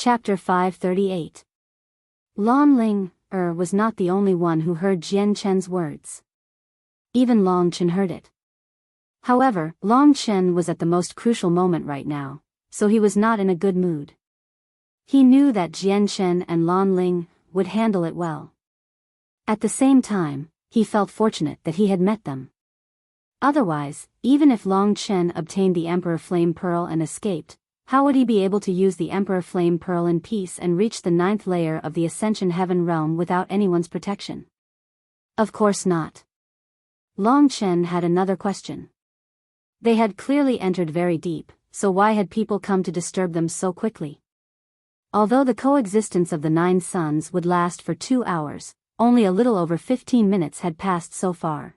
Chapter 538. Lan Ling was not the only one who heard Jian Chen's words. Even Long Chen heard it. However, Long Chen was at the most crucial moment right now, so he was not in a good mood. He knew that Jian Chen and Lan Ling would handle it well. At the same time, he felt fortunate that he had met them. Otherwise, even if Long Chen obtained the Emperor Flame Pearl and escaped, how would he be able to use the Emperor Flame Pearl in peace and reach the 9th layer of the Ascension Heaven realm without anyone's protection? Of course not. Long Chen had another question. They had clearly entered very deep, so why had people come to disturb them so quickly? Although the coexistence of the 9 suns would last for 2 hours, only a little over 15 minutes had passed so far.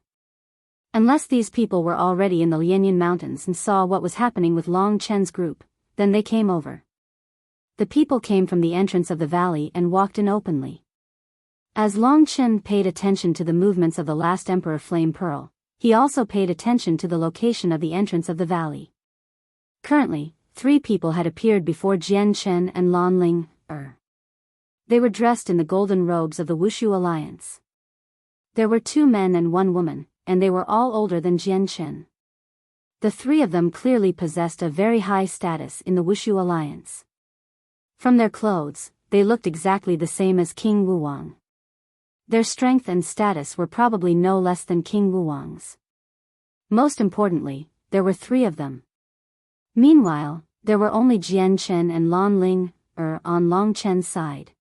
Unless these people were already in the Lianyan Mountains and saw what was happening with Long Chen's group, then they came over. The people came from the entrance of the valley and walked in openly. As Long Chen paid attention to the movements of the last Emperor Flame Pearl, he also paid attention to the location of the entrance of the valley. Currently, 3 people had appeared before Jian Chen and Lan Ling. They were dressed in the golden robes of the Wuxia Alliance. There were 2 men and 1 woman, and they were all older than Jian Chen. The 3 of them clearly possessed a very high status in the Wuxia Alliance. From their clothes, they looked exactly the same as King Wuwang. Their strength and status were probably no less than King Wuwang's. Most importantly, there were 3 of them. Meanwhile, there were only Jian Chen and Lan Ling on Long Chen's side.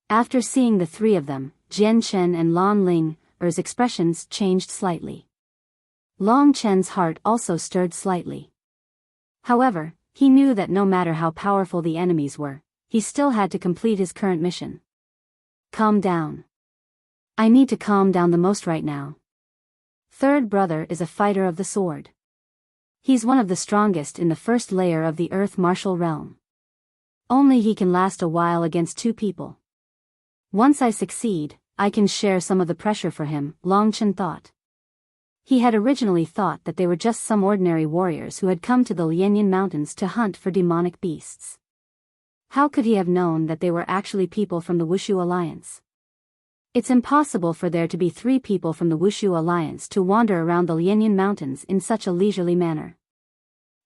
After seeing the 3 of them, Jian Chen and Lan Ling's expressions changed slightly. Long Chen's heart also stirred slightly. However, he knew that no matter how powerful the enemies were, he still had to complete his current mission. Calm down. I need to calm down the most right now. Third brother is a fighter of the sword. He's one of the strongest in the 1st layer of the Earth Martial Realm. Only he can last a while against 2 people. Once I succeed, I can share some of the pressure for him, Long Chen thought. He had originally thought that they were just some ordinary warriors who had come to the Lianyan Mountains to hunt for demonic beasts. How could he have known that they were actually people from the Wuxia Alliance? It's impossible for there to be 3 people from the Wuxia Alliance to wander around the Lianyan Mountains in such a leisurely manner.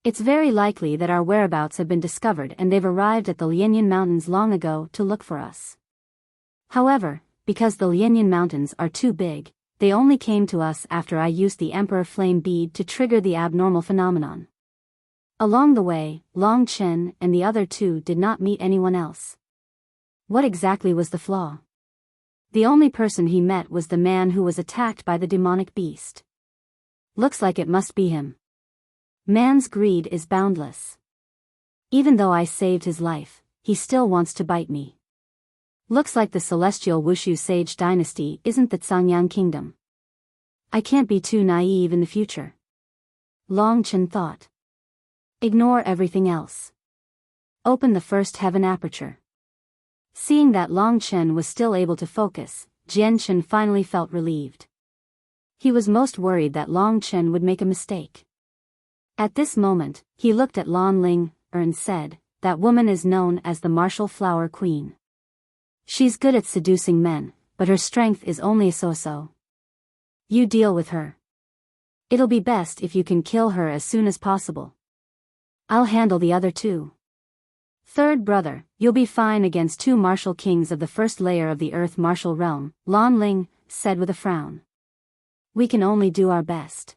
It's very likely that our whereabouts have been discovered and they've arrived at the Lianyan Mountains long ago to look for us. However, because the Lianyan Mountains are too big, they only came to us after I used the Emperor Flame Bead to trigger the abnormal phenomenon. Along the way, Long Chen and the other 2 did not meet anyone else. What exactly was the flaw? The only person he met was the man who was attacked by the demonic beast. Looks like it must be him. Man's greed is boundless. Even though I saved his life, he still wants to bite me. Looks like the celestial Wushu Sage dynasty isn't the Cangyang kingdom. I can't be too naive in the future. Long Chen thought. Ignore everything else. Open the 1st heaven aperture. Seeing that Long Chen was still able to focus, Jian Chen finally felt relieved. He was most worried that Long Chen would make a mistake. At this moment, he looked at Lan Ling and said, "That woman is known as the Martial Flower Queen. She's good at seducing men, but her strength is only a so-so. You deal with her. It'll be best if you can kill her as soon as possible. I'll handle the other 2. Third brother, you'll be fine against 2 martial kings of the 1st layer of the Earth Martial Realm," Lan Ling said with a frown. "We can only do our best.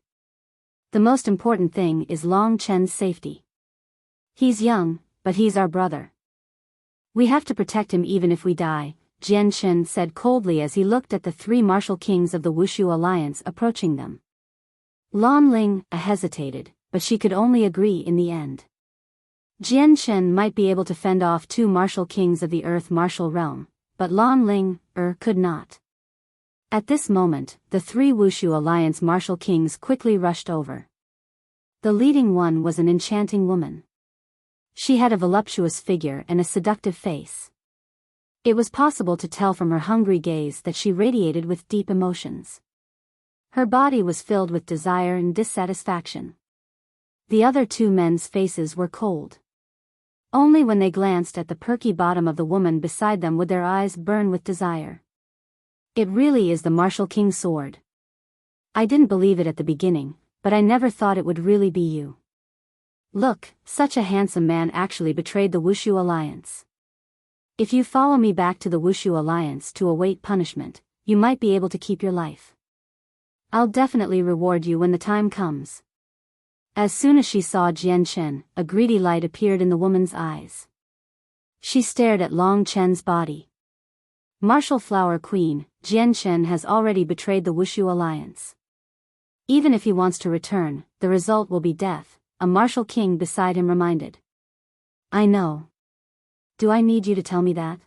The most important thing is Long Chen's safety. He's young, but he's our brother. We have to protect him even if we die," Jian Chen said coldly as he looked at the 3 martial kings of the Wuxia Alliance approaching them. Lan Ling hesitated, but she could only agree in the end. Jian Chen might be able to fend off 2 martial kings of the Earth Martial Realm, but Lan Ling could not. At this moment, the 3 Wuxia Alliance martial kings quickly rushed over. The leading one was an enchanting woman. She had a voluptuous figure and a seductive face. It was possible to tell from her hungry gaze that she radiated with deep emotions. Her body was filled with desire and dissatisfaction. The other 2 men's faces were cold. Only when they glanced at the perky bottom of the woman beside them would their eyes burn with desire. It really is the martial king's sword. I didn't believe it at the beginning, but I never thought it would really be you. Look, such a handsome man actually betrayed the Wuxia alliance. If you follow me back to the Wuxia alliance to await punishment, you might be able to keep your life. I'll definitely reward you when the time comes. As soon as she saw Jian Chen, a greedy light appeared in the woman's eyes. She stared at Long Chen's body. Martial Flower Queen, Jian Chen has already betrayed the Wuxia alliance. Even if he wants to return, the result will be death, a martial king beside him reminded. I know. Do I need you to tell me that?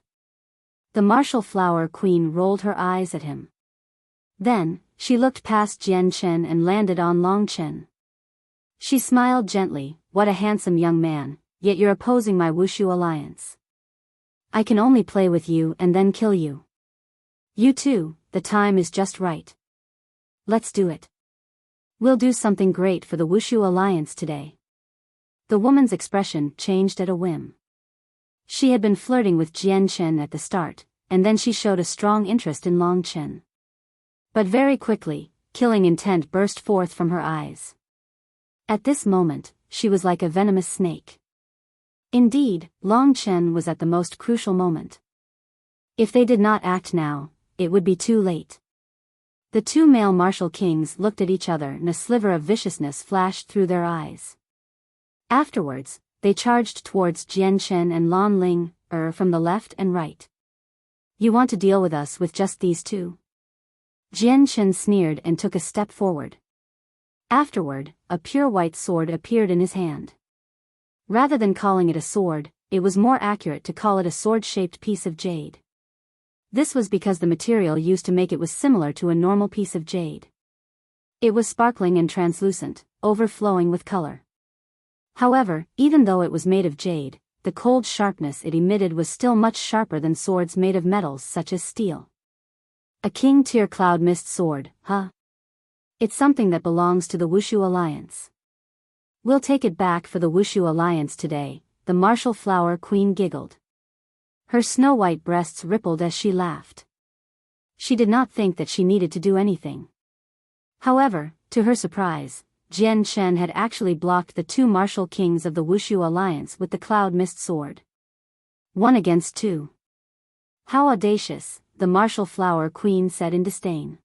The Martial Flower Queen rolled her eyes at him. Then, she looked past Jian Chen and landed on Long Chen. She smiled gently, what a handsome young man, yet you're opposing my Wuxia alliance. I can only play with you and then kill you. You too, the time is just right. Let's do it. We'll do something great for the Wuxia alliance today. The woman's expression changed at a whim. She had been flirting with Jian Chen at the start, and then she showed a strong interest in Long Chen. But very quickly, killing intent burst forth from her eyes. At this moment, she was like a venomous snake. Indeed, Long Chen was at the most crucial moment. If they did not act now, it would be too late. The two male martial kings looked at each other and a sliver of viciousness flashed through their eyes. Afterwards, they charged towards Jian Chen and Lan Ling, from the left and right. You want to deal with us with just these two? Jian Chen sneered and took a step forward. Afterward, a pure white sword appeared in his hand. Rather than calling it a sword, it was more accurate to call it a sword-shaped piece of jade. This was because the material used to make it was similar to a normal piece of jade. It was sparkling and translucent, overflowing with color. However, even though it was made of jade, the cold sharpness it emitted was still much sharper than swords made of metals such as steel. A king-tier cloud mist sword, huh? It's something that belongs to the Wuxia alliance. We'll take it back for the Wuxia alliance today, the Martial Flower Queen giggled. Her snow-white breasts rippled as she laughed. She did not think that she needed to do anything. However, to her surprise, Jian Chen had actually blocked the two martial kings of the Wuxia alliance with the cloud mist sword. 1 against 2. How audacious, the Martial Flower Queen said in disdain.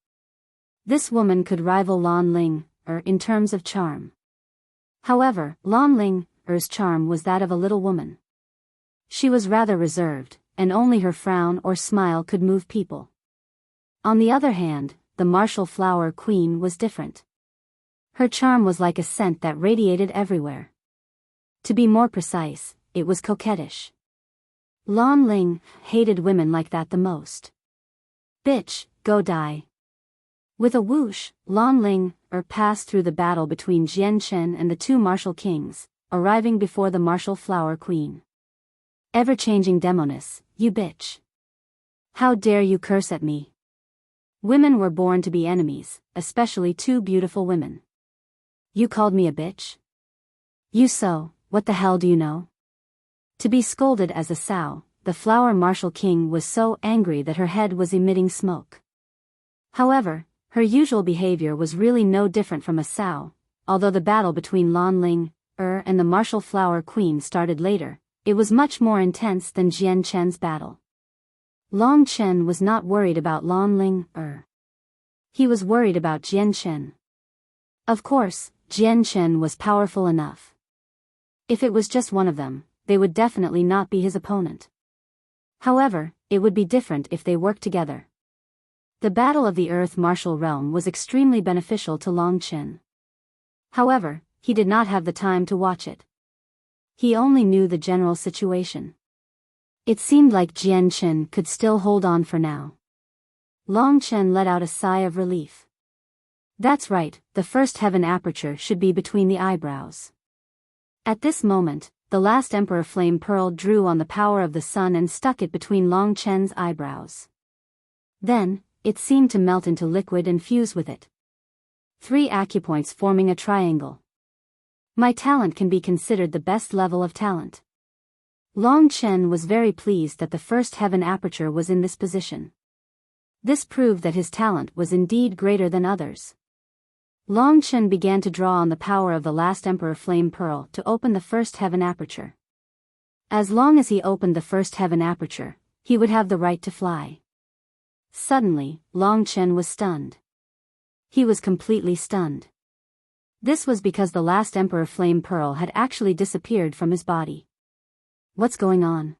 This woman could rival Lan Ling, in terms of charm. However, Lan Ling's charm was that of a little woman. She was rather reserved, and only her frown or smile could move people. On the other hand, the Martial Flower Queen was different. Her charm was like a scent that radiated everywhere. To be more precise, it was coquettish. Lan Ling hated women like that the most. Bitch, go die. With a whoosh, Lan Ling passed through the battle between Jian Chen and the two martial kings, arriving before the Martial Flower Queen. Ever-changing demoness, you bitch. How dare you curse at me? Women were born to be enemies, especially two beautiful women. You called me a bitch? What the hell do you know? To be scolded as a sow, the Flower Martial King was so angry that her head was emitting smoke. However, her usual behavior was really no different from a sow, although the battle between Lan Ling, and the Martial Flower Queen started later. It was much more intense than Jian Chen's battle. Long Chen was not worried about Lan Ling, He was worried about Jian Chen. Of course, Jian Chen was powerful enough. If it was just one of them, they would definitely not be his opponent. However, it would be different if they worked together. The Battle of the Earth Martial Realm was extremely beneficial to Long Chen. However, he did not have the time to watch it. He only knew the general situation. It seemed like Jian Chen could still hold on for now. Long Chen let out a sigh of relief. That's right, the first heaven aperture should be between the eyebrows. At this moment, the last Emperor Flame Pearl drew on the power of the sun and stuck it between Long Chen's eyebrows. Then, it seemed to melt into liquid and fuse with it. 3 acupoints forming a triangle. My talent can be considered the best level of talent. Long Chen was very pleased that the first heaven aperture was in this position. This proved that his talent was indeed greater than others. Long Chen began to draw on the power of the last Emperor Flame Pearl to open the first heaven aperture. As long as he opened the first heaven aperture, he would have the right to fly. Suddenly, Long Chen was stunned. He was completely stunned. This was because the last Emperor Flame Pearl had actually disappeared from his body. What's going on?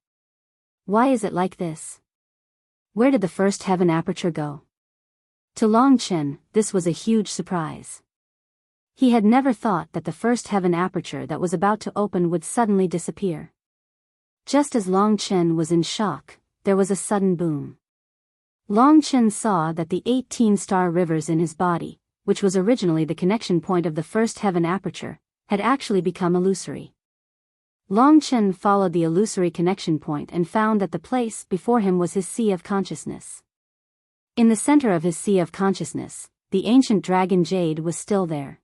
Why is it like this? Where did the first heaven aperture go? To Long Chen, this was a huge surprise. He had never thought that the first heaven aperture that was about to open would suddenly disappear. Just as Long Chen was in shock, there was a sudden boom. Long Chen saw that the 18 star rivers in his body, which was originally the connection point of the first heaven aperture, had actually become illusory. Long Chen followed the illusory connection point and found that the place before him was his sea of consciousness. In the center of his sea of consciousness, the ancient dragon jade was still there.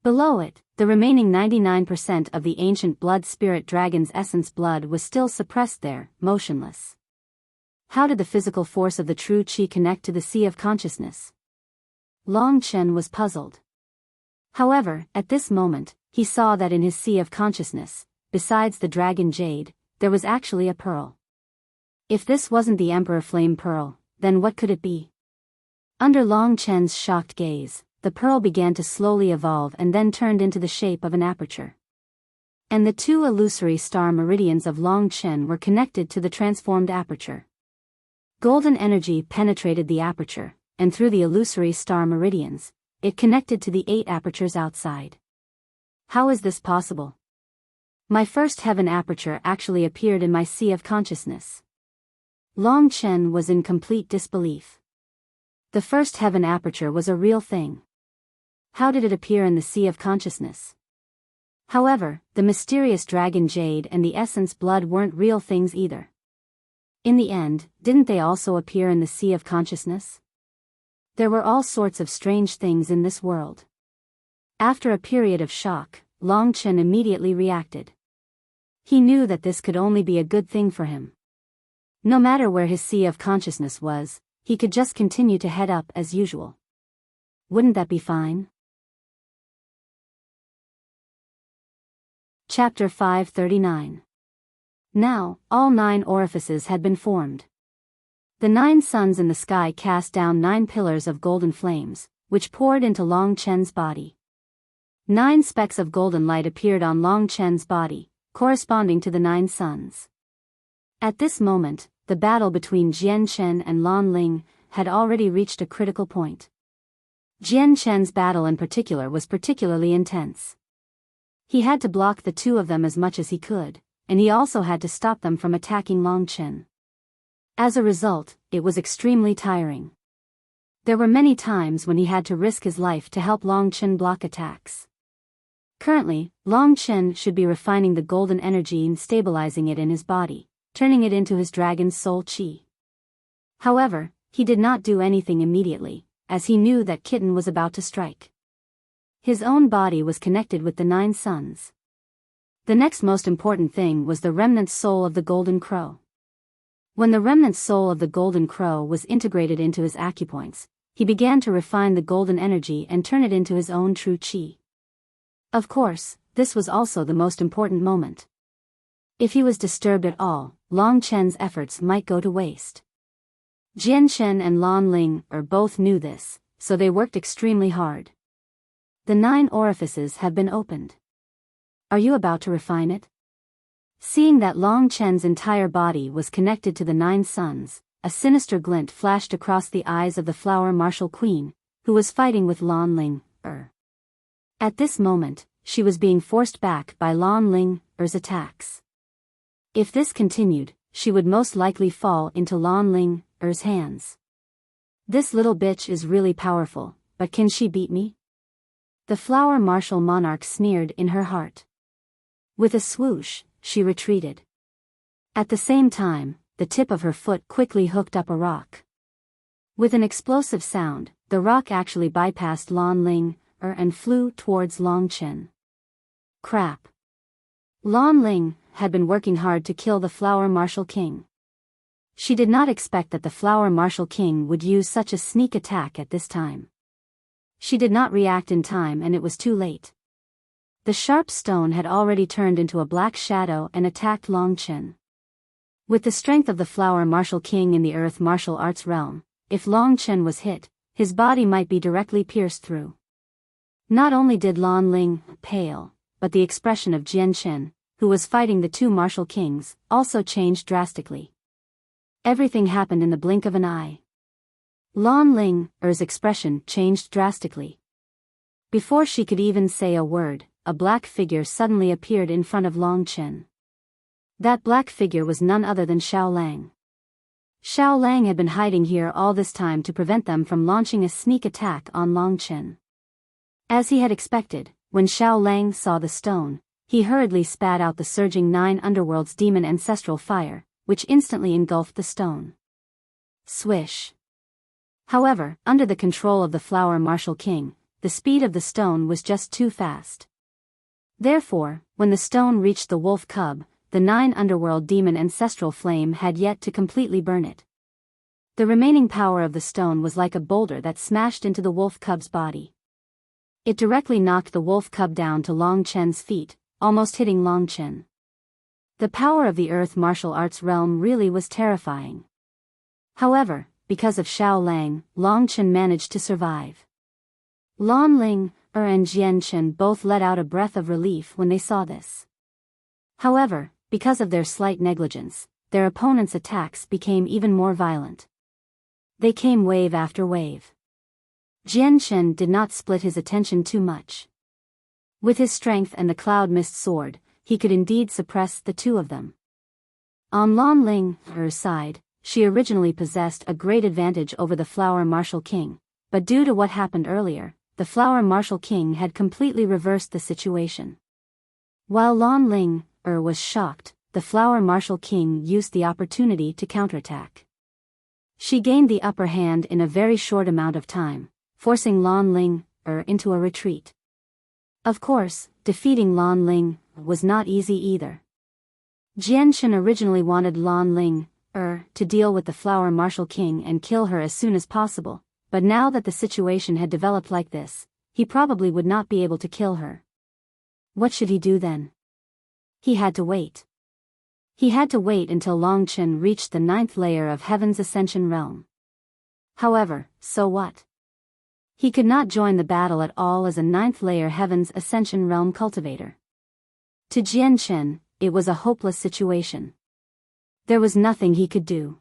Below it, the remaining 99% of the ancient blood spirit dragon's essence blood was still suppressed there, motionless. How did the physical force of the true qi connect to the sea of consciousness? Long Chen was puzzled. However, at this moment, he saw that in his sea of consciousness, besides the dragon jade, there was actually a pearl. If this wasn't the Emperor Flame Pearl, then what could it be? Under Long Chen's shocked gaze, the pearl began to slowly evolve and then turned into the shape of an aperture. And the two illusory star meridians of Long Chen were connected to the transformed aperture. Golden energy penetrated the aperture, and through the illusory star meridians, it connected to the 8 apertures outside. How is this possible? My first heaven aperture actually appeared in my sea of consciousness. Long Chen was in complete disbelief. The first heaven aperture was a real thing. How did it appear in the sea of consciousness? However, the mysterious dragon jade and the essence blood weren't real things either. In the end, didn't they also appear in the sea of consciousness? There were all sorts of strange things in this world. After a period of shock, Long Chen immediately reacted. He knew that this could only be a good thing for him. No matter where his sea of consciousness was, he could just continue to head up as usual. Wouldn't that be fine? Chapter 539. Now, all 9 orifices had been formed. The 9 suns in the sky cast down 9 pillars of golden flames, which poured into Long Chen's body. 9 specks of golden light appeared on Long Chen's body, corresponding to the 9 suns. At this moment, the battle between Jian Chen and Lan Ling had already reached a critical point. Jian Chen's battle in particular was particularly intense. He had to block the two of them as much as he could, and he also had to stop them from attacking Long Chen. As a result, it was extremely tiring. There were many times when he had to risk his life to help Long Chen block attacks. Currently, Long Chen should be refining the golden energy and stabilizing it in his body, turning it into his dragon's soul qi. However, he did not do anything immediately, as he knew that Kitten was about to strike. His own body was connected with the 9 suns. The next most important thing was the remnant soul of the golden crow. When the remnant soul of the golden crow was integrated into his acupoints, he began to refine the golden energy and turn it into his own true qi. Of course, this was also the most important moment. If he was disturbed at all, Long Chen's efforts might go to waste. Jian Chen and Lan Ling both knew this, so they worked extremely hard. The 9 orifices have been opened. Are you about to refine it? Seeing that Long Chen's entire body was connected to the 9 suns, a sinister glint flashed across the eyes of the flower martial queen, who was fighting with Lan Ling. At this moment, she was being forced back by Lan Ling's attacks. If this continued, she would most likely fall into Lan Ling's hands. This little bitch is really powerful, but can she beat me? The flower martial monarch sneered in her heart. With a swoosh, she retreated. At the same time, the tip of her foot quickly hooked up a rock. With an explosive sound, the rock actually bypassed Lan Ling and flew towards Long Chen. Crap! Lan Ling had been working hard to kill the Flower Marshal King. She did not expect that the Flower Marshal King would use such a sneak attack at this time. She did not react in time and it was too late. The sharp stone had already turned into a black shadow and attacked Long Chen. With the strength of the Flower Marshal King in the Earth Martial Arts realm, if Long Chen was hit, his body might be directly pierced through. Not only did Lan Ling pale, but the expression of Jian Chen, who was fighting the two martial kings, also changed drastically. Everything happened in the blink of an eye. Lan Ling's expression changed drastically. Before she could even say a word, a black figure suddenly appeared in front of Long Chen. That black figure was none other than Xiao Lang. Xiao Lang had been hiding here all this time to prevent them from launching a sneak attack on Long Chen. As he had expected, when Xiao Lang saw the stone, he hurriedly spat out the surging 9 underworlds demon ancestral fire, which instantly engulfed the stone. Swish. However, under the control of the Flower Marshal King, the speed of the stone was just too fast. Therefore, when the stone reached the wolf cub, the 9 underworld demon ancestral flame had yet to completely burn it. The remaining power of the stone was like a boulder that smashed into the wolf cub's body. It directly knocked the wolf cub down to Long Chen's feet, almost hitting Long Chen. The power of the Earth Martial Arts realm really was terrifying. However, because of Xiao Lang, Long Chen managed to survive. Lan Ling and Jian Chen both let out a breath of relief when they saw this. However, because of their slight negligence, their opponents' attacks became even more violent. They came wave after wave. Jian Chen did not split his attention too much. With his strength and the cloud mist sword, he could indeed suppress the two of them. On Lan Ling's side, she originally possessed a great advantage over the Flower Marshal King, but due to what happened earlier, the Flower Marshal King had completely reversed the situation. While Lan Ling was shocked, the Flower Marshal King used the opportunity to counterattack. She gained the upper hand in a very short amount of time, forcing Lan Ling into a retreat. Of course, defeating Lan Ling was not easy either. Jian Chen originally wanted Lan Ling to deal with the Flower Marshal King and kill her as soon as possible, but now that the situation had developed like this, he probably would not be able to kill her. What should he do then? He had to wait. He had to wait until Long Chen reached the 9th layer of Heaven's Ascension realm. However, so what? He could not join the battle at all as a 9th layer Heaven's Ascension realm cultivator. To Jian Chen, it was a hopeless situation. There was nothing he could do.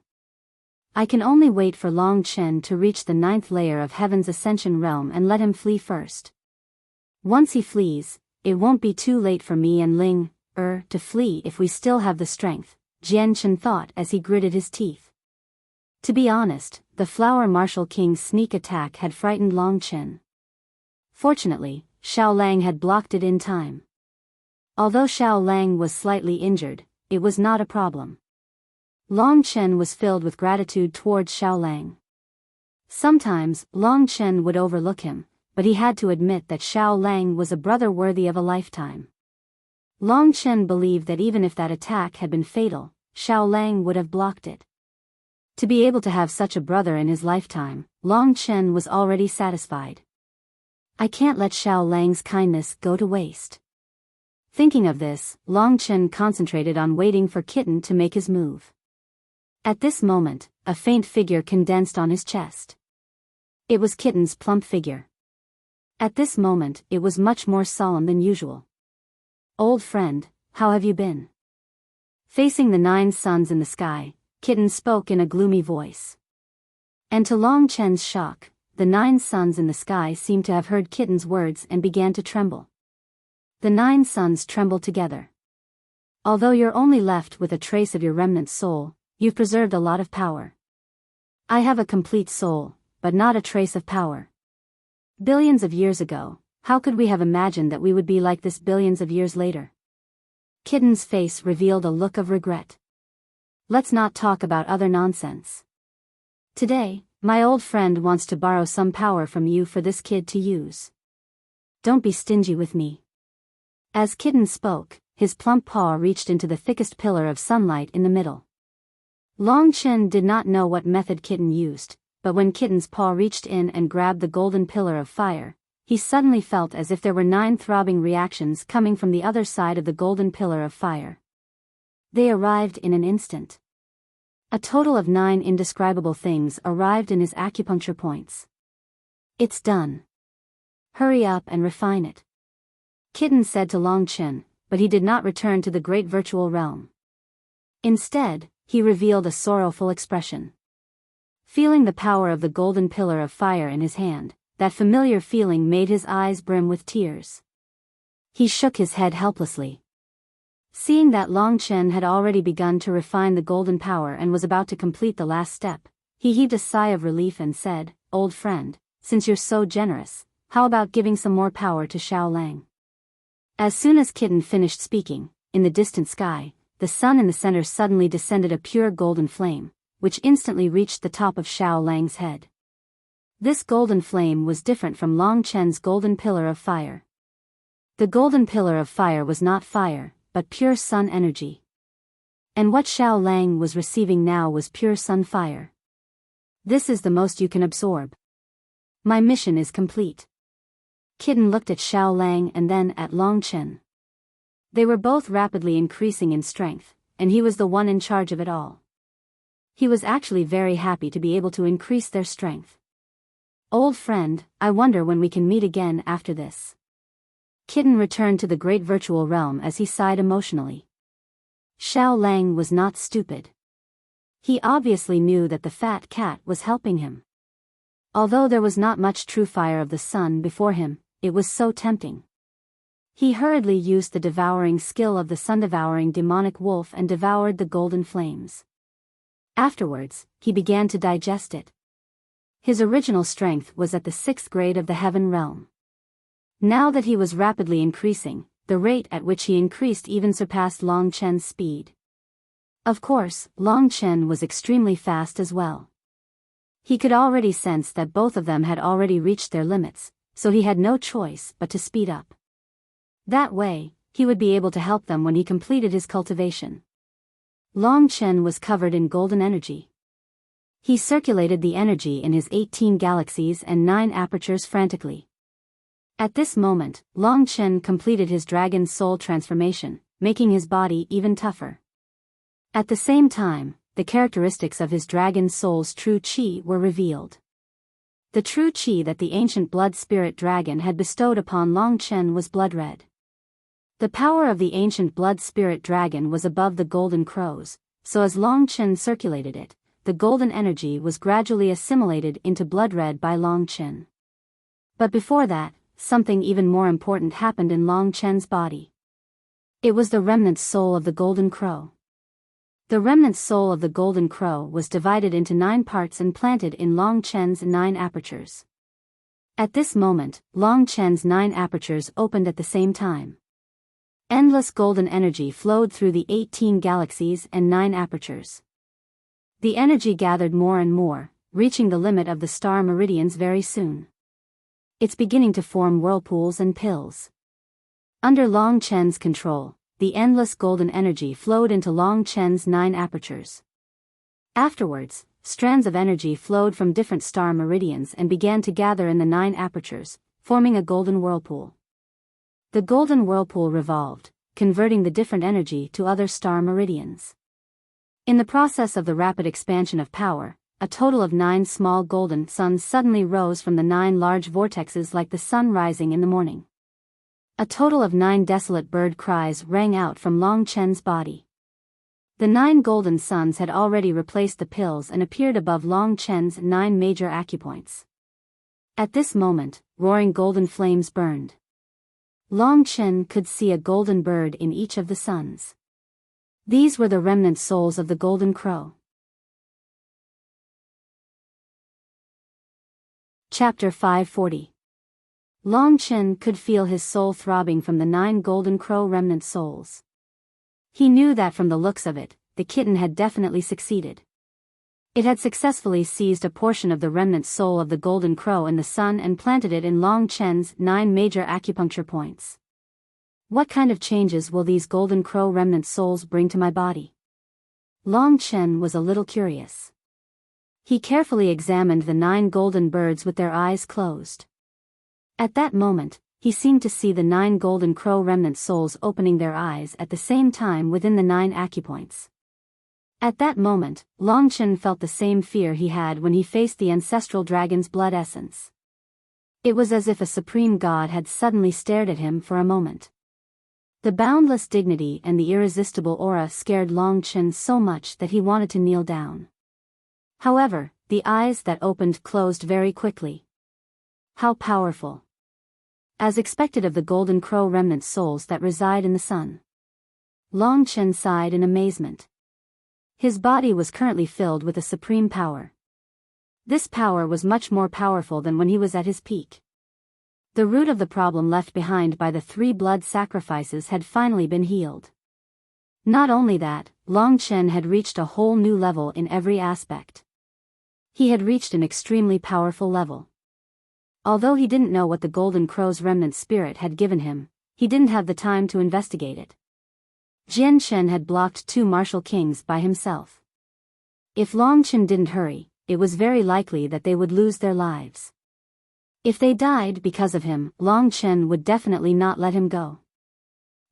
I can only wait for Long Chen to reach the 9th layer of Heaven's Ascension realm and let him flee first. Once he flees, it won't be too late for me and Ling to flee if we still have the strength, Jian Chen thought as he gritted his teeth. To be honest, the Flower Marshal King's sneak attack had frightened Long Chen. Fortunately, Xiao Lang had blocked it in time. Although Xiao Lang was slightly injured, it was not a problem. Long Chen was filled with gratitude towards Xiao Lang. Sometimes, Long Chen would overlook him, but he had to admit that Xiao Lang was a brother worthy of a lifetime. Long Chen believed that even if that attack had been fatal, Xiao Lang would have blocked it. To be able to have such a brother in his lifetime, Long Chen was already satisfied. I can't let Xiao Lang's kindness go to waste. Thinking of this, Long Chen concentrated on waiting for Kitten to make his move. At this moment, a faint figure condensed on his chest. It was Kitten's plump figure. At this moment, it was much more solemn than usual. Old friend, how have you been? Facing the 9 suns in the sky, Kitten spoke in a gloomy voice. And to Long Chen's shock, the 9 suns in the sky seemed to have heard Kitten's words and began to tremble. The 9 suns trembled together. Although you're only left with a trace of your remnant soul, you've preserved a lot of power. I have a complete soul, but not a trace of power. Billions of years ago, how could we have imagined that we would be like this billions of years later? Kitten's face revealed a look of regret. Let's not talk about other nonsense. Today, my old friend wants to borrow some power from you for this kid to use. Don't be stingy with me. As Kitten spoke, his plump paw reached into the thickest pillar of sunlight in the middle. Long Chen did not know what method Kitten used, but when Kitten's paw reached in and grabbed the golden pillar of fire, he suddenly felt as if there were 9 throbbing reactions coming from the other side of the golden pillar of fire. They arrived in an instant. A total of 9 indescribable things arrived in his acupuncture points. It's done. Hurry up and refine it. Kitten said to Long Chen, but he did not return to the great virtual realm. Instead, he revealed a sorrowful expression. Feeling the power of the golden pillar of fire in his hand, that familiar feeling made his eyes brim with tears. He shook his head helplessly. Seeing that Long Chen had already begun to refine the golden power and was about to complete the last step, he heaved a sigh of relief and said, "Old friend, since you're so generous, how about giving some more power to Xiao Lang?" As soon as Kitten finished speaking, in the distant sky, the sun in the center suddenly descended a pure golden flame, which instantly reached the top of Xiao Lang's head. This golden flame was different from Long Chen's golden pillar of fire. The golden pillar of fire was not fire, but pure sun energy. And what Xiao Lang was receiving now was pure sun fire. This is the most you can absorb. My mission is complete. Kitten looked at Xiao Lang and then at Long Chen. They were both rapidly increasing in strength, and he was the one in charge of it all. He was actually very happy to be able to increase their strength. Old friend, I wonder when we can meet again after this. Kitten returned to the great virtual realm as he sighed emotionally. Xiao Lang was not stupid. He obviously knew that the fat cat was helping him. Although there was not much true fire of the sun before him, it was so tempting. He hurriedly used the devouring skill of the sun-devouring demonic wolf and devoured the golden flames. Afterwards, he began to digest it. His original strength was at the 6th grade of the heaven realm. Now that he was rapidly increasing, the rate at which he increased even surpassed Long Chen's speed. Of course, Long Chen was extremely fast as well. He could already sense that both of them had already reached their limits, so he had no choice but to speed up. That way, he would be able to help them when he completed his cultivation. Long Chen was covered in golden energy. He circulated the energy in his 18 galaxies and 9 apertures frantically. At this moment, Long Chen completed his dragon soul transformation, making his body even tougher. At the same time, the characteristics of his dragon soul's true qi were revealed. The true qi that the ancient blood spirit dragon had bestowed upon Long Chen was blood red. The power of the ancient blood spirit dragon was above the golden crows, so as Long Chen circulated it, the golden energy was gradually assimilated into blood red by Long Chen. But before that, something even more important happened in Long Chen's body. It was the remnant soul of the golden crow. The remnant soul of the golden crow was divided into 9 parts and planted in Long Chen's 9 apertures. At this moment, Long Chen's 9 apertures opened at the same time. Endless golden energy flowed through the 18 galaxies and 9 apertures. The energy gathered more and more, reaching the limit of the star meridians very soon. It's beginning to form whirlpools and pills. Under Long Chen's control, the endless golden energy flowed into Long Chen's 9 apertures. Afterwards, strands of energy flowed from different star meridians and began to gather in the 9 apertures, forming a golden whirlpool. The golden whirlpool revolved, converting the different energy to other star meridians. In the process of the rapid expansion of power, a total of 9 small golden suns suddenly rose from the 9 large vortexes like the sun rising in the morning. A total of 9 desolate bird cries rang out from Long Chen's body. The 9 golden suns had already replaced the pills and appeared above Long Chen's 9 major acupoints. At this moment, roaring golden flames burned. Long Chen could see a golden bird in each of the suns. These were the remnant souls of the golden crow. Chapter 540. Long Chen could feel his soul throbbing from the 9 golden crow remnant souls. He knew that from the looks of it, the kitten had definitely succeeded. It had successfully seized a portion of the remnant soul of the golden crow in the sun and planted it in Long Chen's 9 major acupuncture points. What kind of changes will these golden crow remnant souls bring to my body? Long Chen was a little curious. He carefully examined the 9 golden birds with their eyes closed. At that moment, he seemed to see the 9 golden crow remnant souls opening their eyes at the same time within the 9 acupoints. At that moment, Long Chen felt the same fear he had when he faced the ancestral dragon's blood essence. It was as if a supreme god had suddenly stared at him for a moment. The boundless dignity and the irresistible aura scared Long Chen so much that he wanted to kneel down. However, the eyes that opened closed very quickly. How powerful! As expected of the golden crow remnant souls that reside in the sun. Long Chen sighed in amazement. His body was currently filled with a supreme power. This power was much more powerful than when he was at his peak. The root of the problem left behind by the 3 blood sacrifices had finally been healed. Not only that, Long Chen had reached a whole new level in every aspect. He had reached an extremely powerful level. Although he didn't know what the Golden Crow's remnant spirit had given him, he didn't have the time to investigate it. Jian Chen had blocked 2 martial kings by himself. If Long Chen didn't hurry, it was very likely that they would lose their lives. If they died because of him, Long Chen would definitely not let him go.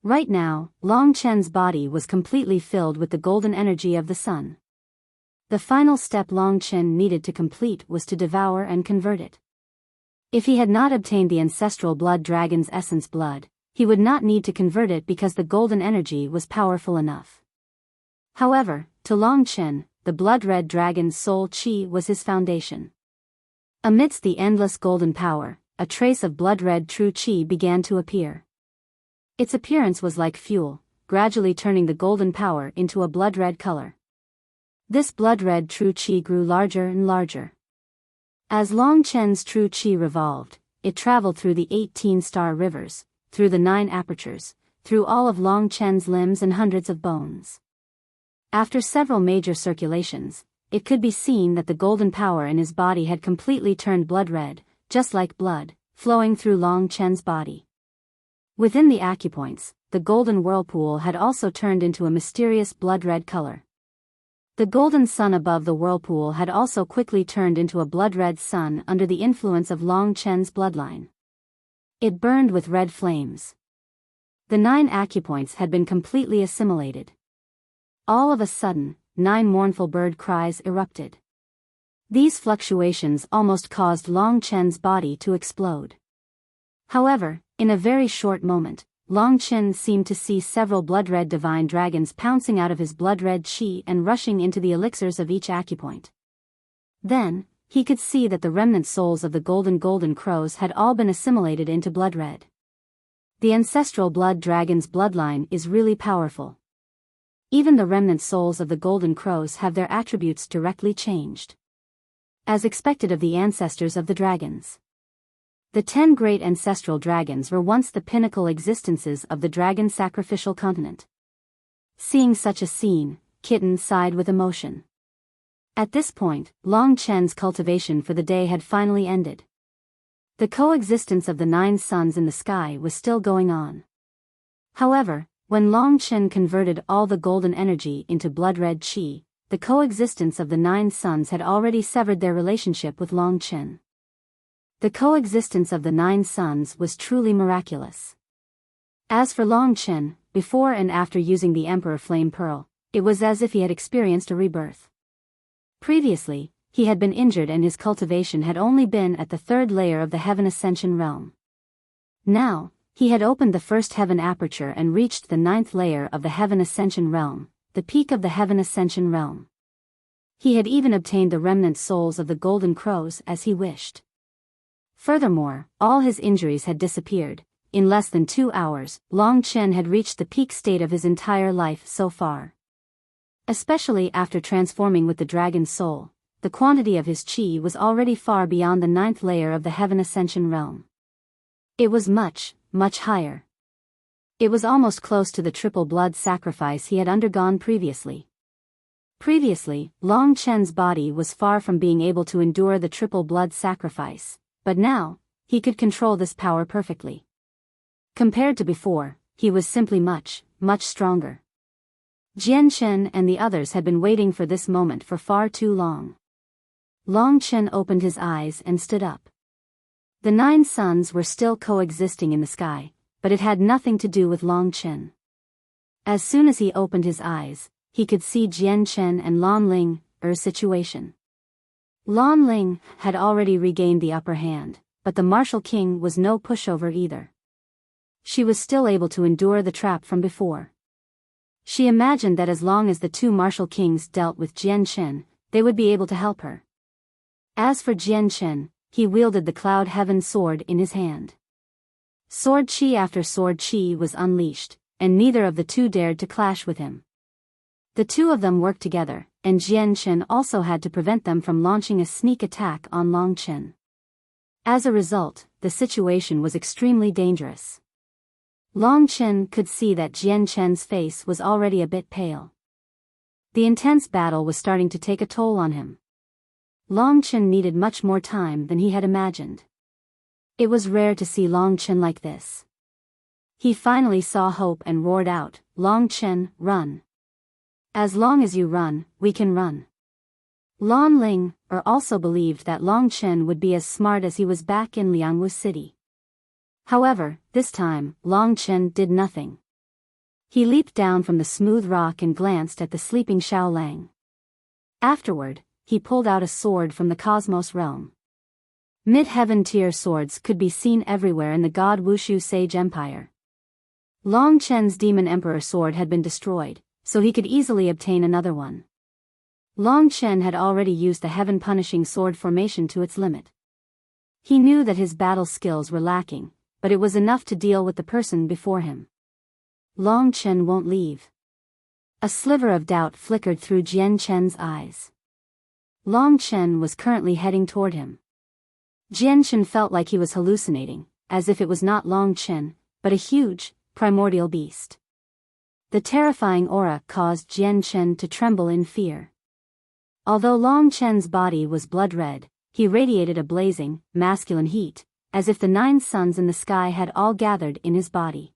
Right now, Long Chen's body was completely filled with the golden energy of the sun. The final step Long Chen needed to complete was to devour and convert it. If he had not obtained the ancestral blood dragon's essence blood, he would not need to convert it because the golden energy was powerful enough. However, to Long Chen, the blood-red dragon's soul chi was his foundation. Amidst the endless golden power, a trace of blood-red true chi began to appear. Its appearance was like fuel, gradually turning the golden power into a blood-red color. This blood-red true chi grew larger and larger. As Long Chen's true chi revolved, it traveled through the 18 star rivers, through the 9 apertures, through all of Long Chen's limbs and hundreds of bones. After several major circulations, it could be seen that the golden power in his body had completely turned blood red, just like blood, flowing through Long Chen's body. Within the acupoints, the golden whirlpool had also turned into a mysterious blood-red color. The golden sun above the whirlpool had also quickly turned into a blood-red sun under the influence of Long Chen's bloodline. It burned with red flames. The 9 acupoints had been completely assimilated. All of a sudden, 9 mournful bird cries erupted. These fluctuations almost caused Long Chen's body to explode. However, in a very short moment, Long Chen seemed to see several blood-red divine dragons pouncing out of his blood-red chi and rushing into the elixirs of each acupoint. Then, he could see that the remnant souls of the golden crows had all been assimilated into blood-red. The ancestral blood dragon's bloodline is really powerful. Even the remnant souls of the golden crows have their attributes directly changed. As expected of the ancestors of the dragons. The 10 great ancestral dragons were once the pinnacle existences of the dragon sacrificial continent. Seeing such a scene, Kitten sighed with emotion. At this point, Long Chen's cultivation for the day had finally ended. The coexistence of the 9 suns in the sky was still going on. However, when Long Chen converted all the golden energy into blood-red chi, the coexistence of the 9 suns had already severed their relationship with Long Chen. The coexistence of the 9 suns was truly miraculous. As for Long Chen, before and after using the Emperor Flame Pearl, it was as if he had experienced a rebirth. Previously, he had been injured and his cultivation had only been at the 3rd layer of the Heaven Ascension realm. Now, he had opened the 1st heaven aperture and reached the 9th layer of the Heaven Ascension realm, the peak of the Heaven Ascension realm. He had even obtained the remnant souls of the golden crows as he wished. Furthermore, all his injuries had disappeared. In less than 2 hours, Long Chen had reached the peak state of his entire life so far. Especially after transforming with the dragon's soul, the quantity of his chi was already far beyond the 9th layer of the Heaven Ascension realm. It was much, much higher. It was almost close to the triple blood sacrifice he had undergone previously. Previously, Long Chen's body was far from being able to endure the triple blood sacrifice. But now, he could control this power perfectly. Compared to before, he was simply much, much stronger. Jian Chen and the others had been waiting for this moment for far too long. Long Chen opened his eyes and stood up. The 9 suns were still coexisting in the sky, but it had nothing to do with Long Chen. As soon as he opened his eyes, he could see Jian Chen and Lan Ling's situation. Lan Ling had already regained the upper hand, but the martial king was no pushover either. She was still able to endure the trap from before. She imagined that as long as the 2 martial kings dealt with Jian Chen, they would be able to help her. As for Jian Chen, he wielded the Cloud Heaven sword in his hand. Sword chi after sword chi was unleashed, and neither of the 2 dared to clash with him. The 2 of them worked together, and Jian Chen also had to prevent them from launching a sneak attack on Long Chen. As a result, the situation was extremely dangerous. Long Chen could see that Jian Chen's face was already a bit pale. The intense battle was starting to take a toll on him. Long Chen needed much more time than he had imagined. It was rare to see Long Chen like this. He finally saw hope and roared out, "Long Chen, run. As long as you run, we can run." Lan Ling also believed that Long Chen would be as smart as he was back in Liangwu City. However, this time, Long Chen did nothing. He leaped down from the smooth rock and glanced at the sleeping Xiaolang. Afterward, he pulled out a sword from the cosmos realm. Mid-heaven tier swords could be seen everywhere in the god Wushu Sage Empire. Long Chen's Demon Emperor sword had been destroyed, so he could easily obtain another one. Long Chen had already used the heaven-punishing sword formation to its limit. He knew that his battle skills were lacking, but it was enough to deal with the person before him. Long Chen won't leave. A sliver of doubt flickered through Jian Chen's eyes. Long Chen was currently heading toward him. Jian Chen felt like he was hallucinating, as if it was not Long Chen, but a huge, primordial beast. The terrifying aura caused Jian Chen to tremble in fear. Although Long Chen's body was blood red, he radiated a blazing, masculine heat, as if the 9 suns in the sky had all gathered in his body.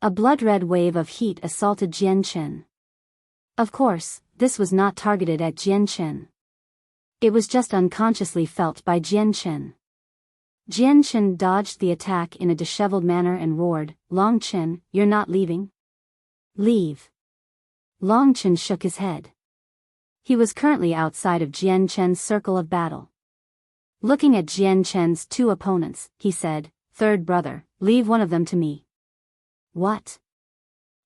A blood-red wave of heat assaulted Jian Chen. Of course, this was not targeted at Jian Chen. It was just unconsciously felt by Jian Chen. Jian Chen dodged the attack in a disheveled manner and roared, "Long Chen, you're not leaving? Leave." Long Chen shook his head. He was currently outside of Jian Chen's circle of battle. Looking at Jian Chen's 2 opponents, he said, "Third brother, leave one of them to me." What?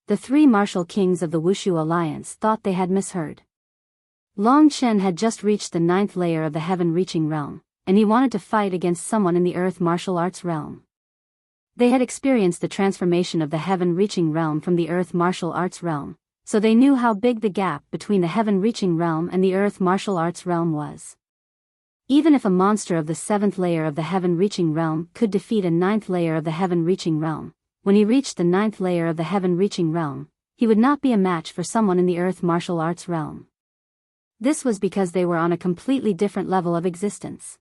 The 3 martial kings of the Wushu alliance thought they had misheard. Long Chen had just reached the 9th layer of the heaven-reaching realm, and he wanted to fight against someone in the earth martial arts realm. They had experienced the transformation of the heaven-reaching realm from the earth martial arts realm, so they knew how big the gap between the heaven-reaching realm and the earth martial arts realm was. Even if a monster of the 7th layer of the heaven-reaching realm could defeat a 9th layer of the heaven-reaching realm, when he reached the 9th layer of the heaven-reaching realm, he would not be a match for someone in the earth martial arts realm. This was because they were on a completely different level of existence.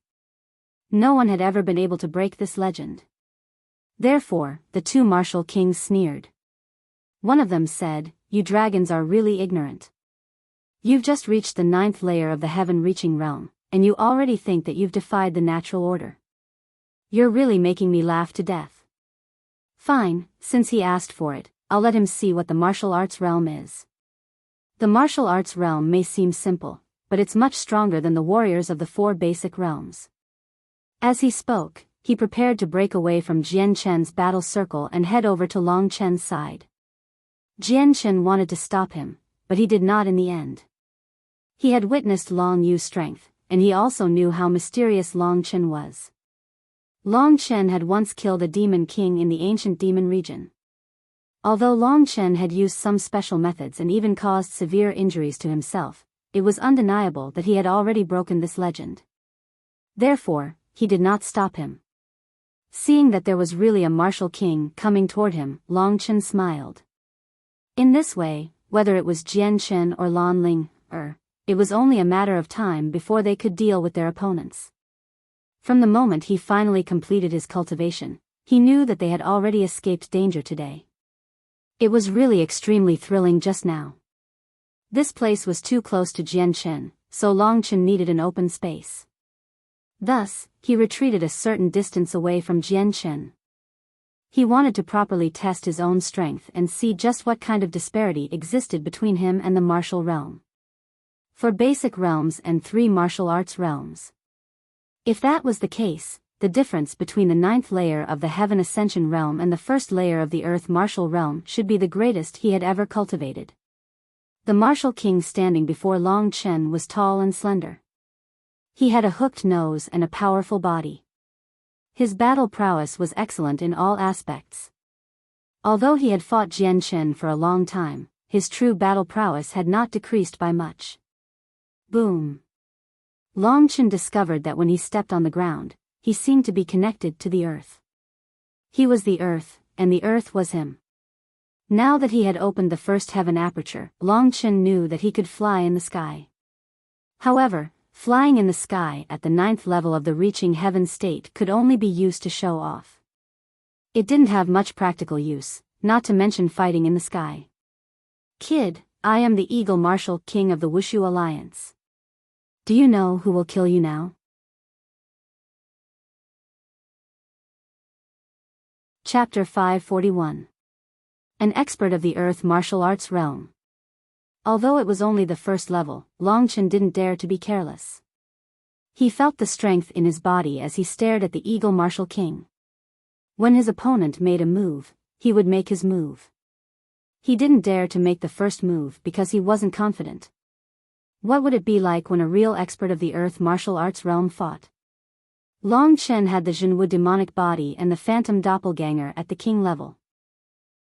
No one had ever been able to break this legend. Therefore, the 2 martial kings sneered. One of them said, "You dragons are really ignorant. You've just reached the 9th layer of the heaven-reaching realm, and you already think that you've defied the natural order. You're really making me laugh to death." Fine, since he asked for it, I'll let him see what the martial arts realm is. The martial arts realm may seem simple, but it's much stronger than the warriors of the 4 basic realms. As he spoke, he prepared to break away from Jian Chen's battle circle and head over to Long Chen's side. Jian Chen wanted to stop him, but he did not in the end. He had witnessed Long Yu's strength, and he also knew how mysterious Long Chen was. Long Chen had once killed a demon king in the ancient demon region. Although Long Chen had used some special methods and even caused severe injuries to himself, it was undeniable that he had already broken this legend. Therefore, he did not stop him. Seeing that there was really a martial king coming toward him, Long Chen smiled. In this way, whether it was Jian Chen or Lan Ling, it was only a matter of time before they could deal with their opponents. From the moment he finally completed his cultivation, he knew that they had already escaped danger today. It was really extremely thrilling just now. This place was too close to Jian Chen, so Long Chen needed an open space. Thus, he retreated a certain distance away from Jian Chen. He wanted to properly test his own strength and see just what kind of disparity existed between him and the martial realm. 4 basic realms and 3 martial arts realms. If that was the case, the difference between the 9th layer of the Heaven Ascension realm and the 1st layer of the Earth martial realm should be the greatest he had ever cultivated. The martial king standing before Long Chen was tall and slender. He had a hooked nose and a powerful body. His battle prowess was excellent in all aspects. Although he had fought Jian Chen for a long time, his true battle prowess had not decreased by much. Boom! Long Chen discovered that when he stepped on the ground, he seemed to be connected to the earth. He was the earth, and the earth was him. Now that he had opened the 1st heaven aperture, Long Chen knew that he could fly in the sky. However, flying in the sky at the 9th level of the reaching heaven state could only be used to show off. It didn't have much practical use, not to mention fighting in the sky. Kid, I am the Eagle Martial King of the Wushu Alliance. Do you know who will kill you now? Chapter 541. An expert of the Earth martial arts realm. Although it was only the 1st level, Long Chen didn't dare to be careless. He felt the strength in his body as he stared at the Eagle Martial King. When his opponent made a move, he would make his move. He didn't dare to make the first move because he wasn't confident. What would it be like when a real expert of the Earth martial arts realm fought? Long Chen had the Zhenwu demonic body and the phantom doppelganger at the king level.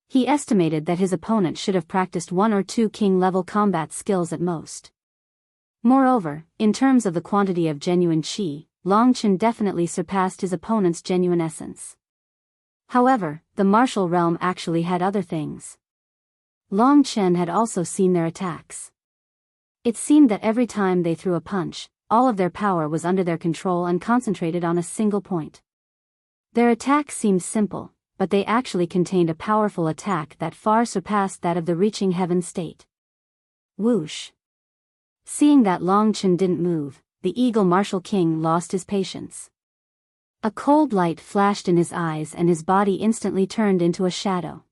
He estimated that his opponent should have practiced 1 or 2 king-level combat skills at most. Moreover, in terms of the quantity of genuine qi, Long Chen definitely surpassed his opponent's genuine essence. However, the martial realm actually had other things. Long Chen had also seen their attacks. It seemed that every time they threw a punch, all of their power was under their control and concentrated on a single point. Their attack seemed simple, but they actually contained a powerful attack that far surpassed that of the reaching heaven state. Whoosh! Seeing that Long Chen didn't move, the Eagle Martial King lost his patience. A cold light flashed in his eyes and his body instantly turned into a shadow.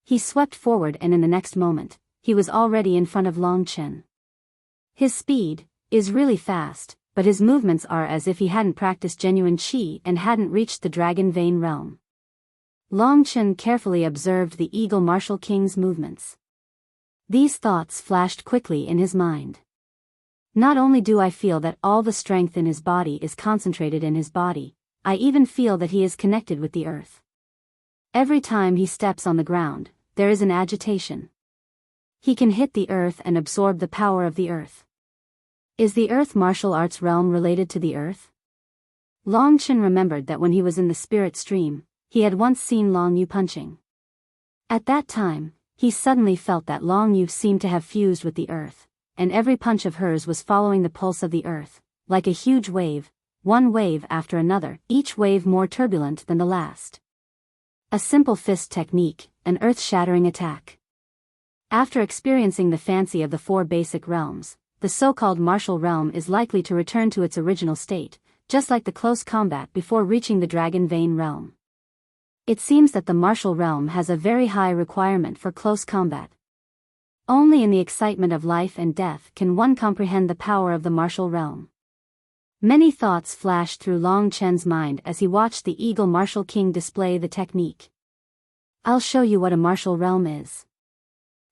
He swept forward and in the next moment, he was already in front of Long Chen. His speed is really fast, but his movements are as if he hadn't practiced genuine qi and hadn't reached the Dragon Vein realm. Long Chen carefully observed the Eagle Martial King's movements. These thoughts flashed quickly in his mind. Not only do I feel that all the strength in his body is concentrated in his body, I even feel that he is connected with the earth. Every time he steps on the ground, there is an agitation. He can hit the earth and absorb the power of the earth. Is the earth martial arts realm related to the earth? Long Chen remembered that when he was in the spirit stream, he had once seen Long Yu punching. At that time, he suddenly felt that Long Yu seemed to have fused with the earth, and every punch of hers was following the pulse of the earth, like a huge wave, one wave after another, each wave more turbulent than the last. A simple fist technique, an earth-shattering attack. After experiencing the fancy of the 4 basic realms, the so-called martial realm is likely to return to its original state, just like the close combat before reaching the Dragon Vein realm. It seems that the martial realm has a very high requirement for close combat. Only in the excitement of life and death can one comprehend the power of the martial realm. Many thoughts flashed through Long Chen's mind as he watched the Eagle Martial King display the technique. I'll show you what a martial realm is.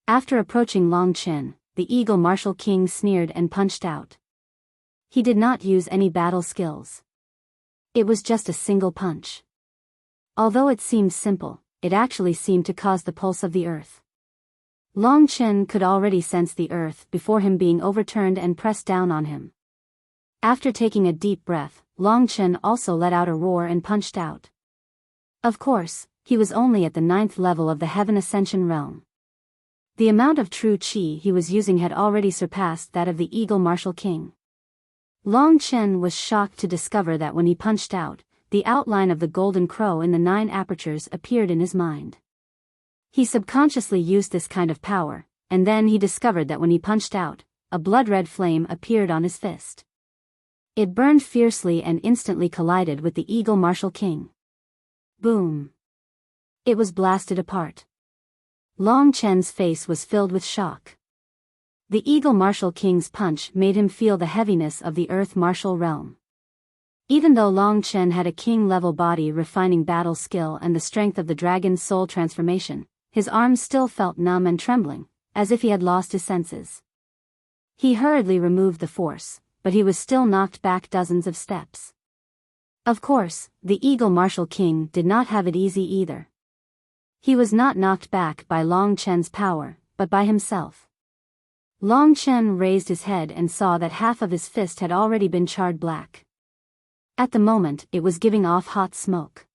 After approaching Long Chen, the Eagle Martial King sneered and punched out. He did not use any battle skills. It was just a single punch. Although it seemed simple, it actually seemed to cause the pulse of the earth. Long Chen could already sense the earth before him being overturned and pressed down on him. After taking a deep breath, Long Chen also let out a roar and punched out. Of course, he was only at the 9th level of the Heaven Ascension realm. The amount of true qi he was using had already surpassed that of the Eagle Martial King. Long Chen was shocked to discover that when he punched out, the outline of the golden crow in the 9 apertures appeared in his mind. He subconsciously used this kind of power, and then he discovered that when he punched out, a blood-red flame appeared on his fist. It burned fiercely and instantly collided with the Eagle Martial King. Boom! It was blasted apart. Long Chen's face was filled with shock. The Eagle Martial King's punch made him feel the heaviness of the Earth Martial Realm. Even though Long Chen had a king-level body refining battle skill and the strength of the dragon's soul transformation, his arms still felt numb and trembling, as if he had lost his senses. He hurriedly removed the force, but he was still knocked back dozens of steps. Of course, the Eagle Martial King did not have it easy either. He was not knocked back by Long Chen's power, but by himself. Long Chen raised his head and saw that half of his fist had already been charred black. At the moment, it was giving off hot smoke.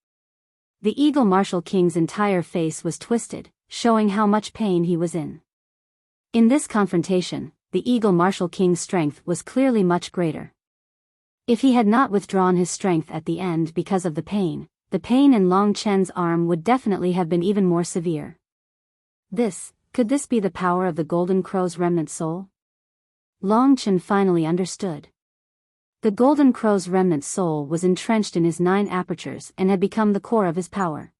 The Eagle Martial King's entire face was twisted, showing how much pain he was in. In this confrontation, the Eagle Martial King's strength was clearly much greater. If he had not withdrawn his strength at the end because of the pain in Long Chen's arm would definitely have been even more severe. Could this be the power of the Golden Crow's remnant soul? Long Chen finally understood. The Golden Crow's remnant soul was entrenched in his 9 apertures and had become the core of his power.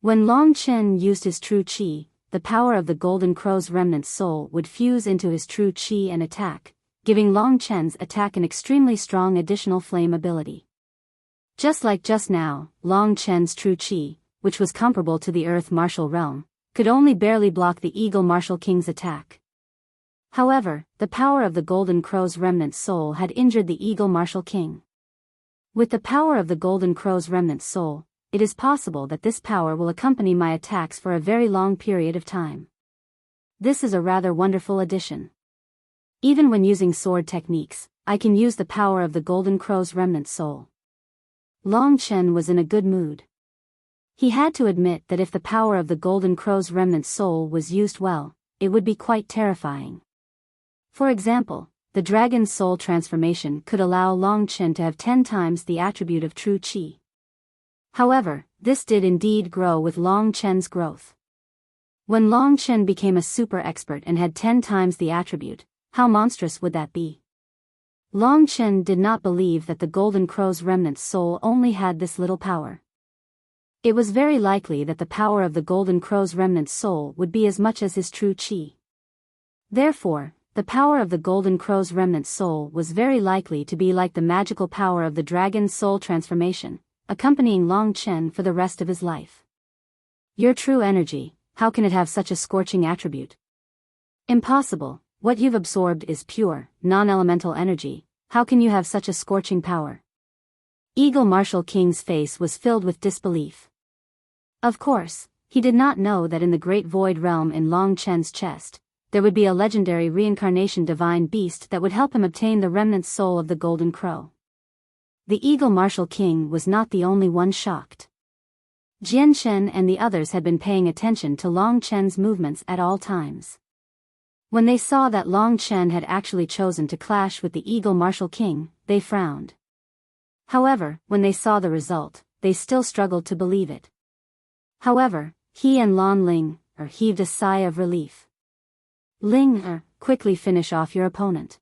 When Long Chen used his true qi, the power of the Golden Crow's remnant soul would fuse into his true qi and attack, giving Long Chen's attack an extremely strong additional flame ability. Just like just now, Long Chen's true qi, which was comparable to the Earth Martial Realm, could only barely block the Eagle Martial King's attack. However, the power of the Golden Crow's remnant soul had injured the Eagle Martial King. With the power of the Golden Crow's remnant soul, it is possible that this power will accompany my attacks for a very long period of time. This is a rather wonderful addition. Even when using sword techniques, I can use the power of the Golden Crow's remnant soul. Long Chen was in a good mood. He had to admit that if the power of the Golden Crow's remnant soul was used well, it would be quite terrifying. For example, the dragon's soul transformation could allow Long Chen to have 10 times the attribute of true qi. However, this did indeed grow with Long Chen's growth. When Long Chen became a super expert and had 10 times the attribute, how monstrous would that be? Long Chen did not believe that the Golden Crow's remnant soul only had this little power. It was very likely that the power of the Golden Crow's remnant soul would be as much as his true qi. Therefore, the power of the Golden Crow's remnant soul was very likely to be like the magical power of the dragon's soul transformation, accompanying Long Chen for the rest of his life. Your true energy, how can it have such a scorching attribute? Impossible. What you've absorbed is pure, non-elemental energy. How can you have such a scorching power? Eagle Martial King's face was filled with disbelief. Of course, he did not know that in the Great Void Realm in Long Chen's chest, there would be a legendary reincarnation divine beast that would help him obtain the remnant soul of the Golden Crow. The Eagle Martial King was not the only one shocked. Jian Chen and the others had been paying attention to Long Chen's movements at all times. When they saw that Long Chen had actually chosen to clash with the Eagle Martial King, they frowned. However, when they saw the result, they still struggled to believe it. However, he and Lan Ling heaved a sigh of relief. Ling quickly finish off your opponent.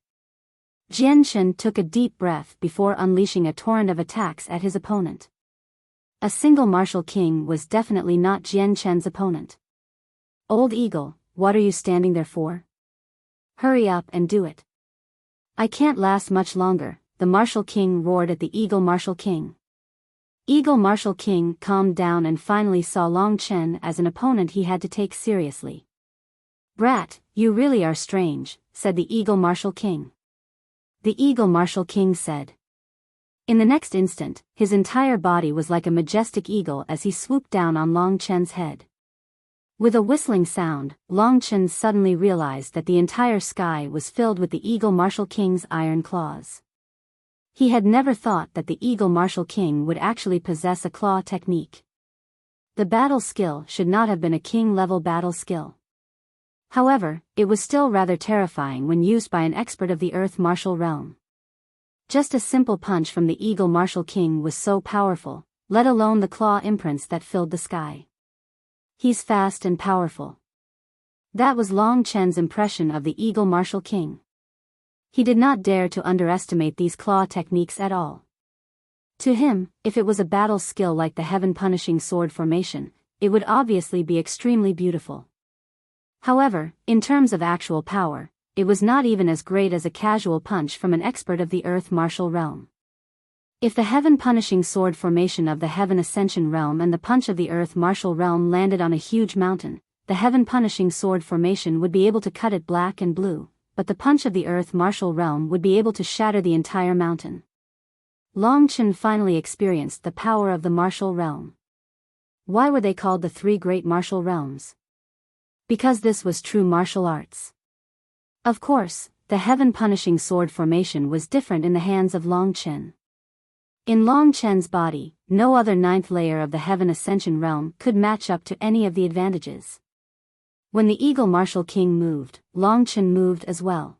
Jian Chen took a deep breath before unleashing a torrent of attacks at his opponent. A single martial king was definitely not Jian Chen's opponent. Old Eagle, what are you standing there for? Hurry up and do it. I can't last much longer, the Martial King roared at the Eagle Martial King. Eagle Martial King calmed down and finally saw Long Chen as an opponent he had to take seriously. Brat, you really are strange, said the Eagle Martial King. The Eagle Martial King said. In the next instant, his entire body was like a majestic eagle as he swooped down on Long Chen's head. With a whistling sound, Long Chen suddenly realized that the entire sky was filled with the Eagle Martial King's iron claws. He had never thought that the Eagle Martial King would actually possess a claw technique. The battle skill should not have been a king-level battle skill. However, it was still rather terrifying when used by an expert of the Earth Martial Realm. Just a simple punch from the Eagle Martial King was so powerful, let alone the claw imprints that filled the sky. He's fast and powerful. That was Long Chen's impression of the Eagle Martial King. He did not dare to underestimate these claw techniques at all. To him, if it was a battle skill like the heaven-punishing sword formation, it would obviously be extremely beautiful. However, in terms of actual power, it was not even as great as a casual punch from an expert of the Earth Martial Realm. If the heaven-punishing sword formation of the Heaven Ascension Realm and the punch of the Earth Martial Realm landed on a huge mountain, the heaven-punishing sword formation would be able to cut it black and blue, but the punch of the Earth Martial Realm would be able to shatter the entire mountain. Long Chen finally experienced the power of the martial realm. Why were they called the three great martial realms? Because this was true martial arts. Of course, the heaven-punishing sword formation was different in the hands of Long Chen. In Long Chen's body, no other ninth layer of the Heaven Ascension Realm could match up to any of the advantages. When the Eagle Martial King moved, Long Chen moved as well.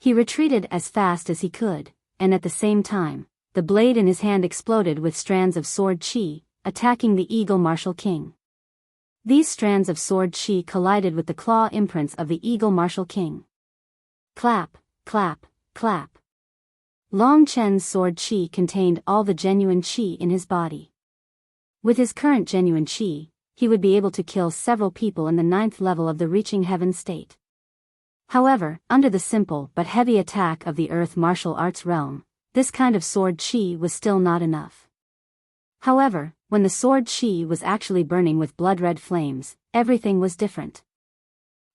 He retreated as fast as he could, and at the same time, the blade in his hand exploded with strands of sword chi, attacking the Eagle Martial King. These strands of sword chi collided with the claw imprints of the Eagle Martial King. Clap, clap, clap. Long Chen's sword chi contained all the genuine chi in his body. With his current genuine chi, he would be able to kill several people in the 9th level of the Reaching Heaven state. However, under the simple but heavy attack of the Earth Martial Arts realm, this kind of sword chi was still not enough. However, when the sword chi was actually burning with blood-red flames, everything was different.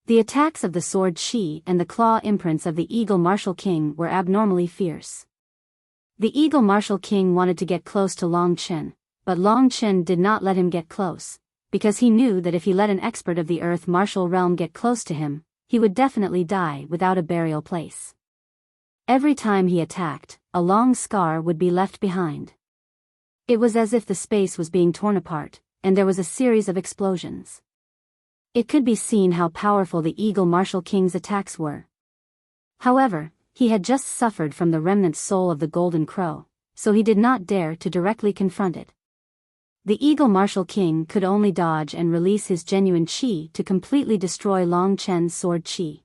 The attacks of the sword chi and the claw imprints of the Eagle Martial King were abnormally fierce. The Eagle Martial King wanted to get close to Long Chen, but Long Chen did not let him get close, because he knew that if he let an expert of the Earth Martial Realm get close to him, he would definitely die without a burial place. Every time he attacked, a long scar would be left behind. It was as if the space was being torn apart, and there was a series of explosions. It could be seen how powerful the Eagle Martial King's attacks were. However, he had just suffered from the remnant soul of the Golden Crow, so he did not dare to directly confront it. The Eagle Martial King could only dodge and release his genuine chi to completely destroy Long Chen's sword chi.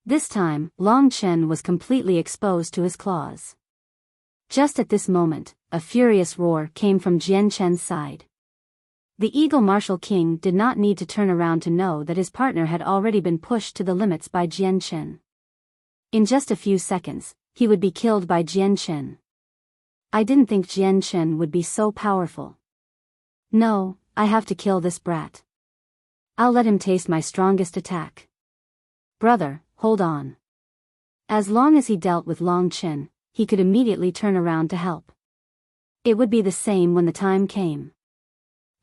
This time, Long Chen was completely exposed to his claws. Just at this moment, a furious roar came from Jian Chen's side. The Eagle Martial King did not need to turn around to know that his partner had already been pushed to the limits by Jian Chen. In just a few seconds, he would be killed by Jian Chen. I didn't think Jian Chen would be so powerful. No, I have to kill this brat. I'll let him taste my strongest attack. Brother, hold on. As long as he dealt with Long Chen, he could immediately turn around to help. It would be the same when the time came.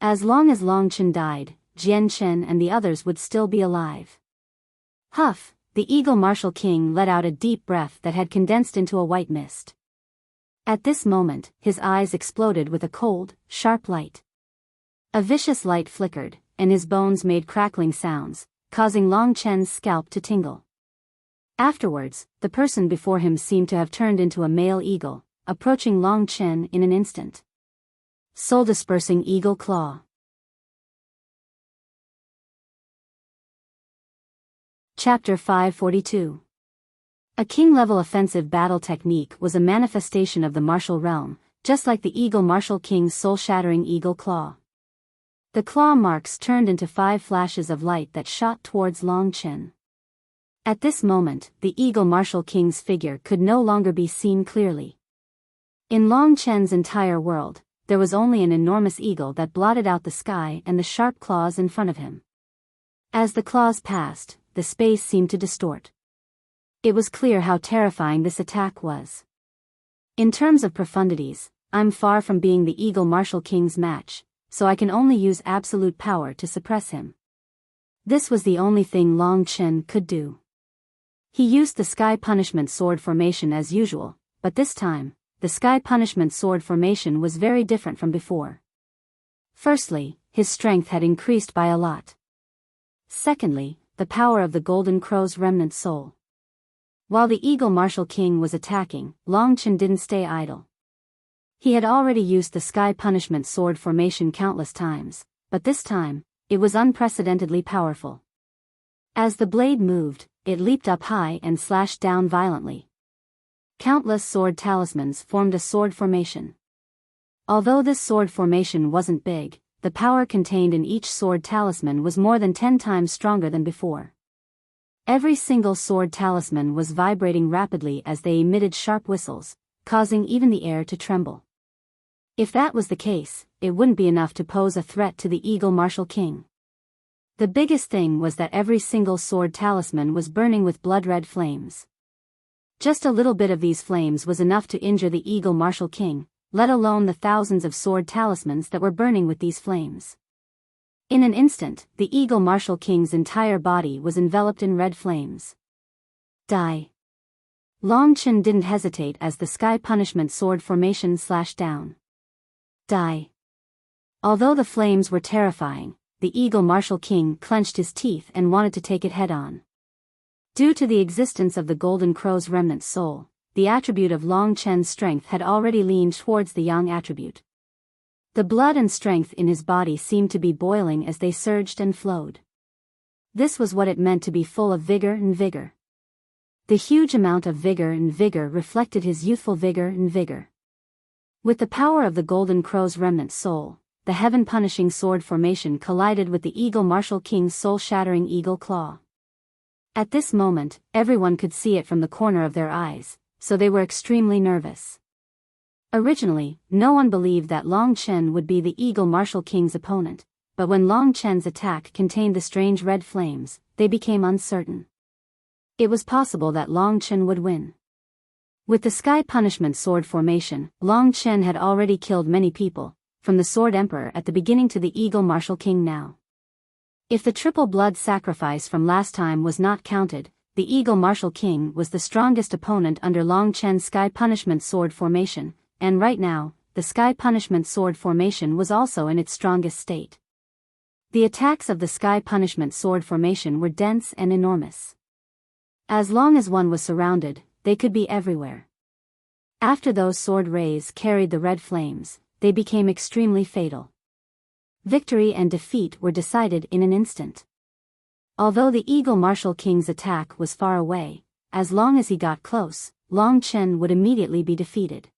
As long as Long Chen died, Jian Chen and the others would still be alive. Huff, the Eagle Martial King let out a deep breath that had condensed into a white mist. At this moment, his eyes exploded with a cold, sharp light. A vicious light flickered, and his bones made crackling sounds, causing Long Chen's scalp to tingle. Afterwards, the person before him seemed to have turned into a male eagle, approaching Long Chen in an instant. Soul-dispersing Eagle Claw. Chapter 542. A king-level offensive battle technique was a manifestation of the martial realm, just like the Eagle Martial King's soul-shattering Eagle Claw. The claw marks turned into 5 flashes of light that shot towards Long Chen. At this moment, the Eagle Martial King's figure could no longer be seen clearly. In Long Chen's entire world, there was only an enormous eagle that blotted out the sky and the sharp claws in front of him. As the claws passed, the space seemed to distort. It was clear how terrifying this attack was. In terms of profundities, I'm far from being the Eagle Martial King's match, so I can only use absolute power to suppress him. This was the only thing Long Chen could do. He used the Sky Punishment Sword formation as usual, but this time, the Sky Punishment Sword formation was very different from before. Firstly, his strength had increased by a lot. Secondly, the power of the Golden Crow's remnant soul. While the Eagle Martial King was attacking, Long Chen didn't stay idle. He had already used the Sky Punishment Sword formation countless times, but this time, it was unprecedentedly powerful. As the blade moved, it leaped up high and slashed down violently. Countless sword talismans formed a sword formation. Although this sword formation wasn't big, the power contained in each sword talisman was more than 10 times stronger than before. Every single sword talisman was vibrating rapidly as they emitted sharp whistles, causing even the air to tremble. If that was the case, it wouldn't be enough to pose a threat to the Eagle Martial King. The biggest thing was that every single sword talisman was burning with blood-red flames. Just a little bit of these flames was enough to injure the Eagle Martial King, let alone the thousands of sword talismans that were burning with these flames. In an instant, the Eagle Martial King's entire body was enveloped in red flames. Die. Long Chen didn't hesitate as the Sky Punishment Sword formation slashed down. Die. Although the flames were terrifying, the Eagle Martial King clenched his teeth and wanted to take it head-on. Due to the existence of the Golden Crow's remnant soul, the attribute of Long Chen's strength had already leaned towards the Yang attribute. The blood and strength in his body seemed to be boiling as they surged and flowed. This was what it meant to be full of vigor and vigor. The huge amount of vigor and vigor reflected his youthful vigor and vigor. With the power of the Golden Crow's remnant soul, the heaven-punishing sword formation collided with the Eagle Martial King's soul-shattering eagle claw. At this moment, everyone could see it from the corner of their eyes, so they were extremely nervous. Originally, no one believed that Long Chen would be the Eagle Martial King's opponent, but when Long Chen's attack contained the strange red flames, they became uncertain. It was possible that Long Chen would win. With the Sky Punishment Sword formation, Long Chen had already killed many people, from the Sword Emperor at the beginning to the Eagle Martial King now. If the triple blood sacrifice from last time was not counted, the Eagle Martial King was the strongest opponent under Long Chen's Sky Punishment Sword formation, and right now, the Sky Punishment Sword formation was also in its strongest state. The attacks of the Sky Punishment Sword formation were dense and enormous. As long as one was surrounded, they could be everywhere. After those sword rays carried the red flames, they became extremely fatal. Victory and defeat were decided in an instant. Although the Eagle Martial King's attack was far away, as long as he got close, Long Chen would immediately be defeated.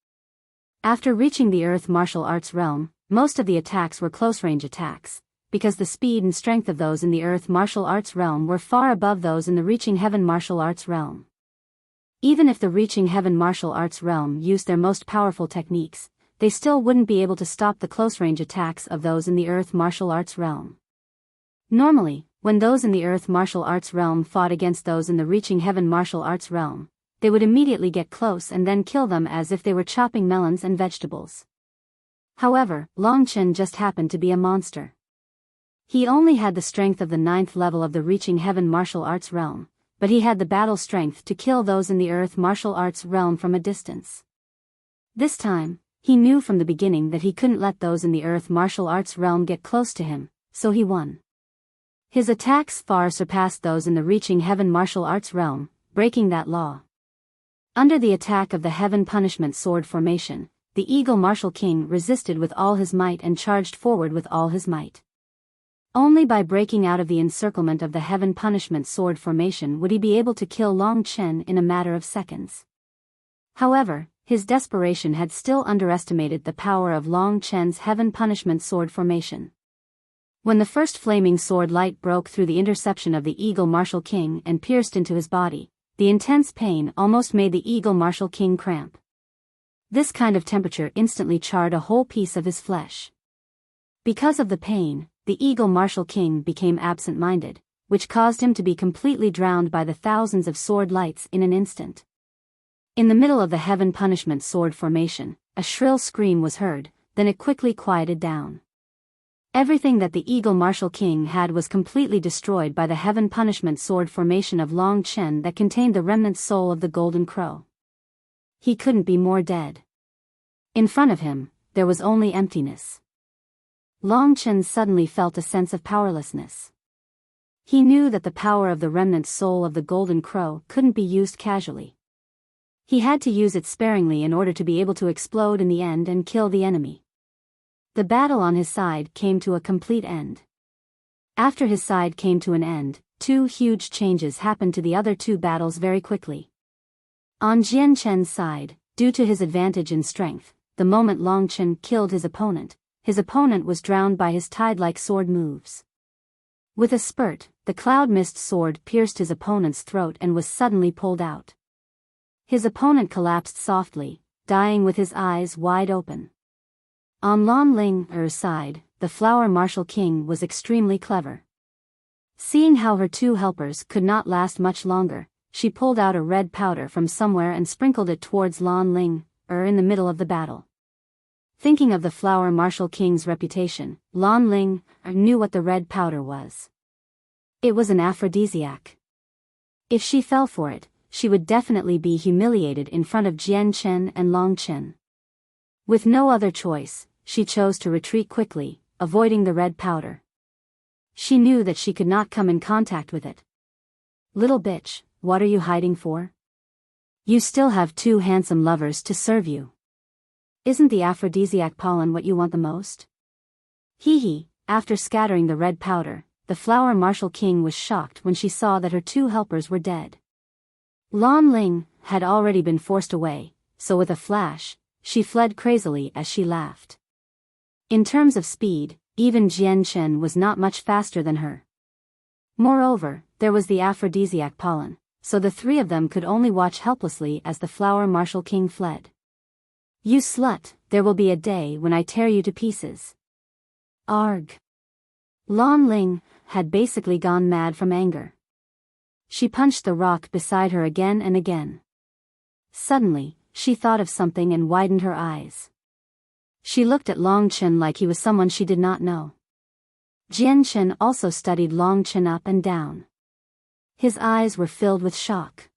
After reaching the Earth Martial Arts realm, most of the attacks were close-range attacks, because the speed and strength of those in the Earth Martial Arts realm were far above those in the Reaching Heaven Martial Arts realm. Even if the Reaching Heaven Martial Arts realm used their most powerful techniques, they still wouldn't be able to stop the close-range attacks of those in the Earth Martial Arts realm. Normally, when those in the Earth Martial Arts realm fought against those in the Reaching Heaven Martial Arts realm, they would immediately get close and then kill them as if they were chopping melons and vegetables. However, Long Chen just happened to be a monster. He only had the strength of the 9th level of the Reaching Heaven Martial Arts realm, but he had the battle strength to kill those in the Earth Martial Arts realm from a distance. This time, he knew from the beginning that he couldn't let those in the Earth Martial Arts realm get close to him, so he won. His attacks far surpassed those in the Reaching Heaven Martial Arts realm, breaking that law. Under the attack of the Heaven Punishment Sword formation, the Eagle Martial King resisted with all his might and charged forward with all his might. Only by breaking out of the encirclement of the Heaven Punishment Sword formation would he be able to kill Long Chen in a matter of seconds. However, his desperation had still underestimated the power of Long Chen's Heaven Punishment Sword formation. When the first flaming sword light broke through the interception of the Eagle Martial King and pierced into his body, the intense pain almost made the Eagle Martial King cramp. This kind of temperature instantly charred a whole piece of his flesh. Because of the pain, the Eagle Martial King became absent-minded, which caused him to be completely drowned by the thousands of sword lights in an instant. In the middle of the Heaven Punishment Sword formation, a shrill scream was heard, then it quickly quieted down. Everything that the Eagle Martial King had was completely destroyed by the Heaven Punishment Sword formation of Long Chen that contained the remnant soul of the Golden Crow. He couldn't be more dead. In front of him, there was only emptiness. Long Chen suddenly felt a sense of powerlessness. He knew that the power of the remnant soul of the Golden Crow couldn't be used casually. He had to use it sparingly in order to be able to explode in the end and kill the enemy. The battle on his side came to a complete end. After his side came to an end, two huge changes happened to the other two battles very quickly. On Jian Chen's side, due to his advantage in strength, the moment Long Chen killed his opponent was drowned by his tide-like sword moves. With a spurt, the cloud mist sword pierced his opponent's throat and was suddenly pulled out. His opponent collapsed softly, dying with his eyes wide open. On Lan Ling's side, the Flower Martial King was extremely clever. Seeing how her two helpers could not last much longer, she pulled out a red powder from somewhere and sprinkled it towards Lan Ling in the middle of the battle. Thinking of the Flower Martial King's reputation, Lan Ling knew what the red powder was. It was an aphrodisiac. If she fell for it, she would definitely be humiliated in front of Jian Chen and Long Chen. With no other choice, she chose to retreat quickly, avoiding the red powder. She knew that she could not come in contact with it. "Little bitch, what are you hiding for? You still have two handsome lovers to serve you. Isn't the aphrodisiac pollen what you want the most?" Hee. After scattering the red powder, the Flower Martial King was shocked when she saw that her two helpers were dead. Lan Ling had already been forced away, so with a flash, she fled crazily as she laughed. In terms of speed, even Jian Chen was not much faster than her. Moreover, there was the aphrodisiac pollen, so the three of them could only watch helplessly as the Flower Martial King fled. "You slut, there will be a day when I tear you to pieces." Arg. Lan Ling had basically gone mad from anger. She punched the rock beside her again and again. Suddenly, she thought of something and widened her eyes. She looked at Long Chen like he was someone she did not know. Jian Chen also studied Long Chen up and down. His eyes were filled with shock.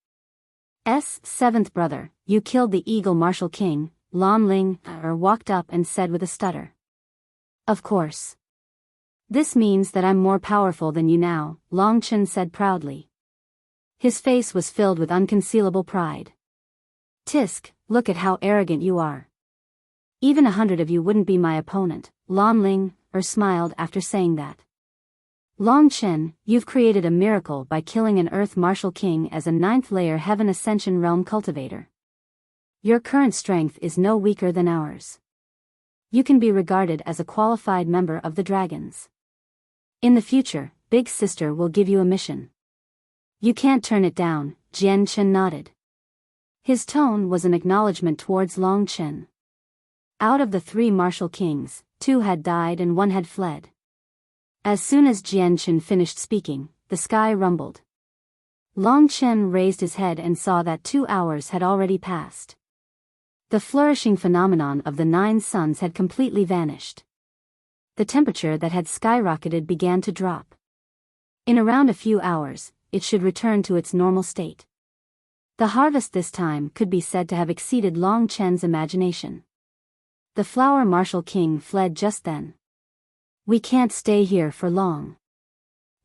"Seventh brother, you killed the Eagle Martial King," Lan Ling walked up and said with a stutter. "Of course. This means that I'm more powerful than you now," Long Chen said proudly. His face was filled with unconcealable pride. "Tisk, look at how arrogant you are. Even 100 of you wouldn't be my opponent," Lan Ling smiled after saying that. "Long Chen, you've created a miracle by killing an Earth Martial King as a 9th layer Heaven Ascension Realm cultivator. Your current strength is no weaker than ours. You can be regarded as a qualified member of the Dragons. In the future, Big Sister will give you a mission. You can't turn it down." Jian Chen nodded. His tone was an acknowledgement towards Long Chen. Out of the 3 martial kings, 2 had died and 1 had fled. As soon as Jian Chen finished speaking, the sky rumbled. Long Chen raised his head and saw that 2 hours had already passed. The flourishing phenomenon of the 9 suns had completely vanished. The temperature that had skyrocketed began to drop. In around a few hours, it should return to its normal state. The harvest this time could be said to have exceeded Long Chen's imagination. The Flower Martial King fled just then. "We can't stay here for long.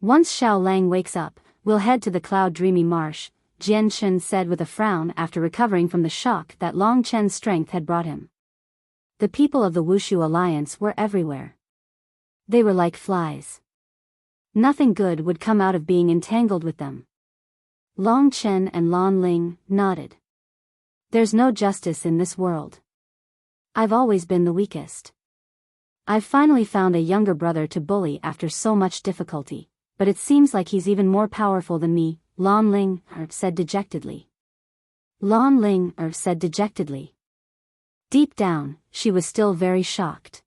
Once Xiao Lang wakes up, we'll head to the Cloud-Dreamy Marsh," Jian Chen said with a frown after recovering from the shock that Long Chen's strength had brought him. The people of the Wushu Alliance were everywhere. They were like flies. Nothing good would come out of being entangled with them. Long Chen and Lan Ling nodded. "There's no justice in this world. I've always been the weakest. I've finally found a younger brother to bully after so much difficulty, but it seems like he's even more powerful than me," Lan Ling said dejectedly. Deep down, she was still very shocked.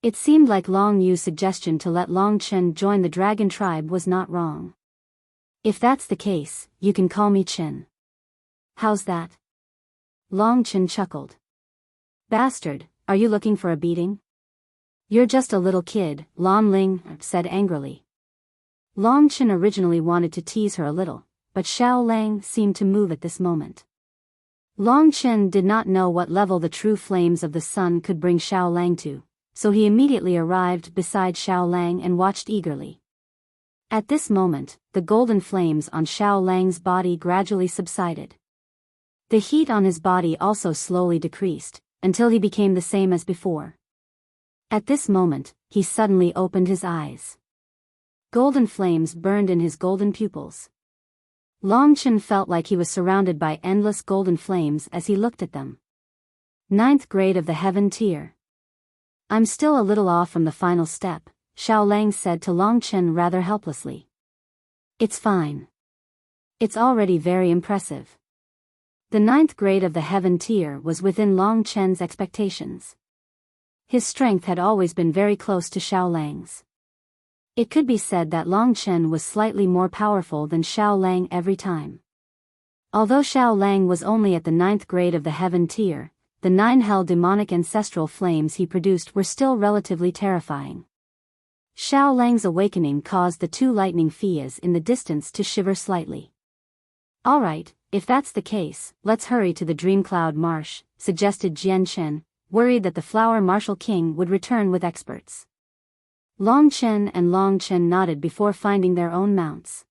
It seemed like Long Yu's suggestion to let Long Chen join the dragon tribe was not wrong. "If that's the case, you can call me Chen. How's that?" Long Chen chuckled. "Bastard, are you looking for a beating?" "You're just a little kid," Lan Ling said angrily. Long Chen originally wanted to tease her a little, but Xiao Lang seemed to move at this moment. Long Chen did not know what level the true flames of the sun could bring Xiao Lang to, so he immediately arrived beside Xiao Lang and watched eagerly. At this moment, the golden flames on Xiao Lang's body gradually subsided. The heat on his body also slowly decreased, until he became the same as before. At this moment, he suddenly opened his eyes. Golden flames burned in his golden pupils. Long Chen felt like he was surrounded by endless golden flames as he looked at them. 9th grade of the heaven tier. I'm still a little off from the final step, Xiao Lang said to Long Chen rather helplessly. It's fine. It's already very impressive. The 9th grade of the heaven tier was within Long Chen's expectations. His strength had always been very close to Xiao Lang's. It could be said that Long Chen was slightly more powerful than Xiao Lang every time. Although Xiao Lang was only at the 9th grade of the heaven tier, the 9 hell demonic ancestral flames he produced were still relatively terrifying. Xiao Lang's awakening caused the 2 lightning fias in the distance to shiver slightly. Alright, if that's the case, let's hurry to the Dream Cloud Marsh, suggested Jian Chen, worried that the Flower Marshal King would return with experts. Long Chen and Long Chen nodded before finding their own mounts.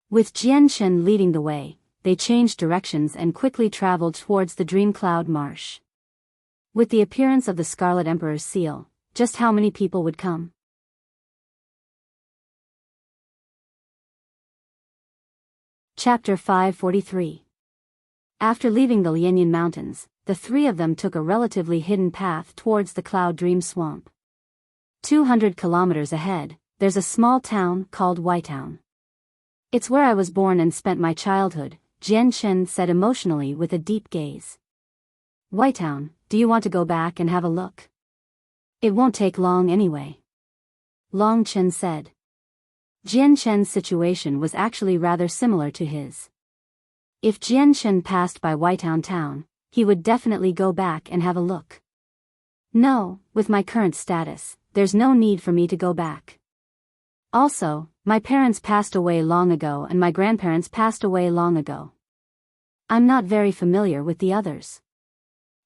With Jian Chen leading the way, they changed directions and quickly traveled towards the Dream Cloud Marsh. With the appearance of the Scarlet Emperor's seal, just how many people would come? Chapter 543. After leaving the Lianyan Mountains, the 3 of them took a relatively hidden path towards the Cloud Dream Swamp. 200 kilometers ahead, there's a small town called Whitetown. It's where I was born and spent my childhood, Jian Chen said emotionally with a deep gaze. Whitetown, do you want to go back and have a look? It won't take long anyway. Long Chen said. Jian Chen's situation was actually rather similar to his. If Jian Chen passed by Whitetown town, he would definitely go back and have a look. No, with my current status, there's no need for me to go back. Also, my parents passed away long ago and my grandparents passed away long ago. I'm not very familiar with the others.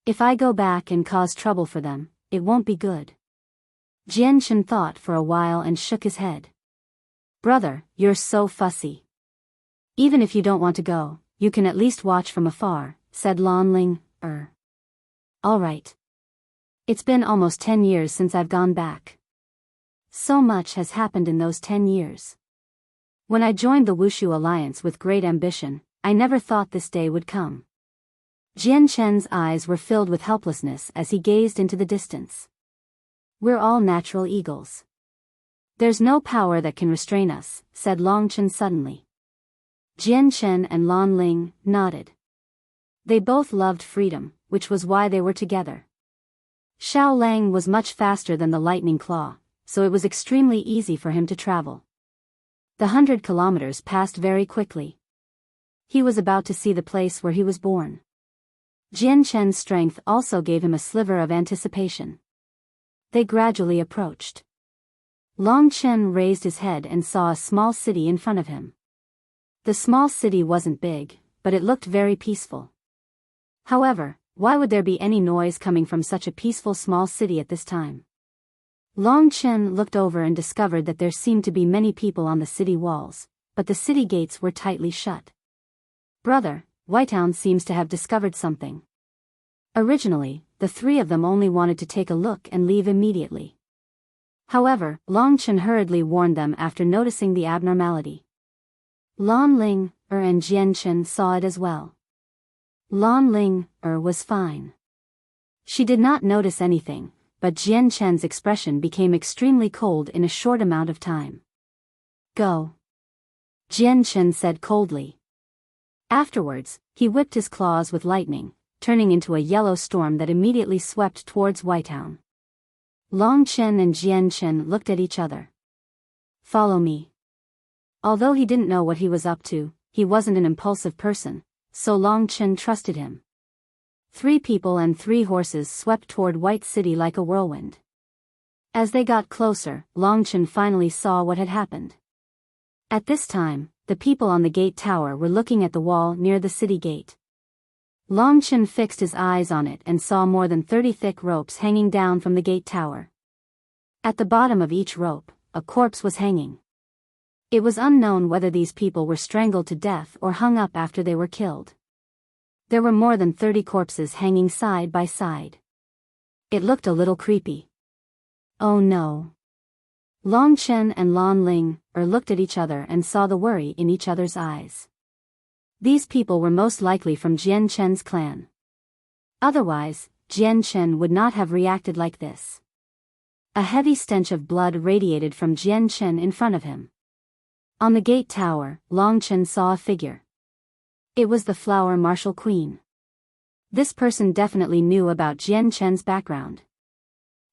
If I go back and cause trouble for them, it won't be good. Jian Chen thought for a while and shook his head. Brother, you're so fussy. Even if you don't want to go, you can at least watch from afar, said Lan Ling. All right. It's been almost 10 years since I've gone back. So much has happened in those 10 years. When I joined the Wushu Alliance with great ambition, I never thought this day would come. Jian Chen's eyes were filled with helplessness as he gazed into the distance. We're all natural eagles. There's no power that can restrain us, said Long Chen suddenly. Jian Chen and Lan Ling nodded. They both loved freedom, which was why they were together. Xiao Lang was much faster than the lightning claw, so it was extremely easy for him to travel. The 100 kilometers passed very quickly. He was about to see the place where he was born. Jian Chen's strength also gave him a sliver of anticipation. They gradually approached. Long Chen raised his head and saw a small city in front of him. The small city wasn't big, but it looked very peaceful. However, why would there be any noise coming from such a peaceful small city at this time? Long Chen looked over and discovered that there seemed to be many people on the city walls, but the city gates were tightly shut. Brother, Whitetown seems to have discovered something. Originally, the 3 of them only wanted to take a look and leave immediately. However, Long Chen hurriedly warned them after noticing the abnormality. Lan Ling, and Jian Chen saw it as well. Lan Ling, was fine. She did not notice anything, but Jian Chen's expression became extremely cold in a short amount of time. Go. Jian Chen said coldly. Afterwards, he whipped his claws with lightning, turning into a yellow storm that immediately swept towards Whitetown. Long Chen and Jian Chen looked at each other. Follow me. Although he didn't know what he was up to, he wasn't an impulsive person, so Long Chen trusted him. 3 people and 3 horses swept toward White City like a whirlwind. As they got closer, Long Chen finally saw what had happened. At this time, the people on the gate tower were looking at the wall near the city gate. Long Chen fixed his eyes on it and saw more than 30 thick ropes hanging down from the gate tower. At the bottom of each rope, a corpse was hanging. It was unknown whether these people were strangled to death or hung up after they were killed. There were more than 30 corpses hanging side by side. It looked a little creepy. Oh no. Long Chen and Lan Ling, looked at each other and saw the worry in each other's eyes. These people were most likely from Jian Chen's clan. Otherwise, Jian Chen would not have reacted like this. A heavy stench of blood radiated from Jian Chen in front of him. On the gate tower, Long Chen saw a figure. It was the Flower Marshal Queen. This person definitely knew about Jian Chen's background.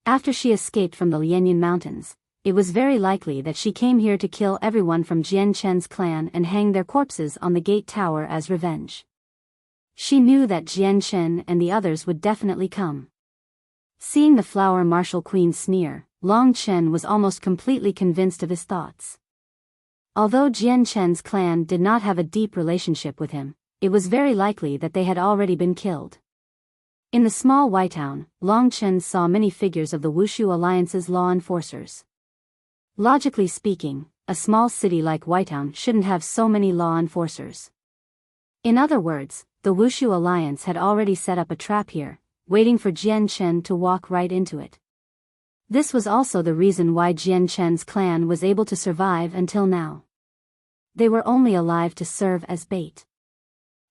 After she escaped from the Lianyan Mountains, it was very likely that she came here to kill everyone from Jian Chen's clan and hang their corpses on the gate tower as revenge. She knew that Jian Chen and the others would definitely come. Seeing the Flower Marshal Queen sneer, Long Chen was almost completely convinced of his thoughts. Although Jian Chen's clan did not have a deep relationship with him, it was very likely that they had already been killed. In the small Wai town, Long Chen saw many figures of the Wuxia Alliance's law enforcers. Logically speaking, a small city like Wai town shouldn't have so many law enforcers. In other words, the Wuxia Alliance had already set up a trap here, waiting for Jian Chen to walk right into it. This was also the reason why Jian Chen's clan was able to survive until now. They were only alive to serve as bait.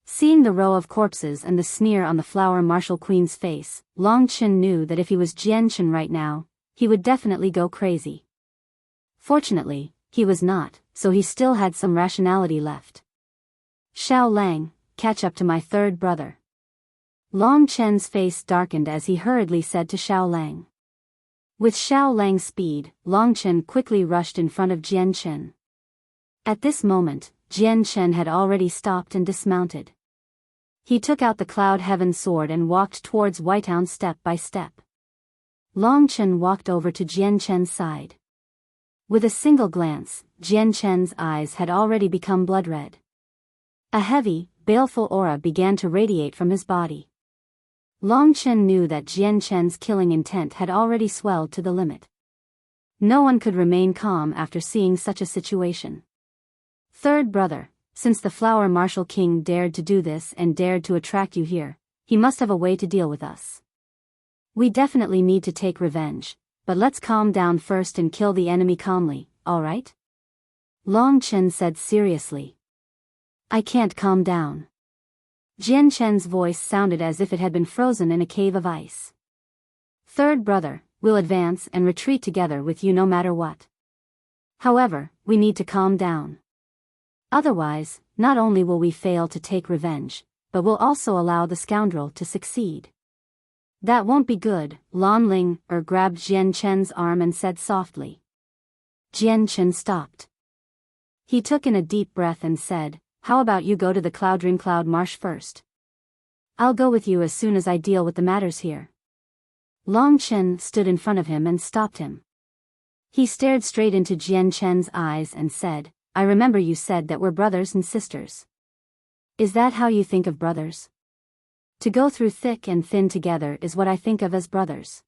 Seeing the row of corpses and the sneer on the Flower Marshal Queen's face, Long Chen knew that if he was Jian Chen right now, he would definitely go crazy. Fortunately, he was not, so he still had some rationality left. Xiao Lang, catch up to my third brother. Long Chen's face darkened as he hurriedly said to Xiao Lang. With Xiao Lang's speed, Long Chen quickly rushed in front of Jian Chen. At this moment, Jian Chen had already stopped and dismounted. He took out the Cloud Heaven sword and walked towards Whitetown step by step. Long Chen walked over to Jian Chen's side. With a single glance, Jian Chen's eyes had already become blood red. A heavy, baleful aura began to radiate from his body. Long Chen knew that Jian Chen's killing intent had already swelled to the limit. No one could remain calm after seeing such a situation. Third brother, since the Flower Marshal King dared to do this and dared to attract you here, he must have a way to deal with us. We definitely need to take revenge, but let's calm down first and kill the enemy calmly, alright? Long Chen said seriously. I can't calm down. Jian Chen's voice sounded as if it had been frozen in a cave of ice. Third brother, we'll advance and retreat together with you no matter what. However, we need to calm down. Otherwise, not only will we fail to take revenge, but we'll also allow the scoundrel to succeed. That won't be good, Lan Ling grabbed Jian Chen's arm and said softly. Jian Chen stopped. He took in a deep breath and said, how about you go to the Cloudring Cloud Marsh first? I'll go with you as soon as I deal with the matters here. Long Chen stood in front of him and stopped him. He stared straight into Jian Chen's eyes and said, I remember you said that we're brothers and sisters. Is that how you think of brothers? To go through thick and thin together is what I think of as brothers.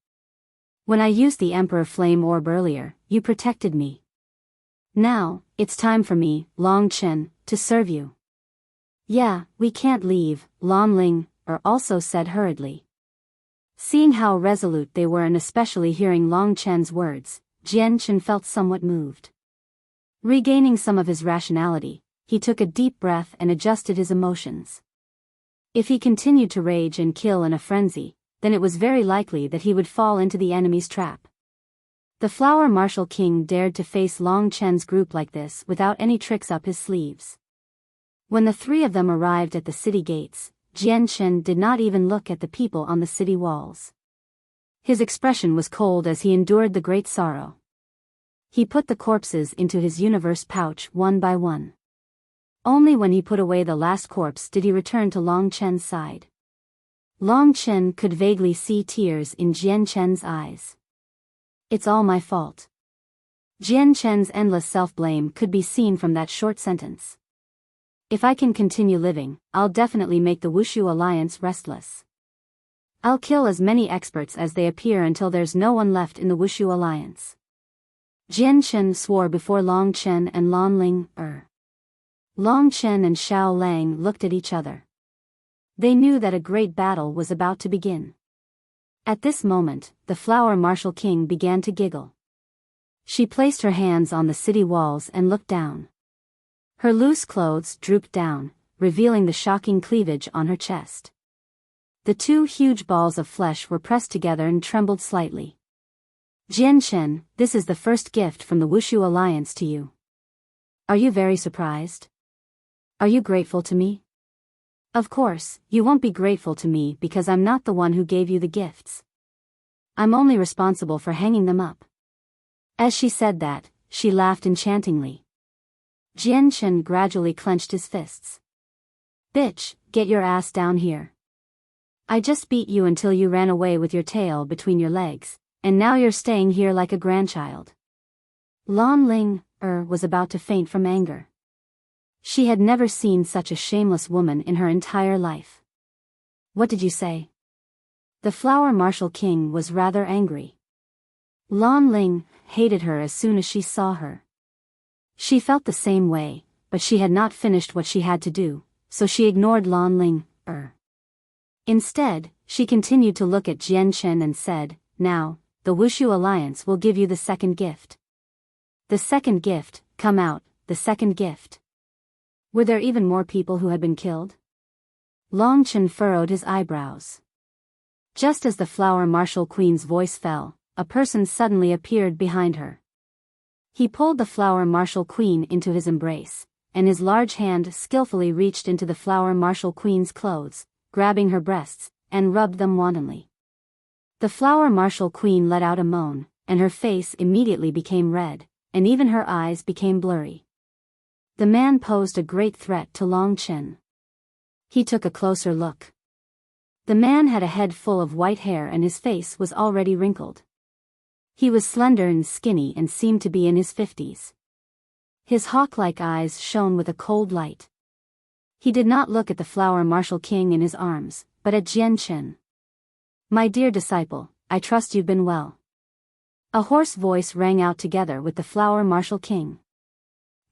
When I used the Emperor Flame Orb earlier, you protected me. Now, it's time for me, Long Chen, to serve you. Yeah, we can't leave, Lan Ling also said hurriedly. Seeing how resolute they were and especially hearing Long Chen's words, Jian Chen felt somewhat moved. Regaining some of his rationality, he took a deep breath and adjusted his emotions. If he continued to rage and kill in a frenzy, then it was very likely that he would fall into the enemy's trap. The Flower Marshal King dared to face Long Chen's group like this without any tricks up his sleeves. When the three of them arrived at the city gates, Jian Chen did not even look at the people on the city walls. His expression was cold as he endured the great sorrow. He put the corpses into his universe pouch one by one. Only when he put away the last corpse did he return to Long Chen's side. Long Chen could vaguely see tears in Jian Chen's eyes. It's all my fault. Jian Chen's endless self-blame could be seen from that short sentence. If I can continue living, I'll definitely make the Wuxia Alliance restless. I'll kill as many experts as they appear until there's no one left in the Wuxia Alliance. Jian Chen swore before Long Chen and Lan Ling Long Chen and Xiao Lang looked at each other. They knew that a great battle was about to begin. At this moment, the Flower Marshal King began to giggle. She placed her hands on the city walls and looked down. Her loose clothes drooped down, revealing the shocking cleavage on her chest. The two huge balls of flesh were pressed together and trembled slightly. Jian Chen, this is the first gift from the Wushu Alliance to you. Are you very surprised? Are you grateful to me? Of course, you won't be grateful to me because I'm not the one who gave you the gifts. I'm only responsible for hanging them up. As she said that, she laughed enchantingly. Jian Chen gradually clenched his fists. Bitch, get your ass down here. I just beat you until you ran away with your tail between your legs, and now you're staying here like a grandchild. Lan Ling was about to faint from anger. She had never seen such a shameless woman in her entire life. What did you say? The Flower Marshal King was rather angry. Lan Ling hated her as soon as she saw her. She felt the same way, but she had not finished what she had to do, so she ignored Lan Ling. Instead, she continued to look at Jian Chen and said, now, the Wushu Alliance will give you the second gift. The second gift, come out, the second gift. Were there even more people who had been killed? Long Chen furrowed his eyebrows. Just as the Flower Marshal Queen's voice fell, a person suddenly appeared behind her. He pulled the Flower Marshal Queen into his embrace, and his large hand skillfully reached into the Flower Marshal Queen's clothes, grabbing her breasts, and rubbed them wantonly. The Flower Marshal Queen let out a moan, and her face immediately became red, and even her eyes became blurry. The man posed a great threat to Long Chen. He took a closer look. The man had a head full of white hair and his face was already wrinkled. He was slender and skinny and seemed to be in his 50s. His hawk-like eyes shone with a cold light. He did not look at the Flower Marshal King in his arms, but at Jian Chen. My dear disciple, I trust you've been well. A hoarse voice rang out together with the Flower Marshal King.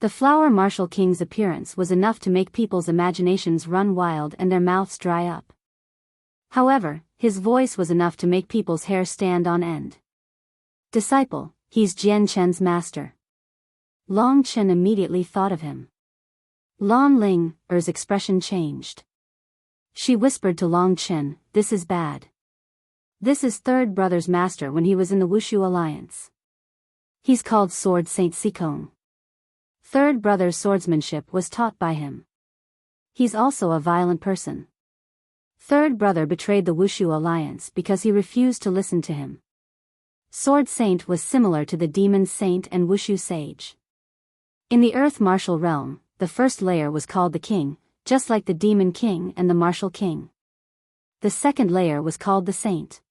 The Flower Marshal King's appearance was enough to make people's imaginations run wild and their mouths dry up. However, his voice was enough to make people's hair stand on end. Disciple, he's Jian Chen's master. Long Chen immediately thought of him. Lan Ling's expression changed. She whispered to Long Chen, this is bad. This is third brother's master when he was in the Wushu Alliance. He's called Sword Saint Sikong. Third brother's swordsmanship was taught by him. He's also a violent person. Third brother betrayed the Wushu Alliance because he refused to listen to him. Sword Saint was similar to the Demon Saint and Wushu Sage. In the Earth Martial Realm, the first layer was called the King, just like the Demon King and the Martial King. The second layer was called the Saint.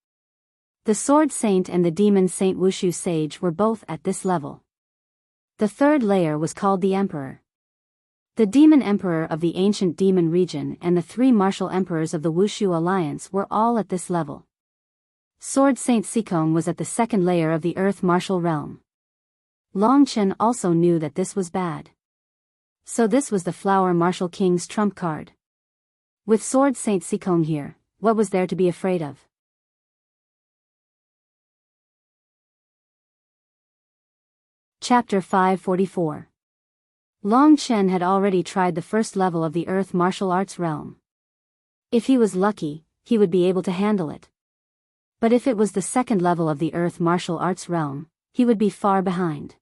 The Sword Saint and the Demon Saint Wushu Sage were both at this level. The third layer was called the Emperor. The Demon Emperor of the ancient Demon region and the three Martial Emperors of the Wushu Alliance were all at this level. Sword Saint Sikong was at the second layer of the Earth Martial Realm. Long Chen also knew that this was bad. So this was the Flower Marshal King's trump card. With Sword Saint Sikong here, what was there to be afraid of? Chapter 544. Long Chen had already tried the first level of the Earth Martial Arts realm. If he was lucky, he would be able to handle it. But if it was the second level of the Earth Martial Arts realm, he would be far behind.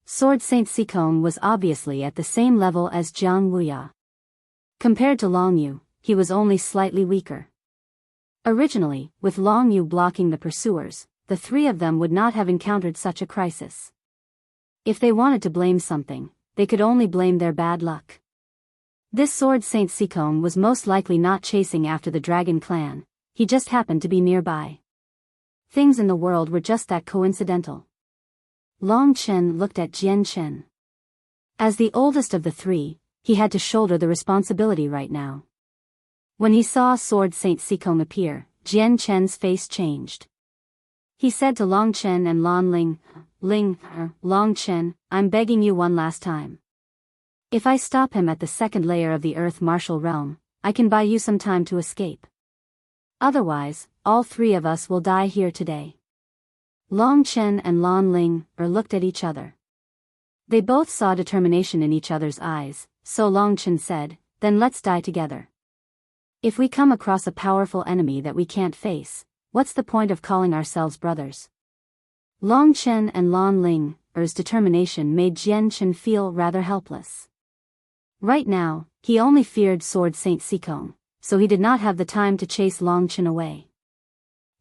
Sword Saint Sikong was obviously at the same level as Jiang Wuya. Compared to Long Yu, he was only slightly weaker. Originally, with Long Yu blocking the pursuers, the three of them would not have encountered such a crisis. If they wanted to blame something, they could only blame their bad luck. This Sword Saint Sikong was most likely not chasing after the Dragon Clan, he just happened to be nearby. Things in the world were just that coincidental. Long Chen looked at Jian Chen. As the oldest of the three, he had to shoulder the responsibility right now. When he saw Sword Saint Sikong appear, Jian Chen's face changed. He said to Long Chen and Lan Ling, Long Chen, I'm begging you one last time. If I stop him at the second layer of the Earth Martial Realm, I can buy you some time to escape. Otherwise, all three of us will die here today. Long Chen and Lan Ling looked at each other. They both saw determination in each other's eyes, so Long Chen said, "Then let's die together. If we come across a powerful enemy that we can't face, what's the point of calling ourselves brothers?" Long Chen and Lan Ling's determination made Jian Chen feel rather helpless. Right now, he only feared Sword Saint Sikong, so he did not have the time to chase Long Chen away.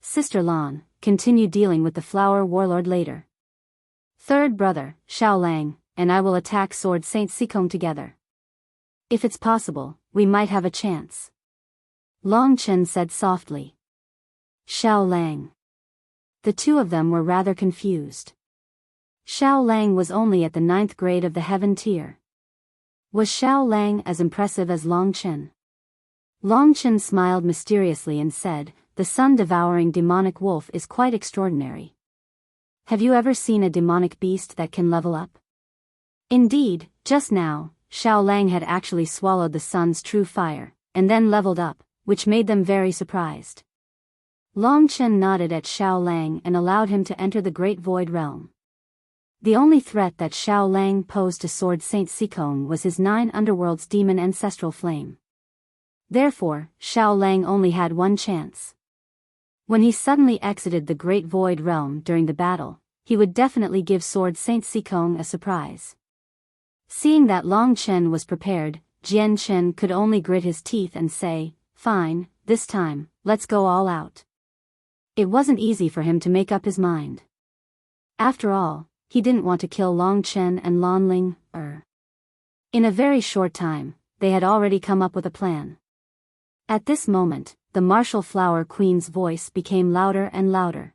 Sister Lan, continue dealing with the flower warlord later. Third brother, Xiao Lang, and I will attack Sword Saint Sikong together. If it's possible, we might have a chance. Long Chen said softly. Xiao Lang. The two of them were rather confused. Xiao Lang was only at the 9th grade of the heaven tier. Was Xiao Lang as impressive as Long Chen? Long Chen smiled mysteriously and said, "The sun-devouring demonic wolf is quite extraordinary. Have you ever seen a demonic beast that can level up?" Indeed, just now, Xiao Lang had actually swallowed the sun's true fire, and then leveled up, which made them very surprised. Long Chen nodded at Xiao Lang and allowed him to enter the Great Void Realm. The only threat that Xiao Lang posed to Sword Saint Sikong was his 9 underworlds demon ancestral flame. Therefore, Xiao Lang only had one chance. When he suddenly exited the Great Void Realm during the battle, he would definitely give Sword Saint Sikong a surprise. Seeing that Long Chen was prepared, Jian Chen could only grit his teeth and say, "Fine, this time, let's go all out." It wasn't easy for him to make up his mind. After all, he didn't want to kill Long Chen and Lan Ling. In a very short time, they had already come up with a plan. At this moment, the martial flower queen's voice became louder and louder.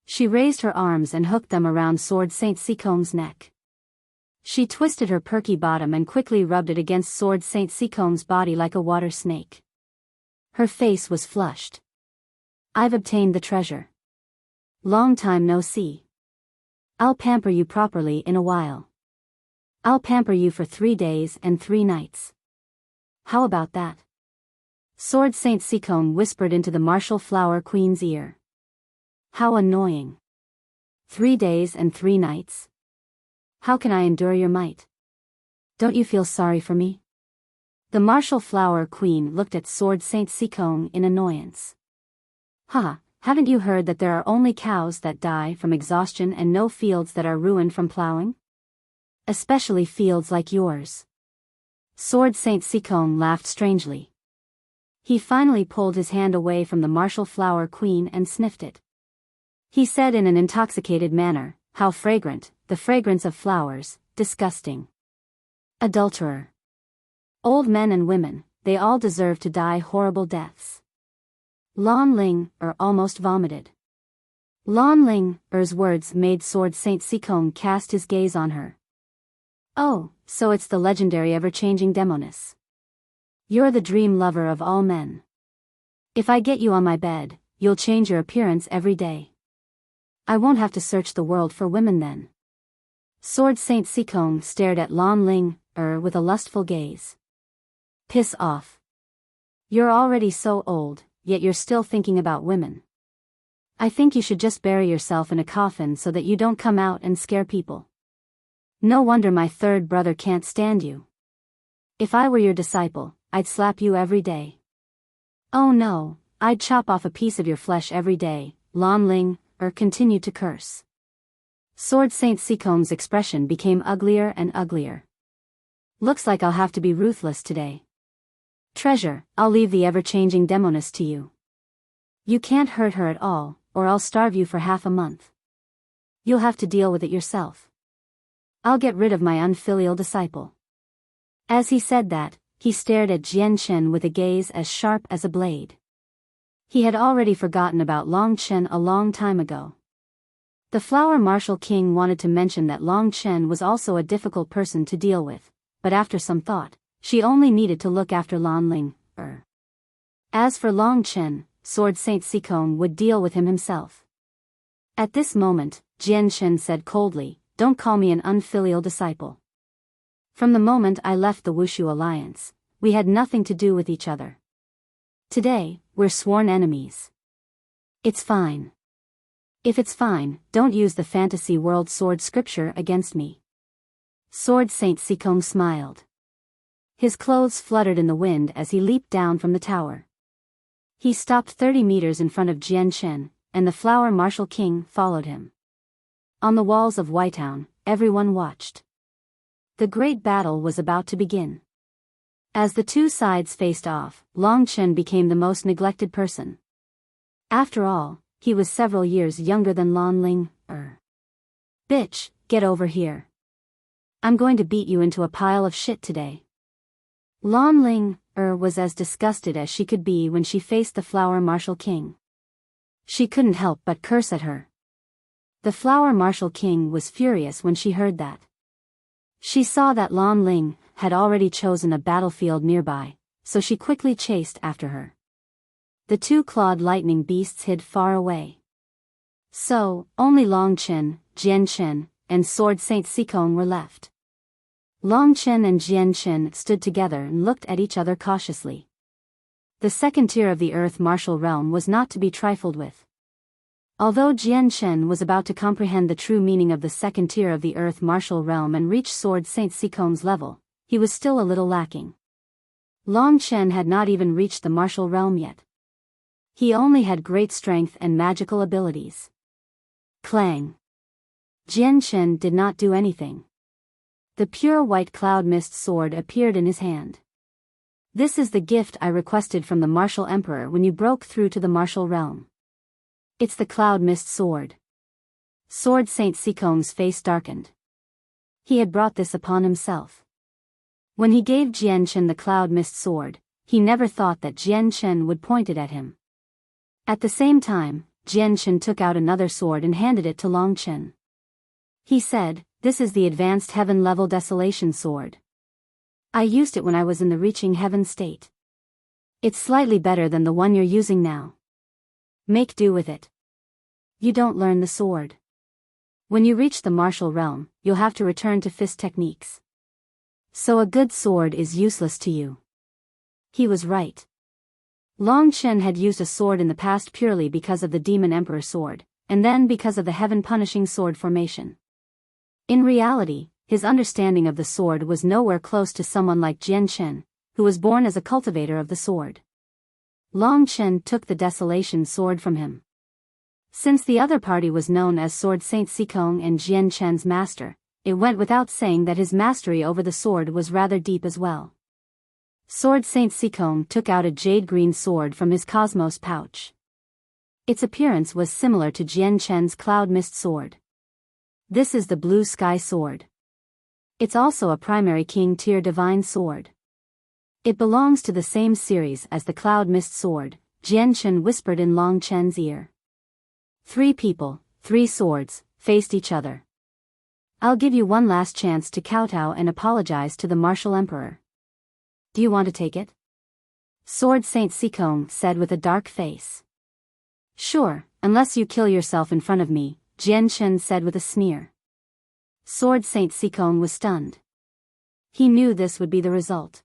She raised her arms and hooked them around Sword Saint Sikong's neck. She twisted her perky bottom and quickly rubbed it against Sword Saint Sikong's body like a water snake. Her face was flushed. "I've obtained the treasure. Long time no see. I'll pamper you properly in a while. I'll pamper you for 3 days and 3 nights. How about that?" Sword Saint Sikong whispered into the martial flower queen's ear. "How annoying. 3 days and 3 nights. How can I endure your might? Don't you feel sorry for me?" The martial flower queen looked at Sword Saint Sikong in annoyance. "Haha, haven't you heard that there are only cows that die from exhaustion and no fields that are ruined from plowing? Especially fields like yours." Sword Saint Sikong laughed strangely. He finally pulled his hand away from the martial flower queen and sniffed it. He said in an intoxicated manner, "How fragrant, the fragrance of flowers, disgusting. Adulterer. Old men and women, they all deserve to die horrible deaths." Lan Ling almost vomited. Lan Ling's words made Sword Saint Sikong cast his gaze on her. "Oh, so it's the legendary ever-changing demoness. You're the dream lover of all men. If I get you on my bed, you'll change your appearance every day. I won't have to search the world for women then." Sword Saint Sikong stared at Lan Ling with a lustful gaze. "Piss off. You're already so old, yet you're still thinking about women. I think you should just bury yourself in a coffin so that you don't come out and scare people. No wonder my third brother can't stand you. If I were your disciple, I'd slap you every day." "Oh no, I'd chop off a piece of your flesh every day," Lan Ling continued to curse. Sword Saint Sikong's expression became uglier and uglier. "Looks like I'll have to be ruthless today. Treasure, I'll leave the ever-changing demoness to you. You can't hurt her at all, or I'll starve you for half a month. You'll have to deal with it yourself. I'll get rid of my unfilial disciple." As he said that, he stared at Jian Chen with a gaze as sharp as a blade. He had already forgotten about Long Chen a long time ago. The Flower Martial King wanted to mention that Long Chen was also a difficult person to deal with, but after some thought, she only needed to look after Lan Ling. As for Long Chen, Sword Saint Sikong would deal with him himself. At this moment, Jian Chen said coldly, "Don't call me an unfilial disciple. From the moment I left the Wushu Alliance, we had nothing to do with each other. Today, we're sworn enemies. It's fine. If it's fine, don't use the fantasy world sword scripture against me. Sword Saint Sikong smiled. His clothes fluttered in the wind as he leaped down from the tower. He stopped 30 meters in front of Jian Chen, and the Flower Martial King followed him. On the walls of Whitetown, everyone watched. The great battle was about to begin. As the two sides faced off, Long Chen became the most neglected person. After all, he was several years younger than Lan Ling. Bitch, get over here. I'm going to beat you into a pile of shit today. Lan Ling was as disgusted as she could be when she faced the Flower Martial King. She couldn't help but curse at her. The Flower Martial King was furious when she heard that. She saw that Lan Ling had already chosen a battlefield nearby, so she quickly chased after her. The two clawed lightning beasts hid far away. So, only Long Chen, Jian Chen, and Sword Saint Sikong were left. Long Chen and Jian Chen stood together and looked at each other cautiously. The second tier of the Earth Martial Realm was not to be trifled with. Although Jian Chen was about to comprehend the true meaning of the second tier of the Earth Martial Realm and reach Sword Saint Sikong's level, he was still a little lacking. Long Chen had not even reached the martial realm yet. He only had great strength and magical abilities. Clang! Jian Chen did not do anything. The pure white cloud mist sword appeared in his hand. This is the gift I requested from the Martial Emperor when you broke through to the martial realm. It's the cloud mist sword. Sword Saint Sikong's face darkened. He had brought this upon himself. When he gave Jian Chen the cloud mist sword, he never thought that Jian Chen would point it at him. At the same time, Jian Chen took out another sword and handed it to Long Chen. He said, "This is the advanced heaven-level desolation sword. I used it when I was in the reaching heaven state. It's slightly better than the one you're using now. Make do with it. You don't learn the sword. When you reach the martial realm, you'll have to return to fist techniques. So a good sword is useless to you." He was right. Long Chen had used a sword in the past purely because of the Demon Emperor sword, and then because of the heaven-punishing sword formation. In reality, his understanding of the sword was nowhere close to someone like Jian Chen, who was born as a cultivator of the sword. Long Chen took the desolation sword from him. Since the other party was known as Sword Saint Sikong and Jian Chen's master, it went without saying that his mastery over the sword was rather deep as well. Sword Saint Sikong took out a jade-green sword from his cosmos pouch. Its appearance was similar to Jian Chen's cloud mist sword. This is the blue sky sword. It's also a primary king tier divine sword. It belongs to the same series as the cloud mist sword, Jian Chen whispered in Long Chen's ear. 3 people, 3 swords, faced each other. I'll give you one last chance to kowtow and apologize to the martial emperor. Do you want to take it? Sword Saint Sikong said with a dark face. Sure, unless you kill yourself in front of me, Jian Chen said with a sneer. Sword Saint Sikong was stunned. He knew this would be the result.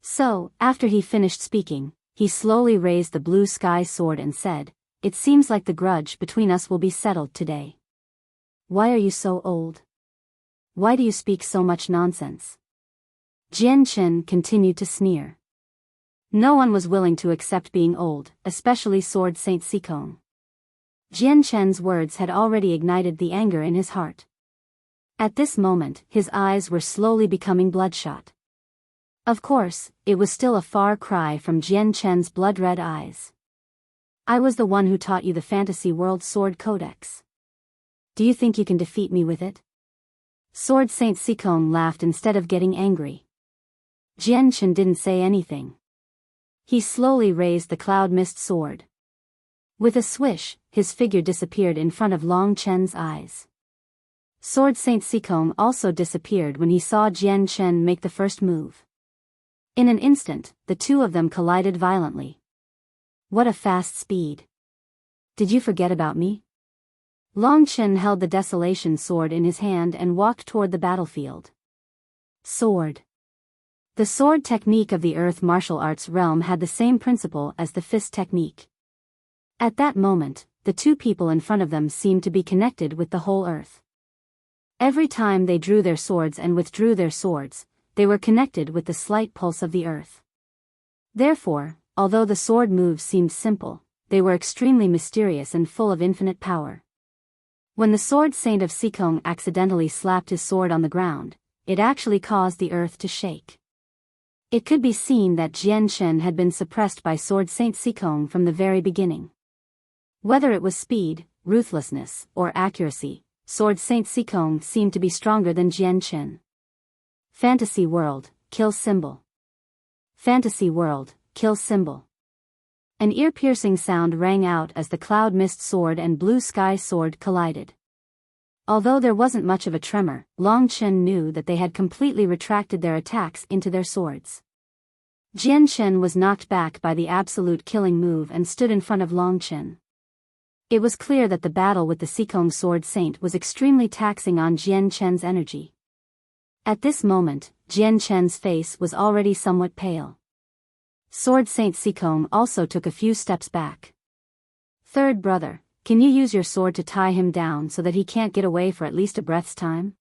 So, after he finished speaking, he slowly raised the blue sky sword and said, "It seems like the grudge between us will be settled today. Why are you so old? Why do you speak so much nonsense?" Jian Chen continued to sneer. No one was willing to accept being old, especially Sword Saint Sikong. Jian Chen's words had already ignited the anger in his heart. At this moment, his eyes were slowly becoming bloodshot. Of course, it was still a far cry from Jian Chen's blood-red eyes. I was the one who taught you the Fantasy World Sword Codex. Do you think you can defeat me with it? Sword Saint Sikong laughed instead of getting angry. Jian Chen didn't say anything. He slowly raised the cloud mist sword. With a swish, his figure disappeared in front of Long Chen's eyes. Sword Saint Sikong also disappeared when he saw Jian Chen make the first move. In an instant, the two of them collided violently. What a fast speed. Did you forget about me? Long Chen held the desolation sword in his hand and walked toward the battlefield. Sword. The sword technique of the Earth martial arts realm had the same principle as the fist technique. At that moment, the two people in front of them seemed to be connected with the whole earth. Every time they drew their swords and withdrew their swords, they were connected with the slight pulse of the earth. Therefore, although the sword moves seemed simple, they were extremely mysterious and full of infinite power. When the sword saint of Sikong accidentally slapped his sword on the ground, it actually caused the earth to shake. It could be seen that Jian Chen had been suppressed by sword saint Sikong from the very beginning. Whether it was speed, ruthlessness, or accuracy, sword saint Sikong seemed to be stronger than Jian Chen. Fantasy world, kill symbol. Fantasy world, kill symbol. An ear-piercing sound rang out as the cloud mist sword and blue sky sword collided. Although there wasn't much of a tremor, Long Chen knew that they had completely retracted their attacks into their swords. Jian Chen was knocked back by the absolute killing move and stood in front of Long Chen. It was clear that the battle with the Sikong sword saint was extremely taxing on Jian Chen's energy. At this moment, Jian Chen's face was already somewhat pale. Sword Saint Sikong also took a few steps back. "Third brother, can you use your sword to tie him down so that he can't get away for at least a breath's time?"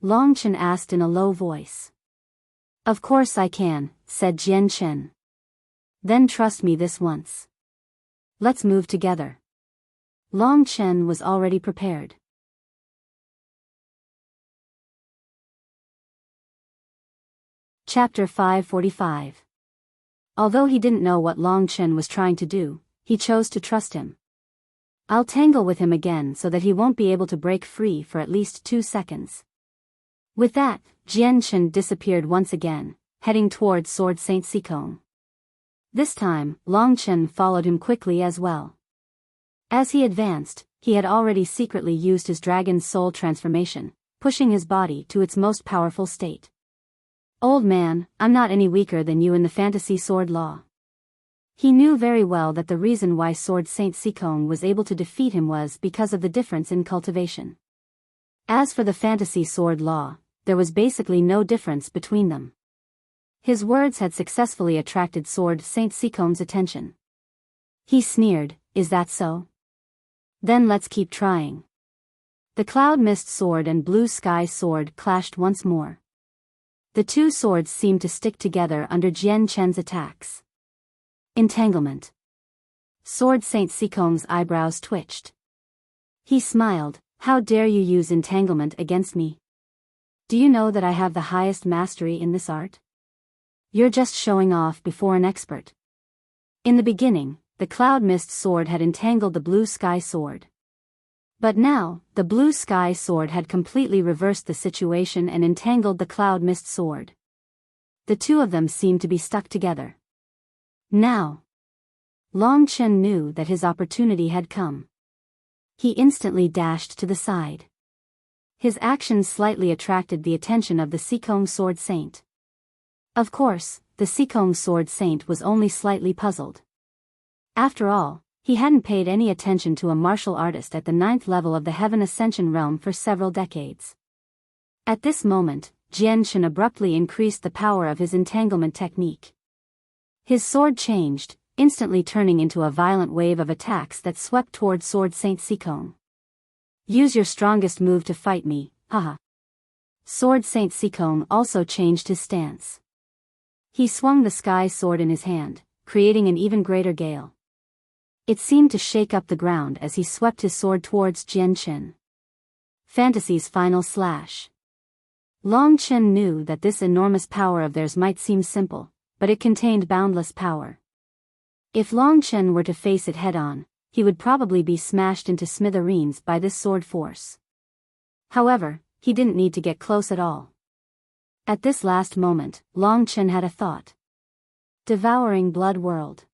Long Chen asked in a low voice. "Of course I can," said Jian Chen. "Then trust me this once. Let's move together." Long Chen was already prepared. Chapter 545. Although he didn't know what Long Chen was trying to do, he chose to trust him. "I'll tangle with him again so that he won't be able to break free for at least 2 seconds." With that, Jian Chen disappeared once again, heading towards Sword Saint Sikong. This time, Long Chen followed him quickly as well. As he advanced, he had already secretly used his dragon's soul transformation, pushing his body to its most powerful state. "Old man, I'm not any weaker than you in the fantasy sword law." He knew very well that the reason why Sword Saint Sikong was able to defeat him was because of the difference in cultivation. As for the fantasy sword law, there was basically no difference between them. His words had successfully attracted Sword Saint Sikong's attention. He sneered, "Is that so? Then let's keep trying." The cloud mist sword and blue sky sword clashed once more. The two swords seemed to stick together under Jian Chen's attacks. Entanglement. Sword Saint Sikong's eyebrows twitched. He smiled, "How dare you use entanglement against me? Do you know that I have the highest mastery in this art? You're just showing off before an expert." In the beginning, the cloud mist sword had entangled the blue sky sword. But now, the blue sky sword had completely reversed the situation and entangled the cloud mist sword. The two of them seemed to be stuck together. Now, Long Chen knew that his opportunity had come. He instantly dashed to the side. His actions slightly attracted the attention of the Sikong sword saint. Of course, the Sikong sword saint was only slightly puzzled. After all, he hadn't paid any attention to a martial artist at the 9th level of the Heaven Ascension realm for several decades. At this moment, Jian Chen abruptly increased the power of his entanglement technique. His sword changed, instantly turning into a violent wave of attacks that swept towards Sword Saint Sikong. "Use your strongest move to fight me, haha." Sword Saint Sikong also changed his stance. He swung the sky sword in his hand, creating an even greater gale. It seemed to shake up the ground as he swept his sword towards Jian Chen. Fantasy's final slash. Long Chen knew that this enormous power of theirs might seem simple, but it contained boundless power. If Long Chen were to face it head-on, he would probably be smashed into smithereens by this sword force. However, he didn't need to get close at all. At this last moment, Long Chen had a thought. Devouring blood world.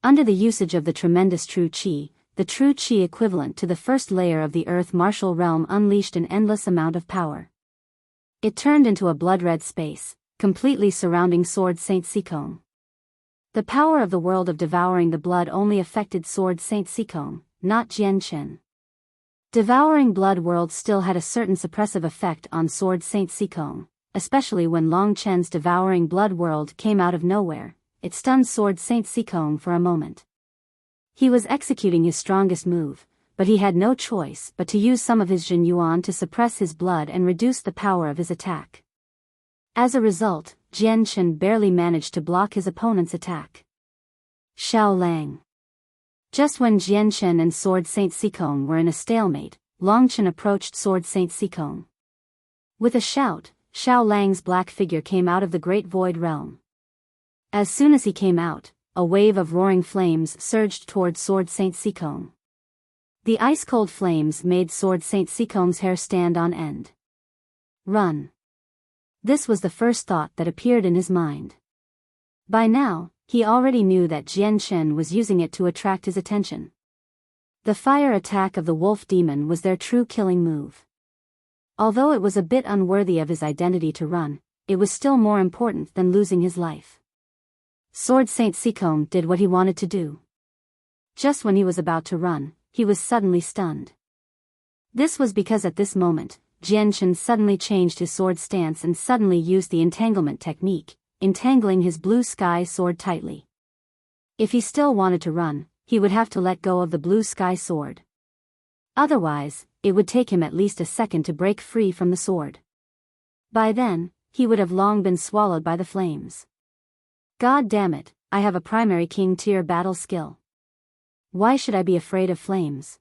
Under the usage of the tremendous true qi, the true qi equivalent to the first layer of the earth martial realm unleashed an endless amount of power. It turned into a blood-red space, completely surrounding Sword Saint Sikong. The power of the world of devouring the blood only affected Sword Saint Sikong, not Jian Chen. Devouring blood world still had a certain suppressive effect on Sword Saint Sikong, especially when Long Chen's devouring blood world came out of nowhere. It stunned Sword Saint Sikong for a moment. He was executing his strongest move, but he had no choice but to use some of his Jin Yuan to suppress his blood and reduce the power of his attack. As a result, Jian Chen barely managed to block his opponent's attack. Xiao Lang. Just when Jian Chen and Sword Saint Sikong were in a stalemate, Long Chen approached Sword Saint Sikong. With a shout, Xiao Lang's black figure came out of the Great Void Realm. As soon as he came out, a wave of roaring flames surged toward Sword Saint Sikong. The ice-cold flames made Sword Saint Sikong's hair stand on end. Run. This was the first thought that appeared in his mind. By now, he already knew that Jian Chen was using it to attract his attention. The fire attack of the wolf demon was their true killing move. Although it was a bit unworthy of his identity to run, it was still more important than losing his life. Sword Saint Sikong did what he wanted to do. Just when he was about to run, he was suddenly stunned. This was because at this moment, Jian Chen suddenly changed his sword stance and suddenly used the entanglement technique, entangling his blue sky sword tightly. If he still wanted to run, he would have to let go of the blue sky sword. Otherwise, it would take him at least a second to break free from the sword. By then, he would have long been swallowed by the flames. God damn it, I have a primary king tier battle skill. Why should I be afraid of flames?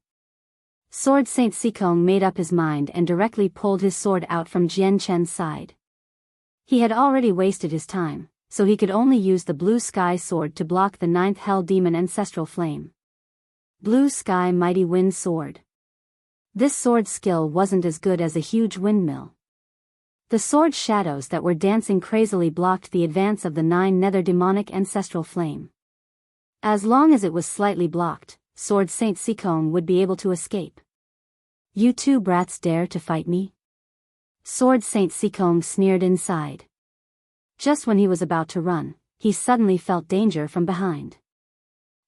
Sword Saint Sikong made up his mind and directly pulled his sword out from Jian Chen's side. He had already wasted his time, so he could only use the blue sky sword to block the 9th Hell Demon Ancestral Flame. Blue Sky Mighty Wind Sword. This sword skill wasn't as good as a huge windmill. The sword shadows that were dancing crazily blocked the advance of the 9 Nether Demonic Ancestral Flame. As long as it was slightly blocked, Sword Saint Sikong would be able to escape. You two brats dare to fight me? Sword Saint Sikong sneered inside. Just when he was about to run, he suddenly felt danger from behind.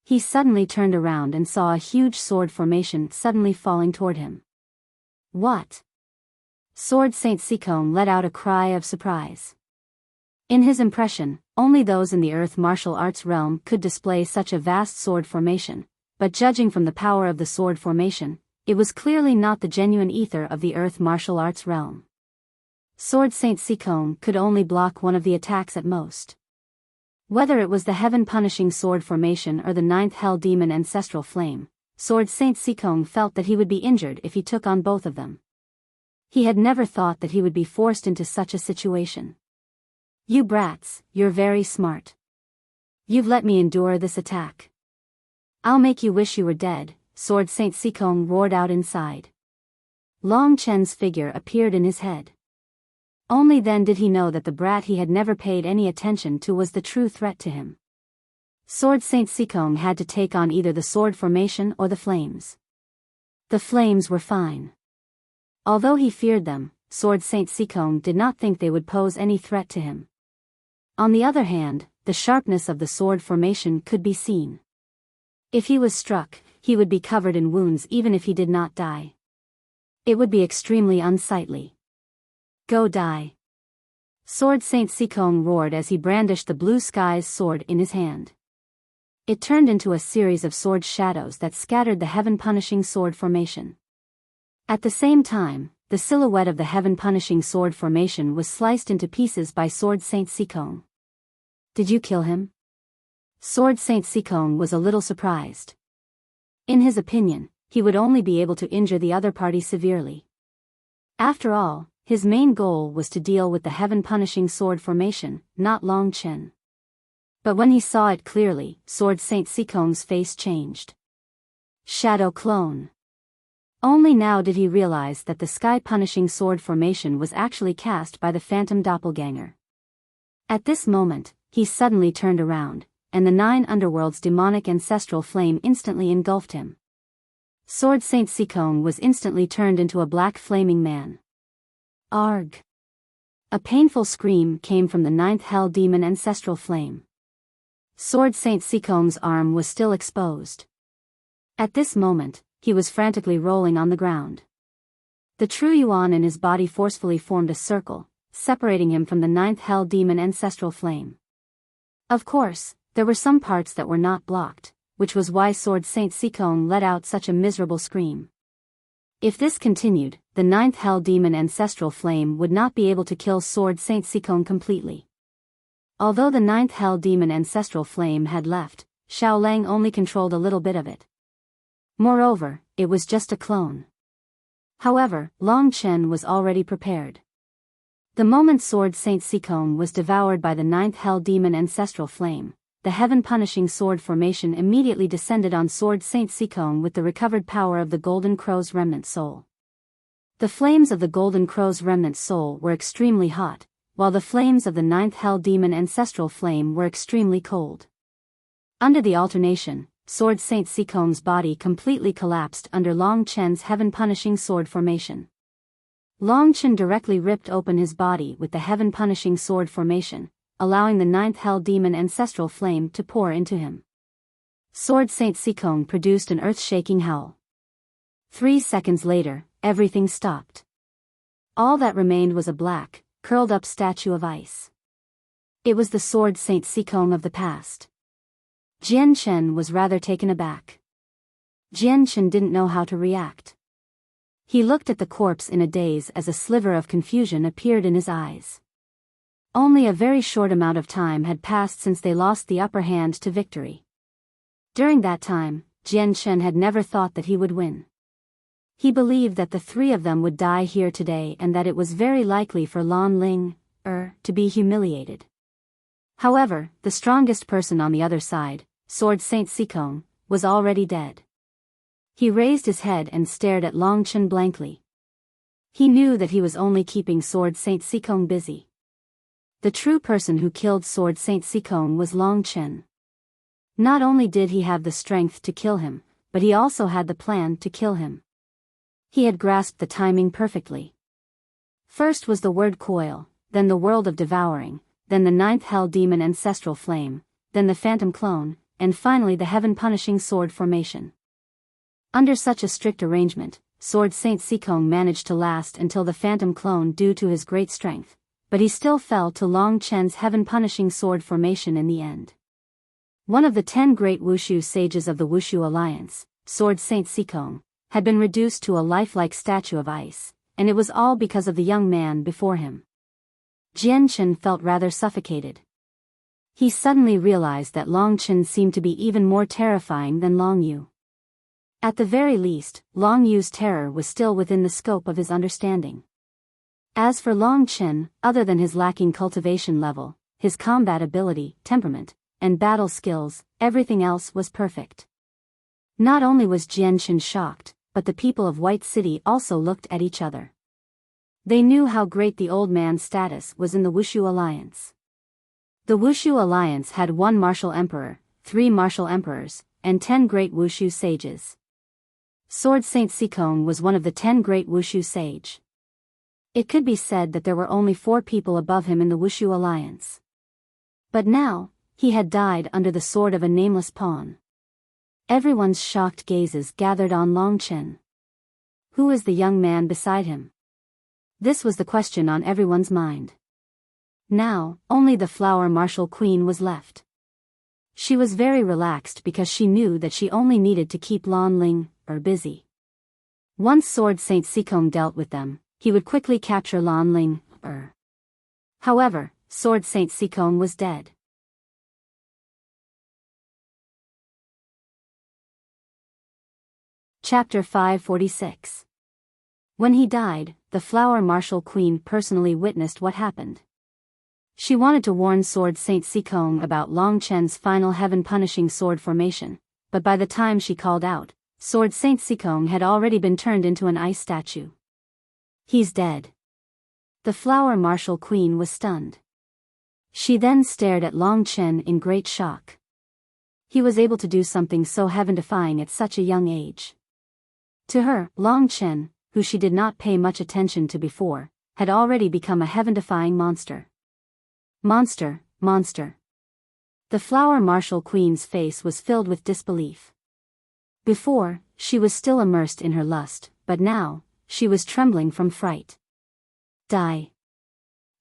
He suddenly turned around and saw a huge sword formation suddenly falling toward him. What? Sword Saint Sikong let out a cry of surprise. In his impression, only those in the earth martial arts realm could display such a vast sword formation, but judging from the power of the sword formation, it was clearly not the genuine ether of the earth martial arts realm. Sword Saint Sikong could only block one of the attacks at most. Whether it was the heaven-punishing sword formation or the 9th Hell Demon Ancestral Flame, Sword Saint Sikong felt that he would be injured if he took on both of them. He had never thought that he would be forced into such a situation. You brats, you're very smart. You've let me endure this attack. I'll make you wish you were dead, Sword Saint Sikong roared out inside. Long Chen's figure appeared in his head. Only then did he know that the brat he had never paid any attention to was the true threat to him. Sword Saint Sikong had to take on either the sword formation or the flames. The flames were fine. Although he feared them, Sword Saint Sikong did not think they would pose any threat to him. On the other hand, the sharpness of the sword formation could be seen. If he was struck, he would be covered in wounds even if he did not die. It would be extremely unsightly. Go die. Sword Saint Sikong roared as he brandished the blue sky's sword in his hand. It turned into a series of sword shadows that scattered the heaven-punishing sword formation. At the same time, the silhouette of the heaven-punishing sword formation was sliced into pieces by Sword Saint Sikong. Did you kill him? Sword Saint Sikong was a little surprised. In his opinion, he would only be able to injure the other party severely. After all, his main goal was to deal with the heaven-punishing sword formation, not Long Chen. But when he saw it clearly, Sword Saint Sikong's face changed. Shadow Clone. Only now did he realize that the sky-punishing sword formation was actually cast by the phantom doppelganger. At this moment, he suddenly turned around, and the 9 underworld's demonic ancestral flame instantly engulfed him. Sword Saint Sikong was instantly turned into a black flaming man. Arg! A painful scream came from the 9th Hell Demon Ancestral Flame. Sword Saint Sikong's arm was still exposed. At this moment, he was frantically rolling on the ground. The true Yuan in his body forcefully formed a circle, separating him from the 9th Hell Demon Ancestral Flame. Of course, there were some parts that were not blocked, which was why Sword Saint Sikong let out such a miserable scream. If this continued, the ninth hell demon Ancestral Flame would not be able to kill Sword Saint Sikong completely. Although the ninth hell demon Ancestral Flame had left, Xiaolang only controlled a little bit of it. Moreover, it was just a clone. However, Long Chen was already prepared. The moment Sword Saint Sikong was devoured by the ninth hell demon Ancestral Flame, the heaven-punishing sword formation immediately descended on Sword Saint Sikong with the recovered power of the Golden Crow's remnant soul. The flames of the Golden Crow's remnant soul were extremely hot, while the flames of the ninth hell demon Ancestral Flame were extremely cold. Under the alternation, Sword Saint Sikong's body completely collapsed under Long Chen's heaven-punishing sword formation. Long Chen directly ripped open his body with the heaven-punishing sword formation, allowing the ninth hell demon Ancestral Flame to pour into him. Sword Saint Sikong produced an earth-shaking howl. 3 seconds later, everything stopped. All that remained was a black, curled-up statue of ice. It was the Sword Saint Sikong of the past. Jian Chen was rather taken aback. Jian Chen didn't know how to react. He looked at the corpse in a daze as a sliver of confusion appeared in his eyes. Only a very short amount of time had passed since they lost the upper hand to victory. During that time, Jian Chen had never thought that he would win. He believed that the three of them would die here today and that it was very likely for Lan Ling, to be humiliated. However, the strongest person on the other side, Sword Saint Sikong, was already dead. He raised his head and stared at Long Chen blankly. He knew that he was only keeping Sword Saint Sikong busy. The true person who killed Sword Saint Sikong was Long Chen. Not only did he have the strength to kill him, but he also had the plan to kill him. He had grasped the timing perfectly. First was the word coil, then the world of devouring, then the ninth hell demon Ancestral Flame, then the phantom clone, and finally the heaven-punishing sword formation. Under such a strict arrangement, Sword Saint Sikong managed to last until the phantom clone due to his great strength, but he still fell to Long Chen's heaven-punishing sword formation in the end. One of the 10 great Wushu sages of the Wushu Alliance, Sword Saint Sikong, had been reduced to a lifelike statue of ice, and it was all because of the young man before him. Jian Chen felt rather suffocated. He suddenly realized that Long Chen seemed to be even more terrifying than Long Yu. At the very least, Long Yu's terror was still within the scope of his understanding. As for Long Chen, other than his lacking cultivation level, his combat ability, temperament, and battle skills, everything else was perfect. Not only was Jian Chen shocked, but the people of White City also looked at each other. They knew how great the old man's status was in the Wushu Alliance. The Wushu Alliance had 1 martial emperor, 3 martial emperors, and 10 great Wushu sages. Sword Saint Sikong was one of the 10 great Wushu sage. It could be said that there were only 4 people above him in the Wushu Alliance. But now, he had died under the sword of a nameless pawn. Everyone's shocked gazes gathered on Long Chen. Who is the young man beside him? This was the question on everyone's mind. Now, only the Flower Martial Queen was left. She was very relaxed because she knew that she only needed to keep Lan Ling, busy. Once Sword Saint Sikong dealt with them, he would quickly capture Lan Ling, However, Sword Saint Sikong was dead. Chapter 546. When he died, the Flower Martial Queen personally witnessed what happened. She wanted to warn Sword Saint Sikong about Long Chen's final heaven-punishing sword formation, but by the time she called out, Sword Saint Sikong had already been turned into an ice statue. He's dead. The Flower Martial Queen was stunned. She then stared at Long Chen in great shock. He was able to do something so heaven-defying at such a young age. To her, Long Chen, who she did not pay much attention to before, had already become a heaven-defying monster. Monster, monster. The Flower Martial Queen's face was filled with disbelief. Before, she was still immersed in her lust, but now, she was trembling from fright. Die.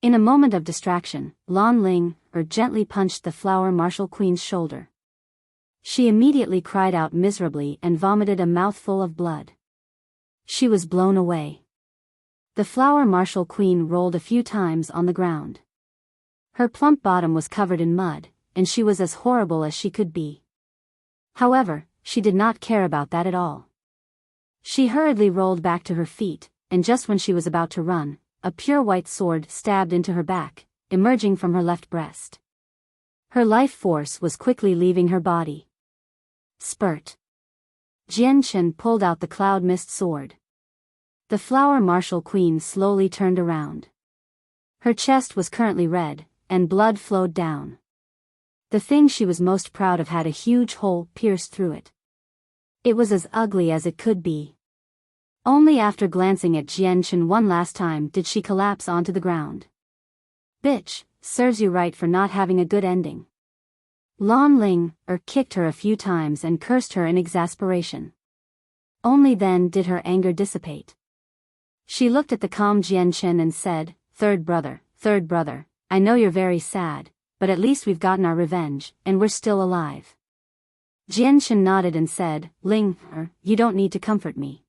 In a moment of distraction, Lan Ling, gently punched the Flower Martial Queen's shoulder. She immediately cried out miserably and vomited a mouthful of blood. She was blown away. The flower marshal queen rolled a few times on the ground. Her plump bottom was covered in mud, and she was as horrible as she could be. However, she did not care about that at all. She hurriedly rolled back to her feet, and just when she was about to run, a pure white sword stabbed into her back, emerging from her left breast. Her life force was quickly leaving her body. Spurt. Jianchen pulled out the cloud mist sword. The flower marshal queen slowly turned around. Her chest was currently red, and blood flowed down. The thing she was most proud of had a huge hole pierced through it. It was as ugly as it could be. Only after glancing at Jianchen one last time did she collapse onto the ground. Bitch, serves you right for not having a good ending. Lan Ling kicked her a few times and cursed her in exasperation. Only then did her anger dissipate. She looked at the calm Jianchen and said, third brother, I know you're very sad, but at least we've gotten our revenge, and we're still alive. Jianchen nodded and said, Ling, you don't need to comfort me.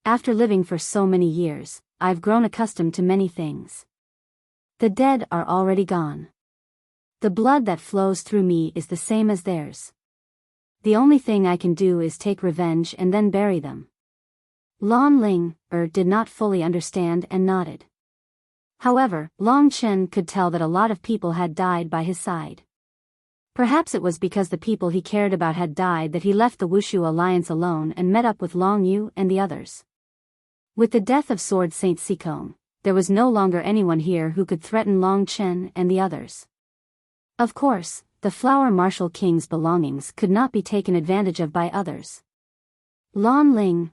After living for so many years, I've grown accustomed to many things. The dead are already gone. The blood that flows through me is the same as theirs. The only thing I can do is take revenge and then bury them. Lan Ling did not fully understand and nodded. However, Long Chen could tell that a lot of people had died by his side. Perhaps it was because the people he cared about had died that he left the Wushu alliance alone and met up with Long Yu and the others. With the death of Sword Saint Sikong, there was no longer anyone here who could threaten Long Chen and the others. Of course, the Flower Marshal King's belongings could not be taken advantage of by others. Lan Ling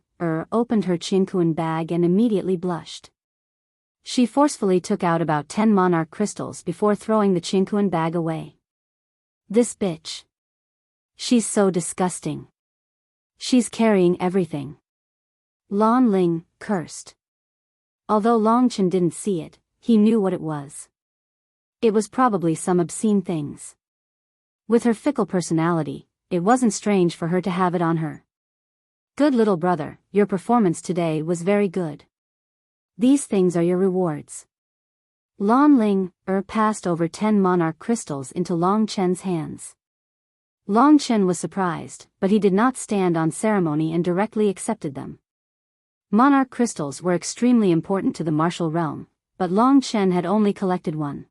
opened her Qinkuan bag and immediately blushed. She forcefully took out about 10 monarch crystals before throwing the Qinkuan bag away. This bitch. She's so disgusting. She's carrying everything. Lan Ling cursed. Although Long Chen didn't see it, he knew what it was. It was probably some obscene things. With her fickle personality, it wasn't strange for her to have it on her. Good little brother, your performance today was very good. These things are your rewards. Lan Ling passed over 10 monarch crystals into Long Chen's hands. Long Chen was surprised, but he did not stand on ceremony and directly accepted them. Monarch crystals were extremely important to the martial realm, but Long Chen had only collected one.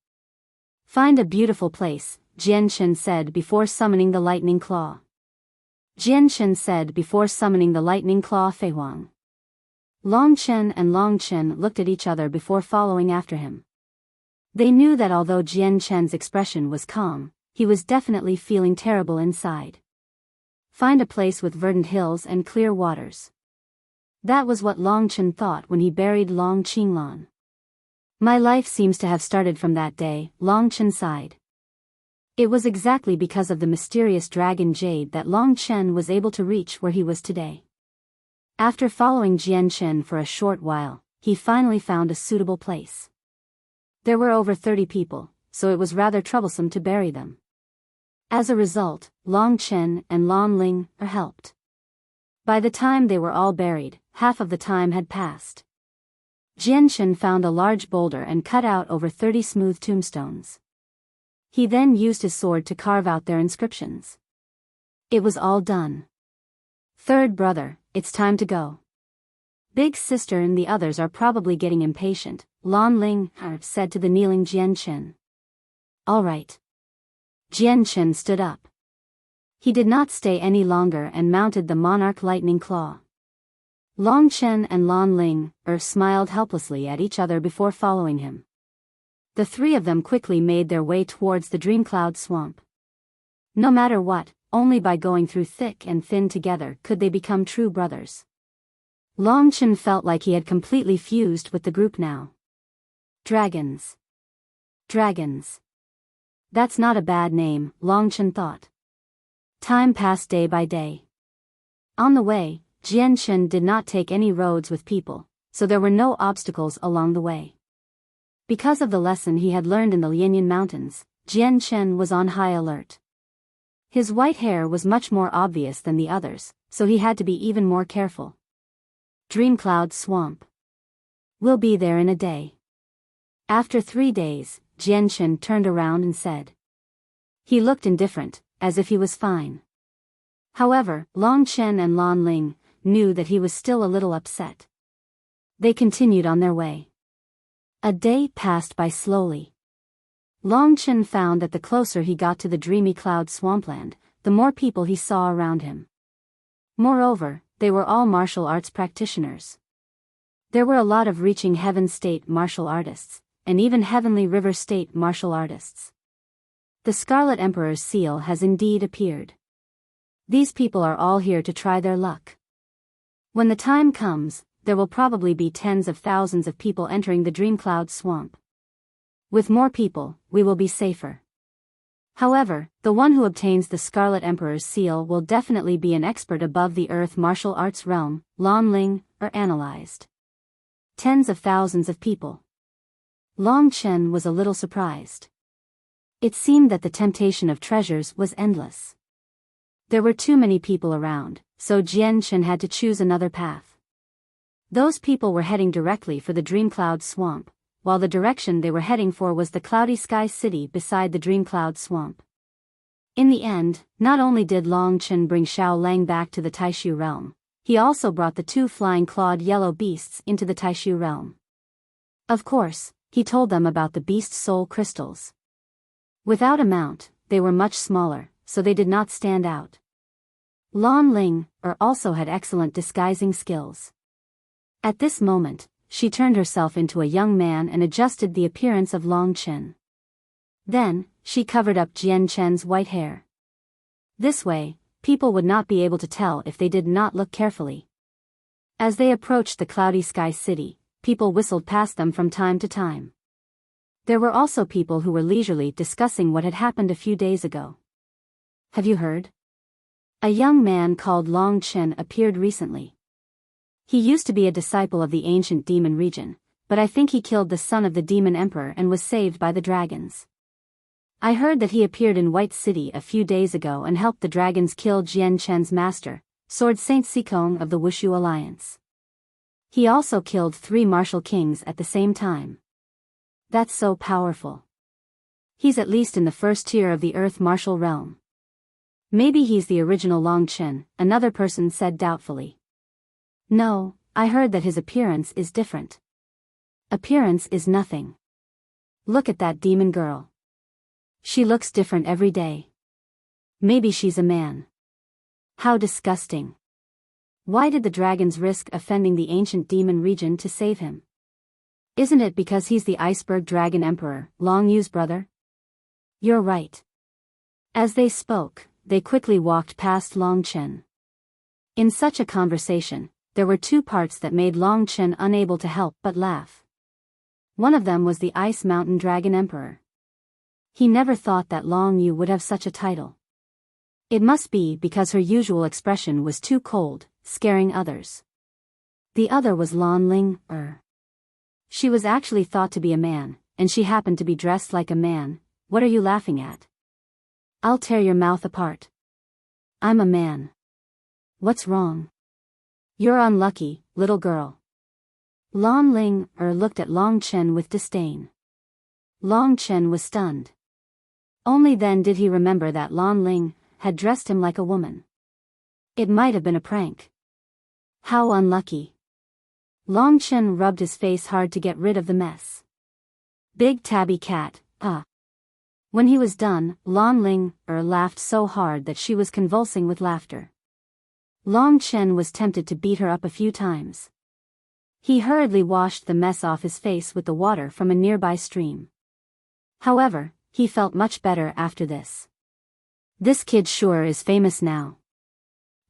Find a beautiful place, Jianchen said before summoning the lightning claw. Jianchen said before summoning the lightning claw Fei Huang. Long Chen looked at each other before following after him. They knew that although Jianchen's expression was calm, he was definitely feeling terrible inside. Find a place with verdant hills and clear waters. That was what Long Chen thought when he buried Long Qinglan. My life seems to have started from that day, Long Chen sighed. It was exactly because of the mysterious dragon jade that Long Chen was able to reach where he was today. After following Jianchen for a short while, he finally found a suitable place. There were over 30 people, so it was rather troublesome to bury them. As a result, Long Chen and Lan Ling helped. By the time they were all buried, half of the time had passed. Jianchen found a large boulder and cut out over 30 smooth tombstones. He then used his sword to carve out their inscriptions. It was all done. Third brother, it's time to go. Big sister and the others are probably getting impatient, Lan Ling said to the kneeling Jianchen. All right. Jianchen stood up. He did not stay any longer and mounted the monarch lightning claw. Long Chen and Lan Ling smiled helplessly at each other before following him. The three of them quickly made their way towards the Dreamcloud swamp. No matter what, only by going through thick and thin together could they become true brothers. Long Chen felt like he had completely fused with the group now. Dragons. Dragons. That's not a bad name, Long Chen thought. Time passed day by day. On the way, Jianchen did not take any roads with people, so there were no obstacles along the way. Because of the lesson he had learned in the Lianyan Mountains, Jianchen was on high alert. His white hair was much more obvious than the others, so he had to be even more careful. Dreamcloud Swamp. We'll be there in a day. After 3 days, Jianchen turned around and said. He looked indifferent, as if he was fine. However, Long Chen and Lan Ling knew that he was still a little upset. They continued on their way. A day passed by slowly. Long Chen found that the closer he got to the dreamy cloud swampland, the more people he saw around him. Moreover, they were all martial arts practitioners. There were a lot of Reaching Heaven State martial artists, and even Heavenly River State martial artists. The Scarlet Emperor's seal has indeed appeared. These people are all here to try their luck. When the time comes, there will probably be tens of thousands of people entering the Dreamcloud Swamp. With more people, we will be safer. However, the one who obtains the Scarlet Emperor's seal will definitely be an expert above the Earth martial arts realm, Lan Ling, or analyzed. Tens of thousands of people. Long Chen was a little surprised. It seemed that the temptation of treasures was endless. There were too many people around, so Jianchen had to choose another path. Those people were heading directly for the Dreamcloud Swamp, while the direction they were heading for was the Cloudy Sky City beside the Dreamcloud Swamp. In the end, not only did Long Chen bring Xiao Lang back to the Taishu realm, he also brought the 2 flying clawed yellow beasts into the Taishu realm. Of course, he told them about the beast soul crystals. Without a mount, they were much smaller, so they did not stand out. Lan Ling also had excellent disguising skills. At this moment, she turned herself into a young man and adjusted the appearance of Long Chen. Then, she covered up Jianchen's white hair. This way, people would not be able to tell if they did not look carefully. As they approached the Cloudy Sky City, people whistled past them from time to time. There were also people who were leisurely discussing what had happened a few days ago. Have you heard? A young man called Long Chen appeared recently. He used to be a disciple of the ancient demon region, but I think he killed the son of the demon emperor and was saved by the dragons. I heard that he appeared in White City a few days ago and helped the dragons kill Jianchen's master, Sword Saint Sikong of the Wushu Alliance. He also killed 3 martial kings at the same time. That's so powerful. He's at least in the first tier of the Earth martial realm. Maybe he's the original Long Chen, another person said doubtfully. No, I heard that his appearance is different. Appearance is nothing. Look at that demon girl. She looks different every day. Maybe she's a man. How disgusting. Why did the dragons risk offending the ancient demon region to save him? Isn't it because he's the iceberg dragon emperor, Long Yu's brother? You're right. As they spoke, they quickly walked past Long Chen. In such a conversation, there were 2 parts that made Long Chen unable to help but laugh. One of them was the Ice Mountain Dragon Emperor. He never thought that Long Yu would have such a title. It must be because her usual expression was too cold, scaring others. The other was Lan Ling. She was actually thought to be a man, and she happened to be dressed like a man. What are you laughing at? I'll tear your mouth apart. I'm a man. What's wrong? You're unlucky, little girl. Lan Ling looked at Long Chen with disdain. Long Chen was stunned. Only then did he remember that Lan Ling had dressed him like a woman. It might have been a prank. How unlucky. Long Chen rubbed his face hard to get rid of the mess. Big tabby cat, When he was done, Lan Ling laughed so hard that she was convulsing with laughter. Long Chen was tempted to beat her up a few times. He hurriedly washed the mess off his face with the water from a nearby stream. However, he felt much better after this. This kid sure is famous now.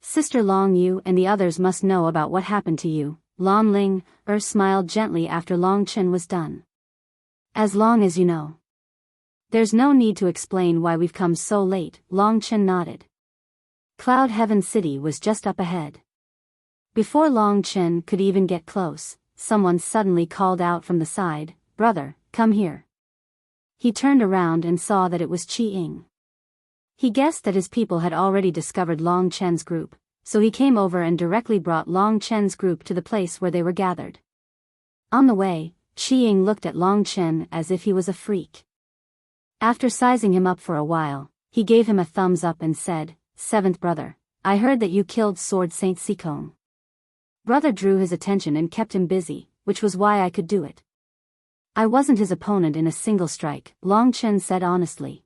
Sister Long Yu and the others must know about what happened to you. Lan Ling smiled gently after Long Chen was done. As long as you know. There's no need to explain why we've come so late, Long Chen nodded. Cloud Heaven City was just up ahead. Before Long Chen could even get close, someone suddenly called out from the side, "Brother, come here." He turned around and saw that it was Qi Ying. He guessed that his people had already discovered Long Chen's group, so he came over and directly brought Long Chen's group to the place where they were gathered. On the way, Qi Ying looked at Long Chen as if he was a freak. After sizing him up for a while, he gave him a thumbs up and said, "Seventh brother, I heard that you killed Sword Saint Sikong." Brother drew his attention and kept him busy, which was why I could do it. I wasn't his opponent in a single strike, Long Chen said honestly.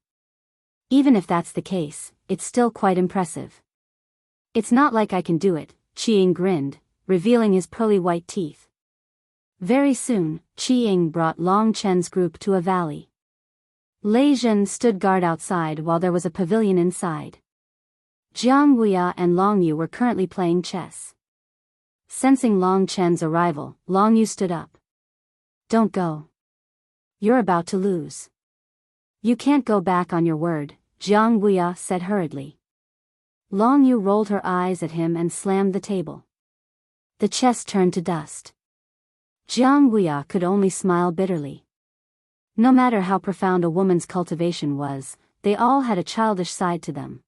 Even if that's the case, it's still quite impressive. It's not like I can do it, Qi Ying grinned, revealing his pearly white teeth. Very soon, Qi Ying brought Long Chen's group to a valley. Lei Zhen stood guard outside while there was a pavilion inside. Jiang Wuya and Long Yu were currently playing chess. Sensing Long Chen's arrival, Long Yu stood up. "Don't go. You're about to lose." "You can't go back on your word," Jiang Wuya said hurriedly. Long Yu rolled her eyes at him and slammed the table. The chess turned to dust. Jiang Wuya could only smile bitterly. No matter how profound a woman's cultivation was, they all had a childish side to them.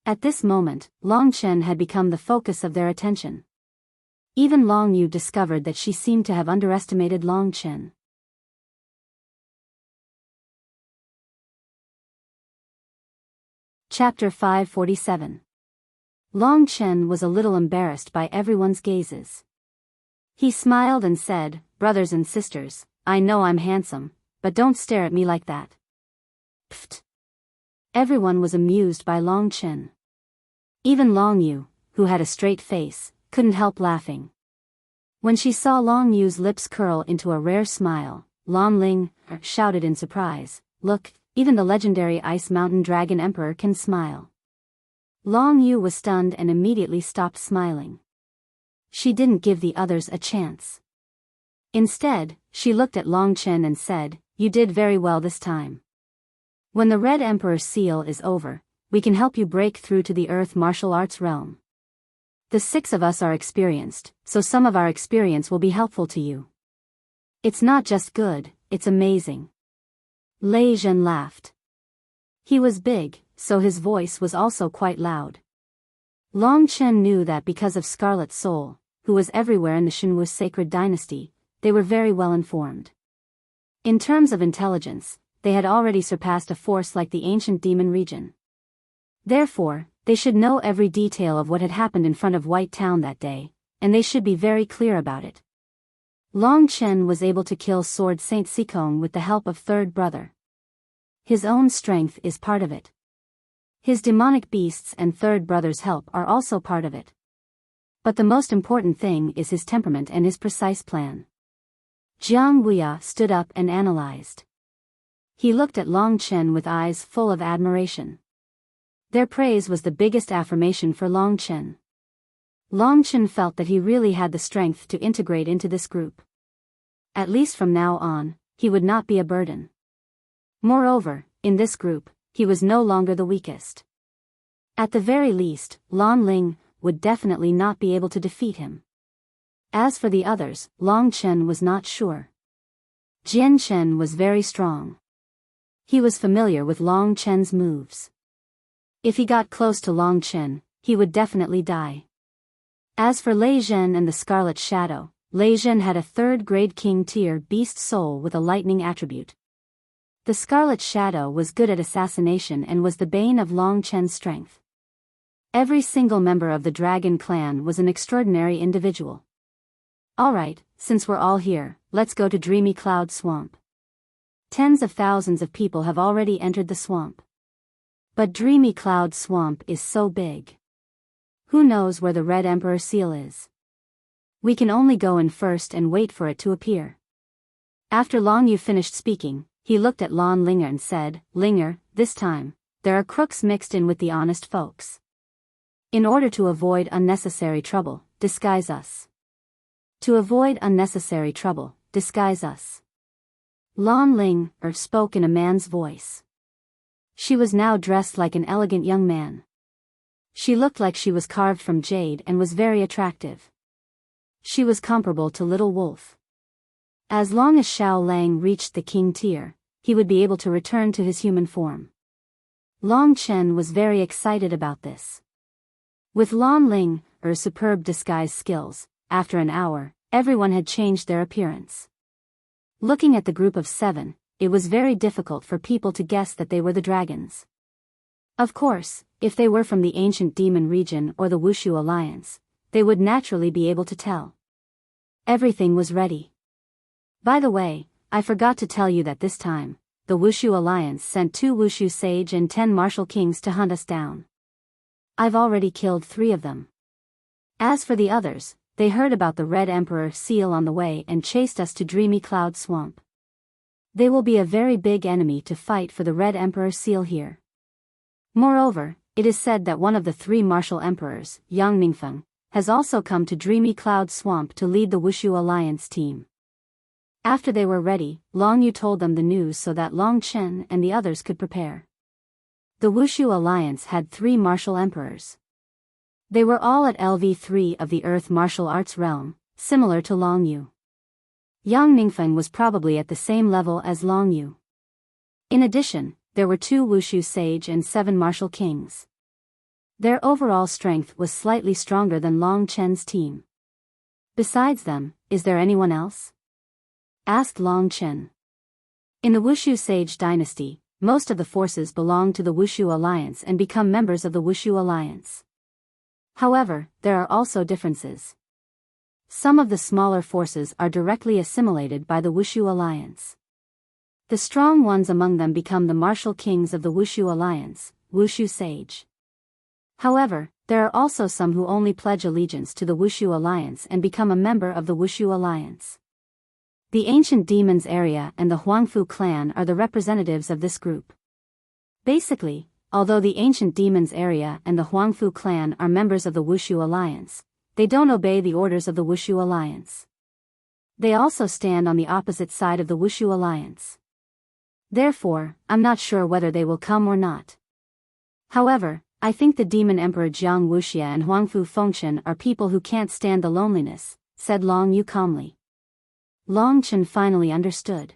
At this moment, Long Chen had become the focus of their attention. Even Long Yu discovered that she seemed to have underestimated Long Chen. Chapter 547. Long Chen was a little embarrassed by everyone's gazes. He smiled and said, "Brothers and sisters, I know I'm handsome, but don't stare at me like that." Pfft. Everyone was amused by Long Chen. Even Long Yu, who had a straight face, couldn't help laughing. When she saw Long Yu's lips curl into a rare smile, Lan Ling shouted in surprise, "Look, even the legendary Ice Mountain Dragon Emperor can smile." Long Yu was stunned and immediately stopped smiling. She didn't give the others a chance. Instead, she looked at Long Chen and said, "You did very well this time. When the Red Emperor's seal is over, we can help you break through to the Earth martial arts realm. The 6 of us are experienced, so some of our experience will be helpful to you. It's not just good, it's amazing." Lei Zhen laughed. He was big, so his voice was also quite loud. Long Chen knew that because of Scarlet Soul, who was everywhere in the Shenwu sacred dynasty, they were very well informed. In terms of intelligence, they had already surpassed a force like the ancient demon region. Therefore, they should know every detail of what had happened in front of White Town that day, and they should be very clear about it. Long Chen was able to kill Sword Saint Sikong with the help of third brother. His own strength is part of it. His demonic beasts and third brother's help are also part of it. But the most important thing is his temperament and his precise plan. Jiang Wuya stood up and analyzed. He looked at Long Chen with eyes full of admiration. Their praise was the biggest affirmation for Long Chen. Long Chen felt that he really had the strength to integrate into this group. At least from now on, he would not be a burden. Moreover, in this group, he was no longer the weakest. At the very least, Lan Ling would definitely not be able to defeat him. As for the others, Long Chen was not sure. Jian Chen was very strong. He was familiar with Long Chen's moves. If he got close to Long Chen, he would definitely die. As for Lei Zhen and the Scarlet Shadow, Lei Zhen had a third-grade King tier beast soul with a lightning attribute. The Scarlet Shadow was good at assassination and was the bane of Long Chen's strength. Every single member of the Dragon Clan was an extraordinary individual. Alright, since we're all here, let's go to Dreamy Cloud Swamp. Tens of thousands of people have already entered the swamp. But Dreamy Cloud Swamp is so big. Who knows where the Red Emperor seal is? We can only go in first and wait for it to appear. After Long Yu finished speaking, he looked at Lan Linger and said, "Linger, this time, there are crooks mixed in with the honest folks. In order to avoid unnecessary trouble, disguise us. To avoid unnecessary trouble, disguise us." Lan Linger spoke in a man's voice. She was now dressed like an elegant young man. She looked like she was carved from jade and was very attractive. She was comparable to Little Wolf. As long as Xiao Lang reached the king tier, he would be able to return to his human form. Long Chen was very excited about this. With Lan Ling's superb disguise skills, after an hour, everyone had changed their appearance. Looking at the group of 7, it was very difficult for people to guess that they were the dragons. Of course, if they were from the ancient demon region or the Wuxia Alliance, they would naturally be able to tell. Everything was ready. By the way, I forgot to tell you that this time, the Wuxia Alliance sent 2 Wuxia Sage and 10 Martial Kings to hunt us down. I've already killed 3 of them. As for the others, they heard about the Red Emperor seal on the way and chased us to Dreamy Cloud Swamp. They will be a very big enemy to fight for the Red Emperor seal here. Moreover, it is said that one of the 3 martial emperors, Yang Mingfeng, has also come to Dreamy Cloud Swamp to lead the Wuxia Alliance team. After they were ready, Long Yu told them the news so that Long Chen and the others could prepare. The Wuxia Alliance had 3 martial emperors. They were all at LV3 of the Earth martial arts realm, similar to Long Yu. Yang Mingfeng was probably at the same level as Long Yu. In addition, there were 2 Wuxia Sage and 7 martial kings. Their overall strength was slightly stronger than Long Chen's team. Besides them, is there anyone else? Asked Long Chen. In the Wuxia Sage dynasty, most of the forces belong to the Wuxia Alliance and become members of the Wuxia Alliance. However, there are also differences. Some of the smaller forces are directly assimilated by the Wuxia Alliance. The strong ones among them become the martial kings of the Wuxia Alliance, Wuxia Sage. However, there are also some who only pledge allegiance to the Wuxia Alliance and become a member of the Wuxia Alliance. The Ancient Demons area and the Huangfu clan are the representatives of this group. Basically, although the Ancient Demons area and the Huangfu clan are members of the Wuxia Alliance, they don't obey the orders of the Wuxia Alliance. They also stand on the opposite side of the Wuxia Alliance. Therefore, I'm not sure whether they will come or not. However, I think the Demon Emperor Jiang Wuxia and Huangfu Fengshen are people who can't stand the loneliness, said Long Yu calmly. Long Chen finally understood.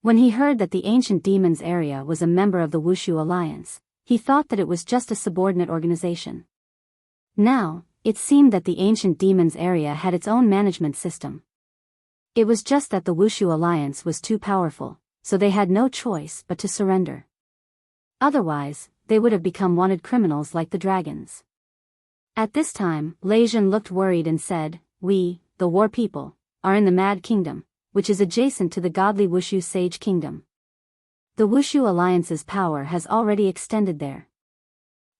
When he heard that the Ancient Demons area was a member of the Wuxia Alliance, he thought that it was just a subordinate organization. Now, it seemed that the Ancient Demons area had its own management system. It was just that the Wuxia Alliance was too powerful, so they had no choice but to surrender. Otherwise, they would have become wanted criminals like the dragons. At this time, Lei Zhen looked worried and said, "We, the war people, are in the Mad Kingdom, which is adjacent to the godly Wuxia Sage Kingdom. The Wuxia Alliance's power has already extended there.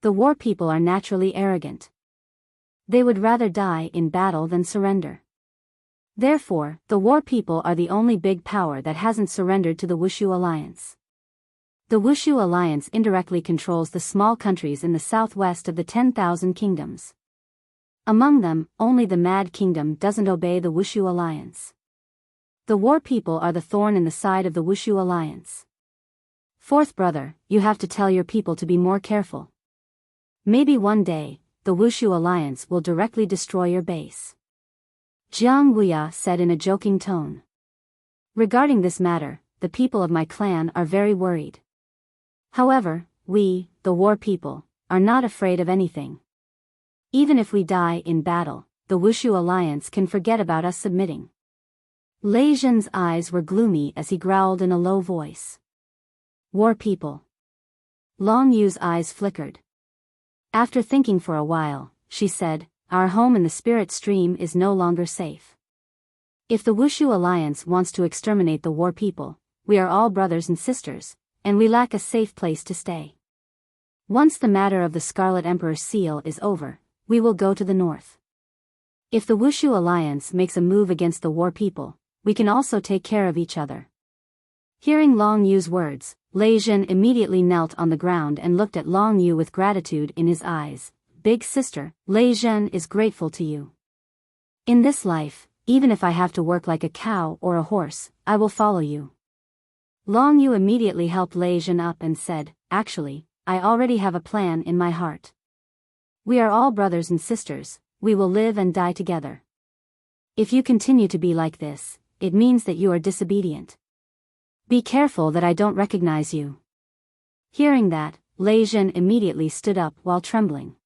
The war people are naturally arrogant. They would rather die in battle than surrender. Therefore, the war people are the only big power that hasn't surrendered to the Wuxia Alliance. The Wuxia Alliance indirectly controls the small countries in the southwest of the 10,000 kingdoms. Among them, only the Mad Kingdom doesn't obey the Wuxia Alliance. The war people are the thorn in the side of the Wuxia Alliance. Fourth brother, you have to tell your people to be more careful. Maybe one day, the Wuxia Alliance will directly destroy your base." Jiang Wuya said in a joking tone. "Regarding this matter, the people of my clan are very worried. However, we, the war people, are not afraid of anything. Even if we die in battle, the Wuxia Alliance can forget about us submitting." Lei Zhen's eyes were gloomy as he growled in a low voice. "War people." Long Yu's eyes flickered. After thinking for a while, she said, "Our home in the spirit stream is no longer safe. If the Wuxia Alliance wants to exterminate the war people, we are all brothers and sisters, and we lack a safe place to stay. Once the matter of the Scarlet Emperor's seal is over, we will go to the north. If the Wuxia Alliance makes a move against the war people, we can also take care of each other." Hearing Long Yu's words, Lei Zhen immediately knelt on the ground and looked at Long Yu with gratitude in his eyes. "Big sister, Lei Zhen is grateful to you. In this life, even if I have to work like a cow or a horse, I will follow you." Long Yu immediately helped Lei Zhen up and said, "Actually, I already have a plan in my heart. We are all brothers and sisters, we will live and die together. If you continue to be like this, it means that you are disobedient. Be careful that I don't recognize you." Hearing that, Lei Zhen immediately stood up while trembling.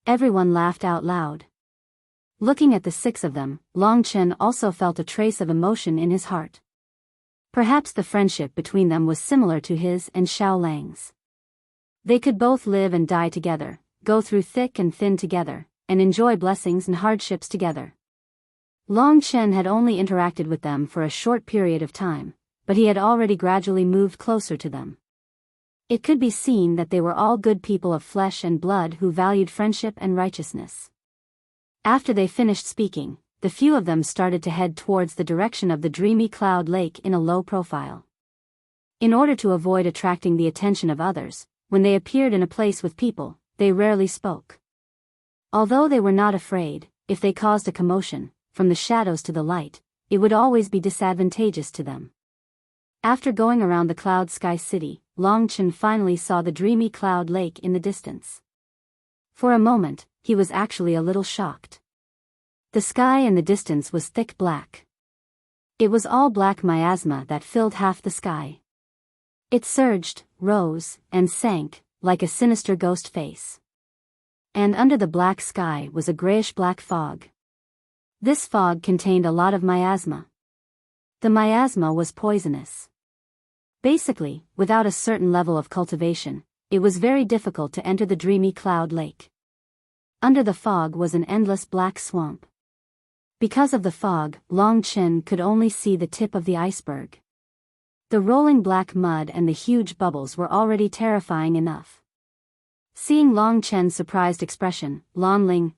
Everyone laughed out loud. Looking at the 6 of them, Long Chen also felt a trace of emotion in his heart. Perhaps the friendship between them was similar to his and Xiao Lang's. They could both live and die together, go through thick and thin together, and enjoy blessings and hardships together. Long Chen had only interacted with them for a short period of time, but he had already gradually moved closer to them. It could be seen that they were all good people of flesh and blood who valued friendship and righteousness. After they finished speaking, the few of them started to head towards the direction of the dreamy cloud lake in a low profile. In order to avoid attracting the attention of others, when they appeared in a place with people, they rarely spoke. Although they were not afraid, if they caused a commotion, from the shadows to the light, it would always be disadvantageous to them. After going around the cloud sky city, Long Chen finally saw the dreamy cloud lake in the distance. For a moment, he was actually a little shocked. The sky in the distance was thick black. It was all black miasma that filled half the sky. It surged, rose, and sank, like a sinister ghost face. And under the black sky was a grayish-black fog. This fog contained a lot of miasma. The miasma was poisonous. Basically, without a certain level of cultivation, it was very difficult to enter the dreamy cloud lake. Under the fog was an endless black swamp. Because of the fog, Long Chen could only see the tip of the iceberg. The rolling black mud and the huge bubbles were already terrifying enough. Seeing Long Chen's surprised expression, Lan Ling,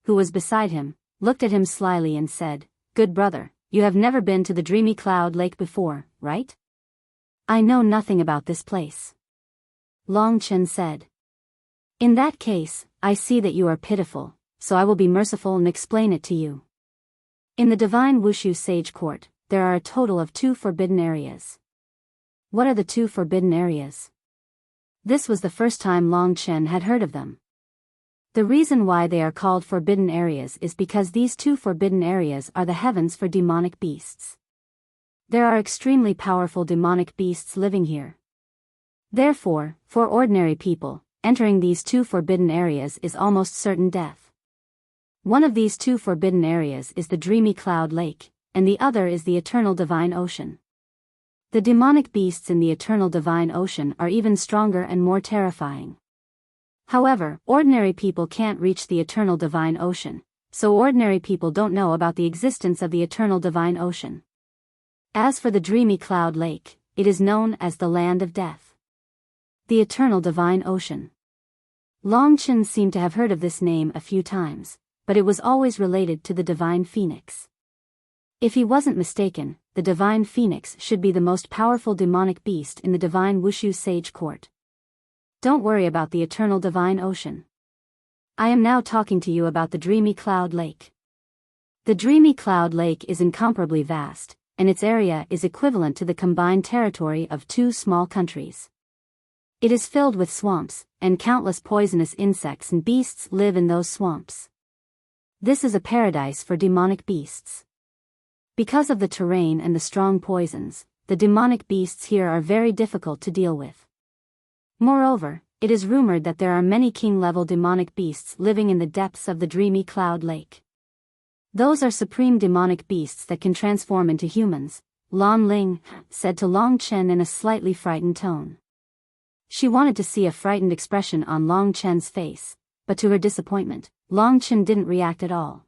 who was beside him, looked at him slyly and said, "Good brother, you have never been to the dreamy cloud lake before, right?" "I know nothing about this place," Long Chen said. "In that case, I see that you are pitiful, so I will be merciful and explain it to you. In the divine Wuxia sage court, there are a total of 2 forbidden areas." "What are the 2 forbidden areas?" This was the first time Long Chen had heard of them. The reason why they are called forbidden areas is because these 2 forbidden areas are the heavens for demonic beasts. There are extremely powerful demonic beasts living here. Therefore, for ordinary people, entering these 2 forbidden areas is almost certain death. One of these 2 forbidden areas is the dreamy cloud lake, and the other is the eternal divine ocean. The demonic beasts in the eternal divine ocean are even stronger and more terrifying. However, ordinary people can't reach the eternal divine ocean, so ordinary people don't know about the existence of the eternal divine ocean. As for the dreamy cloud lake, it is known as the land of death. The eternal divine ocean. Long Chen seemed to have heard of this name a few times, but it was always related to the divine phoenix. If he wasn't mistaken, the divine phoenix should be the most powerful demonic beast in the divine Wuxia sage court. Don't worry about the eternal divine ocean. I am now talking to you about the dreamy cloud lake. The dreamy cloud lake is incomparably vast, and its area is equivalent to the combined territory of 2 small countries. It is filled with swamps, and countless poisonous insects and beasts live in those swamps. This is a paradise for demonic beasts. Because of the terrain and the strong poisons, the demonic beasts here are very difficult to deal with. Moreover, it is rumored that there are many king-level demonic beasts living in the depths of the dreamy cloud lake. Those are supreme demonic beasts that can transform into humans, Lan Ling said to Long Chen in a slightly frightened tone. She wanted to see a frightened expression on Long Chen's face, but to her disappointment, Long Chen didn't react at all.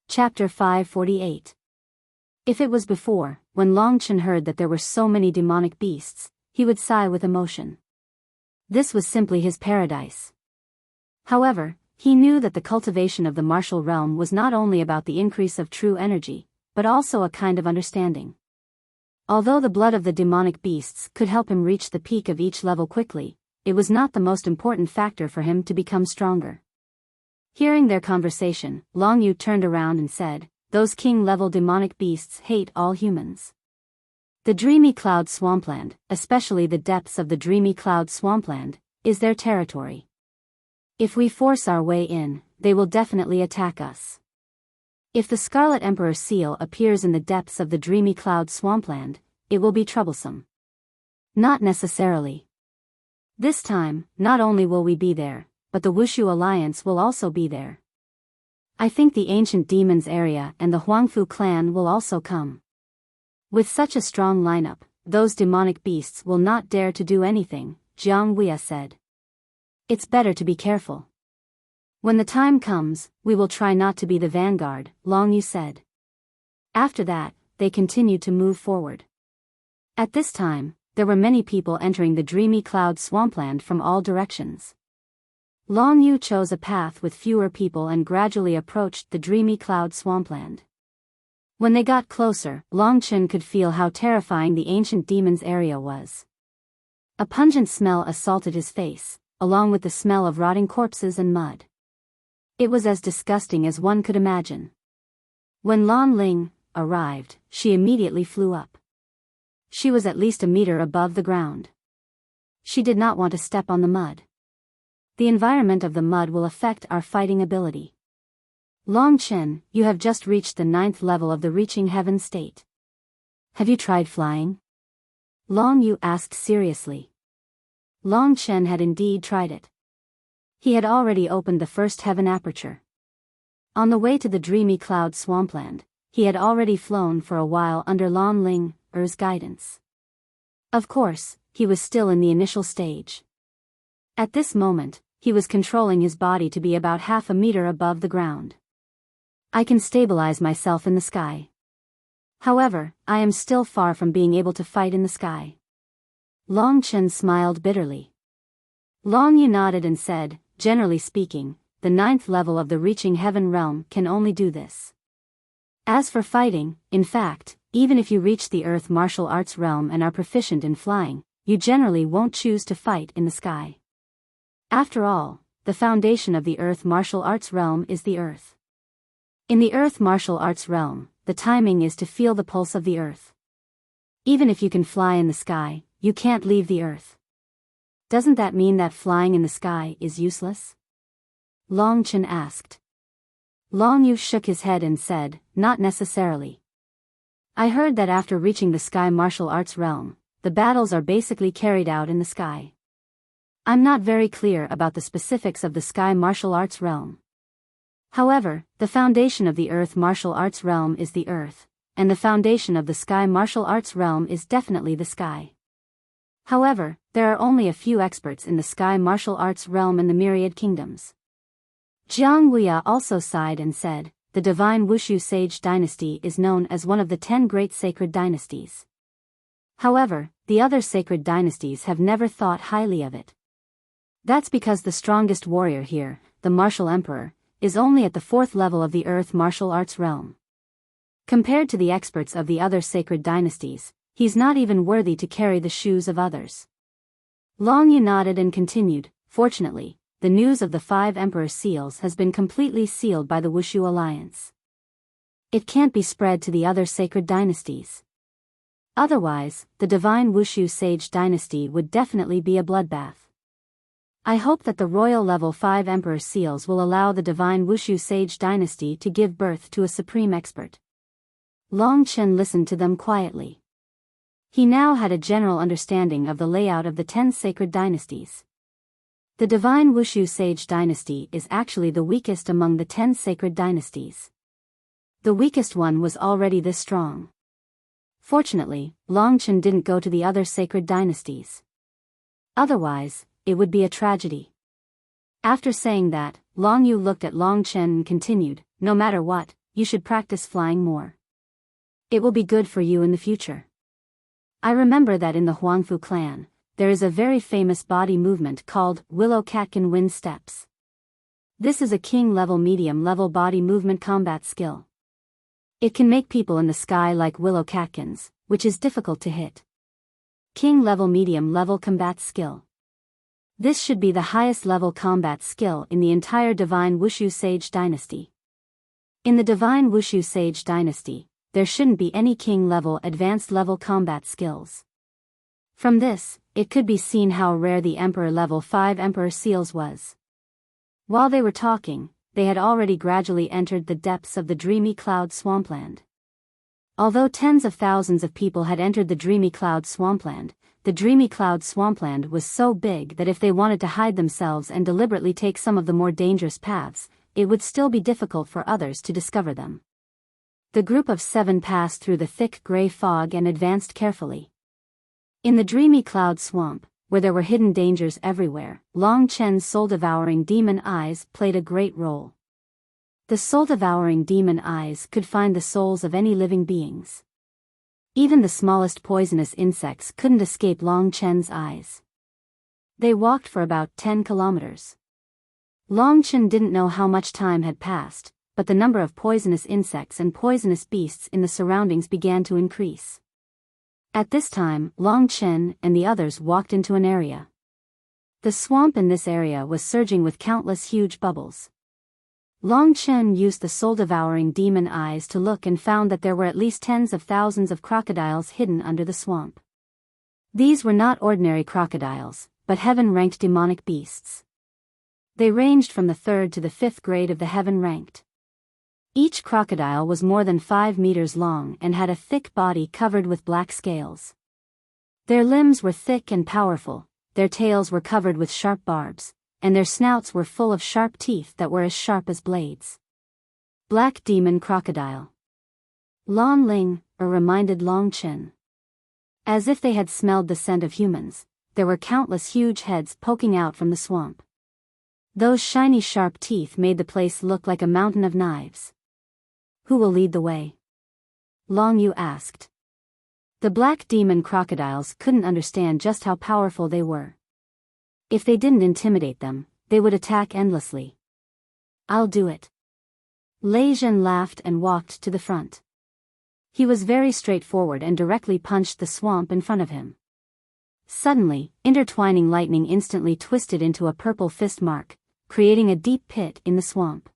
Chapter 548. If it was before, when Long Chen heard that there were so many demonic beasts, he would sigh with emotion. This was simply his paradise. However, he knew that the cultivation of the martial realm was not only about the increase of true energy, but also a kind of understanding. Although the blood of the demonic beasts could help him reach the peak of each level quickly, it was not the most important factor for him to become stronger. Hearing their conversation, Long Yu turned around and said, "Those king-level demonic beasts hate all humans. The dreamy cloud swampland, especially the depths of the dreamy cloud swampland, is their territory. If we force our way in, they will definitely attack us. If the Scarlet Emperor seal appears in the depths of the dreamy cloud swampland, it will be troublesome. Not necessarily. This time, not only will we be there, but the Wushu Alliance will also be there. I think the Ancient Demons area and the Huangfu clan will also come. With such a strong lineup, those demonic beasts will not dare to do anything, Jiang Weia said. It's better to be careful. When the time comes, we will try not to be the vanguard, Long Yu said. After that, they continued to move forward. At this time, there were many people entering the dreamy cloud swampland from all directions. Long Yu chose a path with fewer people and gradually approached the dreamy cloud swampland. When they got closer, Long Chen could feel how terrifying the Ancient Demons area was. A pungent smell assaulted his face, along with the smell of rotting corpses and mud. It was as disgusting as one could imagine. When Lan Ling arrived, she immediately flew up. She was at least a meter above the ground. She did not want to step on the mud. The environment of the mud will affect our fighting ability. Long Chen, you have just reached the 9th level of the Reaching Heaven state. Have you tried flying? Long Yu asked seriously. Long Chen had indeed tried it. He had already opened the first heaven aperture. On the way to the dreamy cloud swampland, he had already flown for a while under Lan Ling's guidance. Of course, he was still in the initial stage. At this moment, he was controlling his body to be about half a meter above the ground. I can stabilize myself in the sky. However, I am still far from being able to fight in the sky. Long Chen smiled bitterly. Long Yu nodded and said, generally speaking, the 9th level of the Reaching Heaven realm can only do this. As for fighting, in fact, even if you reach the Earth martial arts realm and are proficient in flying, you generally won't choose to fight in the sky. After all, the foundation of the Earth martial arts realm is the Earth. In the Earth martial arts realm, the timing is to feel the pulse of the Earth. Even if you can fly in the sky, you can't leave the Earth. Doesn't that mean that flying in the sky is useless? Long Chen asked. Long Yu shook his head and said, not necessarily. I heard that after reaching the sky martial arts realm, the battles are basically carried out in the sky. I'm not very clear about the specifics of the sky martial arts realm. However, the foundation of the Earth martial arts realm is the Earth, and the foundation of the sky martial arts realm is definitely the sky. However, there are only a few experts in the sky martial arts realm in the myriad kingdoms. Jiang Weia also sighed and said, the divine Wushu sage dynasty is known as one of the 10 great sacred dynasties. However, the other sacred dynasties have never thought highly of it. That's because the strongest warrior here, the martial emperor, is only at the 4th level of the Earth martial arts realm. Compared to the experts of the other sacred dynasties, he's not even worthy to carry the shoes of others. Long Yu nodded and continued, fortunately, the news of the 5 Emperor seals has been completely sealed by the Wushu Alliance. It can't be spread to the other sacred dynasties. Otherwise, the divine Wushu sage dynasty would definitely be a bloodbath. I hope that the royal level 5 Emperor seals will allow the divine Wushu sage dynasty to give birth to a supreme expert. Long Chen listened to them quietly. He now had a general understanding of the layout of the 10 sacred dynasties. The divine Wushu sage dynasty is actually the weakest among the 10 sacred dynasties. The weakest one was already this strong. Fortunately, Long Chen didn't go to the other sacred dynasties. Otherwise, it would be a tragedy. After saying that, Long Yu looked at Long Chen and continued, no matter what, you should practice flying more. It will be good for you in the future. I remember that in the Huangfu clan, there is a very famous body movement called Willow Catkin Wind Steps. This is a king-level medium-level body movement combat skill. It can make people in the sky like willow catkins, which is difficult to hit. King-level medium-level combat skill. This should be the highest level combat skill in the entire Divine Wushu Sage Dynasty. In the Divine Wushu Sage Dynasty, there shouldn't be any king-level advanced-level combat skills. From this, it could be seen how rare the Emperor level 5 Emperor seals was. While they were talking, they had already gradually entered the depths of the dreamy cloud swampland. Although tens of thousands of people had entered the dreamy cloud swampland, the dreamy cloud swampland was so big that if they wanted to hide themselves and deliberately take some of the more dangerous paths, it would still be difficult for others to discover them. The group of 7 passed through the thick gray fog and advanced carefully. In the dreamy cloud swamp, where there were hidden dangers everywhere, Long Chen's soul-devouring demon eyes played a great role. The soul-devouring demon eyes could find the souls of any living beings. Even the smallest poisonous insects couldn't escape Long Chen's eyes. They walked for about 10 kilometers. Long Chen didn't know how much time had passed, but the number of poisonous insects and poisonous beasts in the surroundings began to increase. At this time, Long Chen and the others walked into an area. The swamp in this area was surging with countless huge bubbles. Long Chen used the soul-devouring demon eyes to look and found that there were at least tens of thousands of crocodiles hidden under the swamp. These were not ordinary crocodiles, but heaven-ranked demonic beasts. They ranged from the 3rd to the 5th grade of the heaven-ranked. Each crocodile was more than 5 meters long and had a thick body covered with black scales. Their limbs were thick and powerful, their tails were covered with sharp barbs, and their snouts were full of sharp teeth that were as sharp as blades. Black Demon Crocodile. Lan Ling reminded Long Chen. As if they had smelled the scent of humans, there were countless huge heads poking out from the swamp. Those shiny sharp teeth made the place look like a mountain of knives. Who will lead the way? Long Yu asked. The black demon crocodiles couldn't understand just how powerful they were. If they didn't intimidate them, they would attack endlessly. I'll do it. Lei Zhen laughed and walked to the front. He was very straightforward and directly punched the swamp in front of him. Suddenly, intertwining lightning instantly twisted into a purple fist mark, creating a deep pit in the swamp.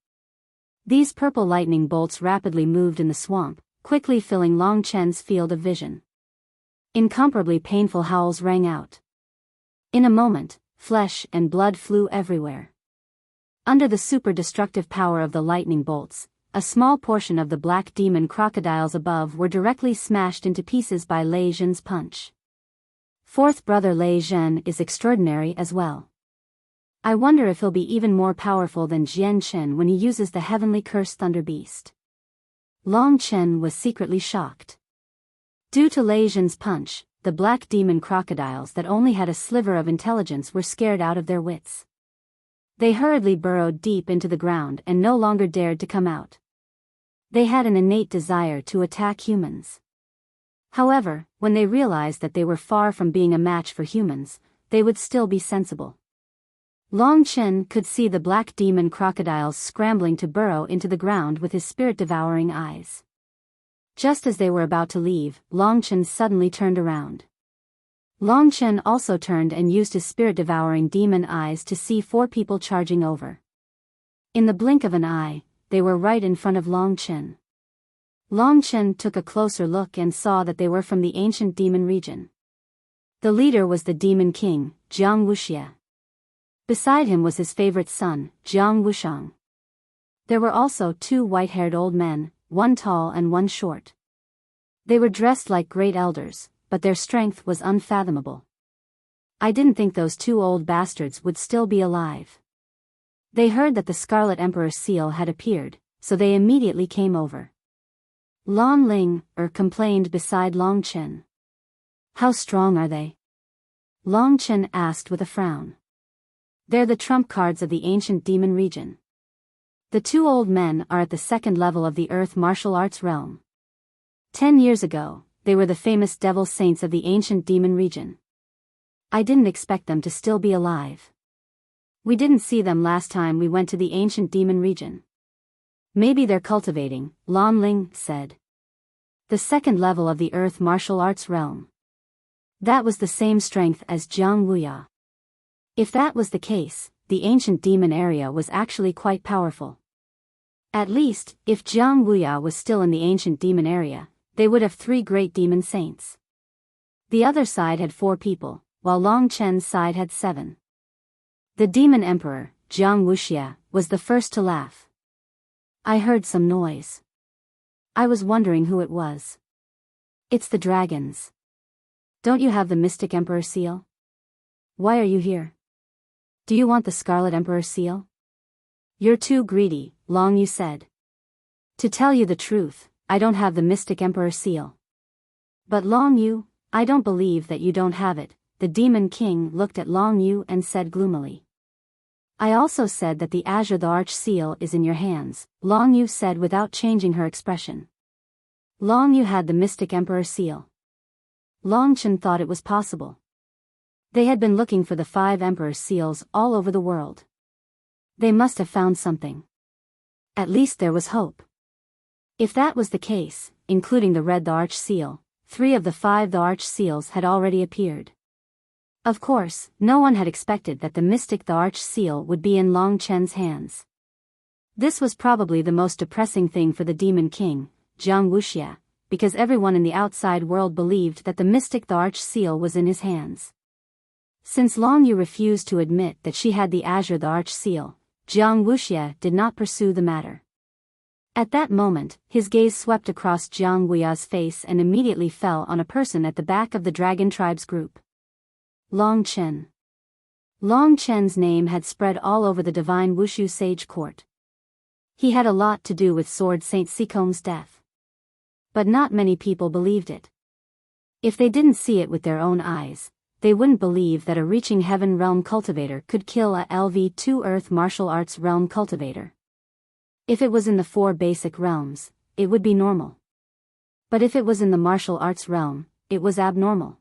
These purple lightning bolts rapidly moved in the swamp, quickly filling Long Chen's field of vision. Incomparably painful howls rang out. In a moment, flesh and blood flew everywhere. Under the super destructive power of the lightning bolts, a small portion of the black demon crocodiles above were directly smashed into pieces by Lei Zhen's punch. Fourth brother Lei Zhen is extraordinary as well. I wonder if he'll be even more powerful than Jian Chen when he uses the heavenly cursed thunder beast. Long Chen was secretly shocked. Due to Lei Zhen's punch, the black demon crocodiles that only had a sliver of intelligence were scared out of their wits. They hurriedly burrowed deep into the ground and no longer dared to come out. They had an innate desire to attack humans. However, when they realized that they were far from being a match for humans, they would still be sensible. Long Chen could see the black demon crocodiles scrambling to burrow into the ground with his spirit-devouring eyes. Just as they were about to leave, Long Chen suddenly turned around. Long Chen also turned and used his spirit-devouring demon eyes to see 4 people charging over. In the blink of an eye, they were right in front of Long Chen. Long Chen took a closer look and saw that they were from the ancient demon region. The leader was the demon king, Jiang Wuxia. Beside him was his favorite son, Jiang Wushang. There were also 2 white-haired old men, one tall and one short. They were dressed like great elders, but their strength was unfathomable. I didn't think those 2 old bastards would still be alive. They heard that the Scarlet Emperor's seal had appeared, so they immediately came over. Lan Ling complained beside Long Chen. How strong are they? Long Chen asked with a frown. They're the trump cards of the ancient demon region. The 2 old men are at the 2nd level of the earth martial arts realm. 10 years ago, they were the famous devil saints of the ancient demon region. I didn't expect them to still be alive. We didn't see them last time we went to the ancient demon region. Maybe they're cultivating, Lan Ling said. The 2nd level of the earth martial arts realm. That was the same strength as Jiang Wuya. If that was the case, the ancient demon area was actually quite powerful. At least, if Jiang Wuya was still in the ancient demon area, they would have 3 great demon saints. The other side had 4 people, while Long Chen's side had 7. The demon emperor, Jiang Wuxia, was the first to laugh. I heard some noise. I was wondering who it was. It's the dragons. Don't you have the Mystic Emperor seal? Why are you here? Do you want the Scarlet Emperor seal? You're too greedy, Long Yu said. To tell you the truth, I don't have the Mystic Emperor seal. But Long Yu, I don't believe that you don't have it. The Demon King looked at Long Yu and said gloomily. I also said that the Azure the Arch seal is in your hands, Long Yu said without changing her expression. Long Yu had the Mystic Emperor seal. Long Chen thought it was possible. They had been looking for the 5 Emperor seals all over the world. They must have found something. At least there was hope. If that was the case, including the Red the Arch seal, 3 of the 5 the Arch seals had already appeared. Of course, no one had expected that the Mystic the Arch seal would be in Long Chen's hands. This was probably the most depressing thing for the Demon King, Jiang Wuxia, because everyone in the outside world believed that the Mystic the Arch seal was in his hands. Since Long Yu refused to admit that she had the Azure the Arch seal, Jiang Wuxia did not pursue the matter. At that moment, his gaze swept across Jiang Wuxia's face and immediately fell on a person at the back of the Dragon Tribe's group. Long Chen. Long Chen's name had spread all over the divine Wushu sage court. He had a lot to do with Sword Saint Sikong's death. But not many people believed it. If they didn't see it with their own eyes, they wouldn't believe that a reaching heaven realm cultivator could kill a LV2 Earth martial arts realm cultivator. If it was in the 4 basic realms, it would be normal. But if it was in the martial arts realm, it was abnormal.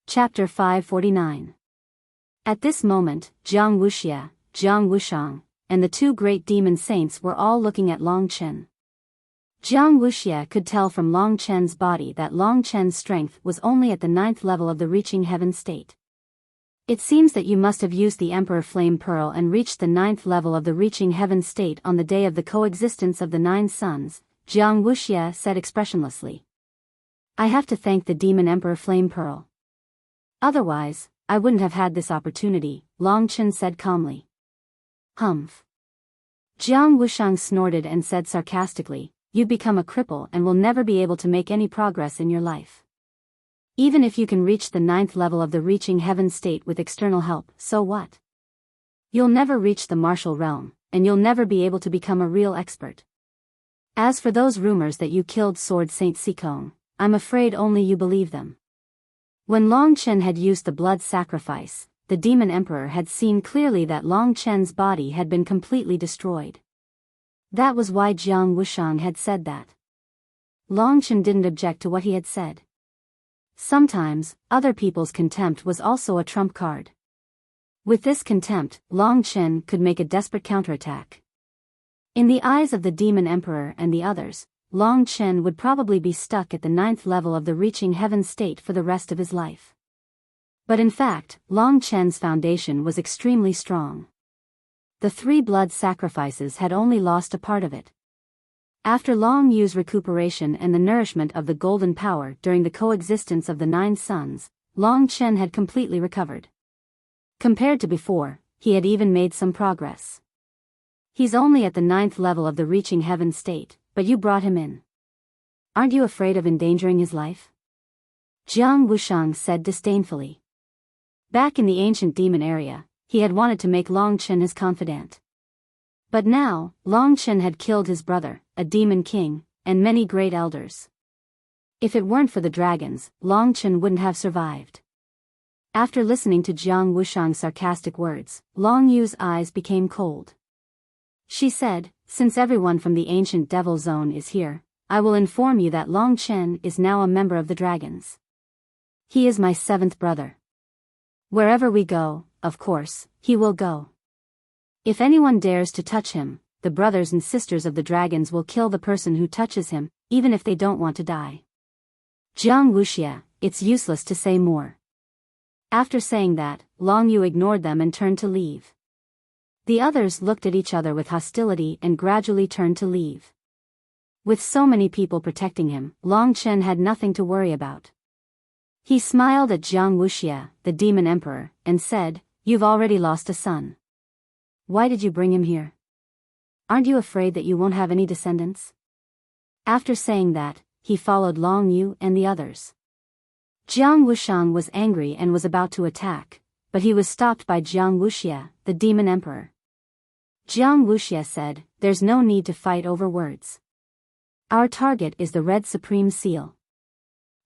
Chapter 549. At this moment, Jiang Wuxia, Jiang Wushang, and the 2 great demon saints were all looking at Long Chen. Jiang Wuxia could tell from Long Chen's body that Long Chen's strength was only at the 9th level of the reaching heaven state. It seems that you must have used the Emperor Flame Pearl and reached the 9th level of the reaching heaven state on the day of the coexistence of the 9 suns, Jiang Wuxia said expressionlessly. I have to thank the Demon Emperor Flame Pearl. Otherwise, I wouldn't have had this opportunity, Long Chen said calmly. Humph. Jiang Wushang snorted and said sarcastically, you've become a cripple and will never be able to make any progress in your life. Even if you can reach the 9th level of the reaching heaven state with external help, so what? You'll never reach the martial realm, and you'll never be able to become a real expert. As for those rumors that you killed Sword Saint Sikong, I'm afraid only you believe them. When Long Chen had used the blood sacrifice, the Demon Emperor had seen clearly that Long Chen's body had been completely destroyed. That was why Jiang Wushang had said that. Long Chen didn't object to what he had said. Sometimes, other people's contempt was also a trump card. With this contempt, Long Chen could make a desperate counterattack. In the eyes of the Demon Emperor and the others, Long Chen would probably be stuck at the 9th level of the reaching heaven state for the rest of his life. But in fact, Long Chen's foundation was extremely strong. The 3 blood sacrifices had only lost a part of it. After Long Yu's recuperation and the nourishment of the golden power during the coexistence of the 9 suns, Long Chen had completely recovered. Compared to before, he had even made some progress. He's only at the 9th level of the reaching heaven state, but you brought him in. Aren't you afraid of endangering his life? Jiang Wushang said disdainfully. Back in the ancient demon area, he had wanted to make Long Chen his confidant. But now, Long Chen had killed his brother, a demon king, and many great elders. If it weren't for the dragons, Long Chen wouldn't have survived. After listening to Jiang Wushang's sarcastic words, Long Yu's eyes became cold. She said, since everyone from the ancient devil zone is here, I will inform you that Long Chen is now a member of the dragons. He is my 7th brother. Wherever we go, of course, he will go. If anyone dares to touch him, the brothers and sisters of the dragons will kill the person who touches him, even if they don't want to die. Jiang Wuxia, it's useless to say more. After saying that, Long Yu ignored them and turned to leave. The others looked at each other with hostility and gradually turned to leave. With so many people protecting him, Long Chen had nothing to worry about. He smiled at Jiang Wuxia, the demon emperor, and said, "You've already lost a son. Why did you bring him here? Aren't you afraid that you won't have any descendants?" After saying that, he followed Long Yu and the others. Jiang Wushang was angry and was about to attack, but he was stopped by Jiang Wuxia, the demon emperor. Jiang Wuxia said, "There's no need to fight over words. Our target is the Red Supreme Seal.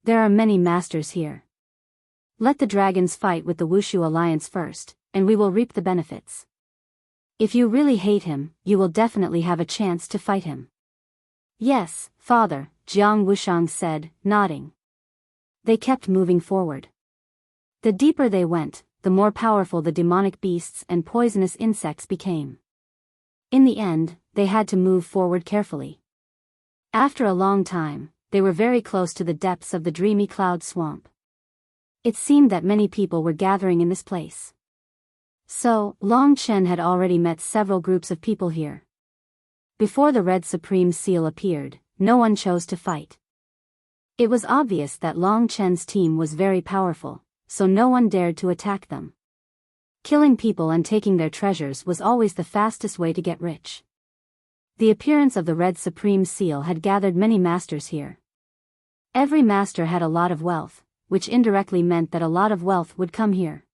There are many masters here. Let the dragons fight with the Wushu Alliance first, and we will reap the benefits. If you really hate him, you will definitely have a chance to fight him." "Yes, father," Jiang Wushang said, nodding. They kept moving forward. The deeper they went, the more powerful the demonic beasts and poisonous insects became. In the end, they had to move forward carefully. After a long time, they were very close to the depths of the dreamy cloud swamp. It seemed that many people were gathering in this place. So, Long Chen had already met several groups of people here. Before the Red Supreme Seal appeared, no one chose to fight. It was obvious that Long Chen's team was very powerful, so no one dared to attack them. Killing people and taking their treasures was always the fastest way to get rich. The appearance of the Red Supreme Seal had gathered many masters here. Every master had a lot of wealth, which indirectly meant that a lot of wealth would come here.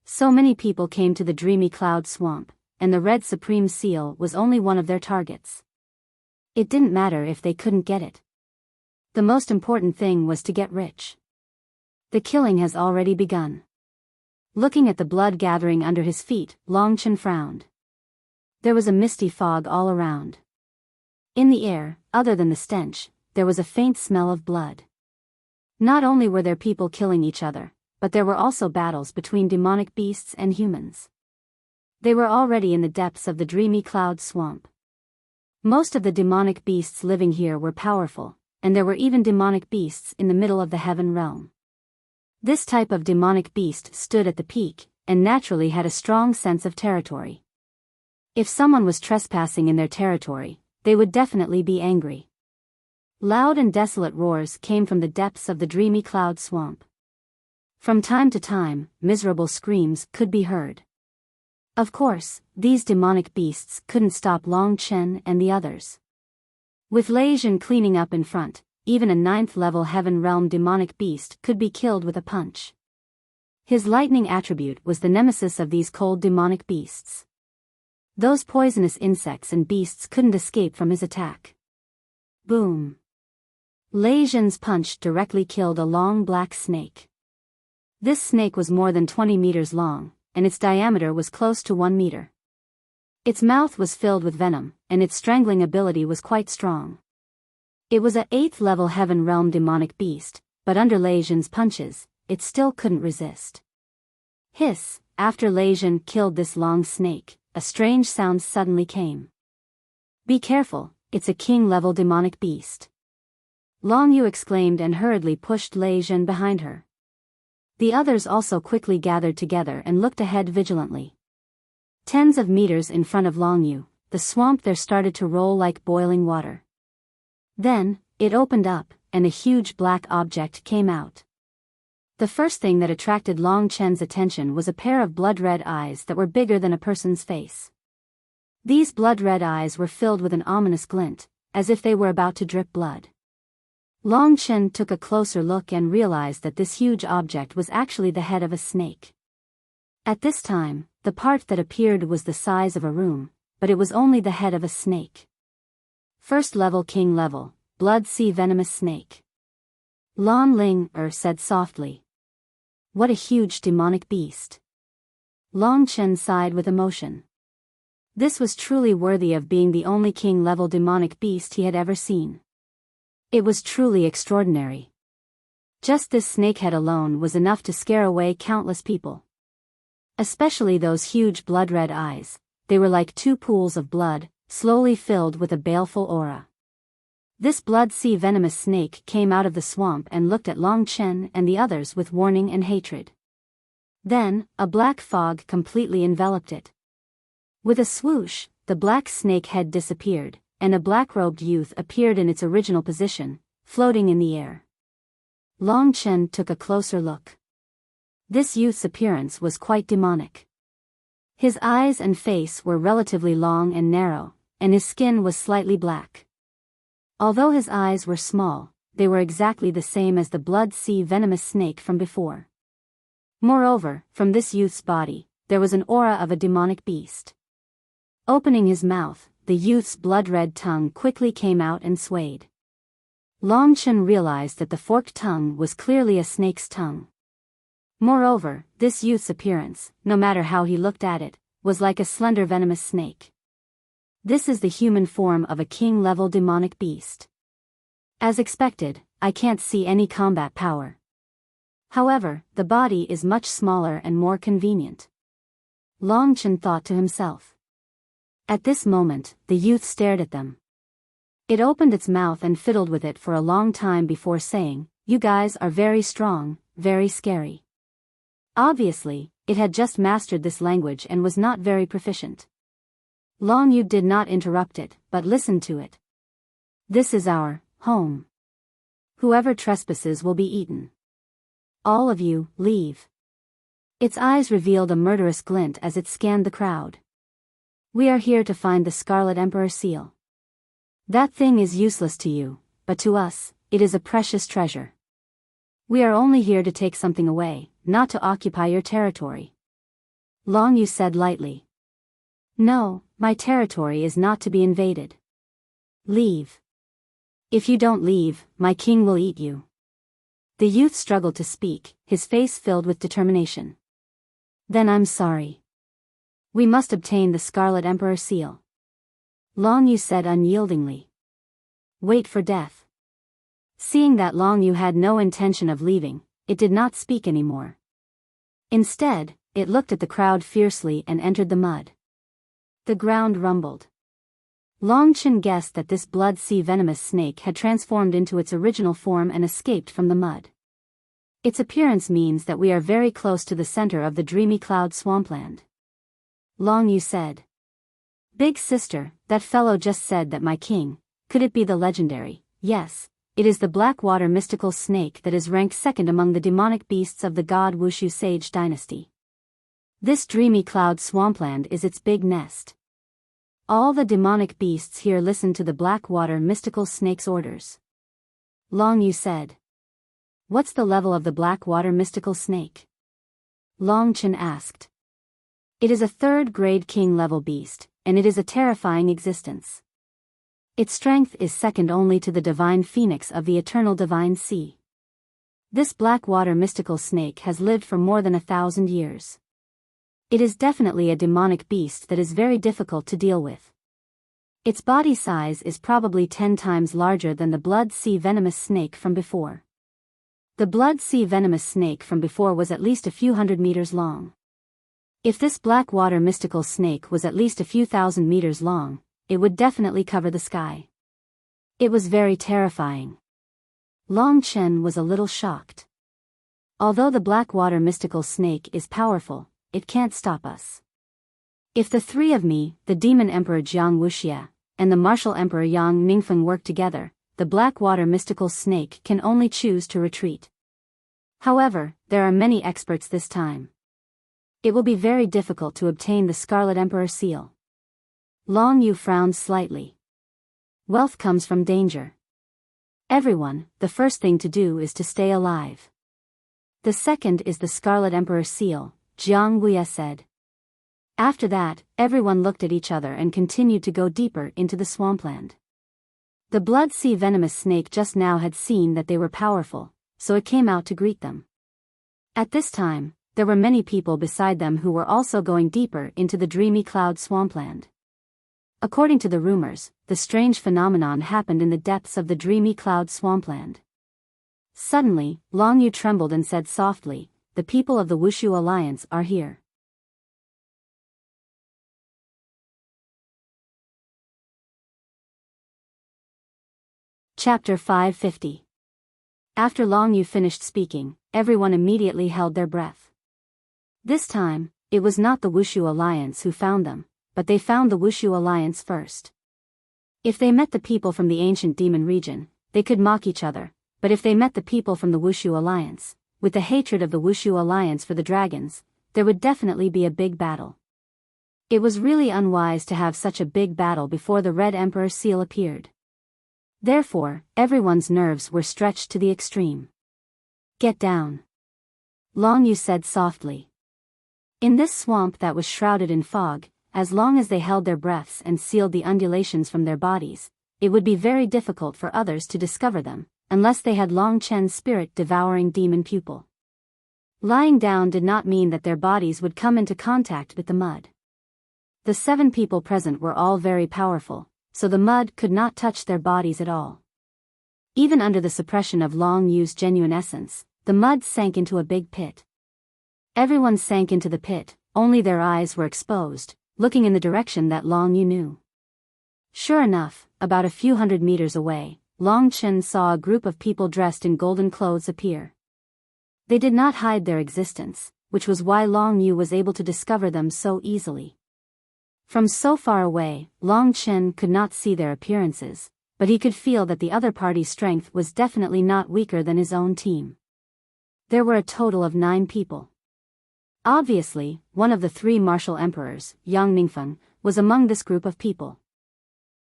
So many people came to the dreamy cloud swamp, and the Red Supreme Seal was only one of their targets. It didn't matter if they couldn't get it. The most important thing was to get rich. The killing has already begun. Looking at the blood gathering under his feet, Long Chen frowned. There was a misty fog all around. In the air, other than the stench, there was a faint smell of blood. Not only were there people killing each other, but there were also battles between demonic beasts and humans. They were already in the depths of the dreamy cloud swamp. Most of the demonic beasts living here were powerful, and there were even demonic beasts in the middle of the heaven realm. This type of demonic beast stood at the peak, and naturally had a strong sense of territory. If someone was trespassing in their territory, they would definitely be angry. Loud and desolate roars came from the depths of the dreamy cloud swamp. From time to time, miserable screams could be heard. Of course, these demonic beasts couldn't stop Long Chen and the others. With Lei Jin cleaning up in front, even a 9th-level heaven realm demonic beast could be killed with a punch. His lightning attribute was the nemesis of these cold demonic beasts. Those poisonous insects and beasts couldn't escape from his attack. Boom! Lei Jin's punch directly killed a long black snake. This snake was more than 20 meters long, and its diameter was close to 1 meter. Its mouth was filled with venom, and its strangling ability was quite strong. It was a 8th-level heaven realm demonic beast, but under Lei Jin's punches, it still couldn't resist. Hiss! After Lei Jin killed this long snake, a strange sound suddenly came. "Be careful, it's a king-level demonic beast." Long Yu exclaimed and hurriedly pushed Lei Jin behind her. The others also quickly gathered together and looked ahead vigilantly. Tens of meters in front of Long Yu, the swamp there started to roll like boiling water. Then, it opened up, and a huge black object came out. The first thing that attracted Long Chen's attention was a pair of blood-red eyes that were bigger than a person's face. These blood-red eyes were filled with an ominous glint, as if they were about to drip blood. Long Chen took a closer look and realized that this huge object was actually the head of a snake. At this time, the part that appeared was the size of a room, but it was only the head of a snake. First level king level, blood sea venomous snake. Lan Ling said softly. What a huge demonic beast. Long Chen sighed with emotion. This was truly worthy of being the only king level demonic beast he had ever seen. It was truly extraordinary. Just this snakehead alone was enough to scare away countless people. Especially those huge blood-red eyes, they were like 2 pools of blood, slowly filled with a baleful aura. This blood sea venomous snake came out of the swamp and looked at Long Chen and the others with warning and hatred. Then, a black fog completely enveloped it. With a swoosh, the black snake head disappeared, and a black-robed youth appeared in its original position, floating in the air. Long Chen took a closer look. This youth's appearance was quite demonic. His eyes and face were relatively long and narrow, and his skin was slightly black. Although his eyes were small, they were exactly the same as the blood sea venomous snake from before. Moreover, from this youth's body, there was an aura of a demonic beast. Opening his mouth, the youth's blood-red tongue quickly came out and swayed. Long Chen realized that the forked tongue was clearly a snake's tongue. Moreover, this youth's appearance, no matter how he looked at it, was like a slender venomous snake. This is the human form of a king-level demonic beast. As expected, I can't see any combat power. However, the body is much smaller and more convenient. Long Chen thought to himself. At this moment, the youth stared at them. It opened its mouth and fiddled with it for a long time before saying, "You guys are very strong, very scary." Obviously, it had just mastered this language and was not very proficient. Long Yu did not interrupt it, but listened to it. "This is our home. Whoever trespasses will be eaten. All of you, leave." Its eyes revealed a murderous glint as it scanned the crowd. "We are here to find the Scarlet Emperor seal. That thing is useless to you, but to us, it is a precious treasure. We are only here to take something away, not to occupy your territory." Long Yu said lightly. "No, my territory is not to be invaded. Leave. If you don't leave, my king will eat you." The youth struggled to speak, his face filled with determination. "Then I'm sorry. We must obtain the Scarlet Emperor seal." Long Yu said unyieldingly. "Wait for death." Seeing that Long Yu had no intention of leaving, it did not speak anymore. Instead, it looked at the crowd fiercely and entered the mud. The ground rumbled. Long Chen guessed that this blood sea venomous snake had transformed into its original form and escaped from the mud. Its appearance means that we are very close to the center of the dreamy cloud swampland. Long Yu said. "Big sister, that fellow just said that my king, could it be the legendary?" "Yes, it is the Blackwater mystical snake that is ranked second among the demonic beasts of the god Wuxia sage dynasty. This dreamy cloud swampland is its big nest. All the demonic beasts here listen to the Blackwater mystical snake's orders." Long Yu said. "What's the level of the Blackwater mystical snake?" Long Chen asked. "It is a third-grade king-level beast, and it is a terrifying existence. Its strength is second only to the divine phoenix of the eternal divine sea. This Blackwater mystical snake has lived for more than 1,000 years. It is definitely a demonic beast that is very difficult to deal with. Its body size is probably 10 times larger than the blood sea venomous snake from before. The blood sea venomous snake from before was at least a few hundred meters long. If this Blackwater mystical snake was at least a few thousand meters long, it would definitely cover the sky. It was very terrifying." Long Chen was a little shocked. Although the Blackwater mystical snake is powerful, it can't stop us. If the three of me, the Demon Emperor Jiang Wuxia, and the Martial Emperor Yang Mingfeng work together, the Blackwater mystical snake can only choose to retreat. However, there are many experts this time. It will be very difficult to obtain the Scarlet Emperor seal." Long Yu frowned slightly. "Wealth comes from danger. Everyone, the first thing to do is to stay alive. The second is the Scarlet Emperor seal," Jiang Wuya said. After that, everyone looked at each other and continued to go deeper into the swampland. The blood sea venomous snake just now had seen that they were powerful, so it came out to greet them. At this time, there were many people beside them who were also going deeper into the dreamy cloud swampland. According to the rumors, the strange phenomenon happened in the depths of the dreamy cloud swampland. Suddenly, Long Yu trembled and said softly, "The people of the Wuxia Alliance are here." Chapter 550. After Long Yu finished speaking, everyone immediately held their breath. This time, it was not the Wuxia Alliance who found them, but they found the Wuxia Alliance first. If they met the people from the ancient demon region, they could mock each other, but if they met the people from the Wuxia Alliance, with the hatred of the Wuxia Alliance for the dragons, there would definitely be a big battle. It was really unwise to have such a big battle before the Red Emperor seal appeared. Therefore, everyone's nerves were stretched to the extreme. "Get down," Long Yu said softly. In this swamp that was shrouded in fog, as long as they held their breaths and sealed the undulations from their bodies, it would be very difficult for others to discover them, unless they had Long Chen's spirit-devouring demon pupil. Lying down did not mean that their bodies would come into contact with the mud. The 7 people present were all very powerful, so the mud could not touch their bodies at all. Even under the suppression of Long Yu's genuine essence, the mud sank into a big pit. Everyone sank into the pit, only their eyes were exposed, looking in the direction that Long Yu knew. Sure enough, about a few hundred meters away, Long Chen saw a group of people dressed in golden clothes appear. They did not hide their existence, which was why Long Yu was able to discover them so easily. From so far away, Long Chen could not see their appearances, but he could feel that the other party's strength was definitely not weaker than his own team. There were a total of 9 people. Obviously, one of the 3 martial emperors, Yang Ningfeng, was among this group of people.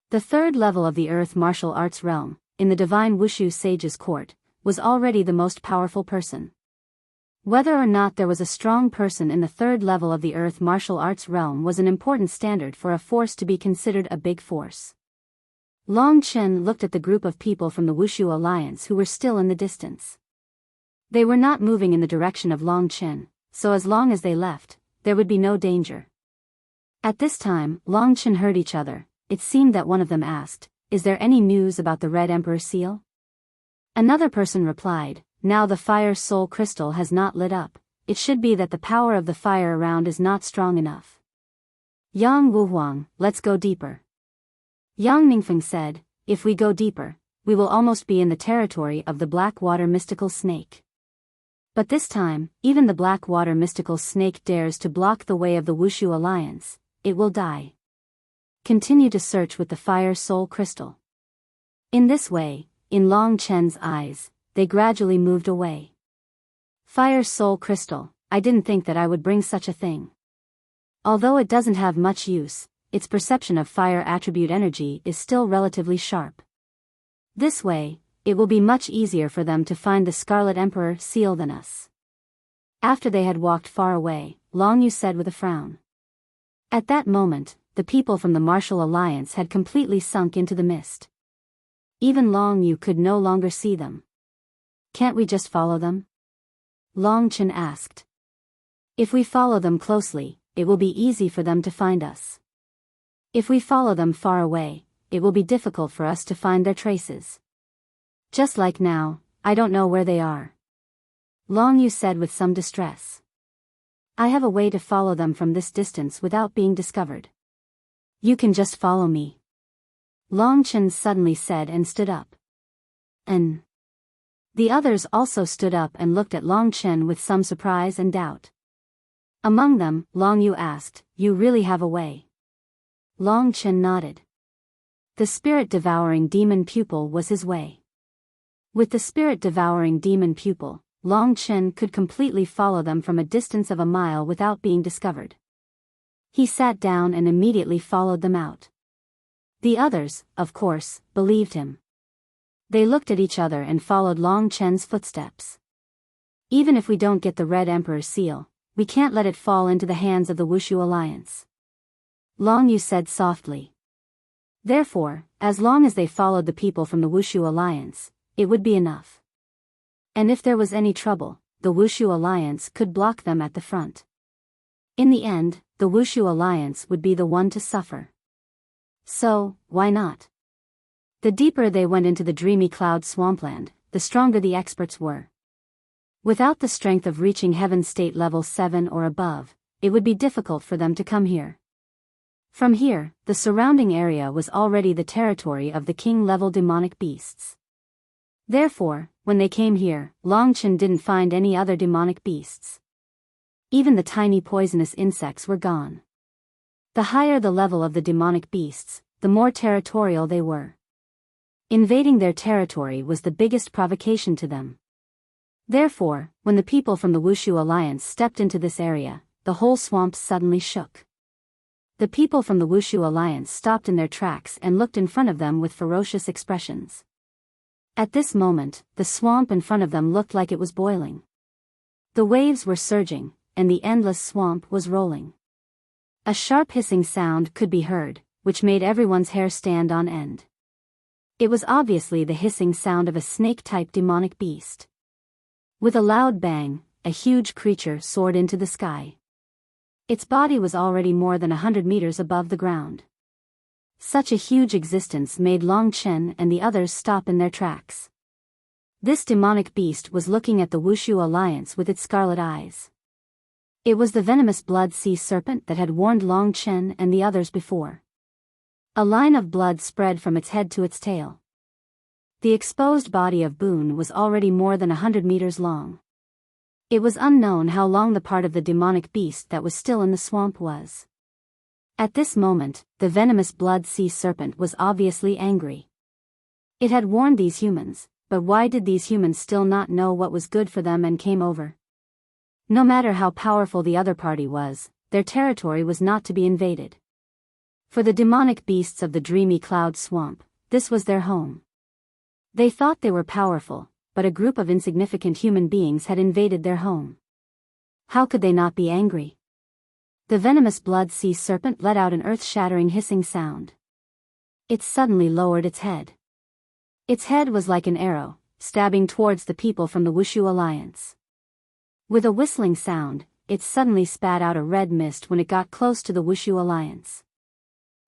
The 3rd level of the Earth martial arts realm, in the divine Wushu sage's court, was already the most powerful person. Whether or not there was a strong person in the 3rd level of the Earth martial arts realm was an important standard for a force to be considered a big force. Long Chen looked at the group of people from the Wuxia Alliance who were still in the distance. They were not moving in the direction of Long Chen, so as long as they left, there would be no danger. At this time, Long Chen heard each other. It seemed that one of them asked, "Is there any news about the Red Emperor seal?" Another person replied, "Now the fire soul crystal has not lit up, it should be that the power of the fire around is not strong enough." "Yang Wuhuang, let's go deeper." Yang Ningfeng said, "If we go deeper, we will almost be in the territory of the Blackwater mystical snake." But this time, even the Blackwater mystical snake dares to block the way of the Wuxia Alliance, it will die. Continue to search with the fire soul crystal. In this way, in Long Chen's eyes, they gradually moved away. Fire soul crystal, I didn't think that I would bring such a thing. Although it doesn't have much use, its perception of fire attribute energy is still relatively sharp. This way, it will be much easier for them to find the Scarlet Emperor seal than us. After they had walked far away, Long Yu said with a frown. At that moment, the people from the Martial Alliance had completely sunk into the mist. Even Long Yu could no longer see them. "Can't we just follow them?" Long Chen asked. "If we follow them closely, it will be easy for them to find us. If we follow them far away, it will be difficult for us to find their traces. Just like now, I don't know where they are." Long Yu said with some distress. "I have a way to follow them from this distance without being discovered. You can just follow me." Long Chen suddenly said and stood up. "And?" The others also stood up and looked at Long Chen with some surprise and doubt. Among them, Long Yu asked, "You really have a way?" Long Chen nodded. The spirit-devouring demon pupil was his way. With the spirit-devouring demon pupil, Long Chen could completely follow them from a distance of a mile without being discovered. He sat down and immediately followed them out. The others, of course, believed him. They looked at each other and followed Long Chen's footsteps. "Even if we don't get the Red Emperor's seal, we can't let it fall into the hands of the Wuxia Alliance," Long Yu said softly. Therefore, as long as they followed the people from the Wuxia Alliance, it would be enough. And if there was any trouble, the Wuxia Alliance could block them at the front. In the end, the Wuxia Alliance would be the one to suffer. So, why not? The deeper they went into the dreamy cloud swampland, the stronger the experts were. Without the strength of reaching heaven state level 7 or above, it would be difficult for them to come here. From here, the surrounding area was already the territory of the king-level demonic beasts. Therefore, when they came here, Long Chen didn't find any other demonic beasts. Even the tiny poisonous insects were gone. The higher the level of the demonic beasts, the more territorial they were. Invading their territory was the biggest provocation to them. Therefore, when the people from the Wuxia Alliance stepped into this area, the whole swamp suddenly shook. The people from the Wuxia Alliance stopped in their tracks and looked in front of them with ferocious expressions. At this moment, the swamp in front of them looked like it was boiling. The waves were surging, and the endless swamp was rolling. A sharp hissing sound could be heard, which made everyone's hair stand on end. It was obviously the hissing sound of a snake-type demonic beast. With a loud bang, a huge creature soared into the sky. Its body was already more than 100 meters above the ground. Such a huge existence made Long Chen and the others stop in their tracks. This demonic beast was looking at the Wuxia Alliance with its scarlet eyes. It was the venomous blood sea serpent that had warned Long Chen and the others before. A line of blood spread from its head to its tail. The exposed body of Boone was already more than 100 meters long. It was unknown how long the part of the demonic beast that was still in the swamp was. At this moment, the venomous blood sea serpent was obviously angry. It had warned these humans, but why did these humans still not know what was good for them and came over? No matter how powerful the other party was, their territory was not to be invaded. For the demonic beasts of the dreamy cloud swamp, this was their home. They thought they were powerful, but a group of insignificant human beings had invaded their home. How could they not be angry? The venomous blood sea serpent let out an earth-shattering hissing sound. It suddenly lowered its head. Its head was like an arrow, stabbing towards the people from the Wuxia Alliance. With a whistling sound, it suddenly spat out a red mist when it got close to the Wuxia Alliance.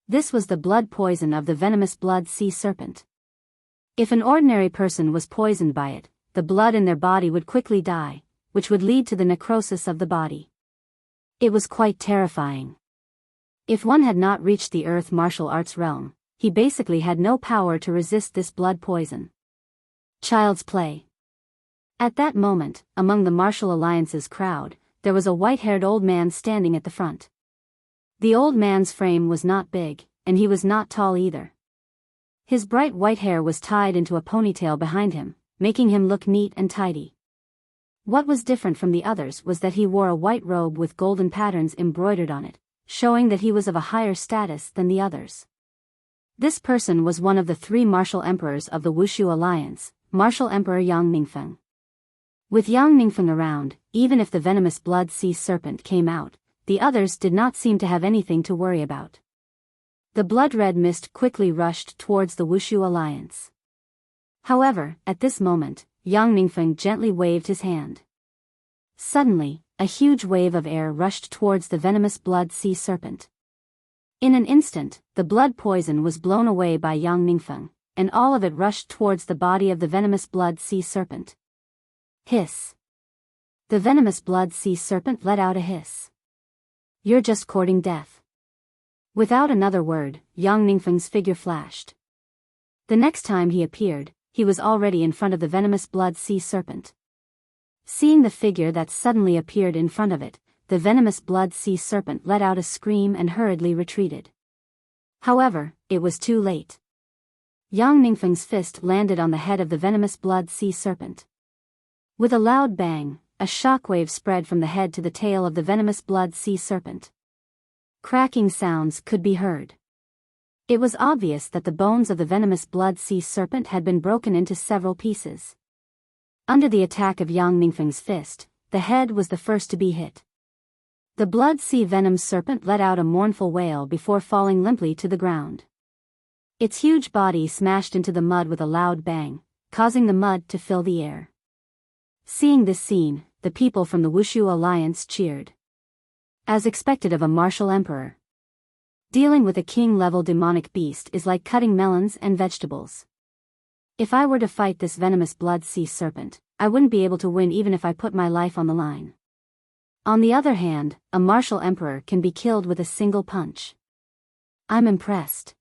This was the blood poison of the venomous blood sea serpent. If an ordinary person was poisoned by it, the blood in their body would quickly die, which would lead to the necrosis of the body. It was quite terrifying. If one had not reached the earth martial arts realm, he basically had no power to resist this blood poison. Child's play. At that moment, among the Martial Alliance's crowd, there was a white-haired old man standing at the front. The old man's frame was not big, and he was not tall either. His bright white hair was tied into a ponytail behind him, making him look neat and tidy. What was different from the others was that he wore a white robe with golden patterns embroidered on it, showing that he was of a higher status than the others. This person was one of the 3 martial emperors of the Wuxia Alliance, Martial Emperor Yang Ningfeng. With Yang Ningfeng around, even if the venomous blood sea serpent came out, the others did not seem to have anything to worry about. The blood-red mist quickly rushed towards the Wuxia Alliance. However, at this moment, Yang Ningfeng gently waved his hand. Suddenly, a huge wave of air rushed towards the venomous blood sea serpent. In an instant, the blood poison was blown away by Yang Ningfeng, and all of it rushed towards the body of the venomous blood sea serpent. Hiss. The venomous blood sea serpent let out a hiss. You're just courting death. Without another word, Yang Ningfeng's figure flashed. The next time he appeared, he was already in front of the venomous blood sea serpent. Seeing the figure that suddenly appeared in front of it, the venomous blood sea serpent let out a scream and hurriedly retreated. However, it was too late. Yang Ningfeng's fist landed on the head of the venomous blood sea serpent. With a loud bang, a shockwave spread from the head to the tail of the venomous blood sea serpent. Cracking sounds could be heard. It was obvious that the bones of the venomous blood sea serpent had been broken into several pieces. Under the attack of Yang Ningfeng's fist, the head was the first to be hit. The blood sea venom serpent let out a mournful wail before falling limply to the ground. Its huge body smashed into the mud with a loud bang, causing the mud to fill the air. Seeing this scene, the people from the Wuxia Alliance cheered. As expected of a martial emperor. Dealing with a king-level demonic beast is like cutting melons and vegetables. If I were to fight this venomous blood sea serpent, I wouldn't be able to win even if I put my life on the line. On the other hand, a martial emperor can be killed with a single punch. I'm impressed.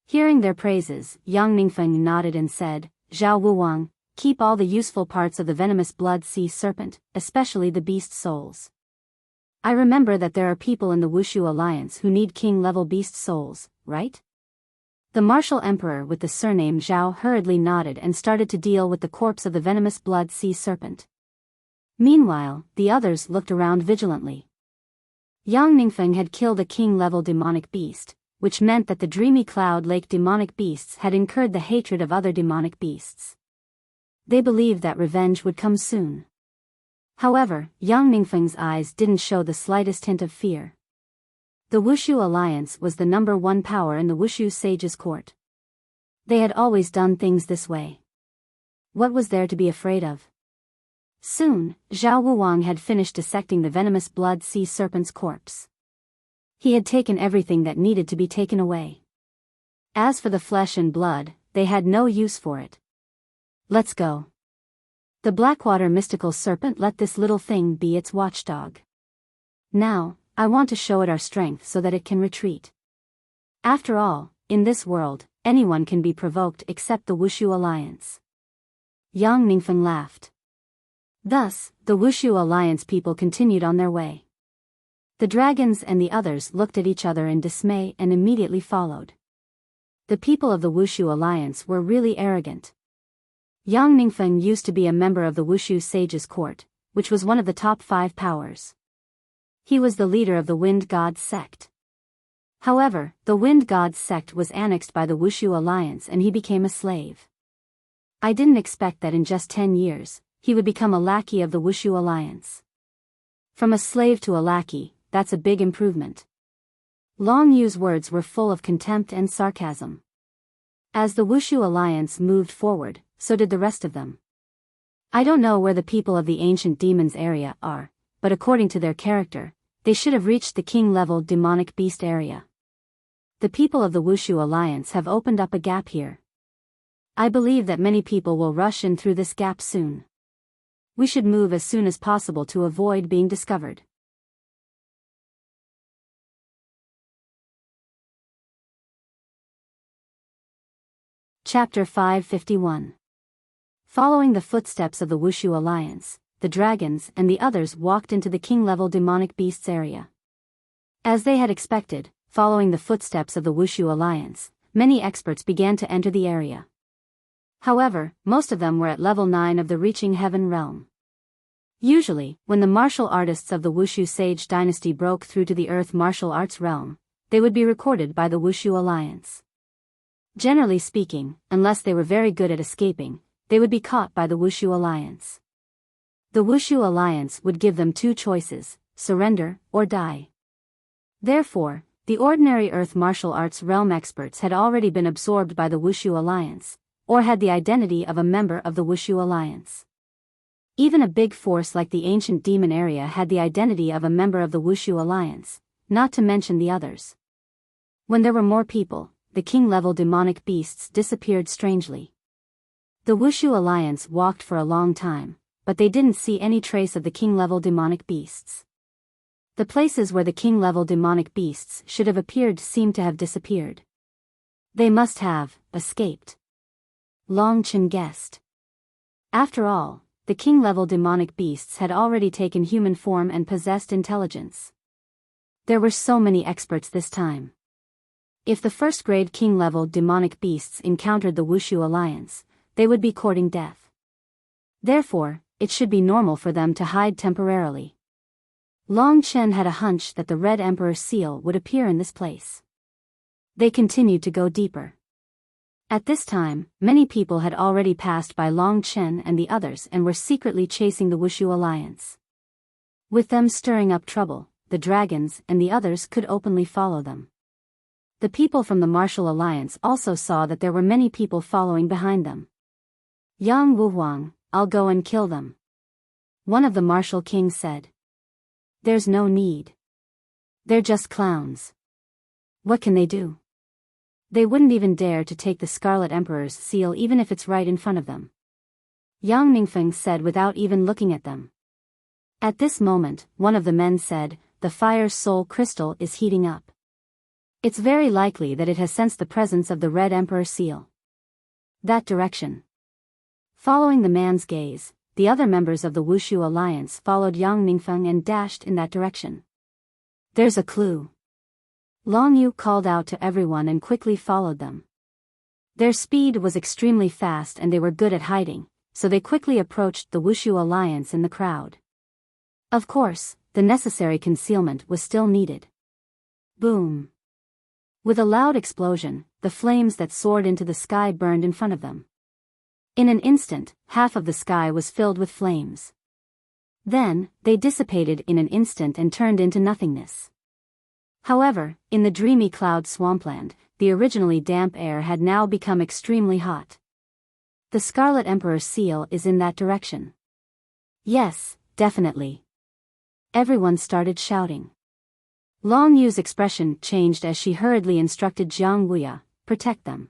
Hearing their praises, Yang Ningfeng nodded and said, Zhao Wuwang, keep all the useful parts of the venomous blood sea serpent, especially the beast souls. I remember that there are people in the Wuxia Alliance who need king-level beast souls, right? The martial emperor with the surname Zhao hurriedly nodded and started to deal with the corpse of the venomous blood sea serpent. Meanwhile, the others looked around vigilantly. Yang Ningfeng had killed a king-level demonic beast, which meant that the Dreamy Cloud Lake demonic beasts had incurred the hatred of other demonic beasts. They believed that revenge would come soon. However, Yang Ningfeng's eyes didn't show the slightest hint of fear. The Wushu Alliance was the #1 power in the Wushu sage's court. They had always done things this way. What was there to be afraid of? Soon, Zhao Wuwang had finished dissecting the venomous blood sea serpent's corpse. He had taken everything that needed to be taken away. As for the flesh and blood, they had no use for it. Let's go. The Blackwater mystical serpent let this little thing be its watchdog. Now, I want to show it our strength so that it can retreat. After all, in this world, anyone can be provoked except the Wushu Alliance. Yang Ningfeng laughed. Thus, the Wushu Alliance people continued on their way. The dragons and the others looked at each other in dismay and immediately followed. The people of the Wushu Alliance were really arrogant. Yang Ningfeng used to be a member of the Wushu sage's court, which was one of the top 5 powers. He was the leader of the Wind God's sect. However, the Wind God's sect was annexed by the Wushu Alliance and he became a slave. I didn't expect that in just 10 years, he would become a lackey of the Wushu Alliance. From a slave to a lackey, that's a big improvement. Long Yu's words were full of contempt and sarcasm. As the Wushu Alliance moved forward, so did the rest of them. I don't know where the people of the ancient demons area are, but according to their character, they should have reached the king-level demonic beast area. The people of the Wushu Alliance have opened up a gap here. I believe that many people will rush in through this gap soon. We should move as soon as possible to avoid being discovered. Chapter 551. Following the footsteps of the Wushu Alliance, the dragons and the others walked into the king-level demonic beasts area. As they had expected, following the footsteps of the Wushu Alliance, many experts began to enter the area. However, most of them were at level 9 of the Reaching Heaven realm. Usually, when the martial artists of the Wushu Sage dynasty broke through to the Earth martial arts realm, they would be recorded by the Wushu Alliance. Generally speaking, unless they were very good at escaping, they would be caught by the Wushu Alliance. The Wushu Alliance would give them 2 choices, surrender or die. Therefore, the ordinary Earth martial arts realm experts had already been absorbed by the Wushu Alliance, or had the identity of a member of the Wushu Alliance. Even a big force like the ancient demon area had the identity of a member of the Wushu Alliance, not to mention the others. When there were more people, the king-level demonic beasts disappeared strangely. The Wushu Alliance walked for a long time, but they didn't see any trace of the king-level demonic beasts. The places where the king-level demonic beasts should have appeared seemed to have disappeared. They must have escaped. Long Chen guessed. After all, the king-level demonic beasts had already taken human form and possessed intelligence. There were so many experts this time. If the first-grade king-level demonic beasts encountered the Wushu Alliance, they would be courting death. Therefore, it should be normal for them to hide temporarily. Long Chen had a hunch that the Red Emperor seal would appear in this place. They continued to go deeper. At this time, many people had already passed by Long Chen and the others and were secretly chasing the Wushu Alliance. With them stirring up trouble, the dragons and the others could openly follow them. The people from the Martial Alliance also saw that there were many people following behind them. Yang Wuhuang, I'll go and kill them. One of the martial kings said. There's no need. They're just clowns. What can they do? They wouldn't even dare to take the Scarlet Emperor's seal even if it's right in front of them. Yang Ningfeng said without even looking at them. At this moment, one of the men said, the Fire Soul Crystal is heating up. It's very likely that it has sensed the presence of the Red Emperor seal. That direction. Following the man's gaze, the other members of the Wushu Alliance followed Yang Ningfeng and dashed in that direction. There's a clue. Long Yu called out to everyone and quickly followed them. Their speed was extremely fast and they were good at hiding, so they quickly approached the Wuxia alliance in the crowd. Of course, the necessary concealment was still needed. Boom! With a loud explosion, the flames that soared into the sky burned in front of them. In an instant, half of the sky was filled with flames. Then, they dissipated in an instant and turned into nothingness. However, in the dreamy cloud swampland, the originally damp air had now become extremely hot. The Scarlet Emperor seal is in that direction. Yes, definitely. Everyone started shouting. Long Yu's expression changed as she hurriedly instructed Jiang Wuya, protect them.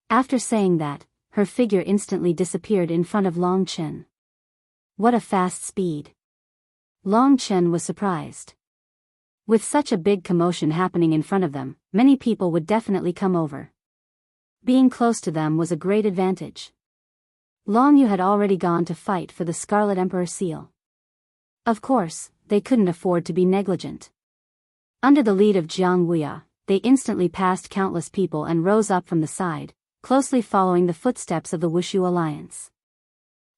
After saying that, her figure instantly disappeared in front of Long Chen. What a fast speed! Long Chen was surprised. With such a big commotion happening in front of them, many people would definitely come over. Being close to them was a great advantage. Long Yu had already gone to fight for the Scarlet Emperor seal. Of course, they couldn't afford to be negligent. Under the lead of Jiang Wuya, they instantly passed countless people and rose up from the side, closely following the footsteps of the Wuxia alliance.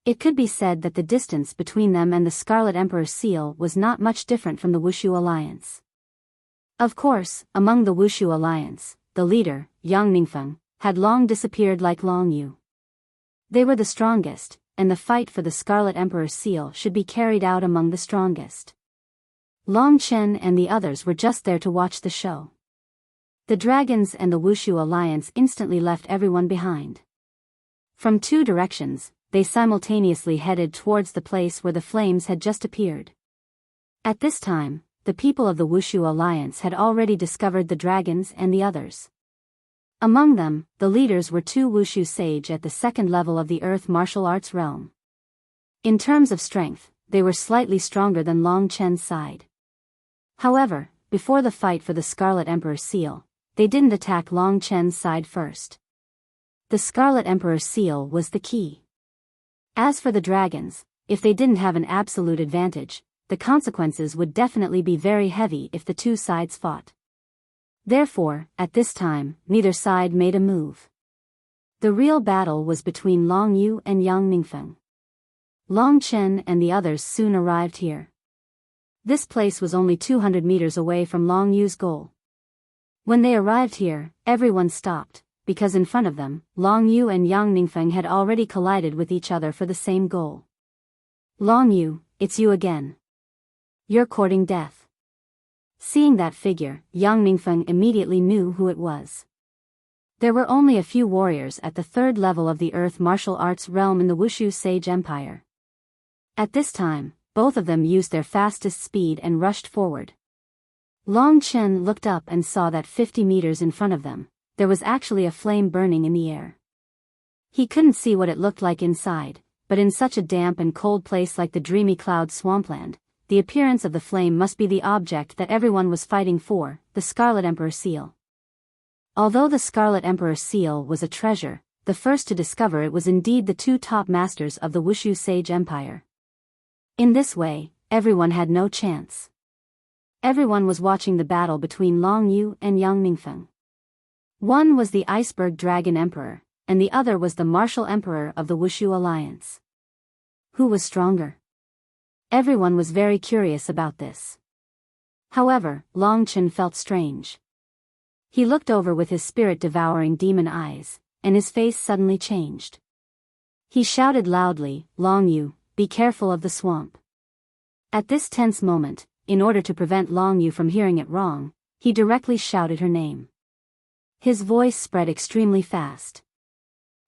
It could be said that the distance between them and the Scarlet Emperor seal was not much different from the Wuxia alliance. Of course, among the Wuxia alliance, the leader, Yang Ningfeng, had long disappeared like Long Yu. They were the strongest, and the fight for the Scarlet Emperor seal should be carried out among the strongest. Long Chen and the others were just there to watch the show. The dragons and the Wuxia alliance instantly left everyone behind. From two directions, they simultaneously headed towards the place where the flames had just appeared. At this time, the people of the Wuxia alliance had already discovered the dragons and the others. Among them, the leaders were two Wuxia sage at the second level of the Earth martial arts realm. In terms of strength, they were slightly stronger than Long Chen's side. However, before the fight for the Scarlet Emperor seal, they didn't attack Long Chen's side first. The Scarlet Emperor seal was the key. As for the dragons, if they didn't have an absolute advantage, the consequences would definitely be very heavy if the two sides fought. Therefore, at this time, neither side made a move. The real battle was between Long Yu and Yang Ningfeng. Long Chen and the others soon arrived here. This place was only 200 meters away from Long Yu's goal. When they arrived here, everyone stopped, because in front of them, Long Yu and Yang Ningfeng had already collided with each other for the same goal. Long Yu, it's you again. You're courting death. Seeing that figure, Yang Ningfeng immediately knew who it was. There were only a few warriors at the third level of the Earth martial arts realm in the Wuxia Sage Empire. At this time, both of them used their fastest speed and rushed forward. Long Chen looked up and saw that 50 meters in front of them, there was actually a flame burning in the air. He couldn't see what it looked like inside, but in such a damp and cold place like the dreamy cloud swampland, the appearance of the flame must be the object that everyone was fighting for, the Scarlet Emperor seal. Although the Scarlet Emperor seal was a treasure, the first to discover it was indeed the two top masters of the Wuxia Sage Empire. In this way, everyone had no chance. Everyone was watching the battle between Long Yu and Yang Ningfeng. One was the Iceberg Dragon Emperor, and the other was the Martial Emperor of the Wuxia Alliance. Who was stronger? Everyone was very curious about this. However, Long Chen felt strange. He looked over with his spirit-devouring demon eyes, and his face suddenly changed. He shouted loudly, "Long Yu, be careful of the swamp." At this tense moment, in order to prevent Long Yu from hearing it wrong, he directly shouted her name. His voice spread extremely fast.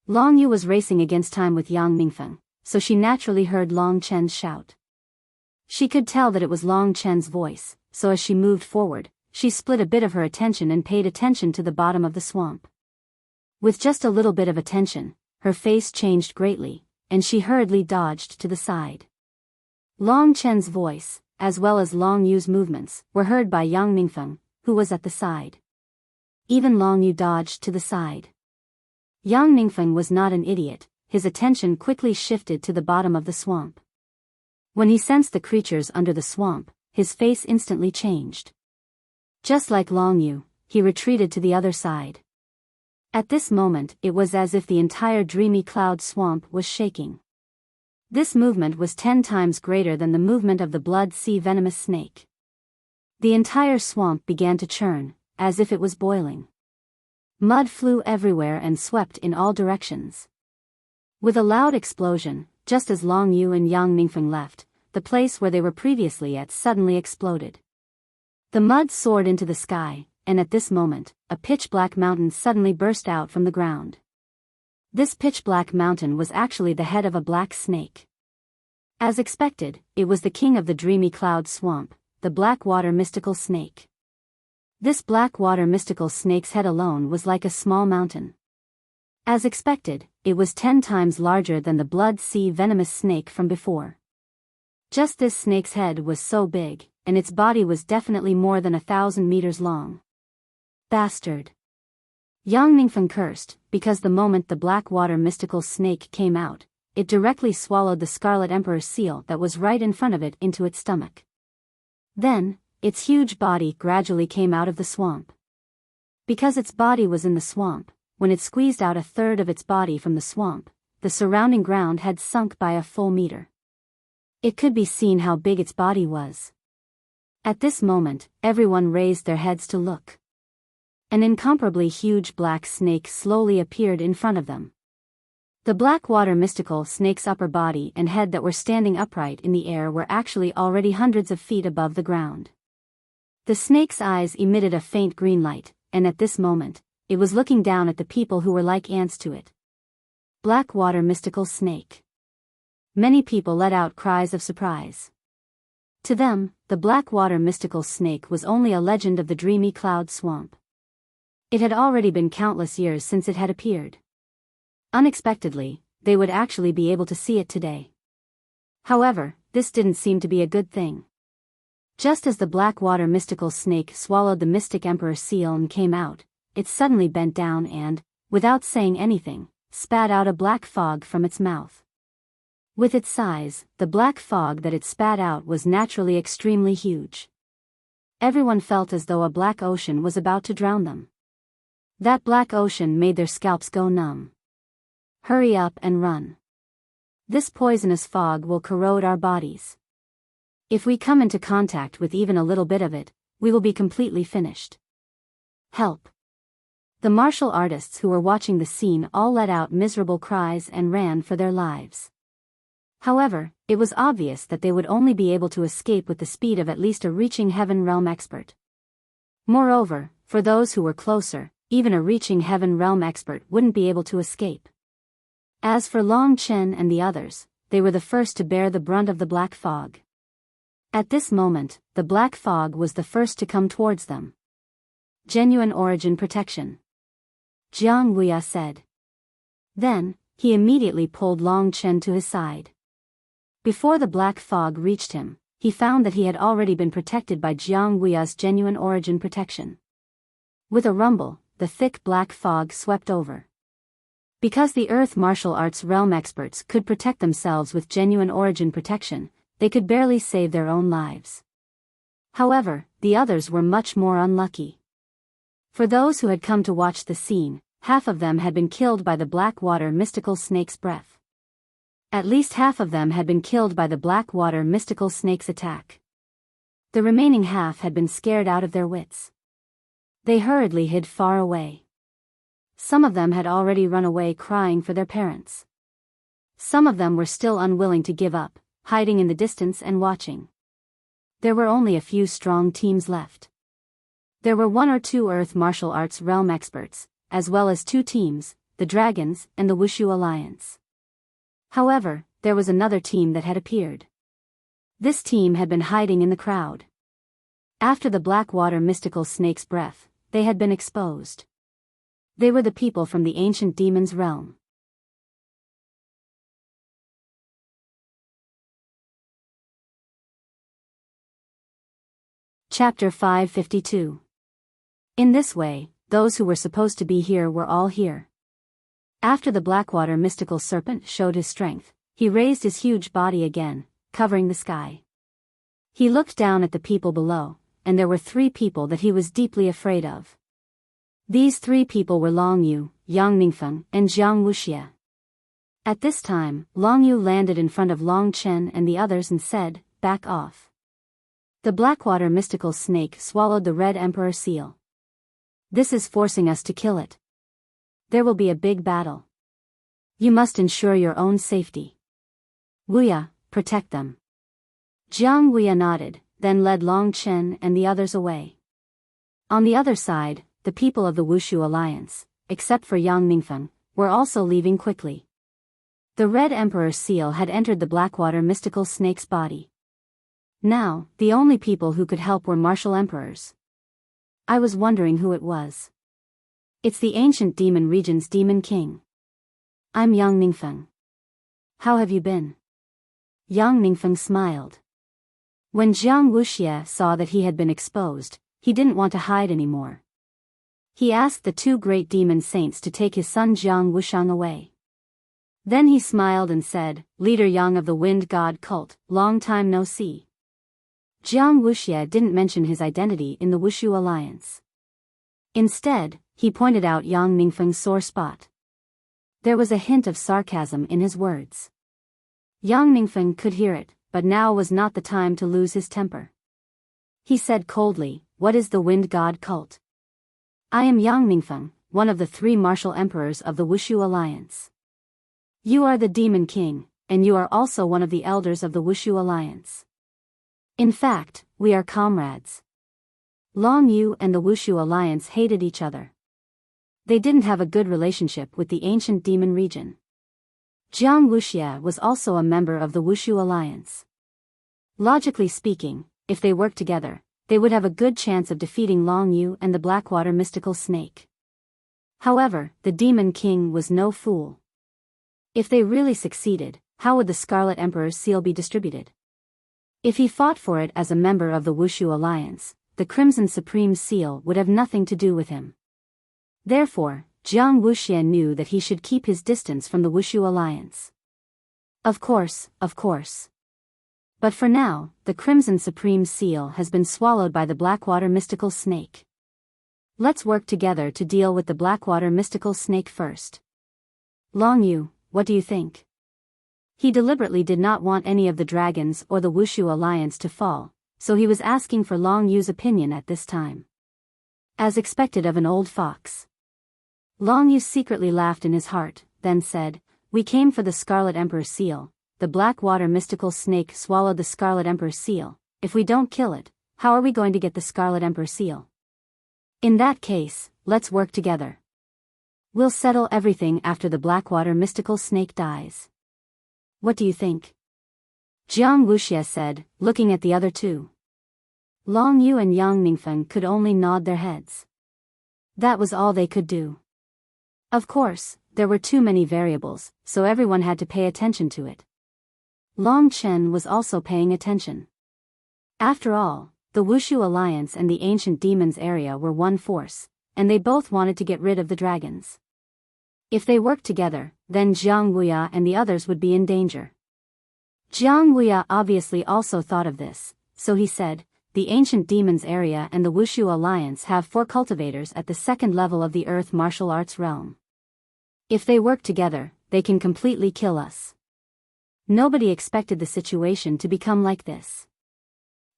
Long Yu was racing against time with Yang Ningfeng, so she naturally heard Long Chen's shout. She could tell that it was Long Chen's voice, so as she moved forward, she split a bit of her attention and paid attention to the bottom of the swamp. With just a little bit of attention, her face changed greatly, and she hurriedly dodged to the side. Long Chen's voice, as well as Long Yu's movements, were heard by Yang Ningfeng, who was at the side. Even Long Yu dodged to the side. Yang Ningfeng was not an idiot, his attention quickly shifted to the bottom of the swamp. When he sensed the creatures under the swamp, his face instantly changed. Just like Long Yu, he retreated to the other side. At this moment, it was as if the entire dreamy cloud swamp was shaking. This movement was 10 times greater than the movement of the blood sea venomous snake. The entire swamp began to churn, as if it was boiling. Mud flew everywhere and swept in all directions. With a loud explosion, just as Long Yu and Yang Ningfeng left, the place where they were previously at suddenly exploded. The mud soared into the sky, and at this moment, a pitch-black mountain suddenly burst out from the ground. This pitch-black mountain was actually the head of a black snake. As expected, it was the king of the dreamy cloud swamp, the Blackwater mystical snake. This Blackwater mystical snake's head alone was like a small mountain. As expected, it was 10 times larger than the blood sea venomous snake from before. Just this snake's head was so big, and its body was definitely more than 1,000 meters long. Bastard! Yang Ningfeng cursed, because the moment the Blackwater mystical snake came out, it directly swallowed the Scarlet Emperor's seal that was right in front of it into its stomach. Then, its huge body gradually came out of the swamp. Because its body was in the swamp, when it squeezed out a third of its body from the swamp, the surrounding ground had sunk by a full meter. It could be seen how big its body was. At this moment, everyone raised their heads to look. An incomparably huge black snake slowly appeared in front of them. The Blackwater mystical snake's upper body and head that were standing upright in the air were actually already hundreds of feet above the ground. The snake's eyes emitted a faint green light, and at this moment, it was looking down at the people who were like ants to it. Blackwater mystical snake. Many people let out cries of surprise. To them, the Blackwater mystical snake was only a legend of the dreamy cloud swamp. It had already been countless years since it had appeared. Unexpectedly, they would actually be able to see it today. However, this didn't seem to be a good thing. Just as the Blackwater mystical snake swallowed the Mystic Emperor's seal and came out, it suddenly bent down and, without saying anything, spat out a black fog from its mouth. With its size, the black fog that it spat out was naturally extremely huge. Everyone felt as though a black ocean was about to drown them. That black ocean made their scalps go numb. Hurry up and run. This poisonous fog will corrode our bodies. If we come into contact with even a little bit of it, we will be completely finished. Help! The martial artists who were watching the scene all let out miserable cries and ran for their lives. However, it was obvious that they would only be able to escape with the speed of at least a reaching heaven realm expert. Moreover, for those who were closer, even a reaching heaven realm expert wouldn't be able to escape. As for Long Chen and the others, they were the first to bear the brunt of the black fog. At this moment, the black fog was the first to come towards them. Genuine origin protection, Jiang Wuya said. Then, he immediately pulled Long Chen to his side. Before the black fog reached him, he found that he had already been protected by Jiang Wuya's genuine origin protection. With a rumble, the thick black fog swept over. Because the Earth martial arts realm experts could protect themselves with genuine origin protection, they could barely save their own lives. However, the others were much more unlucky. For those who had come to watch the scene, half of them had been killed by the Blackwater mystical snake's breath. At least half of them had been killed by the Blackwater mystical snake's attack. The remaining half had been scared out of their wits. They hurriedly hid far away. Some of them had already run away crying for their parents. Some of them were still unwilling to give up, hiding in the distance and watching. There were only a few strong teams left. There were 1 or 2 Earth martial arts realm experts, as well as 2 teams, the Dragons and the Wushu Alliance. However, there was another team that had appeared. This team had been hiding in the crowd. After the Blackwater mystical snake's breath, they had been exposed. They were the people from the ancient demon's realm. Chapter 552. In this way, those who were supposed to be here were all here. After the Blackwater mystical serpent showed his strength, he raised his huge body again, covering the sky. He looked down at the people below, and there were 3 people that he was deeply afraid of. These three people were Long Yu, Yang Ningfeng, and Jiang Wuxia. At this time, Long Yu landed in front of Long Chen and the others and said, "Back off." The Blackwater mystical snake swallowed the Red Emperor seal. "This is forcing us to kill it. There will be a big battle. You must ensure your own safety. Wuya, protect them." Jiang Wuya nodded, then led Long Chen and the others away. On the other side, the people of the Wushu Alliance, except for Yang Ningfeng, were also leaving quickly. The Red Emperor seal had entered the Blackwater mystical snake's body. Now, the only people who could help were martial emperors. I was wondering who it was. It's the ancient demon region's demon king. I'm Yang Ningfeng. How have you been? Yang Ningfeng smiled. When Jiang Wuxia saw that he had been exposed, he didn't want to hide anymore. He asked the two great demon saints to take his son Jiang Wushang away. Then he smiled and said, "Leader Yang of the Wind God cult, long time no see." Jiang Wuxia didn't mention his identity in the Wushu Alliance. Instead, he pointed out Yang Ningfeng's sore spot. There was a hint of sarcasm in his words. Yang Ningfeng could hear it, but now was not the time to lose his temper. He said coldly, "What is the Wind God cult?" "I am Yang Ningfeng, one of the three martial emperors of the Wushu Alliance. You are the Demon King, and you are also one of the elders of the Wushu Alliance. In fact, we are comrades." Long Yu and the Wushu Alliance hated each other. They didn't have a good relationship with the ancient demon region. Jiang Wuxia was also a member of the Wushu Alliance. Logically speaking, if they worked together, they would have a good chance of defeating Long Yu and the Blackwater mystical snake. However, the Demon King was no fool. If they really succeeded, how would the Scarlet Emperor's seal be distributed? If he fought for it as a member of the Wushu Alliance, the Crimson Supreme Seal would have nothing to do with him. Therefore, Jiang Wuxia knew that he should keep his distance from the Wushu Alliance. Of course. But for now, the Crimson Supreme Seal has been swallowed by the Blackwater mystical snake. Let's work together to deal with the Blackwater mystical snake first. Long Yu, what do you think? He deliberately did not want any of the dragons or the Wushu Alliance to fall, so he was asking for Long Yu's opinion at this time. As expected of an old fox. Long Yu secretly laughed in his heart, then said, "We came for the Scarlet Emperor's seal. The Blackwater mystical snake swallowed the Scarlet Emperor's seal. If we don't kill it, how are we going to get the Scarlet Emperor's seal? In that case, let's work together. We'll settle everything after the Blackwater mystical snake dies. What do you think?" Jiang Wuxia said, looking at the other two. Long Yu and Yang Ningfeng could only nod their heads. That was all they could do. Of course, there were too many variables, so everyone had to pay attention to it. Long Chen was also paying attention. After all, the Wushu Alliance and the Ancient Demons area were one force, and they both wanted to get rid of the dragons. If they worked together, then Jiang Wuya and the others would be in danger. Jiang Wuya obviously also thought of this, so he said, "The Ancient Demons area and the Wushu Alliance have 4 cultivators at the 2nd level of the Earth martial arts realm. If they work together, they can completely kill us. Nobody expected the situation to become like this.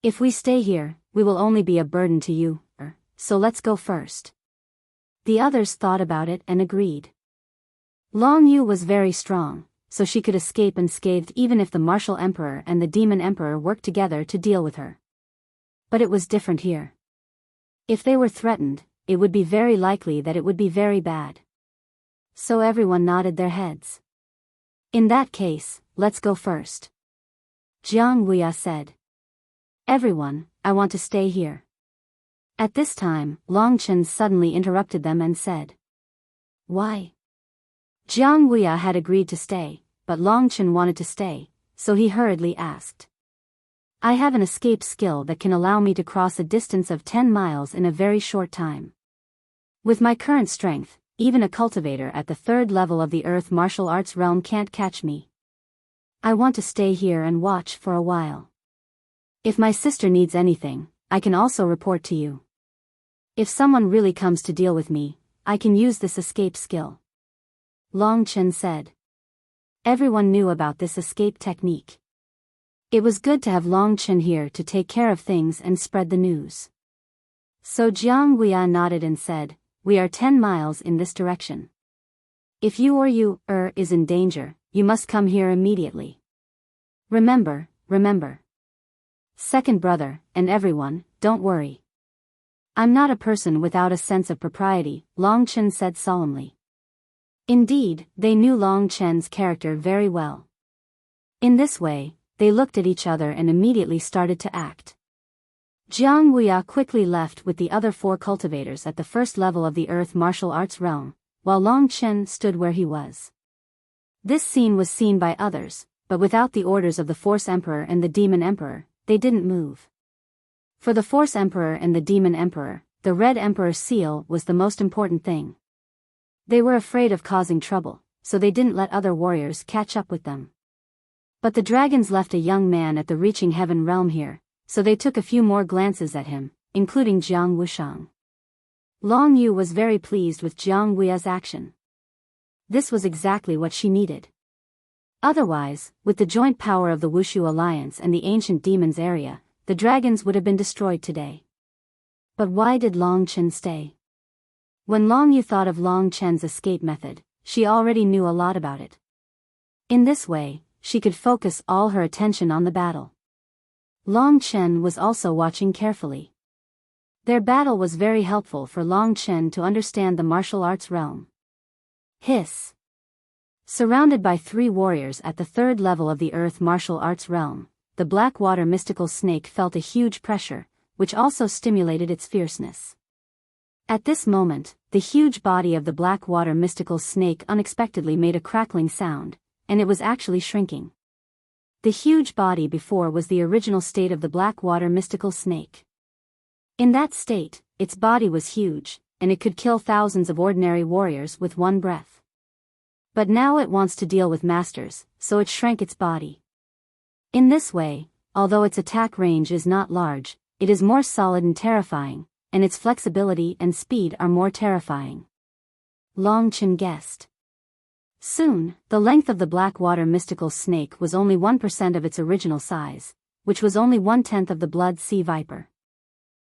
If we stay here, we will only be a burden to you, so let's go first." The others thought about it and agreed. Long Yu was very strong, so she could escape unscathed even if the Martial Emperor and the Demon Emperor worked together to deal with her. But it was different here. If they were threatened, it would be very likely that it would be very bad. So everyone nodded their heads. "In that case, let's go first," Jiang Wuya said. "Everyone, I want to stay here." At this time, Long Chen suddenly interrupted them and said, "Why?" Jiang Wuya had agreed to stay, but Long Chen wanted to stay, so he hurriedly asked. "I have an escape skill that can allow me to cross a distance of 10 miles in a very short time. With my current strength, even a cultivator at the 3rd level of the Earth martial arts realm can't catch me. I want to stay here and watch for a while. If my sister needs anything, I can also report to you. If someone really comes to deal with me, I can use this escape skill," Long Chen said. Everyone knew about this escape technique. It was good to have Long Chen here to take care of things and spread the news. So Jiang Wuya nodded and said, "We are 10 miles in this direction. If you or you is in danger, you must come here immediately. Remember. Second brother, and everyone, don't worry. I'm not a person without a sense of propriety," Long Chen said solemnly. Indeed, they knew Long Chen's character very well. In this way, they looked at each other and immediately started to act. Jiang Wuya quickly left with the other 4 cultivators at the first level of the Earth martial arts realm, while Long Chen stood where he was. This scene was seen by others, but without the orders of the Force Emperor and the Demon Emperor, they didn't move. For the Force Emperor and the Demon Emperor, the Red Emperor's seal was the most important thing. They were afraid of causing trouble, so they didn't let other warriors catch up with them. But the dragons left a young man at the Reaching Heaven realm here, so they took a few more glances at him, including Jiang Wushang. Long Yu was very pleased with Jiang Wuya's action. This was exactly what she needed. Otherwise, with the joint power of the Wushu Alliance and the ancient demons area, the dragons would have been destroyed today. But why did Long Chen stay? When Long Yu thought of Long Chen's escape method, she already knew a lot about it. In this way, she could focus all her attention on the battle. Long Chen was also watching carefully. Their battle was very helpful for Long Chen to understand the martial arts realm. Hiss. Surrounded by 3 warriors at the 3rd level of the Earth martial arts realm, the Blackwater mystical snake felt a huge pressure, which also stimulated its fierceness. At this moment, the huge body of the Blackwater mystical snake unexpectedly made a crackling sound, and it was actually shrinking. The huge body before was the original state of the Blackwater mystical snake. In that state, its body was huge, and it could kill thousands of ordinary warriors with one breath. But now it wants to deal with masters, so it shrank its body. In this way, although its attack range is not large, it is more solid and terrifying, and its flexibility and speed are more terrifying. Long Chen guessed. Soon, the length of the Blackwater mystical snake was only 1% of its original size, which was only 1/10 of the Blood Sea Viper.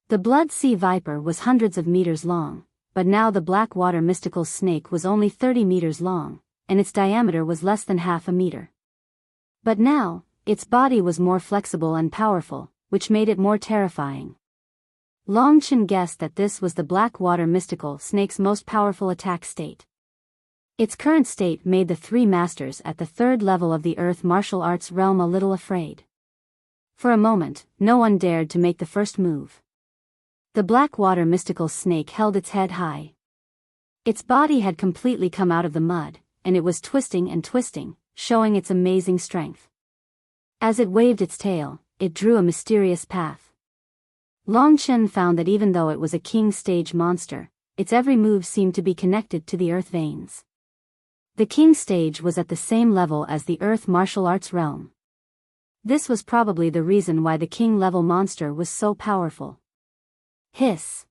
The Blood Sea Viper was hundreds of meters long, but now the Blackwater mystical snake was only 30 meters long, and its diameter was less than half a meter. But now, its body was more flexible and powerful, which made it more terrifying. Long Chen guessed that this was the Blackwater mystical snake's most powerful attack state. Its current state made the 3 masters at the 3rd level of the Earth martial arts realm a little afraid. For a moment, no one dared to make the first move. The Blackwater mystical snake held its head high. Its body had completely come out of the mud, and it was twisting and twisting, showing its amazing strength. As it waved its tail, it drew a mysterious path. Long Chen found that even though it was a king stage monster, its every move seemed to be connected to the earth veins. The king stage was at the same level as the Earth martial arts realm. This was probably the reason why the king-level monster was so powerful. Hiss.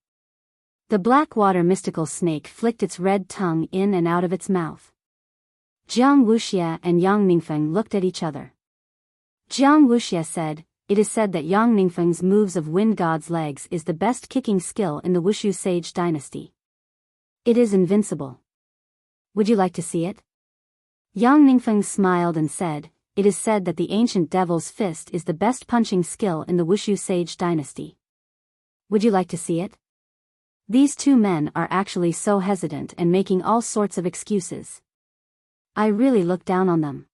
The Blackwater mystical snake flicked its red tongue in and out of its mouth. Jiang Wuxia and Yang Ningfeng looked at each other. Jiang Wuxia said, "It is said that Yang Ningfeng's moves of Wind God's legs is the best kicking skill in the Wushu Sage dynasty. It is invincible. Would you like to see it?" Yang Ningfeng smiled and said, "It is said that the ancient devil's fist is the best punching skill in the Wushu Sage dynasty. Would you like to see it?" These 2 men are actually so hesitant and making all sorts of excuses. I really look down on them.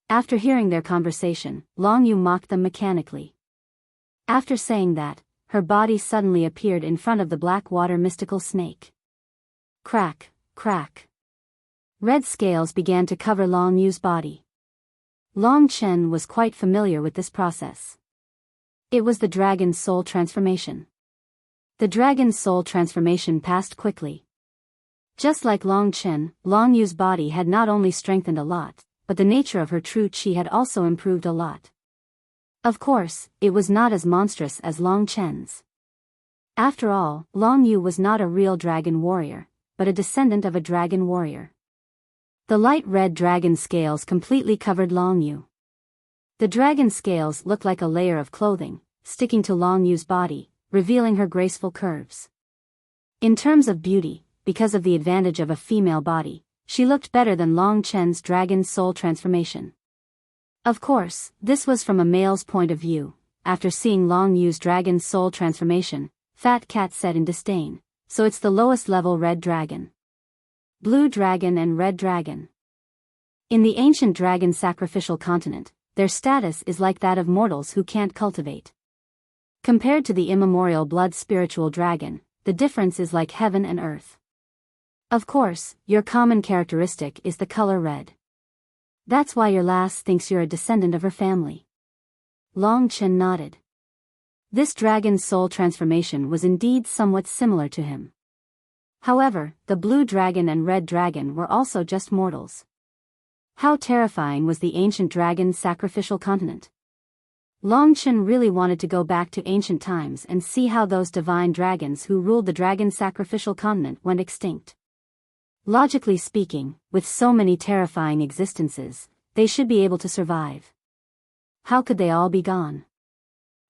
After hearing their conversation, Long Yu mocked them mechanically. After saying that, her body suddenly appeared in front of the Blackwater mystical snake. Crack, crack. Red scales began to cover Long Yu's body. Long Chen was quite familiar with this process. It was the dragon's soul transformation. The dragon's soul transformation passed quickly. Just like Long Chen, Long Yu's body had not only strengthened a lot, but the nature of her true qi had also improved a lot. Of course, it was not as monstrous as Long Chen's. After all, Long Yu was not a real dragon warrior, but a descendant of a dragon warrior. The light red dragon scales completely covered Long Yu. The dragon scales looked like a layer of clothing, sticking to Long Yu's body, revealing her graceful curves. In terms of beauty, because of the advantage of a female body, she looked better than Long Chen's dragon soul transformation. Of course, this was from a male's point of view. After seeing Long Yu's dragon soul transformation, Fat Cat said in disdain, "So it's the lowest level red dragon. Blue dragon and red dragon. In the ancient dragon sacrificial continent, their status is like that of mortals who can't cultivate. Compared to the immemorial blood spiritual dragon, the difference is like heaven and earth. Of course, your common characteristic is the color red. That's why your lass thinks you're a descendant of her family." Long Chen nodded. This dragon's soul transformation was indeed somewhat similar to him. However, the blue dragon and red dragon were also just mortals. How terrifying was the ancient dragon's sacrificial continent? Long Chen really wanted to go back to ancient times and see how those divine dragons who ruled the dragon sacrificial continent went extinct. Logically speaking, with so many terrifying existences, they should be able to survive. How could they all be gone?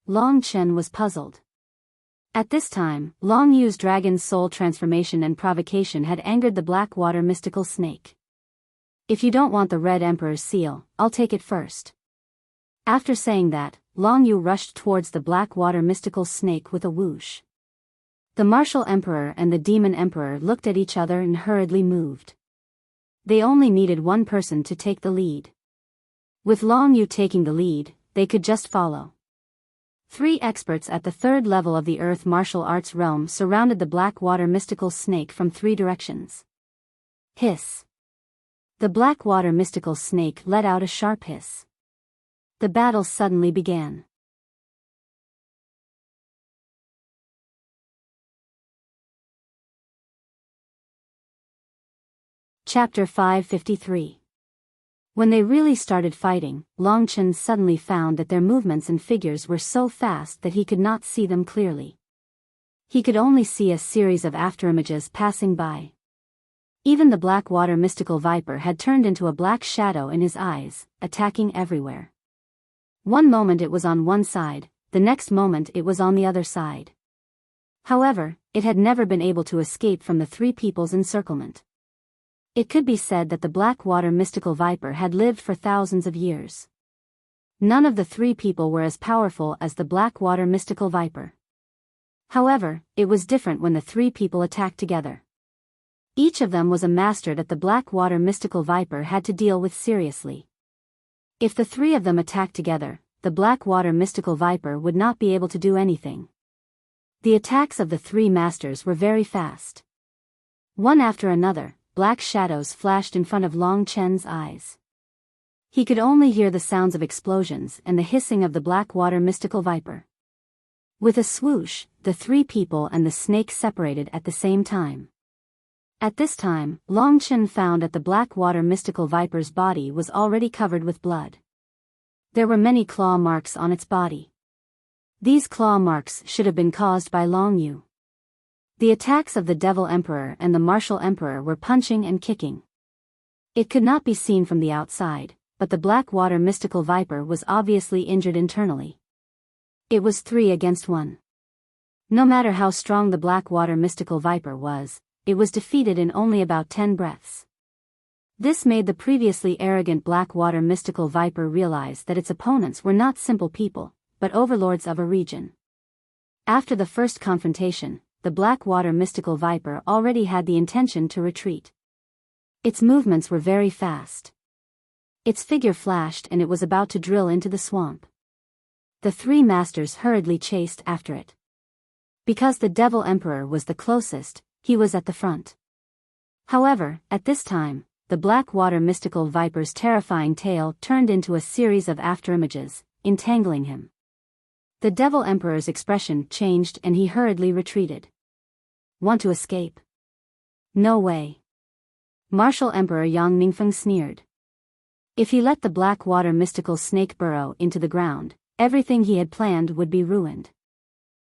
Long Chen was puzzled. At this time, Long Yu's dragon's soul transformation and provocation had angered the Blackwater mystical snake. "If you don't want the Red Emperor's seal, I'll take it first." After saying that, Long Yu rushed towards the Blackwater mystical snake with a whoosh. The Martial Emperor and the Demon Emperor looked at each other and hurriedly moved. They only needed one person to take the lead. With Long Yu taking the lead, they could just follow. 3 experts at the 3rd level of the Earth martial arts realm surrounded the Blackwater mystical snake from 3 directions. Hiss. The Blackwater mystical snake let out a sharp hiss. The battle suddenly began. Chapter 553. When they really started fighting, Long Chen suddenly found that their movements and figures were so fast that he could not see them clearly. He could only see a series of afterimages passing by. Even the Blackwater mystical viper had turned into a black shadow in his eyes, attacking everywhere. One moment it was on one side, the next moment it was on the other side. However, it had never been able to escape from the 3 people's encirclement. It could be said that the Blackwater mystical viper had lived for thousands of years. None of the 3 people were as powerful as the Blackwater mystical viper. However, it was different when the 3 people attacked together. Each of them was a master that the Blackwater mystical viper had to deal with seriously. If the 3 of them attacked together, the Blackwater mystical viper would not be able to do anything. The attacks of the 3 masters were very fast. One after another, black shadows flashed in front of Long Chen's eyes. He could only hear the sounds of explosions and the hissing of the Blackwater mystical viper. With a swoosh, the 3 people and the snake separated at the same time. At this time, Long Chen found that the Blackwater mystical viper's body was already covered with blood. There were many claw marks on its body. These claw marks should have been caused by Long Yu. The attacks of the Devil Emperor and the Martial Emperor were punching and kicking. It could not be seen from the outside, but the Blackwater mystical viper was obviously injured internally. It was 3 against 1. No matter how strong the Blackwater mystical viper was, it was defeated in only about 10 breaths. This made the previously arrogant Blackwater mystical viper realize that its opponents were not simple people, but overlords of a region. After the first confrontation, the Blackwater mystical viper already had the intention to retreat. Its movements were very fast. Its figure flashed and it was about to drill into the swamp. The 3 masters hurriedly chased after it. Because the Devil Emperor was the closest, he was at the front. However, at this time, the Blackwater mystical viper's terrifying tail turned into a series of afterimages, entangling him. The Devil Emperor's expression changed and he hurriedly retreated. Want to escape? No way. Martial Emperor Yang Ningfeng sneered. If he let the Blackwater mystical snake burrow into the ground, everything he had planned would be ruined.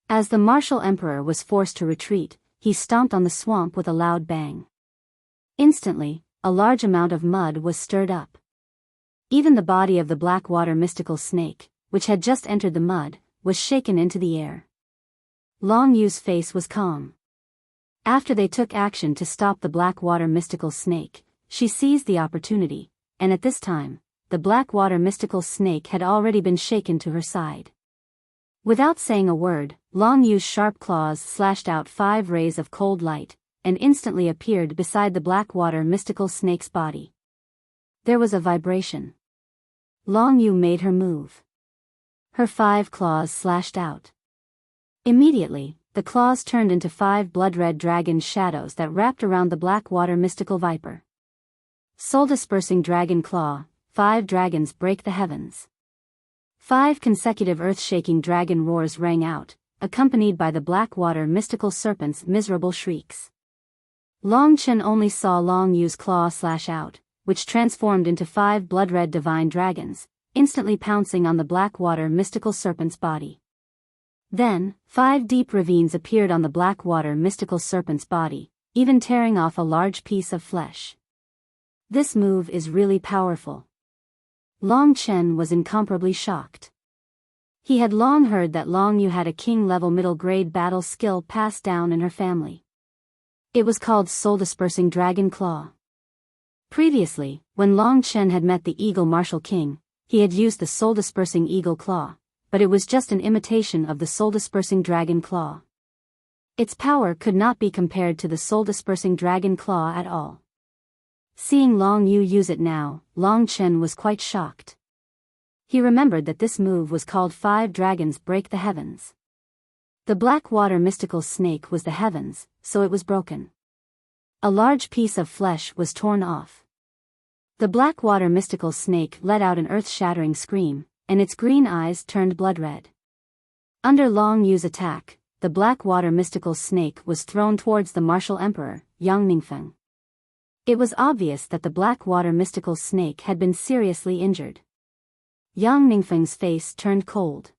As the Martial Emperor was forced to retreat, he stomped on the swamp with a loud bang. Instantly, a large amount of mud was stirred up. Even the body of the Blackwater mystical snake, which had just entered the mud, was shaken into the air. Long Yu's face was calm. After they took action to stop the Blackwater mystical snake, she seized the opportunity, and at this time, the Blackwater mystical snake had already been shaken to her side. Without saying a word, Long Yu's sharp claws slashed out 5 rays of cold light, and instantly appeared beside the Blackwater mystical snake's body. There was a vibration. Long Yu made her move. Her 5 claws slashed out. Immediately, the claws turned into 5 blood-red dragon shadows that wrapped around the Blackwater mystical viper. Soul-dispersing dragon claw, 5 dragons break the heavens. 5 consecutive earth-shaking dragon roars rang out, accompanied by the Blackwater mystical serpent's miserable shrieks. Long Chen only saw Long Yu's claw slash out, which transformed into 5 blood-red divine dragons, instantly pouncing on the Blackwater mystical serpent's body. Then, 5 deep ravines appeared on the Blackwater mystical serpent's body, even tearing off a large piece of flesh. This move is really powerful. Long Chen was incomparably shocked. He had long heard that Long Yu had a king-level middle-grade battle skill passed down in her family. It was called Soul-Dispersing Dragon Claw. Previously, when Long Chen had met the Eagle Martial King, he had used the Soul-Dispersing Eagle Claw, but it was just an imitation of the Soul-Dispersing Dragon Claw. Its power could not be compared to the Soul-Dispersing Dragon Claw at all. Seeing Long Yu use it now, Long Chen was quite shocked. He remembered that this move was called 5 dragons break the heavens. The Blackwater mystical snake was the heavens, so it was broken. A large piece of flesh was torn off. The Blackwater mystical snake let out an earth-shattering scream, and its green eyes turned blood-red. Under Long Yu's attack, the Blackwater mystical snake was thrown towards the martial emperor, Yang Ningfeng. It was obvious that the Blackwater mystical snake had been seriously injured. Yang Ningfeng's face turned cold.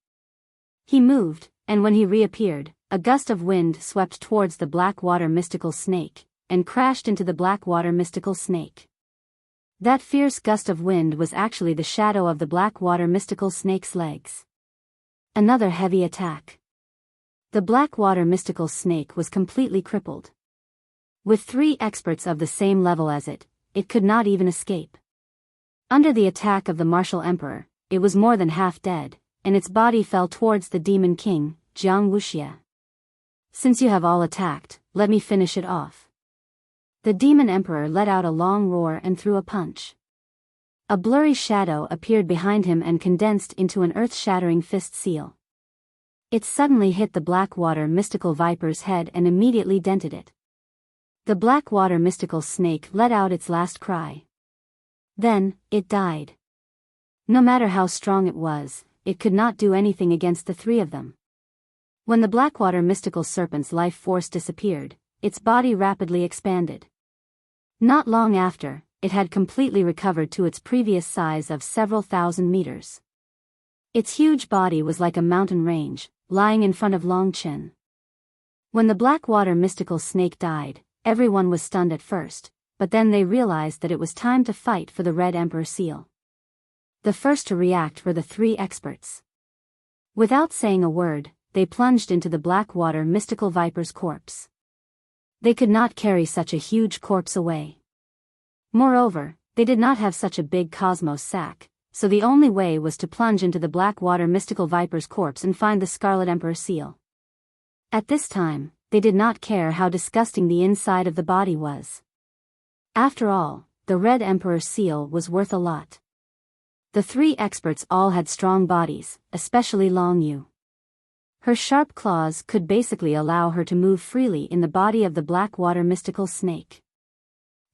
He moved, and when he reappeared, a gust of wind swept towards the Blackwater mystical snake, and crashed into the Blackwater mystical snake. That fierce gust of wind was actually the shadow of the Blackwater mystical snake's legs. Another heavy attack. The Blackwater mystical snake was completely crippled. With 3 experts of the same level as it could not even escape. Under the attack of the martial emperor, it was more than half dead, and its body fell towards the demon king, Jiang Wuxia. Since you have all attacked, let me finish it off. The demon emperor let out a long roar and threw a punch. A blurry shadow appeared behind him and condensed into an earth-shattering fist seal. It suddenly hit the Blackwater mystical viper's head and immediately dented it. The Blackwater mystical snake let out its last cry. Then, it died. No matter how strong it was, it could not do anything against the 3 of them. When the Blackwater mystical serpent's life force disappeared, its body rapidly expanded. Not long after, it had completely recovered to its previous size of several thousand meters. Its huge body was like a mountain range, lying in front of Long Chen. When the Blackwater mystical snake died, everyone was stunned at first, but then they realized that it was time to fight for the Red Emperor seal. The first to react were the 3 experts. Without saying a word, they plunged into the Blackwater mystical viper's corpse. They could not carry such a huge corpse away. Moreover, they did not have such a big cosmos sack, so the only way was to plunge into the Blackwater mystical viper's corpse and find the Scarlet Emperor seal. At this time, they did not care how disgusting the inside of the body was. After all, the Red Emperor seal was worth a lot. The 3 experts all had strong bodies, especially Long Yu. Her sharp claws could basically allow her to move freely in the body of the Blackwater mystical snake.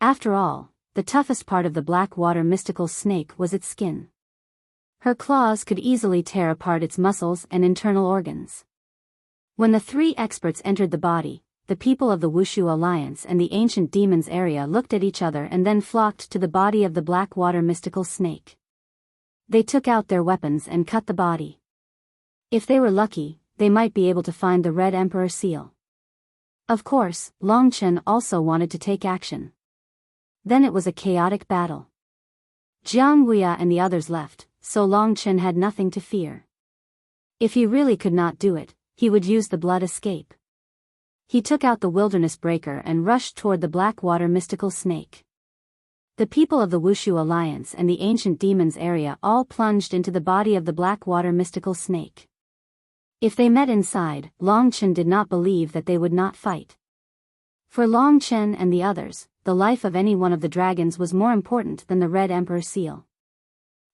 After all, the toughest part of the Blackwater mystical snake was its skin. Her claws could easily tear apart its muscles and internal organs. When the 3 experts entered the body, the people of the Wushu Alliance and the ancient demons area looked at each other and then flocked to the body of the Blackwater mystical snake. They took out their weapons and cut the body. If they were lucky, they might be able to find the Red Emperor seal. Of course, Long Chen also wanted to take action. Then it was a chaotic battle. Jiang Wuya and the others left, so Long Chen had nothing to fear. If he really could not do it, he would use the blood escape. He took out the wilderness breaker and rushed toward the Blackwater mystical snake. The people of the Wushu Alliance and the ancient demons area all plunged into the body of the Blackwater mystical snake. If they met inside, Long Chen did not believe that they would not fight. For Long Chen and the others, the life of any one of the dragons was more important than the Red Emperor seal.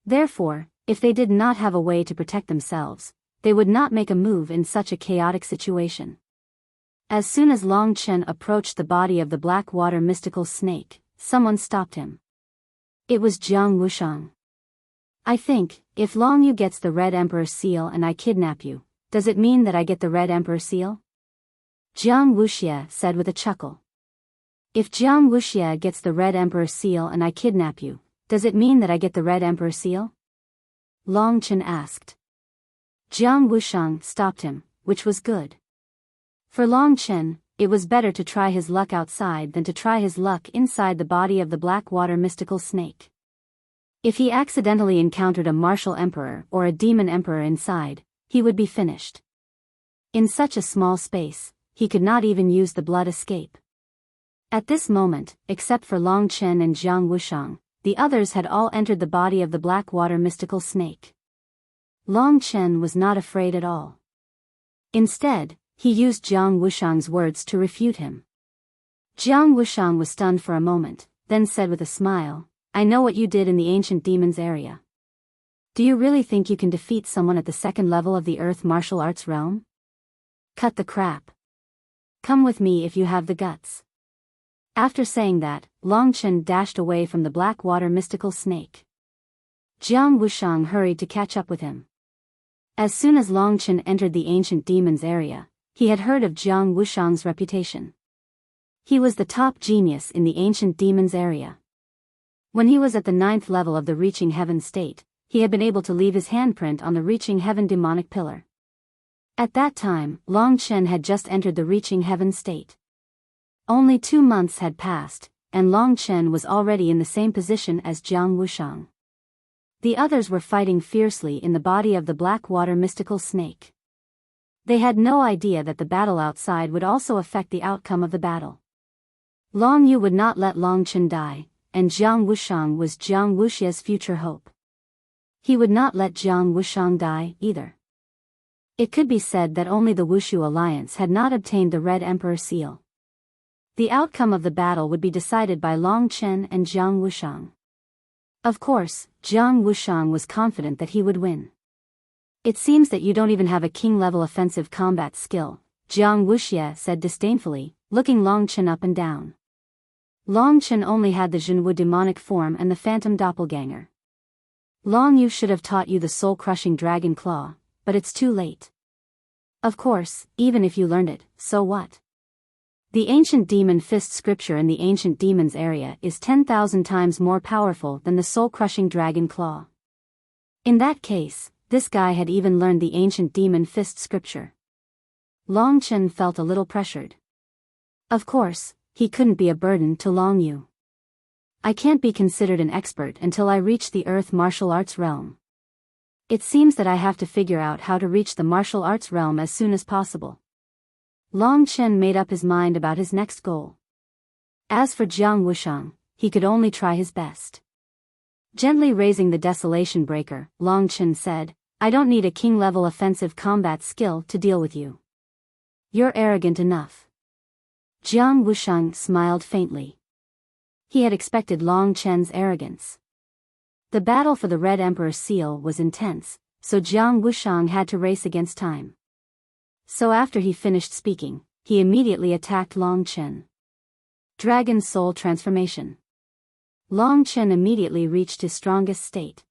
Therefore, if they did not have a way to protect themselves, they would not make a move in such a chaotic situation. As soon as Long Chen approached the body of the Blackwater mystical snake, someone stopped him. It was Jiang Wushang. I think, if Long Yu gets the Red Emperor seal and I kidnap you, does it mean that I get the Red Emperor seal? Jiang Wuxia said with a chuckle. If Jiang Wuxia gets the Red Emperor seal and I kidnap you, does it mean that I get the Red Emperor seal? Long Chen asked. Jiang Wushang stopped him, which was good. For Long Chen, it was better to try his luck outside than to try his luck inside the body of the Blackwater mystical snake. If he accidentally encountered a martial emperor or a demon emperor inside, he would be finished. In such a small space, he could not even use the blood escape. At this moment, except for Long Chen and Jiang Wushang, the others had all entered the body of the Blackwater mystical snake. Long Chen was not afraid at all. Instead, he used Jiang Wushang's words to refute him. Jiang Wushang was stunned for a moment, then said with a smile, I know what you did in the ancient demons area. Do you really think you can defeat someone at the second level of the Earth martial arts realm? Cut the crap. Come with me if you have the guts. After saying that, Long Chen dashed away from the Blackwater mystical snake. Jiang Wushang hurried to catch up with him. As soon as Long Chen entered the ancient demons area, he had heard of Jiang Wushang's reputation. He was the top genius in the ancient demons area. When he was at the 9th level of the Reaching Heaven state, he had been able to leave his handprint on the Reaching Heaven demonic pillar. At that time, Long Chen had just entered the Reaching Heaven state. Only 2 months had passed, and Long Chen was already in the same position as Jiang Wushang. The others were fighting fiercely in the body of the Blackwater mystical snake. They had no idea that the battle outside would also affect the outcome of the battle. Long Yu would not let Long Chen die, and Jiang Wushang was Jiang Wuxia's future hope. He would not let Jiang Wushang die, either. It could be said that only the Wushu Alliance had not obtained the Red Emperor seal. The outcome of the battle would be decided by Long Chen and Jiang Wushang. Of course, Jiang Wushang was confident that he would win. It seems that you don't even have a king-level offensive combat skill, Jiang Wuxia said disdainfully, looking Long Chen up and down. Long Chen only had the Zhenwu demonic form and the phantom doppelganger. Long Yu should have taught you the soul-crushing dragon claw, but it's too late. Of course, even if you learned it, so what? The ancient demon fist scripture in the ancient demons area is 10,000 times more powerful than the soul-crushing dragon claw. In that case, this guy had even learned the ancient demon fist scripture. Long Chen felt a little pressured. Of course, he couldn't be a burden to Long Yu. I can't be considered an expert until I reach the Earth martial arts realm. It seems that I have to figure out how to reach the martial arts realm as soon as possible. Long Chen made up his mind about his next goal. As for Jiang Wushang, he could only try his best. Gently raising the desolation breaker, Long Chen said, I don't need a king-level offensive combat skill to deal with you. You're arrogant enough. Jiang Wushang smiled faintly. He had expected Long Chen's arrogance. The battle for the Red Emperor seal was intense, so Jiang Wushang had to race against time. So after he finished speaking, he immediately attacked Long Chen. Dragon Soul Transformation. Long Chen immediately reached his strongest state.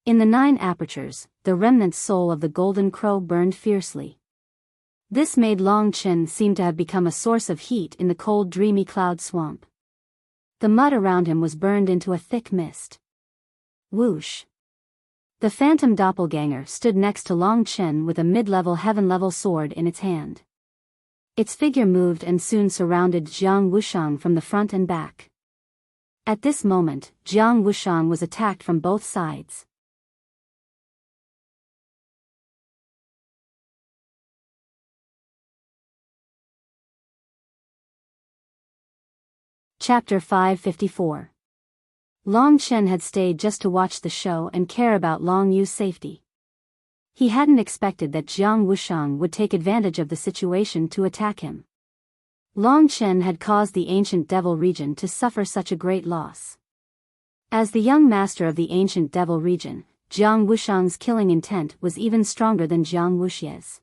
In the 9 apertures, the remnant soul of the golden crow burned fiercely. This made Long Chen seem to have become a source of heat in the cold dreamy cloud swamp. The mud around him was burned into a thick mist. Whoosh! The phantom doppelganger stood next to Long Chen with a mid-level heaven-level sword in its hand. Its figure moved and soon surrounded Jiang Wuxiang from the front and back. At this moment, Jiang Wuxiang was attacked from both sides. Chapter 554. Long Chen had stayed just to watch the show and care about Long Yu's safety. He hadn't expected that Jiang Wuxiang would take advantage of the situation to attack him. Long Chen had caused the ancient devil region to suffer such a great loss. As the young master of the ancient devil region, Jiang Wuxiang's killing intent was even stronger than Jiang Wuxia's.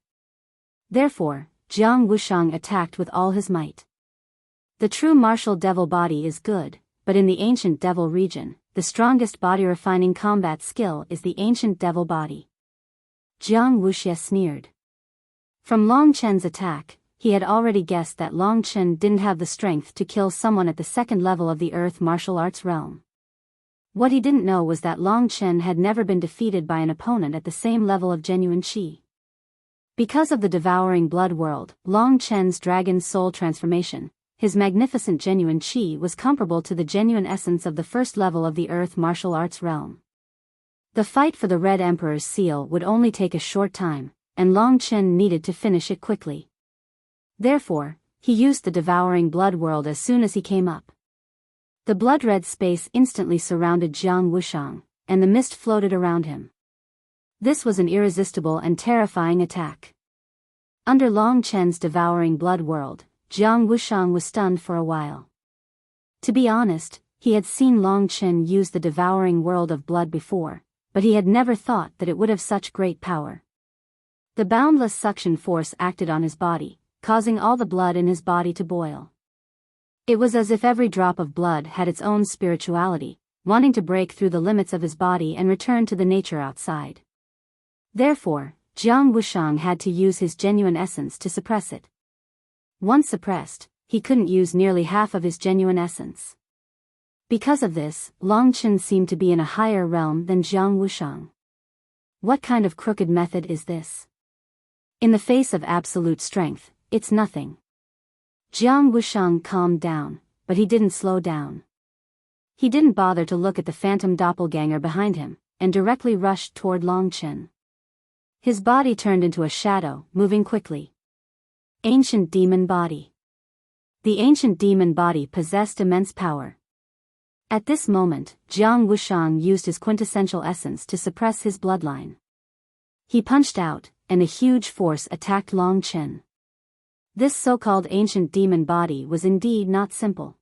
Therefore, Jiang Wuxiang attacked with all his might. The true martial devil body is good, but in the ancient devil region, the strongest body-refining combat skill is the ancient devil body. Jiang Wuxia sneered. From Long Chen's attack, he had already guessed that Long Chen didn't have the strength to kill someone at the second level of the earth martial arts realm. What he didn't know was that Long Chen had never been defeated by an opponent at the same level of genuine qi. Because of the devouring blood world, Long Chen's dragon soul transformation, his magnificent genuine qi was comparable to the genuine essence of the first level of the earth martial arts realm. The fight for the Red Emperor's seal would only take a short time, and Long Chen needed to finish it quickly. Therefore, he used the devouring blood world as soon as he came up. The blood-red space instantly surrounded Jiang Wuxiang, and the mist floated around him. This was an irresistible and terrifying attack. Under Long Chen's devouring blood world, Jiang Wuxiang was stunned for a while. To be honest, he had seen Long Chen use the devouring world of blood before, but he had never thought that it would have such great power. The boundless suction force acted on his body, causing all the blood in his body to boil. It was as if every drop of blood had its own spirituality, wanting to break through the limits of his body and return to the nature outside. Therefore, Jiang Wuxiang had to use his genuine essence to suppress it. Once suppressed, he couldn't use nearly half of his genuine essence. Because of this, Long Chen seemed to be in a higher realm than Jiang Wuxiang. What kind of crooked method is this? In the face of absolute strength, it's nothing. Jiang Wuxiang calmed down, but he didn't slow down. He didn't bother to look at the phantom doppelganger behind him, and directly rushed toward Long Chen. His body turned into a shadow, moving quickly. Ancient demon body. The ancient demon body possessed immense power. At this moment, Jiang Wuxiang used his quintessential essence to suppress his bloodline. He punched out, and a huge force attacked Long Chen. This so-called ancient demon body was indeed not simple.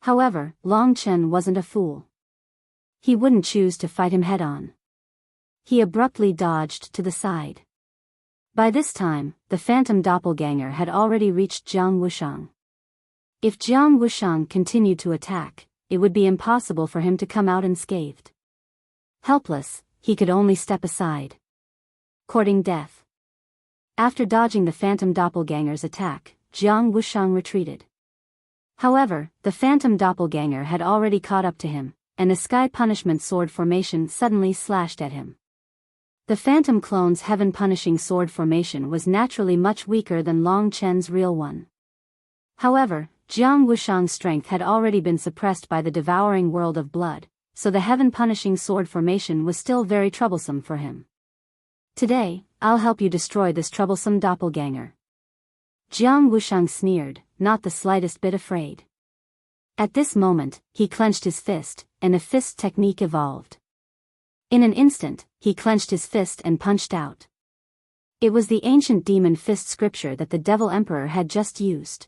However, Long Chen wasn't a fool. He wouldn't choose to fight him head-on. He abruptly dodged to the side. By this time, the phantom doppelganger had already reached Jiang Wuxiang. If Jiang Wuxiang continued to attack, it would be impossible for him to come out unscathed. Helpless, he could only step aside. Courting death. After dodging the phantom doppelganger's attack, Jiang Wuxiang retreated. However, the phantom doppelganger had already caught up to him, and a sky punishment sword formation suddenly slashed at him. The phantom clone's heaven-punishing sword formation was naturally much weaker than Long Chen's real one. However, Jiang Wuxiang's strength had already been suppressed by the devouring world of blood, so the heaven-punishing sword formation was still very troublesome for him. Today, I'll help you destroy this troublesome doppelganger. Jiang Wuxiang sneered, not the slightest bit afraid. At this moment, he clenched his fist, and a fist technique evolved. In an instant, he clenched his fist and punched out. It was the ancient demon fist scripture that the Devil Emperor had just used.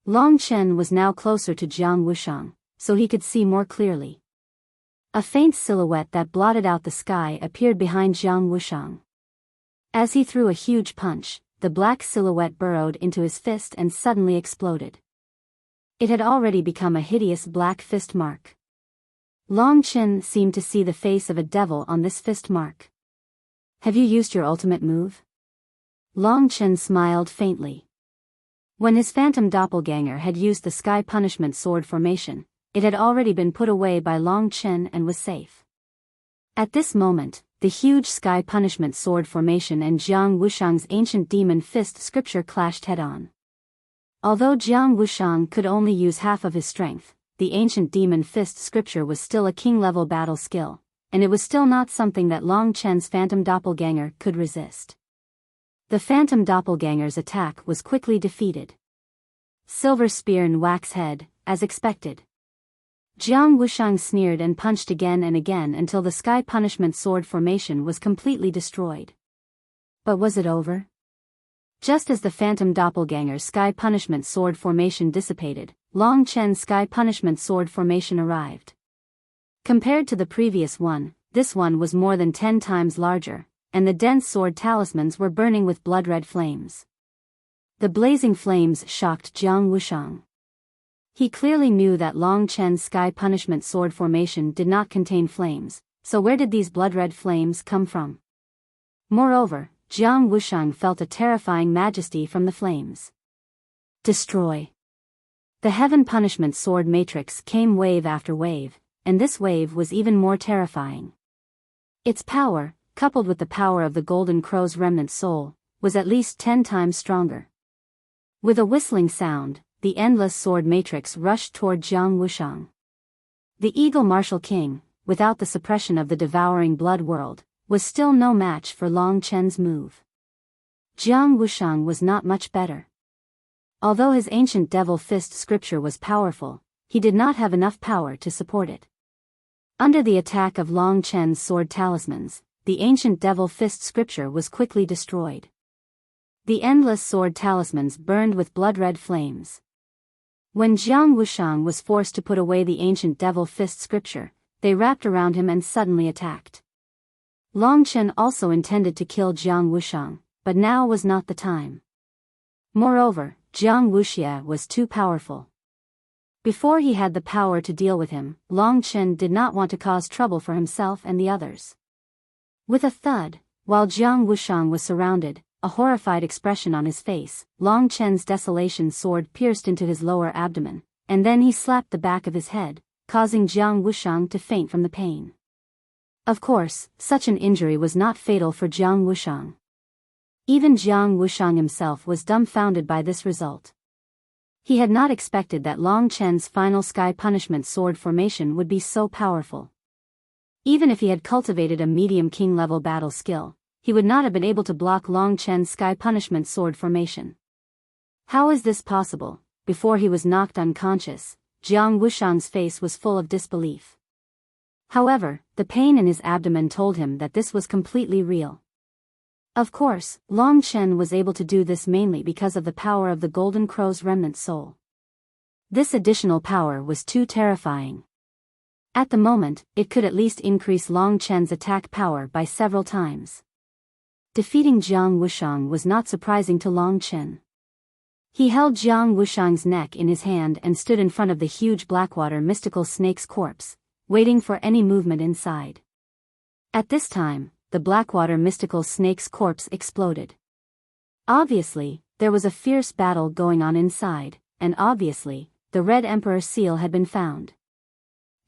Long Chen was now closer to Jiang Wuxiang, so he could see more clearly. A faint silhouette that blotted out the sky appeared behind Jiang Wuxiang. As he threw a huge punch, the black silhouette burrowed into his fist and suddenly exploded. It had already become a hideous black fist mark. Long Chen seemed to see the face of a devil on this fist mark. Have you used your ultimate move? Long Chen smiled faintly. When his phantom doppelganger had used the sky punishment sword formation, it had already been put away by Long Chen and was safe. At this moment, the huge sky punishment sword formation and Jiang Wushang's ancient demon fist scripture clashed head-on. Although Jiang Wushang could only use half of his strength, the ancient demon fist scripture was still a king-level battle skill, and it was still not something that Long Chen's phantom doppelganger could resist. The phantom doppelganger's attack was quickly defeated. Silver spear and wax head, as expected. Jiang Wushang sneered and punched again and again until the sky punishment sword formation was completely destroyed. But was it over? Just as the phantom doppelganger's sky punishment sword formation dissipated, Long Chen's sky punishment sword formation arrived. Compared to the previous one, this one was more than 10 times larger, and the dense sword talismans were burning with blood-red flames. The blazing flames shocked Jiang Wushang. He clearly knew that Long Chen's sky punishment sword formation did not contain flames, so where did these blood-red flames come from? Moreover, Jiang Wushang felt a terrifying majesty from the flames. Destroy. The heaven punishment sword matrix came wave after wave, and this wave was even more terrifying. Its power, coupled with the power of the Golden Crow's remnant soul, was at least 10 times stronger. With a whistling sound, the endless sword matrix rushed toward Jiang Wushang. The Eagle Martial King, without the suppression of the devouring blood world, was still no match for Long Chen's move. Jiang Wushang was not much better. Although his ancient devil fist scripture was powerful, he did not have enough power to support it. Under the attack of Long Chen's sword talismans, the ancient devil fist scripture was quickly destroyed. The endless sword talismans burned with blood-red flames. When Jiang Wushang was forced to put away the ancient devil fist scripture, they wrapped around him and suddenly attacked. Long Chen also intended to kill Jiang Wushang, but now was not the time. Moreover, Jiang Wuxia was too powerful. Before he had the power to deal with him, Long Chen did not want to cause trouble for himself and the others. With a thud, while Jiang Wushang was surrounded, a horrified expression on his face, Long Chen's desolation sword pierced into his lower abdomen, and then he slapped the back of his head, causing Jiang Wushang to faint from the pain. Of course, such an injury was not fatal for Jiang Wushang. Even Jiang Wushang himself was dumbfounded by this result. He had not expected that Long Chen's final sky punishment sword formation would be so powerful. Even if he had cultivated a medium king-level battle skill, he would not have been able to block Long Chen's sky punishment sword formation. How is this possible? Before he was knocked unconscious, Jiang Wushang's face was full of disbelief. However, the pain in his abdomen told him that this was completely real. Of course, Long Chen was able to do this mainly because of the power of the Golden Crow's remnant soul. This additional power was too terrifying. At the moment, it could at least increase Long Chen's attack power by several times. Defeating Jiang Wushang was not surprising to Long Chen. He held Jiang Wushang's neck in his hand and stood in front of the huge Blackwater mystical snake's corpse, waiting for any movement inside. At this time, the Blackwater mystical snake's corpse exploded. Obviously, there was a fierce battle going on inside, and obviously, the Red Emperor seal had been found.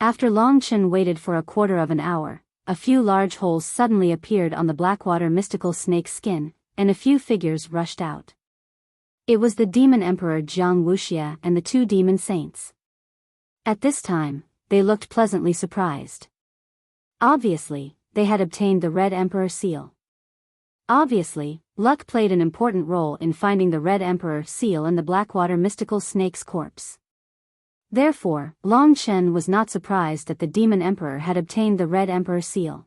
After Long Chen waited for a quarter of an hour, a few large holes suddenly appeared on the Blackwater mystical snake's skin, and a few figures rushed out. It was the Demon Emperor Jiang Wuxia and the 2 demon saints. At this time, they looked pleasantly surprised. Obviously, they had obtained the Red Emperor seal. Obviously, luck played an important role in finding the Red Emperor seal in the Blackwater mystical snake's corpse. Therefore, Long Chen was not surprised that the Demon Emperor had obtained the Red Emperor seal.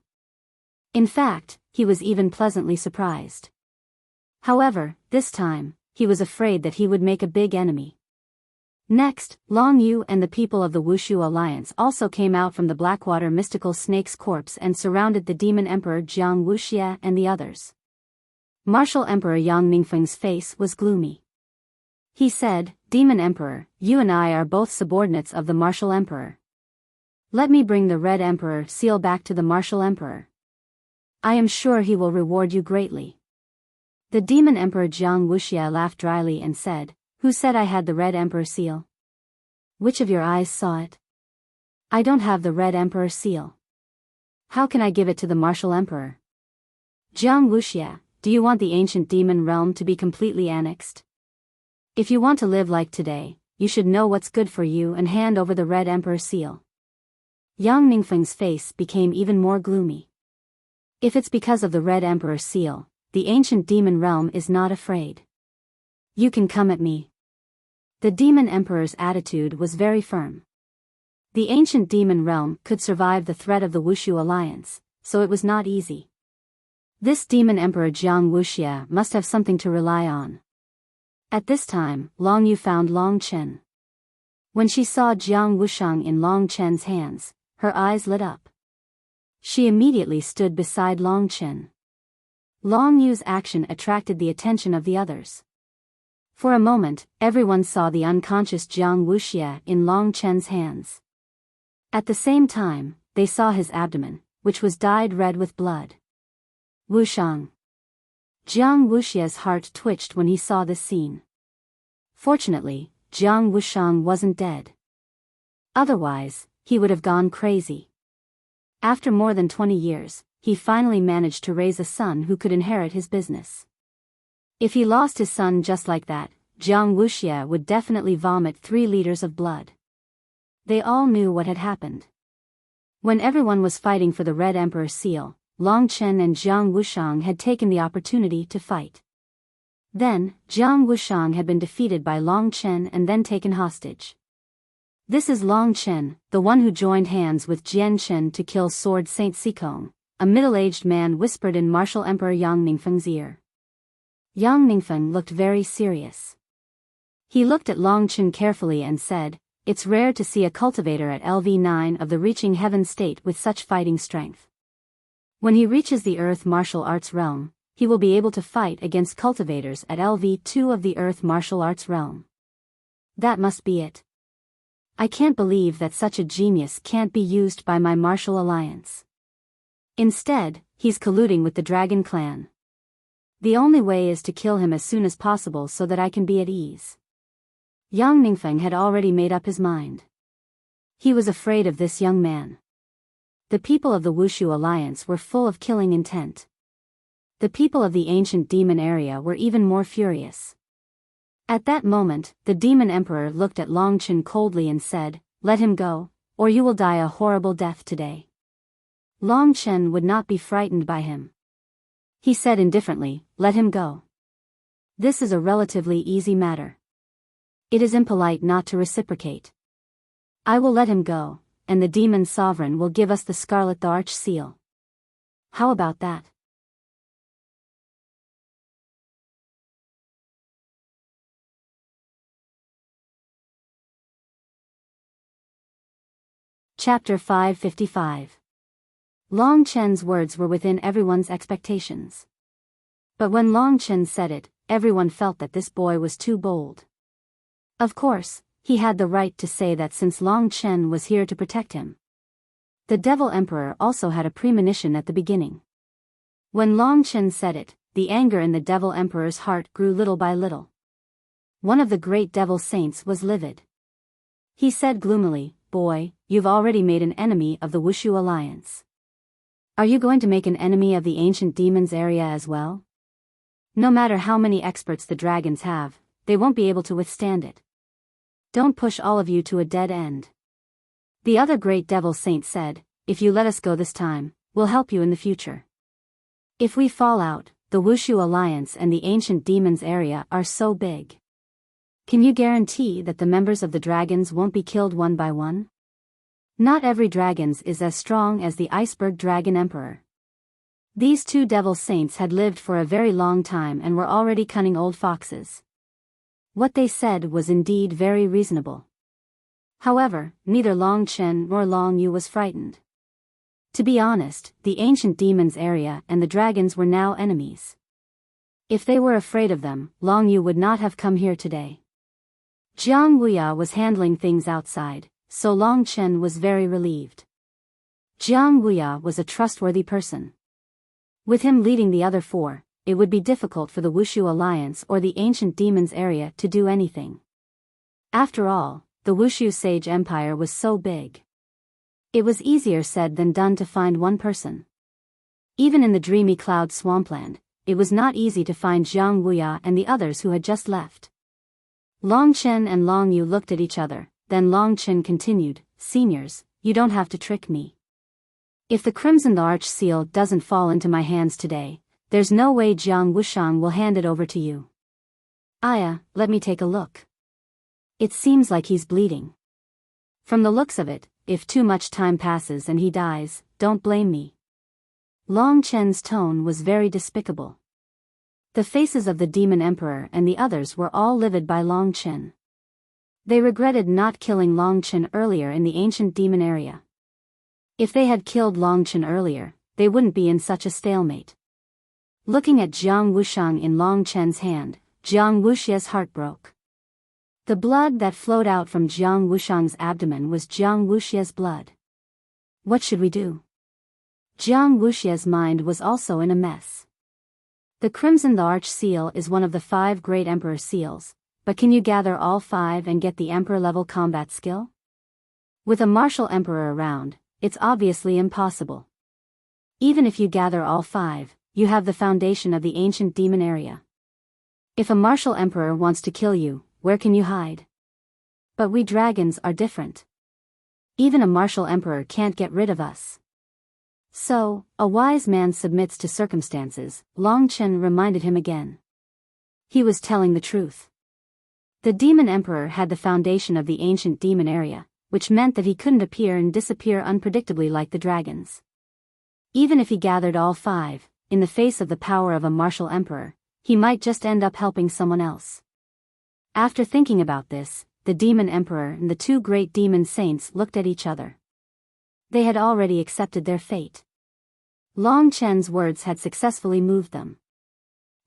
In fact, he was even pleasantly surprised. However, this time, he was afraid that he would make a big enemy. Next, Long Yu and the people of the Wushu Alliance also came out from the Blackwater mystical snake's corpse and surrounded the Demon Emperor Jiang Wuxia and the others. Martial Emperor Yang Ningfeng's face was gloomy. He said, "Demon Emperor, you and I are both subordinates of the Martial Emperor. Let me bring the Red Emperor seal back to the Martial Emperor. I am sure he will reward you greatly." The Demon Emperor Jiang Wuxia laughed dryly and said, "Who said I had the Red Emperor seal? Which of your eyes saw it? I don't have the Red Emperor seal." How can I give it to the martial emperor? Jiang Wuxia, do you want the ancient demon realm to be completely annexed? If you want to live like today, you should know what's good for you and hand over the Red Emperor seal. Yang Ningfeng's face became even more gloomy. If it's because of the Red Emperor seal, the ancient demon realm is not afraid. You can come at me. The demon emperor's attitude was very firm. The ancient demon realm could survive the threat of the Wushu alliance, so it was not easy. This demon emperor Jiang Wuxia must have something to rely on. At this time, Long Yu found Long Chen. When she saw Jiang Wushang in Long Chen's hands, her eyes lit up. She immediately stood beside Long Chen. Long Yu's action attracted the attention of the others. For a moment, everyone saw the unconscious Jiang Wuxia in Long Chen's hands. At the same time, they saw his abdomen, which was dyed red with blood. Wushang. Jiang Wuxia's heart twitched when he saw this scene. Fortunately, Jiang Wushang wasn't dead. Otherwise, he would have gone crazy. After more than 20 years, he finally managed to raise a son who could inherit his business. If he lost his son just like that, Jiang Wuxia would definitely vomit 3 liters of blood. They all knew what had happened. When everyone was fighting for the Red Emperor seal, Long Chen and Jiang Wushang had taken the opportunity to fight. Then, Jiang Wushang had been defeated by Long Chen and then taken hostage. This is Long Chen, the one who joined hands with Jian Chen to kill Sword Saint Sikong, a middle-aged man whispered in Martial Emperor Yang Ningfeng's ear. Yang Ningfeng looked very serious. He looked at Long Chen carefully and said, "It's rare to see a cultivator at LV9 of the Reaching Heaven state with such fighting strength. When he reaches the Earth Martial Arts realm, he will be able to fight against cultivators at LV2 of the Earth Martial Arts realm. That must be it. I can't believe that such a genius can't be used by my martial alliance. Instead, he's colluding with the Dragon Clan. The only way is to kill him as soon as possible so that I can be at ease." Yang Ningfeng had already made up his mind. He was afraid of this young man. The people of the Wushu alliance were full of killing intent. The people of the ancient demon area were even more furious. At that moment, the demon emperor looked at Long Chen coldly and said, "Let him go, or you will die a horrible death today." Long Chen would not be frightened by him. He said indifferently, "Let him go. This is a relatively easy matter. It is impolite not to reciprocate. I will let him go, and the demon sovereign will give us the Scarlet the Arch seal. How about that?" Chapter 555. Long Chen's words were within everyone's expectations. But when Long Chen said it, everyone felt that this boy was too bold. Of course, he had the right to say that since Long Chen was here to protect him. The Devil Emperor also had a premonition at the beginning. When Long Chen said it, the anger in the Devil Emperor's heart grew little by little. One of the great Devil Saints was livid. He said gloomily, "Boy, you've already made an enemy of the Wushu alliance. Are you going to make an enemy of the ancient demons area as well? No matter how many experts the dragons have, they won't be able to withstand it. Don't push all of you to a dead end." The other great Devil Saint said, "If you let us go this time, we'll help you in the future. If we fall out, the Wushu alliance and the ancient demons area are so big. Can you guarantee that the members of the dragons won't be killed one by one? Not every dragons is as strong as the Iceberg Dragon Emperor." These 2 Devil Saints had lived for a very long time and were already cunning old foxes. What they said was indeed very reasonable. However, neither Long Chen nor Long Yu was frightened. To be honest, the ancient demons area and the dragons were now enemies. If they were afraid of them, Long Yu would not have come here today. Jiang Wuya was handling things outside, so Long Chen was very relieved. Jiang Wuya was a trustworthy person. With him leading the other 4, it would be difficult for the Wushu alliance or the ancient demons area to do anything. After all, the Wushu Sage Empire was so big. It was easier said than done to find one person. Even in the dreamy cloud swampland, it was not easy to find Jiang Wuya and the others who had just left. Long Chen and Long Yu looked at each other, then Long Chen continued, "Seniors, you don't have to trick me. If the Crimson Arch seal doesn't fall into my hands today, there's no way Jiang Wushang will hand it over to you. Aya, let me take a look. It seems like he's bleeding. From the looks of it, if too much time passes and he dies, don't blame me." Long Chen's tone was very despicable. The faces of the Demon Emperor and the others were all livid by Long Chen. They regretted not killing Long Chen earlier in the ancient demon area. If they had killed Long Chen earlier, they wouldn't be in such a stalemate. Looking at Jiang Wushang in Long Chen's hand, Jiang Wuxia's heart broke. The blood that flowed out from Jiang Wushang's abdomen was Jiang Wuxia's blood. What should we do? Jiang Wuxia's mind was also in a mess. The Crimson Arch seal is one of the 5 great Emperor seals, but can you gather all 5 and get the Emperor-level combat skill? With a martial Emperor around, it's obviously impossible. Even if you gather all 5, you have the foundation of the ancient demon area. If a martial Emperor wants to kill you, where can you hide? But we dragons are different. Even a martial Emperor can't get rid of us. So, a wise man submits to circumstances, Long Chen reminded him again. He was telling the truth. The Demon Emperor had the foundation of the ancient demon area, which meant that he couldn't appear and disappear unpredictably like the dragons. Even if he gathered all 5, in the face of the power of a martial emperor, he might just end up helping someone else. After thinking about this, the Demon Emperor and the 2 great demon saints looked at each other. They had already accepted their fate. Long Chen's words had successfully moved them.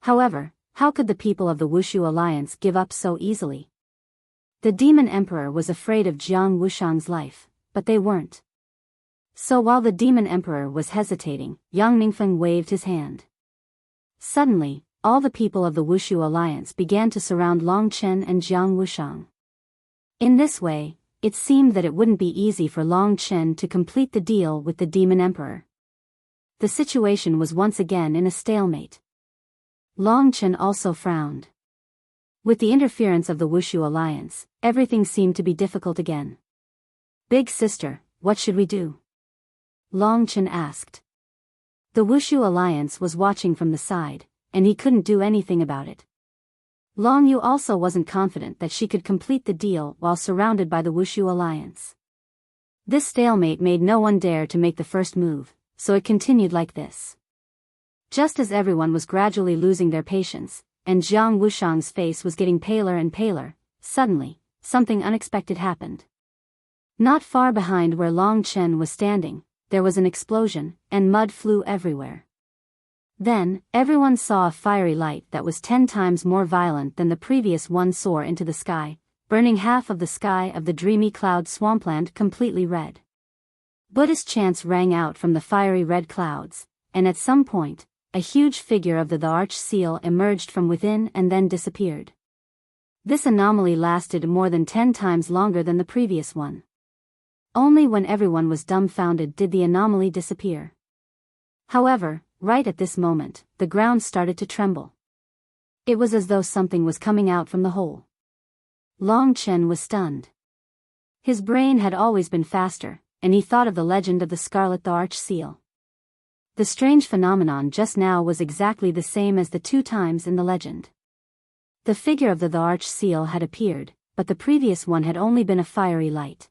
However, how could the people of the Wushu Alliance give up so easily? The Demon Emperor was afraid of Jiang Wushang's life, but they weren't. So while the Demon Emperor was hesitating, Yang Ningfeng waved his hand. Suddenly, all the people of the Wushu Alliance began to surround Long Chen and Jiang Wushang. In this way, it seemed that it wouldn't be easy for Long Chen to complete the deal with the Demon Emperor. The situation was once again in a stalemate. Long Chen also frowned. With the interference of the Wushu Alliance, everything seemed to be difficult again. "Big sister, what should we do?" Long Chen asked. The Wushu Alliance was watching from the side, and he couldn't do anything about it. Long Yu also wasn't confident that she could complete the deal while surrounded by the Wushu Alliance. This stalemate made no one dare to make the first move, so it continued like this. Just as everyone was gradually losing their patience, and Jiang Wushang's face was getting paler and paler, suddenly, something unexpected happened. Not far behind where Long Chen was standing, there was an explosion, and mud flew everywhere. Then, everyone saw a fiery light that was 10 times more violent than the previous one soar into the sky, burning half of the sky of the dreamy cloud swampland completely red. Buddhist chants rang out from the fiery red clouds, and at some point, a huge figure of the Arch seal emerged from within and then disappeared. This anomaly lasted more than 10 times longer than the previous one. Only when everyone was dumbfounded did the anomaly disappear. However, right at this moment, the ground started to tremble. It was as though something was coming out from the hole. Long Chen was stunned. His brain had always been faster, and he thought of the legend of the Scarlet Arch Seal. The strange phenomenon just now was exactly the same as the 2 times in the legend. The figure of the Arch Seal had appeared, but the previous one had only been a fiery light.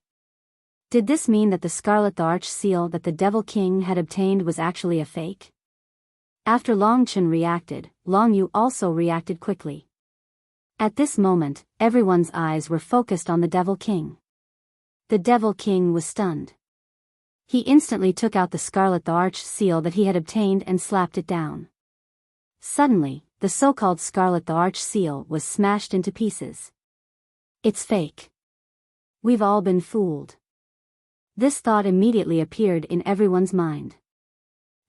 Did this mean that the Scarlet Arch Seal that the Devil King had obtained was actually a fake? After Long Chen reacted, Long Yu also reacted quickly. At this moment, everyone's eyes were focused on the Devil King. The Devil King was stunned. He instantly took out the Scarlet Arch Seal that he had obtained and slapped it down. Suddenly, the so-called Scarlet Arch Seal was smashed into pieces. "It's fake. We've all been fooled." This thought immediately appeared in everyone's mind.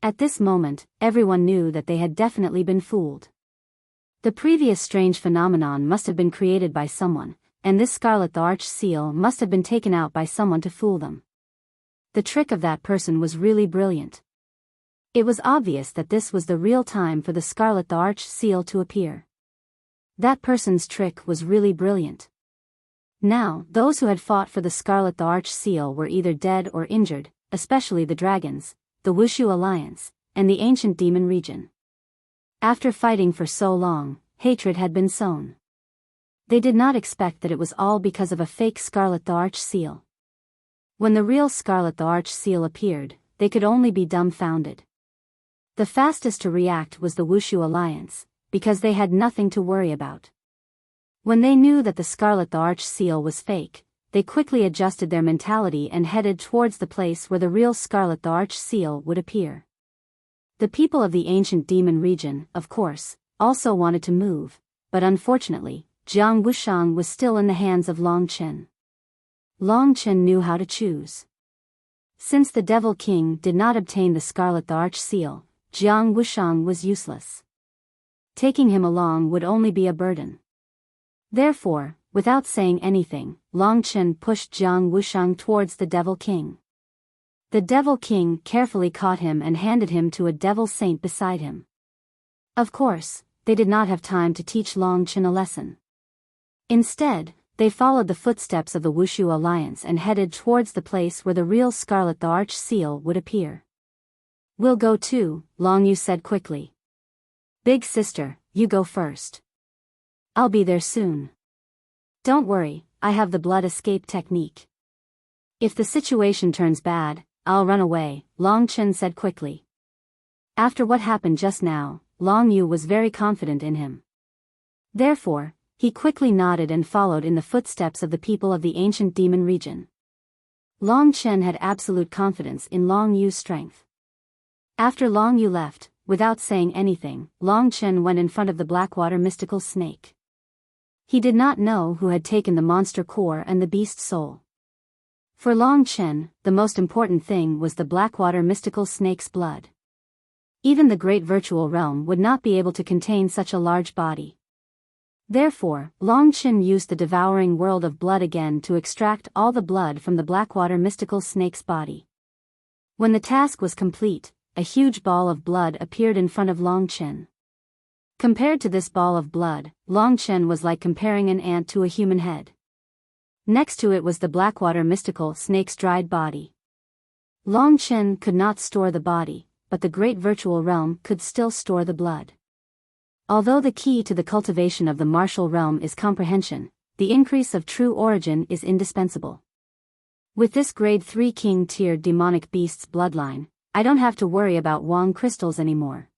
At this moment, everyone knew that they had definitely been fooled. The previous strange phenomenon must have been created by someone, and this Scarlet Arch Seal must have been taken out by someone to fool them. The trick of that person was really brilliant. It was obvious that this was the real time for the Scarlet the Arch-Seal to appear. That person's trick was really brilliant. Now, those who had fought for the Scarlet the Arch-Seal were either dead or injured, especially the dragons, the Wuxia Alliance, and the ancient demon region. After fighting for so long, hatred had been sown. They did not expect that it was all because of a fake Scarlet the Arch-Seal. When the real Scarlet the Arch-Seal appeared, they could only be dumbfounded. The fastest to react was the Wuxia Alliance, because they had nothing to worry about. When they knew that the Scarlet the Arch-Seal was fake, they quickly adjusted their mentality and headed towards the place where the real Scarlet the Arch-Seal would appear. The people of the ancient demon region, of course, also wanted to move, but unfortunately, Jiang Wushang was still in the hands of Long Chen. Long Chen knew how to choose. Since the Devil King did not obtain the Scarlet the Arch-Seal, Jiang Wushang was useless. Taking him along would only be a burden. Therefore, without saying anything, Long Chen pushed Jiang Wushang towards the Devil King. The Devil King carefully caught him and handed him to a Devil Saint beside him. Of course, they did not have time to teach Long Chen a lesson. Instead, they followed the footsteps of the Wuxia Alliance and headed towards the place where the real Scarlet the Arch-Seal would appear. "We'll go too," Long Yu said quickly. "Big sister, you go first. I'll be there soon. Don't worry, I have the blood escape technique. If the situation turns bad, I'll run away," Long Chen said quickly. After what happened just now, Long Yu was very confident in him. Therefore, he quickly nodded and followed in the footsteps of the people of the ancient demon region. Long Chen had absolute confidence in Long Yu's strength. After Long Yu left, without saying anything, Long Chen went in front of the Blackwater mystical snake. He did not know who had taken the monster core and the beast soul. For Long Chen, the most important thing was the Blackwater mystical snake's blood. Even the great virtual realm would not be able to contain such a large body. Therefore, Long Chen used the devouring world of blood again to extract all the blood from the Blackwater mystical snake's body. When the task was complete, a huge ball of blood appeared in front of Long Chen. Compared to this ball of blood, Long Chen was like comparing an ant to a human head. Next to it was the Blackwater mystical snake's dried body. Long Chen could not store the body, but the great virtual realm could still store the blood. Although the key to the cultivation of the martial realm is comprehension, the increase of true origin is indispensable. With this grade 3 king-tiered demonic beast's bloodline, I don't have to worry about Wang crystals anymore.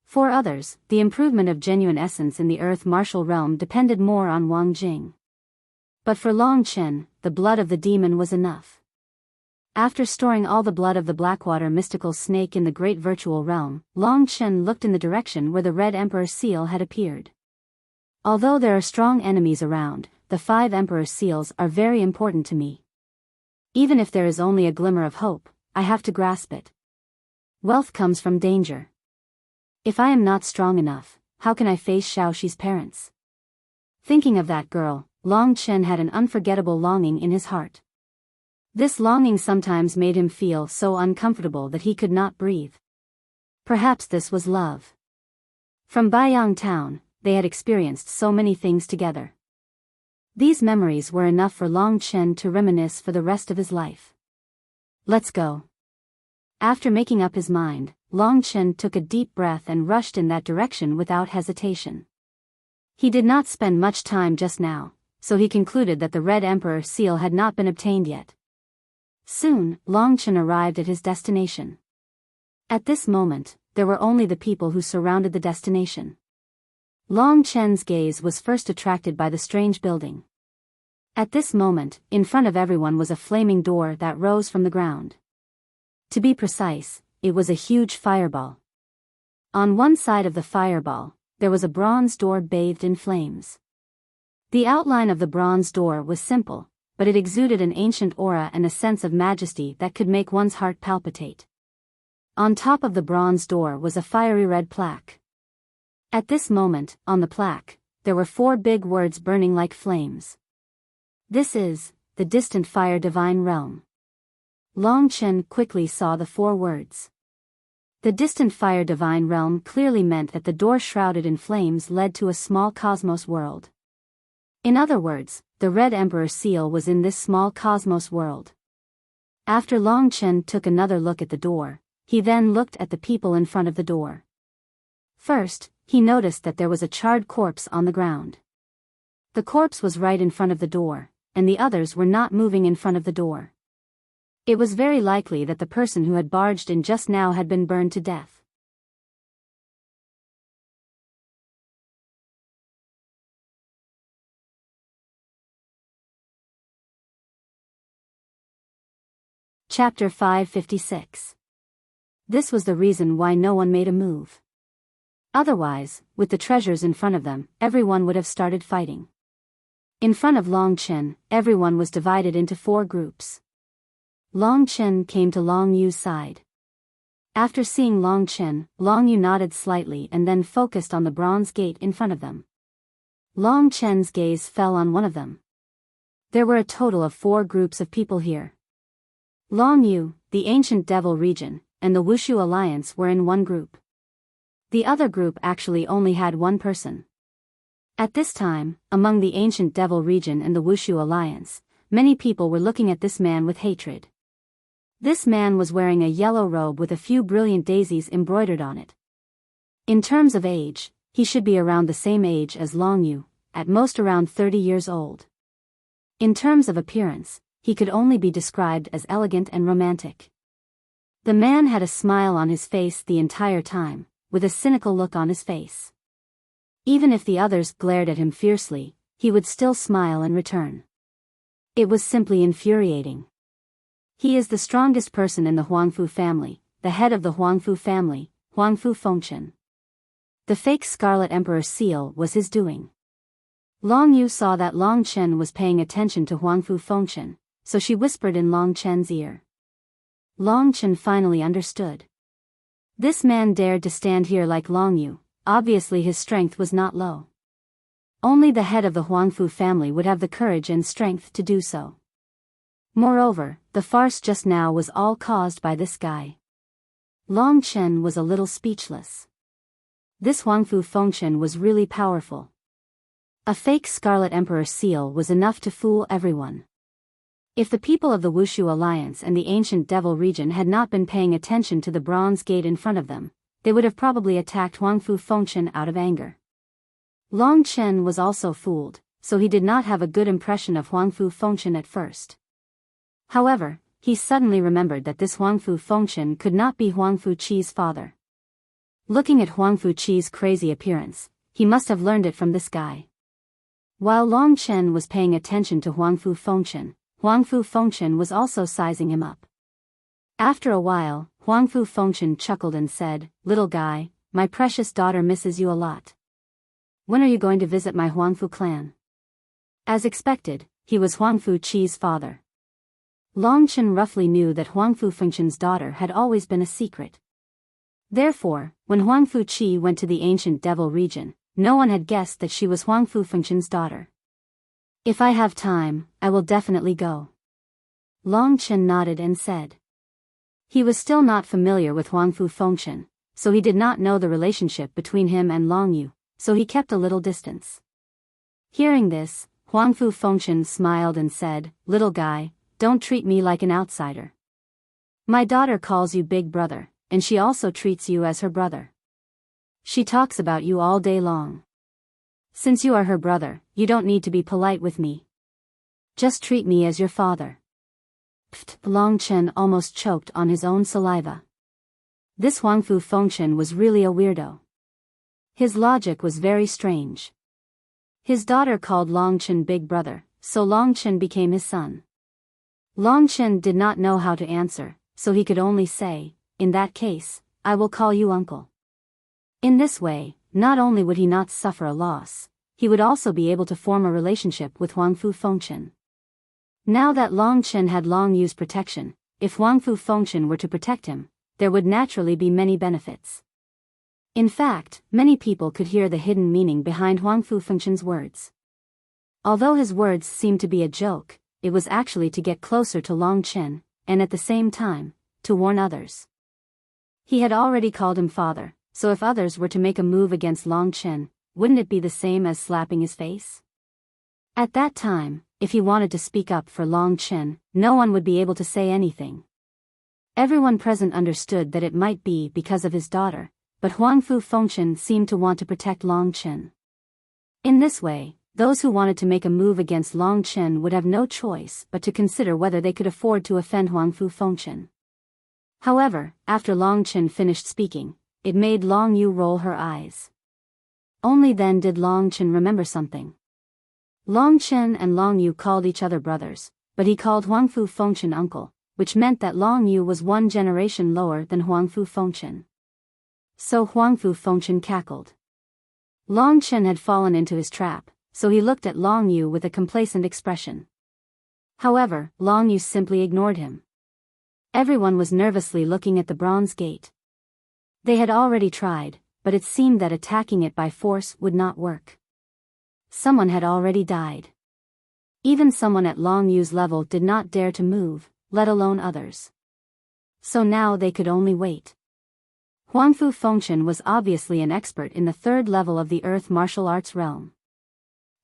For others, the improvement of genuine essence in the earth martial realm depended more on Wang Jing. But for Long Chen, the blood of the demon was enough. After storing all the blood of the Blackwater mystical snake in the great virtual realm, Long Chen looked in the direction where the Red Emperor seal had appeared. Although there are strong enemies around, the 5 Emperor seals are very important to me. Even if there is only a glimmer of hope, I have to grasp it. Wealth comes from danger. If I am not strong enough, how can I face Xiaoxi's parents? Thinking of that girl, Long Chen had an unforgettable longing in his heart. This longing sometimes made him feel so uncomfortable that he could not breathe. Perhaps this was love. From Biyao town, they had experienced so many things together. These memories were enough for Long Chen to reminisce for the rest of his life. Let's go. After making up his mind, Long Chen took a deep breath and rushed in that direction without hesitation. He did not spend much time just now, so he concluded that the Red Emperor seal had not been obtained yet. Soon, Long Chen arrived at his destination. At this moment, there were only the people who surrounded the destination. Long Chen's gaze was first attracted by the strange building. At this moment, in front of everyone was a flaming door that rose from the ground. To be precise, it was a huge fireball. On one side of the fireball, there was a bronze door bathed in flames. The outline of the bronze door was simple, but it exuded an ancient aura and a sense of majesty that could make one's heart palpitate. On top of the bronze door was a fiery red plaque. At this moment, on the plaque, there were 4 big words burning like flames. This is the distant fire divine realm. Long Chen quickly saw the 4 words. The distant fire divine realm clearly meant that the door shrouded in flames led to a small cosmos world. In other words, the Red Emperor seal was in this small cosmos world. After Long Chen took another look at the door, he then looked at the people in front of the door. First, he noticed that there was a charred corpse on the ground. The corpse was right in front of the door, and the others were not moving in front of the door. It was very likely that the person who had barged in just now had been burned to death. Chapter 556. This was the reason why no one made a move. Otherwise, with the treasures in front of them, everyone would have started fighting. In front of Long Chen, everyone was divided into 4 groups. Long Chen came to Long Yu's side. After seeing Long Chen, Long Yu nodded slightly and then focused on the bronze gate in front of them. Long Chen's gaze fell on one of them. There were a total of 4 groups of people here. Long Yu, the ancient devil region, and the Wuxia alliance were in one group. The other group actually only had 1 person. At this time, among the ancient devil region and the Wuxia alliance, many people were looking at this man with hatred. This man was wearing a yellow robe with a few brilliant daisies embroidered on it. In terms of age, he should be around the same age as Long Yu, at most around 30 years old. In terms of appearance, he could only be described as elegant and romantic. The man had a smile on his face the entire time, with a cynical look on his face. Even if the others glared at him fiercely, he would still smile in return. It was simply infuriating. He is the strongest person in the Huangfu family, the head of the Huangfu family, Huangfu Fengchen. The fake Scarlet Emperor seal was his doing. Long Yu saw that Long Chen was paying attention to Huangfu Fengchen, so she whispered in Long Chen's ear. Long Chen finally understood. This man dared to stand here like Long Yu, obviously his strength was not low. Only the head of the Huangfu family would have the courage and strength to do so. Moreover, the farce just now was all caused by this guy. Long Chen was a little speechless. This Huangfu Fengchen was really powerful. A fake Scarlet Emperor seal was enough to fool everyone. If the people of the Wuxia alliance and the ancient devil region had not been paying attention to the bronze gate in front of them, they would have probably attacked Huangfu Fengchen out of anger. Long Chen was also fooled, so he did not have a good impression of Huangfu Fengchen at first. However, he suddenly remembered that this Huangfu Fengchen could not be Huangfu Qi's father. Looking at Huangfu Qi's crazy appearance, he must have learned it from this guy. While Long Chen was paying attention to Huangfu Fengchen was also sizing him up. After a while, Huangfu Fengchen chuckled and said, "Little guy, my precious daughter misses you a lot. When are you going to visit my Huangfu clan?" As expected, he was Huangfu Qi's father. Long Chen roughly knew that Huangfu Fengchen's daughter had always been a secret. Therefore, when Huangfu Qi went to the ancient devil region, no one had guessed that she was Huangfu Fengchen's daughter. "If I have time, I will definitely go." Long Chen nodded and said. He was still not familiar with Huangfu Fengchen, so he did not know the relationship between him and Long Yu, so he kept a little distance. Hearing this, Huangfu Fengchen smiled and said, "Little guy, don't treat me like an outsider. My daughter calls you big brother, and she also treats you as her brother. She talks about you all day long. Since you are her brother, you don't need to be polite with me. Just treat me as your father." Pfft, Long Chen almost choked on his own saliva. This Huangfu Fengchen was really a weirdo. His logic was very strange. His daughter called Long Chen big brother, so Long Chen became his son. Long Chen did not know how to answer, so he could only say, "In that case, I will call you uncle." In this way, not only would he not suffer a loss, he would also be able to form a relationship with Huangfu Fengchen. Now that Long Chen had Long Yu's protection, if Huangfu Fengchen were to protect him, there would naturally be many benefits. In fact, many people could hear the hidden meaning behind Huangfu Fengchen's words. Although his words seemed to be a joke, it was actually to get closer to Long Chen, and at the same time, to warn others. He had already called him father, so if others were to make a move against Long Chen, wouldn't it be the same as slapping his face? At that time, if he wanted to speak up for Long Chen, no one would be able to say anything. Everyone present understood that it might be because of his daughter, but Huangfu Fengchen seemed to want to protect Long Chen. In this way, those who wanted to make a move against Long Chen would have no choice but to consider whether they could afford to offend Huangfu Fengchen. However, after Long Chen finished speaking, it made Long Yu roll her eyes. Only then did Long Chen remember something. Long Chen and Long Yu called each other brothers, but he called Huangfu Fengchen uncle, which meant that Long Yu was one generation lower than Huangfu Fengchen. So Huangfu Fengchen cackled. Long Chen had fallen into his trap, so he looked at Long Yu with a complacent expression. However, Long Yu simply ignored him. Everyone was nervously looking at the bronze gate. They had already tried, but it seemed that attacking it by force would not work. Someone had already died. Even someone at Long Yu's level did not dare to move, let alone others. So now they could only wait. Huangfu Fengchen was obviously an expert in the third level of the Earth martial arts realm.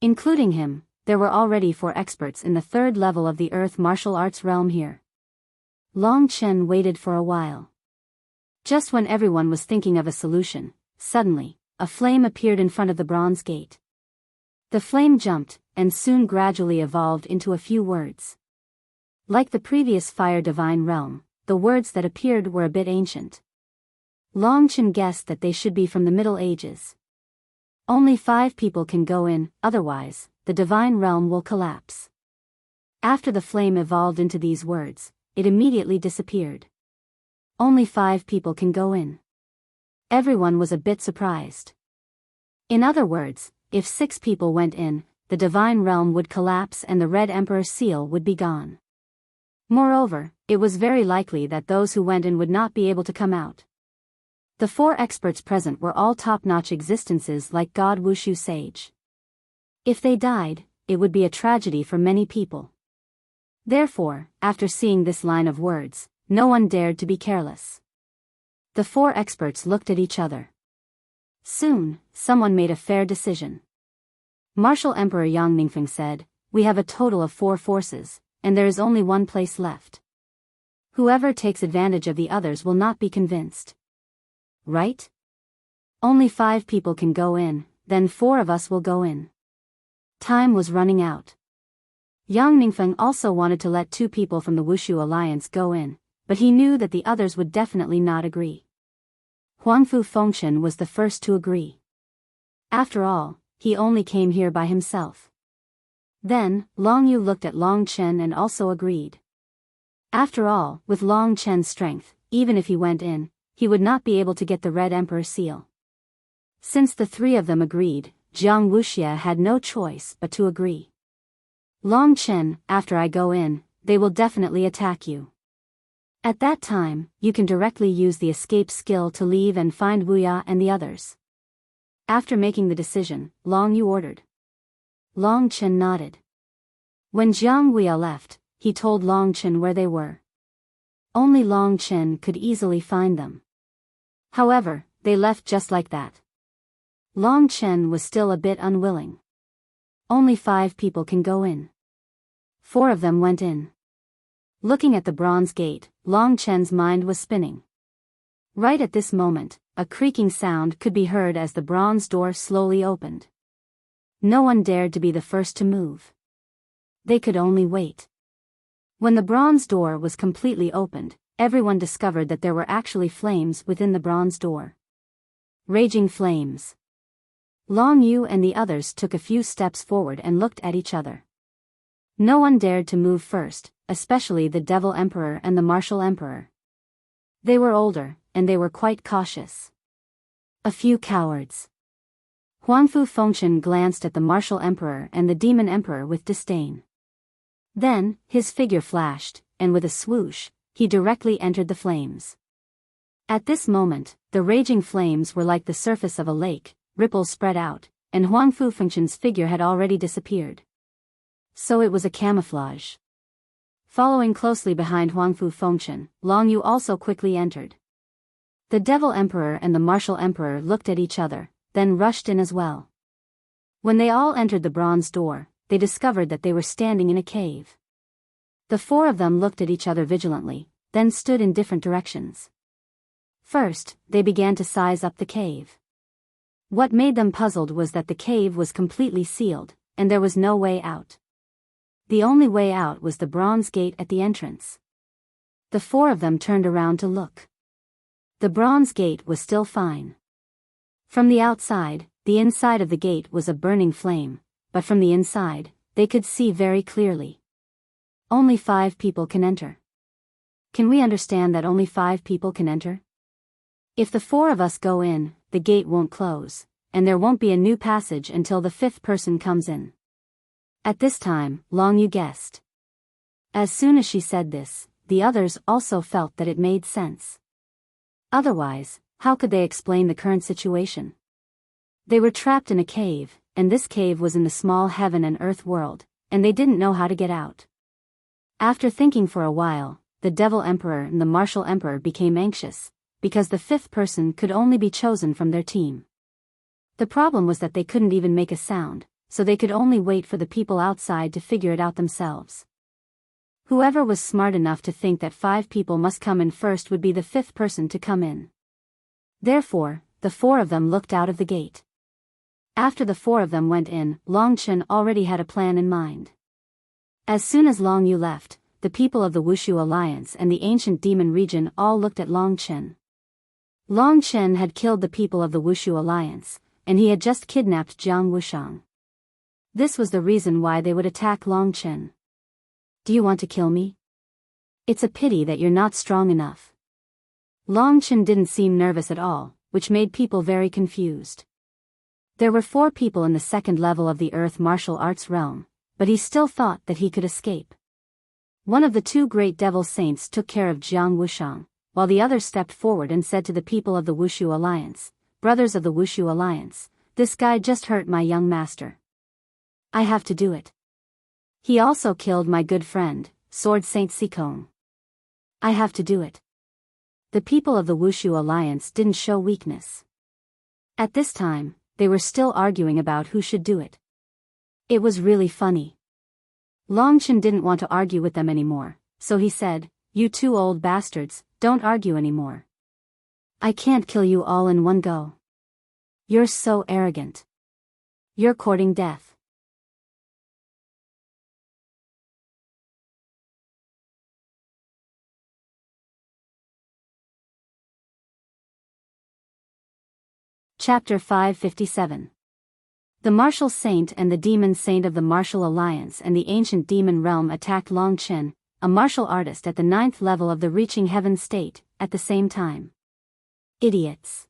Including him, there were already 4 experts in the third level of the Earth martial arts realm here. Long Chen waited for a while. Just when everyone was thinking of a solution, suddenly, a flame appeared in front of the bronze gate. The flame jumped, and soon gradually evolved into a few words. Like the previous Fire Divine Realm, the words that appeared were a bit ancient. Long Chen guessed that they should be from the Middle Ages. Only 5 people can go in, otherwise, the Divine Realm will collapse. After the flame evolved into these words, it immediately disappeared. Only 5 people can go in. Everyone was a bit surprised. In other words, if 6 people went in, the Divine Realm would collapse and the Red Emperor seal would be gone. Moreover, it was very likely that those who went in would not be able to come out. The 4 experts present were all top-notch existences like God Wushu Sage. If they died, it would be a tragedy for many people. Therefore, after seeing this line of words, no one dared to be careless. The 4 experts looked at each other. Soon, someone made a fair decision. Martial Emperor Yang Ningfeng said, "We have a total of 4 forces, and there is only one place left. Whoever takes advantage of the others will not be convinced. Right? Only 5 people can go in, then 4 of us will go in." Time was running out. Yang Ningfeng also wanted to let 2 people from the Wushu Alliance go in, but he knew that the others would definitely not agree. Huangfu Fengchen was the first to agree. After all, he only came here by himself. Then, Long Yu looked at Long Chen and also agreed. After all, with Long Chen's strength, even if he went in, he would not be able to get the Red Emperor seal. Since the 3 of them agreed, Jiang Wuxia had no choice but to agree. "Long Chen, after I go in, they will definitely attack you. At that time, you can directly use the escape skill to leave and find Wuya and the others." After making the decision, Long Yu ordered. Long Chen nodded. When Jiang Wuya left, he told Long Chen where they were. Only Long Chen could easily find them. However, they left just like that. Long Chen was still a bit unwilling. Only 5 people can go in. 4 of them went in. Looking at the bronze gate, Long Chen's mind was spinning. Right at this moment, a creaking sound could be heard as the bronze door slowly opened. No one dared to be the first to move. They could only wait. When the bronze door was completely opened, everyone discovered that there were actually flames within the bronze door. Raging flames. Long Yu and the others took a few steps forward and looked at each other. No one dared to move first, especially the Devil Emperor and the Martial Emperor. They were older, and they were quite cautious. A few cowards. Huangfu Fengchen glanced at the Martial Emperor and the Demon Emperor with disdain. Then, his figure flashed, and with a swoosh, he directly entered the flames. At this moment, the raging flames were like the surface of a lake, ripples spread out, and Huangfu Fengchen's figure had already disappeared. So it was a camouflage. Following closely behind Huangfu Fengchen, Long Yu also quickly entered. The Devil Emperor and the Martial Emperor looked at each other, then rushed in as well. When they all entered the bronze door, they discovered that they were standing in a cave. The four of them looked at each other vigilantly, then stood in different directions. First, they began to size up the cave. What made them puzzled was that the cave was completely sealed, and there was no way out. The only way out was the bronze gate at the entrance. The four of them turned around to look. The bronze gate was still fine. From the outside, the inside of the gate was a burning flame, but from the inside, they could see very clearly. Only 5 people can enter. Can we understand that only 5 people can enter? If the 4 of us go in, the gate won't close, and there won't be a new passage until the 5th person comes in. At this time, Long Yu guessed. As soon as she said this, the others also felt that it made sense. Otherwise, how could they explain the current situation? They were trapped in a cave, and this cave was in the small heaven and earth world, and they didn't know how to get out. After thinking for a while, the Devil Emperor and the Martial Emperor became anxious, because the 5th person could only be chosen from their team. The problem was that they couldn't even make a sound, so they could only wait for the people outside to figure it out themselves. Whoever was smart enough to think that 5 people must come in first would be the 5th person to come in. Therefore, the 4 of them looked out of the gate. After the 4 of them went in, Long Chen already had a plan in mind. As soon as Long Yu left, the people of the Wushu Alliance and the ancient demon region all looked at Long Chen. Long Chen had killed the people of the Wushu Alliance, and he had just kidnapped Jiang Wushang. This was the reason why they would attack Long Chen. Do you want to kill me? It's a pity that you're not strong enough. Long Chen didn't seem nervous at all, which made people very confused. There were 4 people in the 2nd level of the Earth martial arts realm, but he still thought that he could escape. One of the 2 great devil saints took care of Jiang Wushang, while the other stepped forward and said to the people of the Wushu Alliance, "Brothers of the Wushu Alliance, this guy just hurt my young master. I have to do it. He also killed my good friend, Sword Saint Sikong. I have to do it." The people of the Wushu Alliance didn't show weakness. At this time, they were still arguing about who should do it. It was really funny. Long Chen didn't want to argue with them anymore, so he said, "You 2 old bastards, don't argue anymore. I can't kill you all in one go. You're so arrogant. You're courting death." Chapter 557. The Martial Saint and the Demon Saint of the Martial Alliance and the Ancient Demon Realm attacked Long Chen, a martial artist at the 9th level of the Reaching Heaven state, at the same time. Idiots.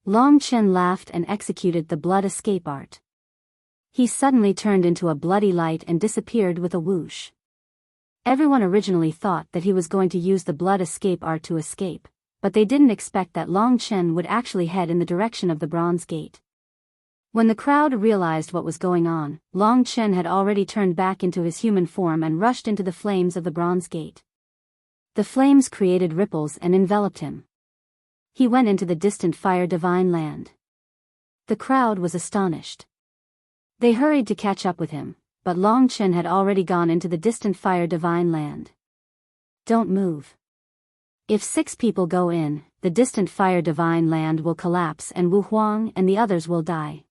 Long Chen laughed and executed the blood escape art. He suddenly turned into a bloody light and disappeared with a whoosh. Everyone originally thought that he was going to use the blood escape art to escape, but they didn't expect that Long Chen would actually head in the direction of the bronze gate. When the crowd realized what was going on, Long Chen had already turned back into his human form and rushed into the flames of the bronze gate. The flames created ripples and enveloped him. He went into the distant fire divine land. The crowd was astonished. They hurried to catch up with him, but Long Chen had already gone into the distant fire divine land. Don't move. If 6 people go in, the distant fire divine land will collapse and Wu Huang and the others will die.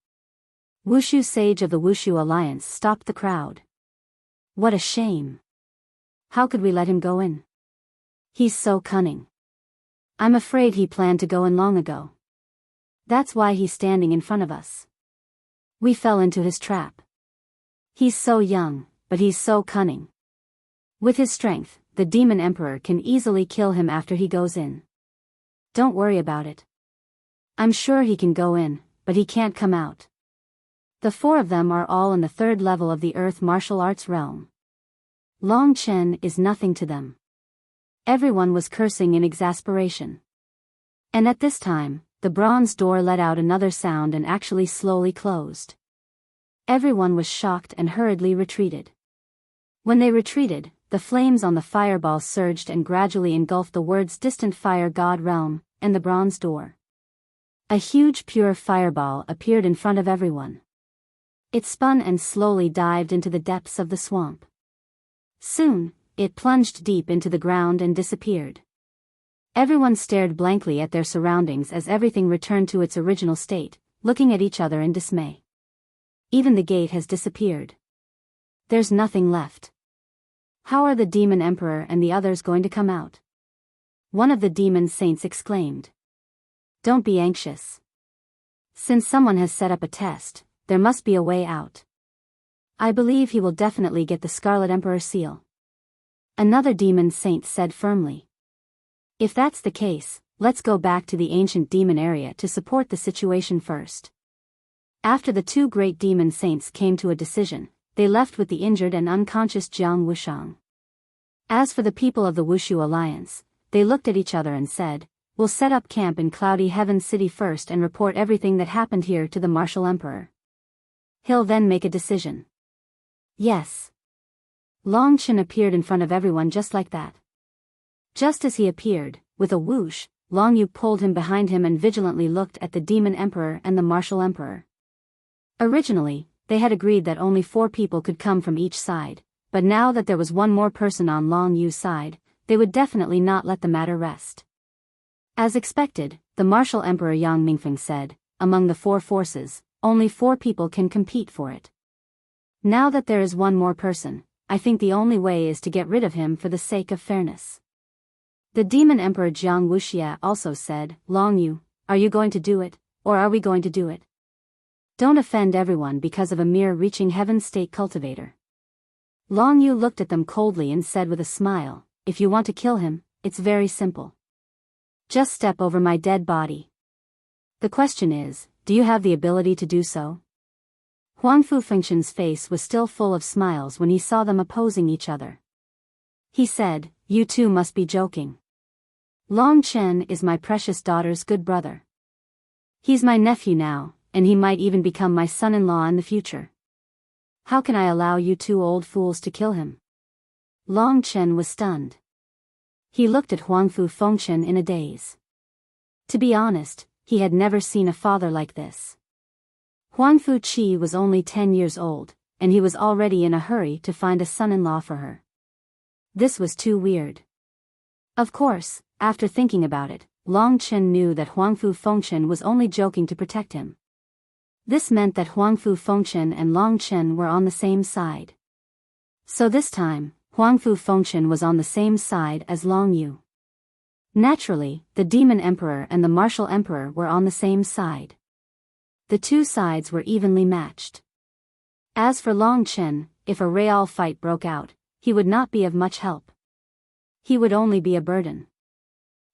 Wushu Sage of the Wushu Alliance stopped the crowd. What a shame. How could we let him go in? He's so cunning. I'm afraid he planned to go in long ago. That's why he's standing in front of us. We fell into his trap. He's so young, but he's so cunning. With his strength, the Demon Emperor can easily kill him after he goes in. Don't worry about it. I'm sure he can go in, but he can't come out. The 4 of them are all in the 3rd level of the Earth martial arts realm. Long Chen is nothing to them. Everyone was cursing in exasperation. And at this time, the bronze door let out another sound and actually slowly closed. Everyone was shocked and hurriedly retreated. When they retreated, the flames on the fireball surged and gradually engulfed the words distant fire god realm, and the bronze door. A huge pure fireball appeared in front of everyone. It spun and slowly dived into the depths of the swamp. Soon, it plunged deep into the ground and disappeared. Everyone stared blankly at their surroundings as everything returned to its original state, looking at each other in dismay. Even the gate has disappeared. There's nothing left. How are the demon emperor and the others going to come out? One of the demon saints exclaimed. Don't be anxious. Since someone has set up a test, there must be a way out. I believe he will definitely get the Scarlet Emperor seal. Another demon saint said firmly. If that's the case, let's go back to the ancient demon area to support the situation first. After the two great demon saints came to a decision, they left with the injured and unconscious Jiang Wushang. As for the people of the Wushu Alliance, they looked at each other and said, we'll set up camp in Cloudy Heaven City first and report everything that happened here to the Martial Emperor. He'll then make a decision. Yes. Long Chen appeared in front of everyone just like that. Just as he appeared, with a whoosh, Long Yu pulled him behind him and vigilantly looked at the Demon Emperor and the Martial Emperor. Originally, they had agreed that only 4 people could come from each side, but now that there was one more person on Long Yu's side, they would definitely not let the matter rest. As expected, the Martial Emperor Yang Mingfeng said, among the 4 forces, only 4 people can compete for it. Now that there is one more person, I think the only way is to get rid of him for the sake of fairness. The Demon Emperor Jiang Wuxia also said, Long Yu, are you going to do it, or are we going to do it? Don't offend everyone because of a mere reaching heaven state cultivator. Long Yu looked at them coldly and said with a smile, if you want to kill him, it's very simple. Just step over my dead body. The question is, do you have the ability to do so? Huang Fu Fengshen's face was still full of smiles when he saw them opposing each other. He said, you two must be joking. Long Chen is my precious daughter's good brother. He's my nephew now, and he might even become my son-in-law in the future. How can I allow you 2 old fools to kill him? Long Chen was stunned. He looked at Huang Fu Fengshen in a daze. To be honest, he had never seen a father like this. Huang Fu Qi was only 10 years old, and he was already in a hurry to find a son-in-law for her. This was too weird. Of course, after thinking about it, Long Chen knew that Huang Fu Fengshen was only joking to protect him. This meant that Huang Fu Fengshen and Long Chen were on the same side. So this time, Huang Fu Fengshen was on the same side as Long Yu. Naturally, the Demon Emperor and the Martial Emperor were on the same side. The 2 sides were evenly matched. As for Long Chen, if a real fight broke out, he would not be of much help. He would only be a burden.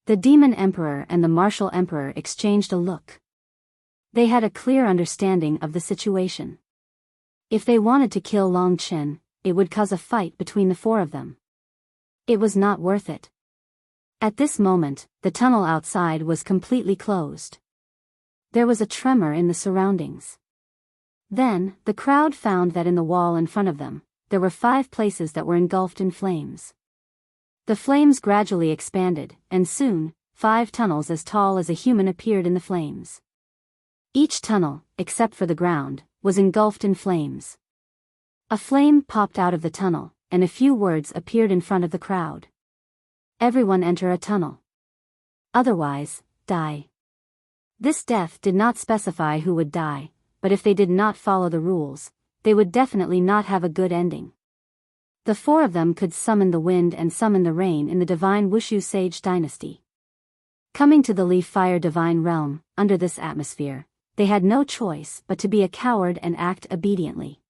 The Demon Emperor and the Martial Emperor exchanged a look. They had a clear understanding of the situation. If they wanted to kill Long Chen, it would cause a fight between the 4 of them. It was not worth it. At this moment, the tunnel outside was completely closed. There was a tremor in the surroundings. Then, the crowd found that in the wall in front of them, there were 5 places that were engulfed in flames. The flames gradually expanded, and soon, 5 tunnels as tall as a human appeared in the flames. Each tunnel, except for the ground, was engulfed in flames. A flame popped out of the tunnel, and a few words appeared in front of the crowd. Everyone enter a tunnel. Otherwise, die. This death did not specify who would die, but if they did not follow the rules, they would definitely not have a good ending. The 4 of them could summon the wind and summon the rain in the divine Wushu Sage dynasty. Coming to the Leaf Fire divine realm, under this atmosphere, they had no choice but to be a coward and act obediently.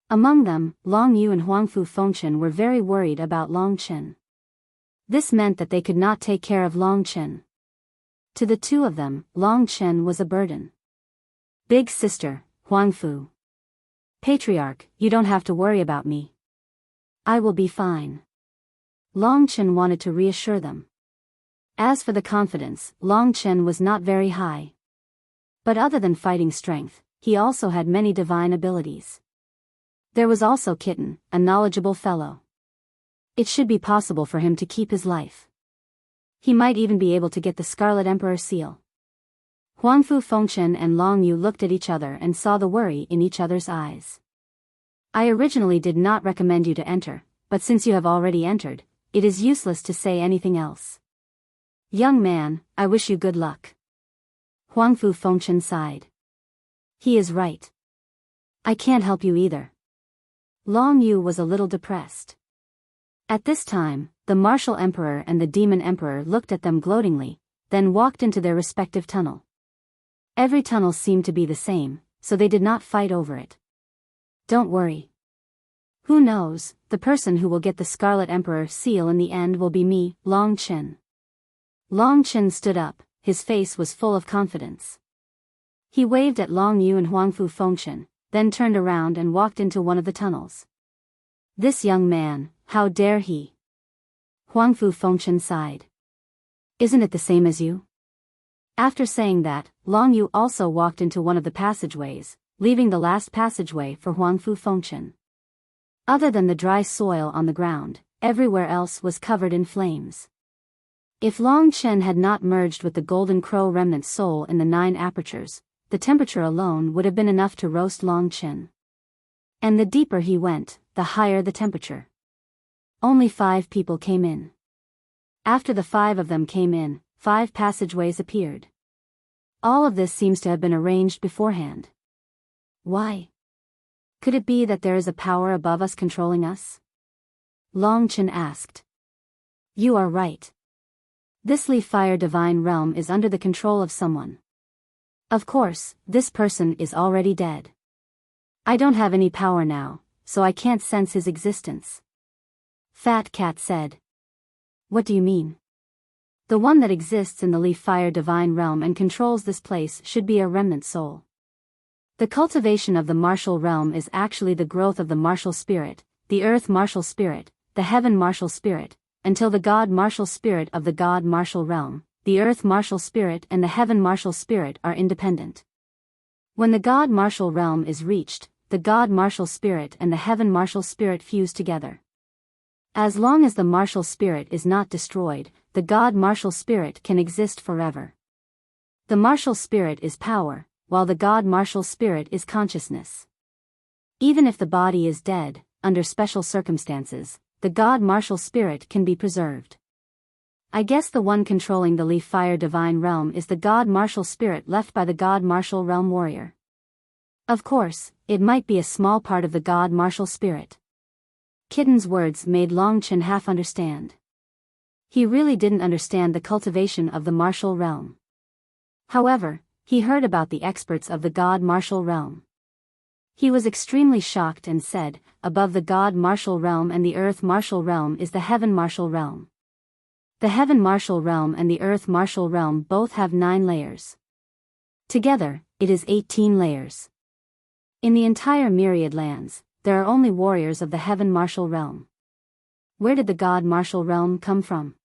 Among them, Long Yu and Huang Fu Fengshen were very worried about Long Chen. This meant that they could not take care of Long Chen. To the 2 of them, Long Chen was a burden. Big sister, Huang Fu. Patriarch, you don't have to worry about me. I will be fine. Long Chen wanted to reassure them. As for the confidence, Long Chen was not very high. But other than fighting strength, he also had many divine abilities. There was also Kitten, a knowledgeable fellow. It should be possible for him to keep his life. He might even be able to get the Scarlet Emperor seal. Huangfu Fengchen and Long Yu looked at each other and saw the worry in each other's eyes. I originally did not recommend you to enter, but since you have already entered, it is useless to say anything else. Young man, I wish you good luck. Huangfu Fengchen sighed. He is right. I can't help you either. Long Yu was a little depressed. At this time, the Martial Emperor and the Demon Emperor looked at them gloatingly, then walked into their respective tunnel. Every tunnel seemed to be the same, so they did not fight over it. Don't worry. Who knows, the person who will get the Scarlet Emperor seal in the end will be me, Long Chen. Long Chen stood up, his face was full of confidence. He waved at Long Yu and Huangfu Fengchen, then turned around and walked into one of the tunnels. This young man, how dare he? Huangfu Fengchen sighed. Isn't it the same as you? After saying that, Long Yu also walked into one of the passageways, leaving the last passageway for Huangfu Fengchen. Other than the dry soil on the ground, everywhere else was covered in flames. If Long Chen had not merged with the Golden Crow remnant soul in the 9 apertures, the temperature alone would have been enough to roast Long Chen. And the deeper he went, the higher the temperature. Only 5 people came in. After the 5 of them came in, 5 passageways appeared. All of this seems to have been arranged beforehand. Why? Could it be that there is a power above us controlling us? Long Chen asked. You are right. This Leaf Fire Divine Realm is under the control of someone. Of course, this person is already dead. I don't have any power now, so I can't sense his existence. Fat Cat said. What do you mean? The one that exists in the Leaf Fire Divine Realm and controls this place should be a remnant soul. The cultivation of the martial realm is actually the growth of the martial spirit, the earth martial spirit, the heaven martial spirit, until the god martial spirit of the god martial realm, the earth martial spirit and the heaven martial spirit are independent. When the god martial realm is reached, the god martial spirit and the heaven martial spirit fuse together. As long as the martial spirit is not destroyed, the god martial spirit can exist forever. The martial spirit is power, while the god martial spirit is consciousness. Even if the body is dead, under special circumstances, the god martial spirit can be preserved. I guess the one controlling the Leaf Fire Divine Realm is the god martial spirit left by the god martial realm warrior. Of course, it might be a small part of the god martial spirit. Kitten's words made Long Chen half understand. He really didn't understand the cultivation of the martial realm. However, he heard about the experts of the god martial realm. He was extremely shocked and said, above the god martial realm and the earth martial realm is the heaven martial realm. The heaven martial realm and the earth martial realm both have 9 layers. Together, it is 18 layers. In the entire myriad lands, there are only warriors of the heaven martial realm. Where did the god martial realm come from?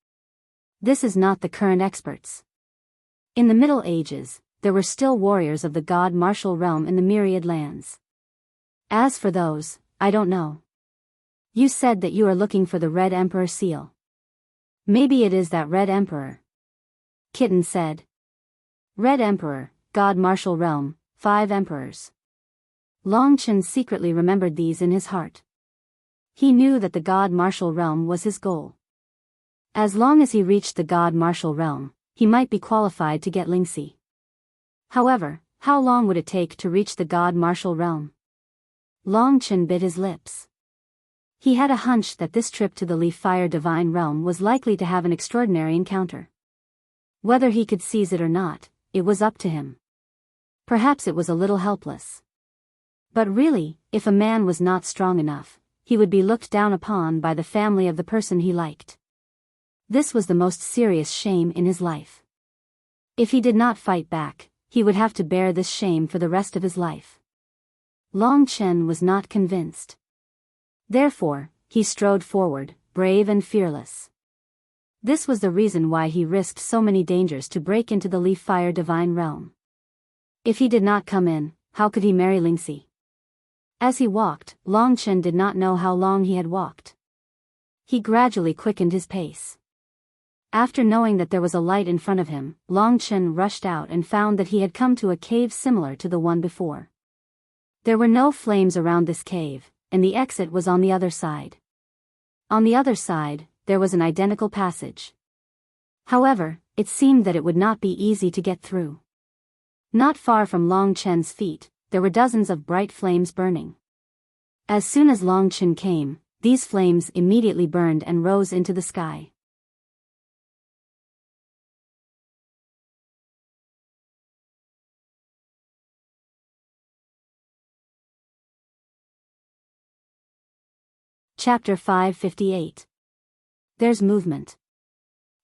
This is not the current experts. In the Middle Ages, there were still warriors of the god martial realm in the myriad lands. As for those, I don't know. You said that you are looking for the Red Emperor seal. Maybe it is that Red Emperor. Kitten said. Red Emperor, god martial realm, 5 emperors. Long Chen secretly remembered these in his heart. He knew that the god martial realm was his goal. As long as he reached the god martial realm, he might be qualified to get Lingxi. However, how long would it take to reach the god martial realm? Long Chen bit his lips. He had a hunch that this trip to the Leaf Fire Divine Realm was likely to have an extraordinary encounter. Whether he could seize it or not, it was up to him. Perhaps it was a little helpless. But really, if a man was not strong enough, he would be looked down upon by the family of the person he liked. This was the most serious shame in his life. If he did not fight back, he would have to bear this shame for the rest of his life. Long Chen was not convinced. Therefore, he strode forward, brave and fearless. This was the reason why he risked so many dangers to break into the Leaf Fire Divine Realm. If he did not come in, how could he marry Lingxi? As he walked, Long Chen did not know how long he had walked. he gradually quickened his pace. After knowing that there was a light in front of him, Long Chen rushed out and found that he had come to a cave similar to the one before. There were no flames around this cave, and the exit was on the other side. On the other side, there was an identical passage. However, it seemed that it would not be easy to get through. Not far from Long Chen's feet, there were dozens of bright flames burning. As soon as Long Chen came, these flames immediately burned and rose into the sky. Chapter 558. There's movement.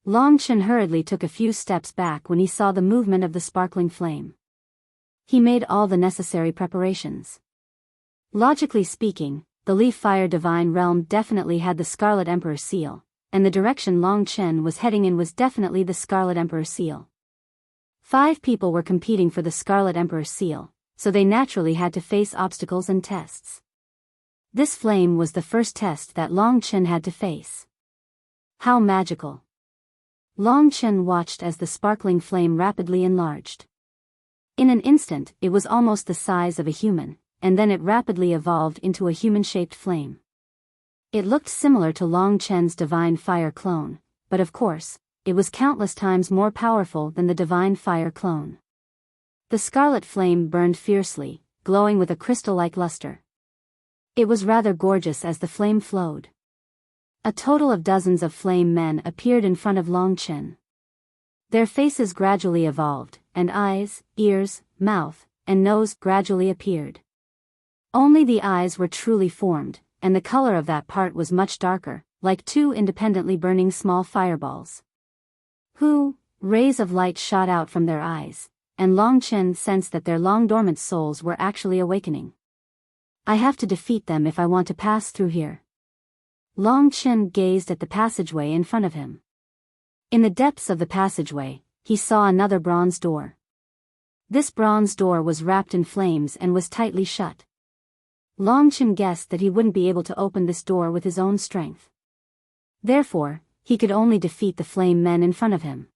Long Chen hurriedly took a few steps back when he saw the movement of the sparkling flame. He made all the necessary preparations. Logically speaking, the Leaf Fire Divine Realm definitely had the Scarlet Emperor seal, and the direction Long Chen was heading in was definitely the Scarlet Emperor seal. 5 people were competing for the Scarlet Emperor seal, so they naturally had to face obstacles and tests. This flame was the first test that Long Chen had to face. How magical! Long Chen watched as the sparkling flame rapidly enlarged. In an instant, it was almost the size of a human, and then it rapidly evolved into a human-shaped flame. It looked similar to Long Chen's Divine Fire clone, but of course, it was countless times more powerful than the Divine Fire clone. The scarlet flame burned fiercely, glowing with a crystal-like luster. It was rather gorgeous as the flame flowed. A total of dozens of flame men appeared in front of Long Chen. Their faces gradually evolved, and eyes, ears, mouth, and nose gradually appeared. Only the eyes were truly formed, and the color of that part was much darker, like 2 independently burning small fireballs. Rays of light shot out from their eyes, and Long Chen sensed that their long-dormant souls were actually awakening. I have to defeat them if I want to pass through here. Long Chen gazed at the passageway in front of him. In the depths of the passageway, he saw another bronze door. This bronze door was wrapped in flames and was tightly shut. Long Chen guessed that he wouldn't be able to open this door with his own strength. Therefore, he could only defeat the flame men in front of him.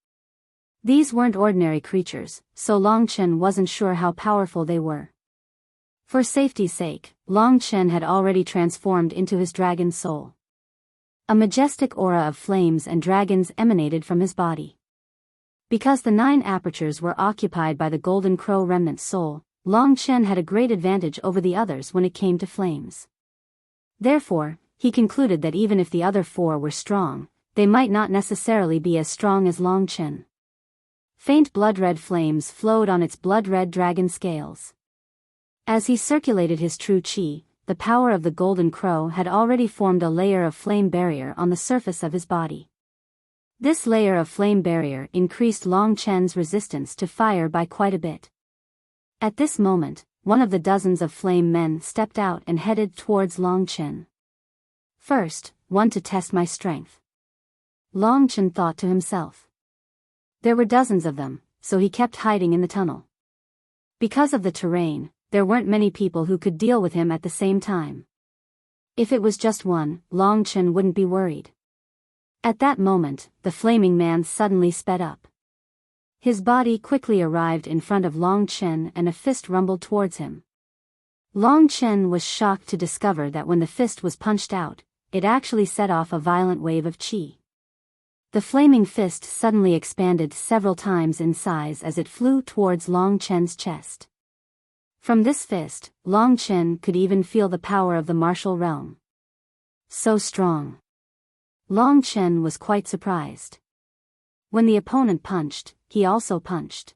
These weren't ordinary creatures, so Long Chen wasn't sure how powerful they were. For safety's sake, Long Chen had already transformed into his dragon soul. A majestic aura of flames and dragons emanated from his body. Because the 9 apertures were occupied by the Golden Crow remnant soul, Long Chen had a great advantage over the others when it came to flames. Therefore, he concluded that even if the other 4 were strong, they might not necessarily be as strong as Long Chen. Faint blood-red flames flowed on its blood-red dragon scales. As he circulated his true qi, the power of the Golden Crow had already formed a layer of flame barrier on the surface of his body. This layer of flame barrier increased Long Chen's resistance to fire by quite a bit. At this moment, one of the dozens of flame men stepped out and headed towards Long Chen. First, one to test my strength. Long Chen thought to himself. There were dozens of them, so he kept hiding in the tunnel. Because of the terrain, there weren't many people who could deal with him at the same time. If it was just one, Long Chen wouldn't be worried. At that moment, the flaming man suddenly sped up. His body quickly arrived in front of Long Chen and a fist rumbled towards him. Long Chen was shocked to discover that when the fist was punched out, it actually set off a violent wave of qi. The flaming fist suddenly expanded several times in size as it flew towards Long Chen's chest. From this fist, Long Chen could even feel the power of the martial realm. So strong. Long Chen was quite surprised. When the opponent punched, he also punched.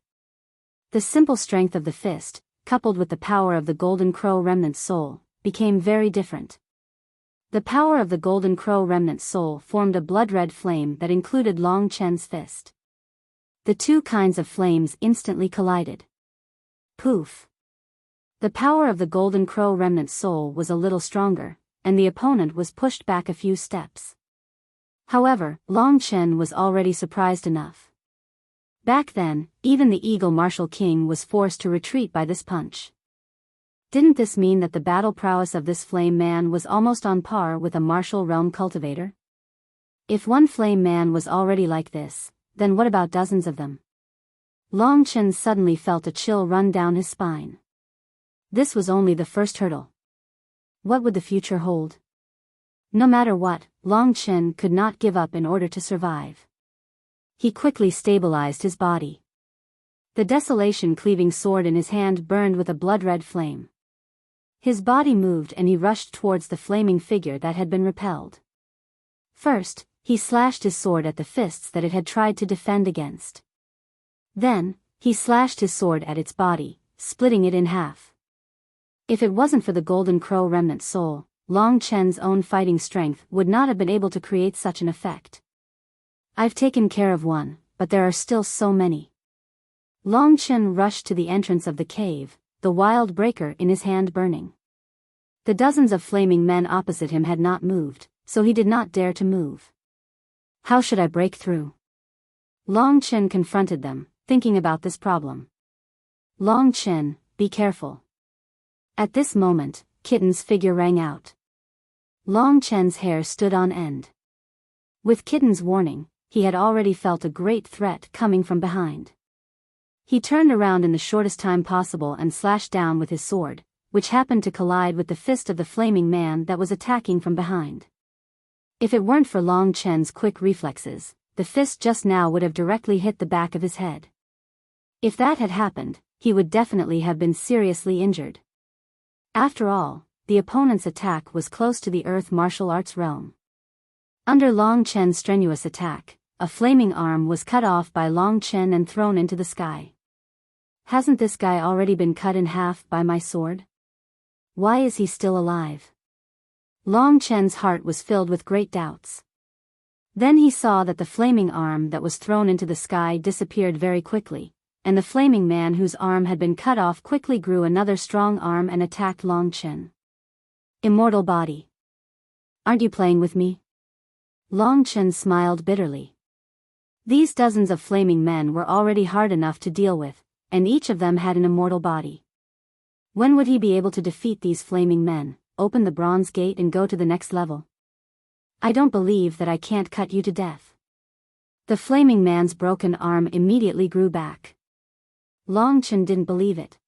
The simple strength of the fist, coupled with the power of the Golden Crow remnant soul, became very different. The power of the Golden Crow remnant soul formed a blood-red flame that included Long Chen's fist. The 2 kinds of flames instantly collided. Poof! The power of the Golden Crow remnant soul was a little stronger, and the opponent was pushed back a few steps. However, Long Chen was already surprised enough. Back then, even the Eagle Martial King was forced to retreat by this punch. Didn't this mean that the battle prowess of this flame man was almost on par with a martial realm cultivator? If one flame man was already like this, then what about dozens of them? Long Chen suddenly felt a chill run down his spine. This was only the first hurdle. What would the future hold? No matter what, Long Chen could not give up in order to survive. He quickly stabilized his body. The desolation-cleaving sword in his hand burned with a blood-red flame. His body moved and he rushed towards the flaming figure that had been repelled. First, he slashed his sword at the fists that it had tried to defend against. Then, he slashed his sword at its body, splitting it in half. If it wasn't for the Golden Crow remnant soul, Long Chen's own fighting strength would not have been able to create such an effect. I've taken care of one, but there are still so many. Long Chen rushed to the entrance of the cave, the wild breaker in his hand burning. The dozens of flaming men opposite him had not moved, so he did not dare to move. How should I break through? Long Chen confronted them, thinking about this problem. Long Chen, be careful. At this moment, Kitten's figure rang out. Long Chen's hair stood on end. With Kitten's warning, he had already felt a great threat coming from behind. He turned around in the shortest time possible and slashed down with his sword, which happened to collide with the fist of the flaming man that was attacking from behind. If it weren't for Long Chen's quick reflexes, the fist just now would have directly hit the back of his head. If that had happened, he would definitely have been seriously injured. After all, the opponent's attack was close to the earth martial arts realm. Under Long Chen's strenuous attack, a flaming arm was cut off by Long Chen and thrown into the sky. Hasn't this guy already been cut in half by my sword? Why is he still alive? Long Chen's heart was filled with great doubts. Then he saw that the flaming arm that was thrown into the sky disappeared very quickly, and the flaming man whose arm had been cut off quickly grew another strong arm and attacked Long Chen. Immortal body. Aren't you playing with me? Long Chen smiled bitterly. These dozens of flaming men were already hard enough to deal with, and each of them had an immortal body. When would he be able to defeat these flaming men, open the bronze gate and go to the next level? I don't believe that I can't cut you to death. The flaming man's broken arm immediately grew back. Long Chen didn't believe it.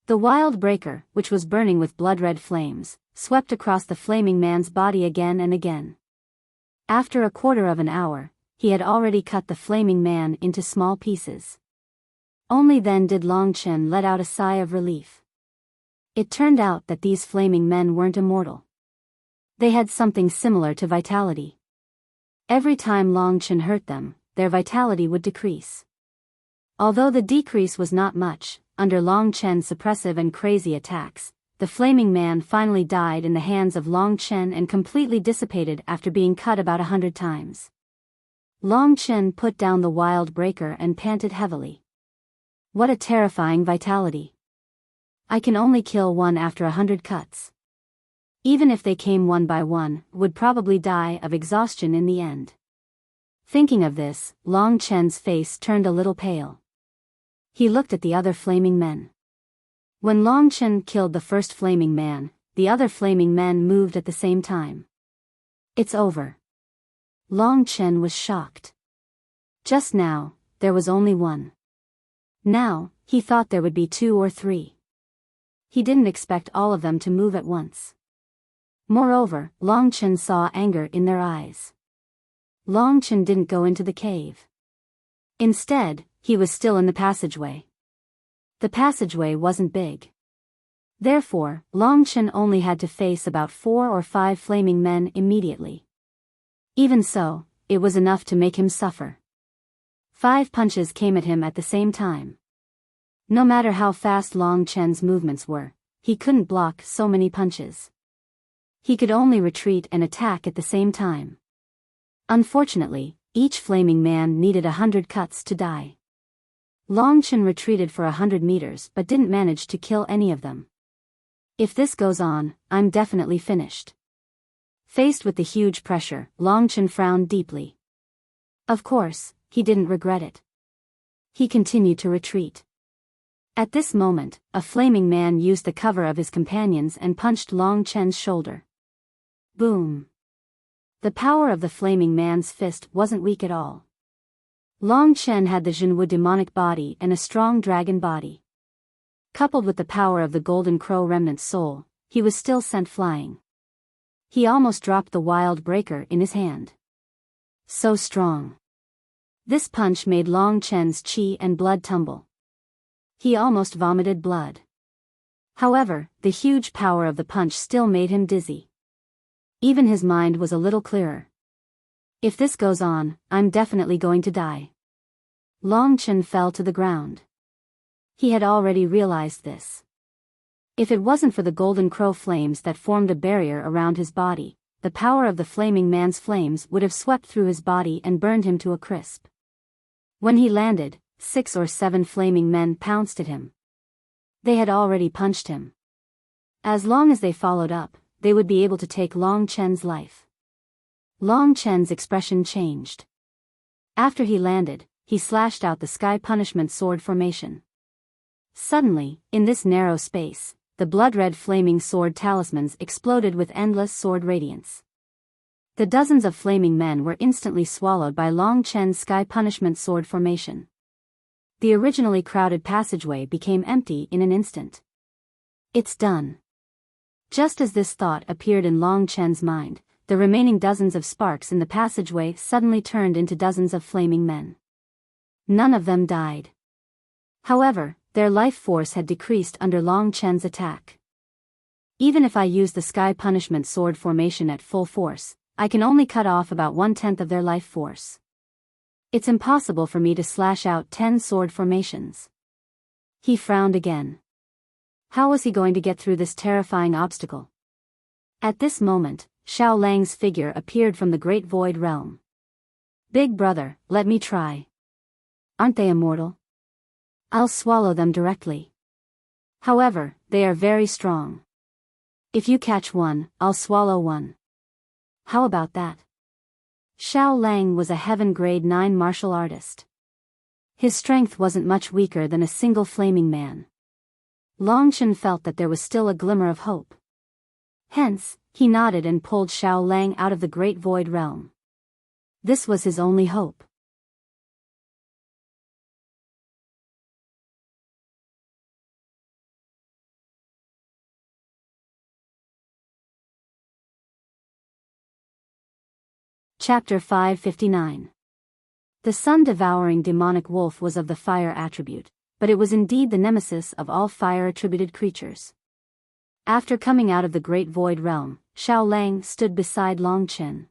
The wild breaker, which was burning with blood-red flames, swept across the flaming man's body again and again. After a quarter of an hour, he had already cut the flaming man into small pieces. Only then did Long Chen let out a sigh of relief. It turned out that these flaming men weren't immortal. They had something similar to vitality. Every time Long Chen hurt them, their vitality would decrease. Although the decrease was not much, under Long Chen's suppressive and crazy attacks, the flaming man finally died in the hands of Long Chen and completely dissipated after being cut about 100 times. Long Chen put down the wild breaker and panted heavily. What a terrifying vitality. I can only kill one after 100 cuts. Even if they came one by one, would probably die of exhaustion in the end. Thinking of this, Long Chen's face turned a little pale. He looked at the other flaming men. When Long Chen killed the first flaming man, the other flaming men moved at the same time. It's over. Long Chen was shocked. Just now, there was only one. Now, he thought there would be 2 or 3. He didn't expect all of them to move at once. Moreover, Long Chen saw anger in their eyes. Long Chen didn't go into the cave. Instead, he was still in the passageway. The passageway wasn't big. Therefore, Long Chen only had to face about 4 or 5 flaming men immediately. Even so, it was enough to make him suffer. 5 punches came at him at the same time. No matter how fast Long Chen's movements were, he couldn't block so many punches. He could only retreat and attack at the same time. Unfortunately, each flaming man needed 100 cuts to die. Long Chen retreated for 100 meters but didn't manage to kill any of them. If this goes on, I'm definitely finished. Faced with the huge pressure, Long Chen frowned deeply. Of course, he didn't regret it. He continued to retreat. At this moment, a flaming man used the cover of his companions and punched Long Chen's shoulder. Boom! The power of the flaming man's fist wasn't weak at all. Long Chen had the Jinwu demonic body and a strong dragon body. Coupled with the power of the golden crow remnant soul, he was still sent flying. He almost dropped the wild breaker in his hand. So strong. This punch made Long Chen's chi and blood tumble. He almost vomited blood. However, the huge power of the punch still made him dizzy. Even his mind was a little clearer. If this goes on, I'm definitely going to die. Long Chen fell to the ground. He had already realized this. If it wasn't for the golden crow flames that formed a barrier around his body, the power of the flaming man's flames would have swept through his body and burned him to a crisp. When he landed, 6 or 7 flaming men pounced at him. They had already punched him. As long as they followed up, they would be able to take Long Chen's life. Long Chen's expression changed. After he landed, he slashed out the sky punishment sword formation. Suddenly, in this narrow space, the blood-red flaming sword talismans exploded with endless sword radiance. The dozens of flaming men were instantly swallowed by Long Chen's sky punishment sword formation. The originally crowded passageway became empty in an instant. It's done. Just as this thought appeared in Long Chen's mind, the remaining dozens of sparks in the passageway suddenly turned into dozens of flaming men. None of them died. However, their life force had decreased under Long Chen's attack. Even if I use the sky punishment sword formation at full force, I can only cut off about 1/10 of their life force. It's impossible for me to slash out 10 sword formations. He frowned again. How was he going to get through this terrifying obstacle? At this moment, Xiao Lang's figure appeared from the Great Void Realm. Big brother, let me try. Aren't they immortal? I'll swallow them directly. However, they are very strong. If you catch one, I'll swallow one. How about that? Xiao Lang was a heaven grade 9 martial artist. His strength wasn't much weaker than a single flaming man. Long Chen felt that there was still a glimmer of hope. Hence, he nodded and pulled Xiao Lang out of the Great Void Realm. This was his only hope. Chapter 559. The sun-devouring demonic wolf was of the fire attribute, but it was indeed the nemesis of all fire-attributed creatures. After coming out of the Great Void Realm, Xiao Lang stood beside Long Chen.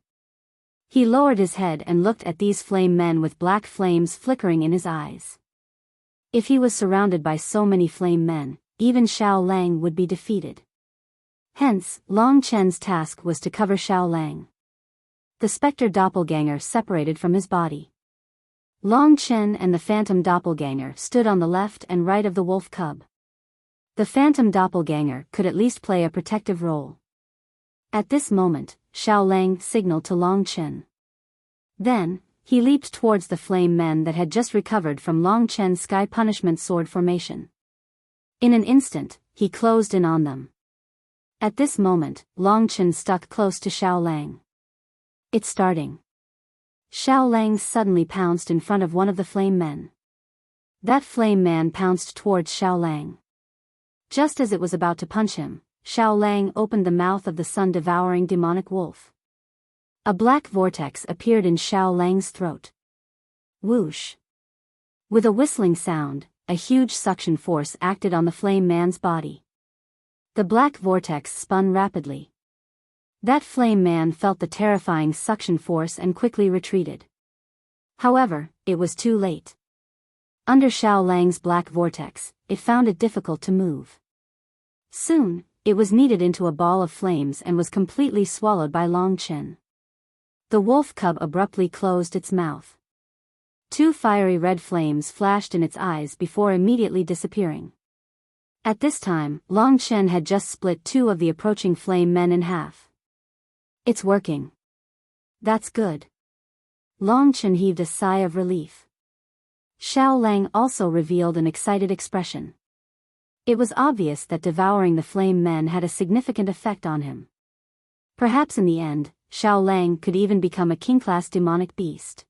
He lowered his head and looked at these flame men with black flames flickering in his eyes. If he was surrounded by so many flame men, even Xiao Lang would be defeated. Hence, Long Chen's task was to cover Xiao Lang. The specter doppelganger separated from his body. Long Chen and the phantom doppelganger stood on the left and right of the wolf cub. The phantom doppelganger could at least play a protective role. At this moment, Xiao Lang signaled to Long Chen. Then, he leaped towards the flame men that had just recovered from Long Chen's sky punishment sword formation. In an instant, he closed in on them. At this moment, Long Chen stuck close to Xiao Lang. It's starting. Xiao Lang suddenly pounced in front of one of the flame men. That flame man pounced towards Xiao Lang. Just as it was about to punch him, Xiao Lang opened the mouth of the sun-devouring demonic wolf. A black vortex appeared in Xiao Lang's throat. Whoosh! With a whistling sound, a huge suction force acted on the flame man's body. The black vortex spun rapidly. That flame man felt the terrifying suction force and quickly retreated. However, it was too late. Under Xiao Lang's black vortex, it found it difficult to move. Soon, it was kneaded into a ball of flames and was completely swallowed by Long Chen. The wolf cub abruptly closed its mouth. 2 fiery red flames flashed in its eyes before immediately disappearing. At this time, Long Chen had just split 2 of the approaching flame men in half. It's working. That's good. Long Chen heaved a sigh of relief. Xiao Lang also revealed an excited expression. It was obvious that devouring the flame men had a significant effect on him. Perhaps in the end, Xiao Lang could even become a king-class demonic beast.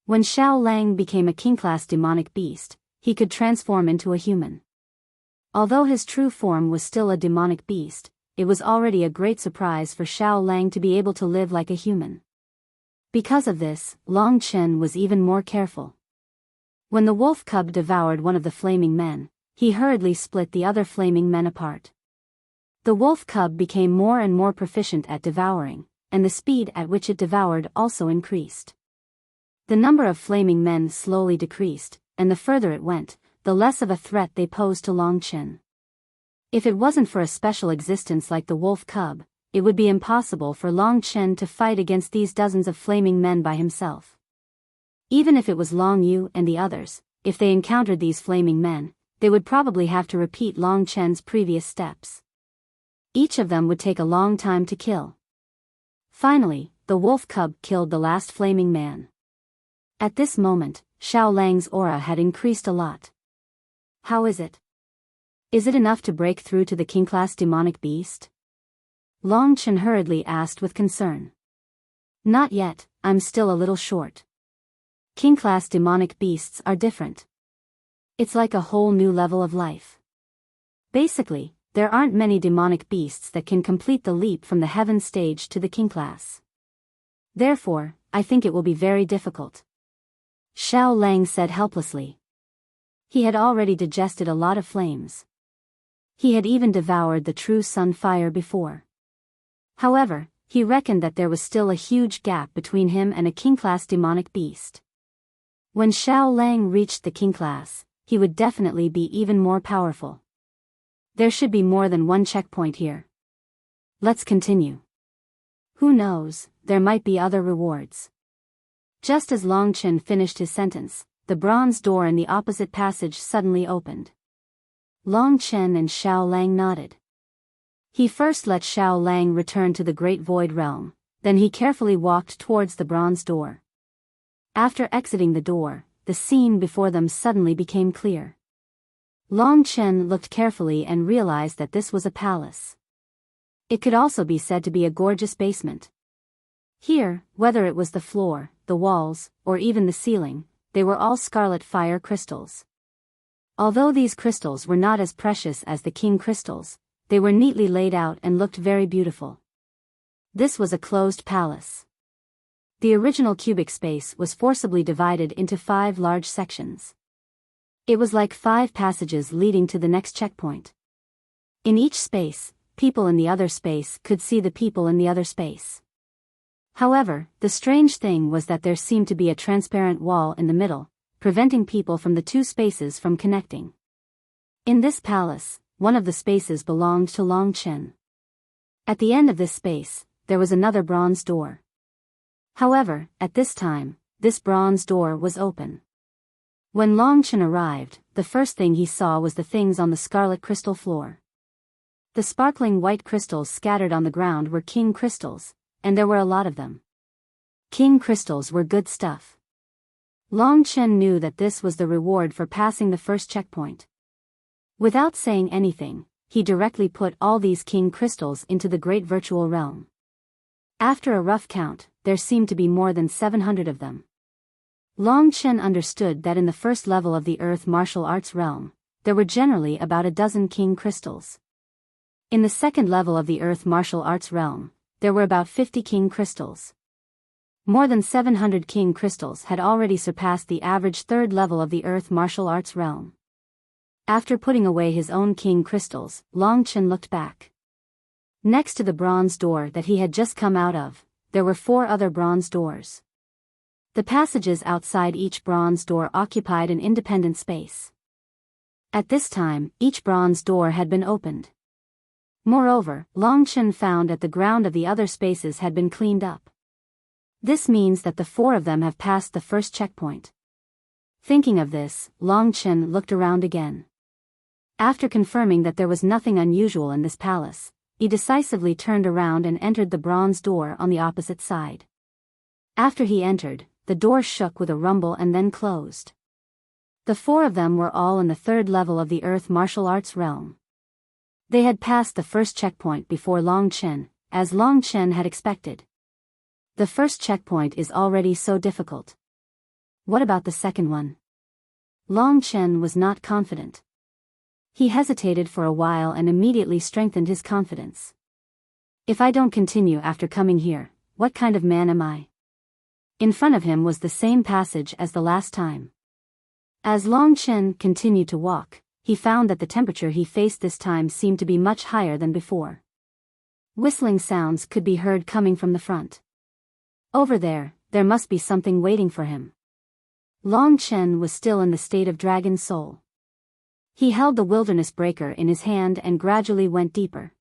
When Xiao Lang became a king-class demonic beast, he could transform into a human. Although his true form was still a demonic beast, it was already a great surprise for Xiao Lang to be able to live like a human. Because of this, Long Chen was even more careful. When the wolf cub devoured one of the flaming men, he hurriedly split the other flaming men apart. The wolf cub became more and more proficient at devouring, and the speed at which it devoured also increased. The number of flaming men slowly decreased, and the further it went, the less of a threat they posed to Long Chen. If it wasn't for a special existence like the wolf cub, it would be impossible for Long Chen to fight against these dozens of flaming men by himself. Even if it was Long Yu and the others, if they encountered these flaming men, they would probably have to repeat Long Chen's previous steps. Each of them would take a long time to kill. Finally, the wolf cub killed the last flaming man. At this moment, Xiao Lang's aura had increased a lot. How is it? Is it enough to break through to the king-class demonic beast? Long Chen hurriedly asked with concern. Not yet, I'm still a little short. King-class demonic beasts are different. It's like a whole new level of life. Basically, there aren't many demonic beasts that can complete the leap from the heaven stage to the king class. Therefore, I think it will be very difficult. Xiao Lang said helplessly. He had already digested a lot of flames. He had even devoured the true sun fire before. However, he reckoned that there was still a huge gap between him and a king-class demonic beast. When Xiao Lang reached the king class, he would definitely be even more powerful. There should be more than one checkpoint here. Let's continue. Who knows, there might be other rewards. Just as Long Chen finished his sentence, the bronze door in the opposite passage suddenly opened. Long Chen and Xiao Lang nodded. He first let Xiao Lang return to the Great Void Realm, then he carefully walked towards the bronze door. After exiting the door, the scene before them suddenly became clear. Long Chen looked carefully and realized that this was a palace. It could also be said to be a gorgeous basement. Here, whether it was the floor, the walls, or even the ceiling, they were all scarlet fire crystals. Although these crystals were not as precious as the king crystals, they were neatly laid out and looked very beautiful. This was a closed palace. The original cubic space was forcibly divided into 5 large sections. It was like 5 passages leading to the next checkpoint. In each space, people in the other space could see the people in the other space. However, the strange thing was that there seemed to be a transparent wall in the middle, preventing people from the 2 spaces from connecting. In this palace, one of the spaces belonged to Long Chen. At the end of this space, there was another bronze door. However, at this time, this bronze door was open. When Long Chen arrived, the first thing he saw was the things on the scarlet crystal floor. The sparkling white crystals scattered on the ground were king crystals, and there were a lot of them. King crystals were good stuff. Long Chen knew that this was the reward for passing the first checkpoint. Without saying anything, he directly put all these king crystals into the great virtual realm. After a rough count, there seemed to be more than 700 of them. Long Chen understood that in the first level of the Earth martial arts realm, there were generally about a dozen king crystals. In the second level of the Earth martial arts realm, there were about 50 king crystals. More than 700 king crystals had already surpassed the average third level of the Earth martial arts realm. After putting away his own king crystals, Long Chen looked back. Next to the bronze door that he had just come out of, there were 4 other bronze doors. The passages outside each bronze door occupied an independent space. At this time, each bronze door had been opened. Moreover, Long Chen found that the ground of the other spaces had been cleaned up. This means that the 4 of them have passed the first checkpoint. Thinking of this, Long Chen looked around again. After confirming that there was nothing unusual in this palace, he decisively turned around and entered the bronze door on the opposite side. After he entered, the door shook with a rumble and then closed. The 4 of them were all in the third level of the Earth martial arts realm. They had passed the first checkpoint before Long Chen, as Long Chen had expected. The first checkpoint is already so difficult. What about the second one? Long Chen was not confident. He hesitated for a while and immediately strengthened his confidence. If I don't continue after coming here, what kind of man am I? In front of him was the same passage as the last time. As Long Chen continued to walk, he found that the temperature he faced this time seemed to be much higher than before. Whistling sounds could be heard coming from the front. Over there must be something waiting for him. Long Chen was still in the state of dragon soul. He held the wilderness breaker in his hand and gradually went deeper.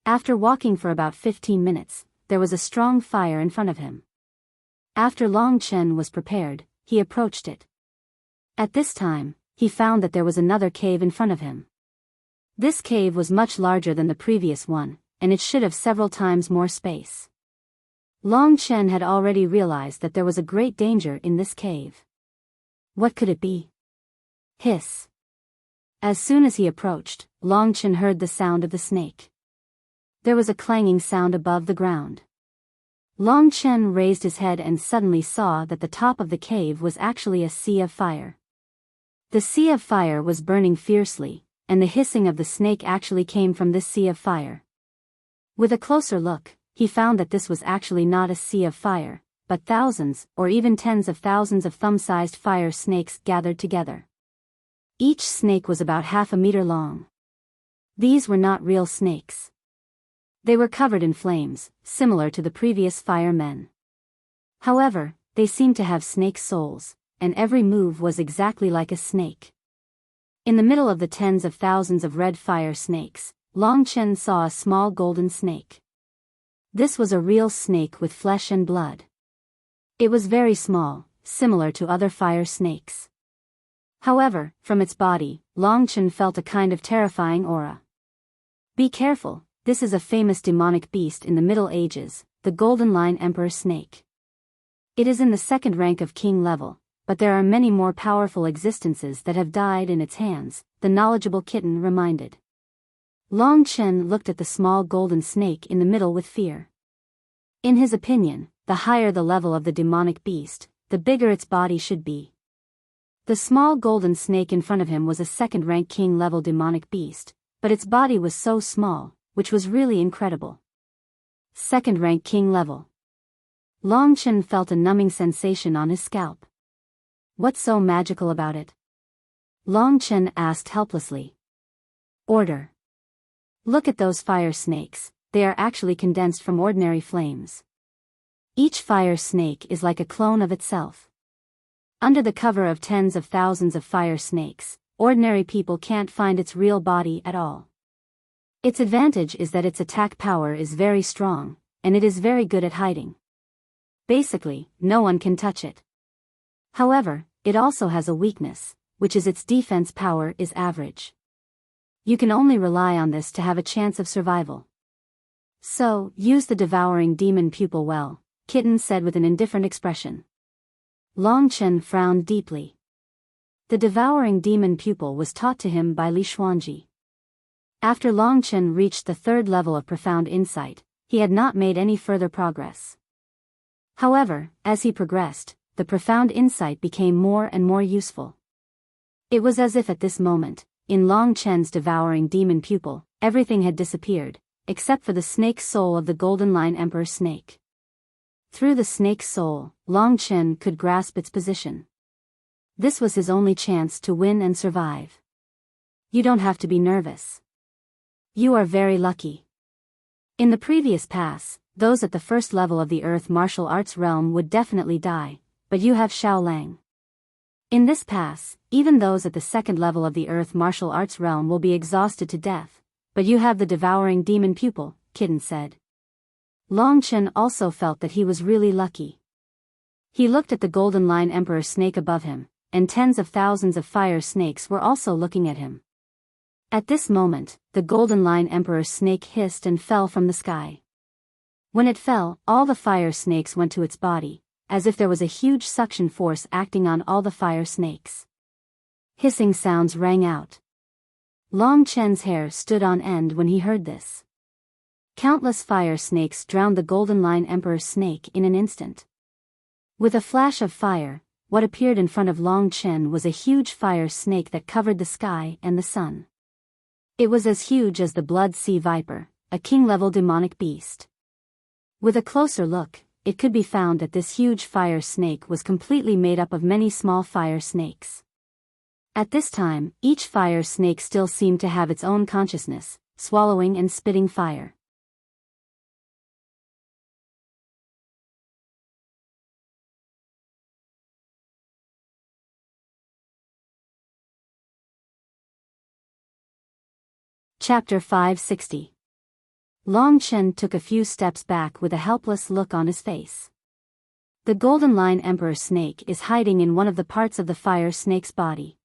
After walking for about 15 minutes, there was a strong fire in front of him. After Long Chen was prepared, he approached it. At this time, he found that there was another cave in front of him. This cave was much larger than the previous one, and it should have several times more space. Long Chen had already realized that there was a great danger in this cave. What could it be? Hiss. As soon as he approached, Long Chen heard the sound of the snake. There was a clanging sound above the ground. Long Chen raised his head and suddenly saw that the top of the cave was actually a sea of fire. The sea of fire was burning fiercely, and the hissing of the snake actually came from this sea of fire. With a closer look, he found that this was actually not a sea of fire, but thousands, or even tens of thousands of thumb-sized fire snakes gathered together. Each snake was about half a meter long. These were not real snakes. They were covered in flames, similar to the previous firemen. However, they seemed to have snake souls, and every move was exactly like a snake. In the middle of the tens of thousands of red fire snakes, Long Chen saw a small golden snake. This was a real snake with flesh and blood. It was very small, similar to other fire snakes. However, from its body, Long Chen felt a kind of terrifying aura. Be careful, this is a famous demonic beast in the Middle Ages, the Golden Line Emperor Snake. It is in the second rank of king level, but there are many more powerful existences that have died in its hands, the knowledgeable kitten reminded. Long Chen looked at the small golden snake in the middle with fear. In his opinion, the higher the level of the demonic beast, the bigger its body should be. The small golden snake in front of him was a second-rank king-level demonic beast, but its body was so small, which was really incredible. Second-rank king level. Long Chen felt a numbing sensation on his scalp. What's so magical about it? Long Chen asked helplessly. Order. Look at those fire snakes, they are actually condensed from ordinary flames. Each fire snake is like a clone of itself. Under the cover of tens of thousands of fire snakes, ordinary people can't find its real body at all. Its advantage is that its attack power is very strong, and it is very good at hiding. Basically, no one can touch it. However, it also has a weakness, which is its defense power is average. You can only rely on this to have a chance of survival. So, use the devouring demon pupil well, Kitten said with an indifferent expression. Long Chen frowned deeply. The devouring demon pupil was taught to him by Li Xuanji. After Long Chen reached the third level of profound insight, he had not made any further progress. However, as he progressed, the profound insight became more and more useful. It was as if at this moment, in Long Chen's devouring demon pupil, everything had disappeared, except for the snake soul of the Golden Line Emperor Snake. Through the snake's soul, Long Chen could grasp its position. This was his only chance to win and survive. You don't have to be nervous. You are very lucky. In the previous pass, those at the first level of the Earth martial arts realm would definitely die, but you have Xiaolang. In this pass, even those at the second level of the Earth martial arts realm will be exhausted to death, but you have the devouring demon pupil, Kitten said. Long Chen also felt that he was really lucky. He looked at the Golden Line Emperor Snake above him, and tens of thousands of fire snakes were also looking at him. At this moment, the Golden Line Emperor Snake hissed and fell from the sky. When it fell, all the fire snakes went to its body, as if there was a huge suction force acting on all the fire snakes. Hissing sounds rang out. Long Chen's hair stood on end when he heard this. Countless fire snakes drowned the Golden Line Emperor's snake in an instant. With a flash of fire, what appeared in front of Long Chen was a huge fire snake that covered the sky and the sun. It was as huge as the Blood Sea Viper, a king-level demonic beast. With a closer look, it could be found that this huge fire snake was completely made up of many small fire snakes. At this time, each fire snake still seemed to have its own consciousness, swallowing and spitting fire. Chapter 560. Long Chen took a few steps back with a helpless look on his face. The Golden Line Emperor snake is hiding in one of the parts of the fire snake's body.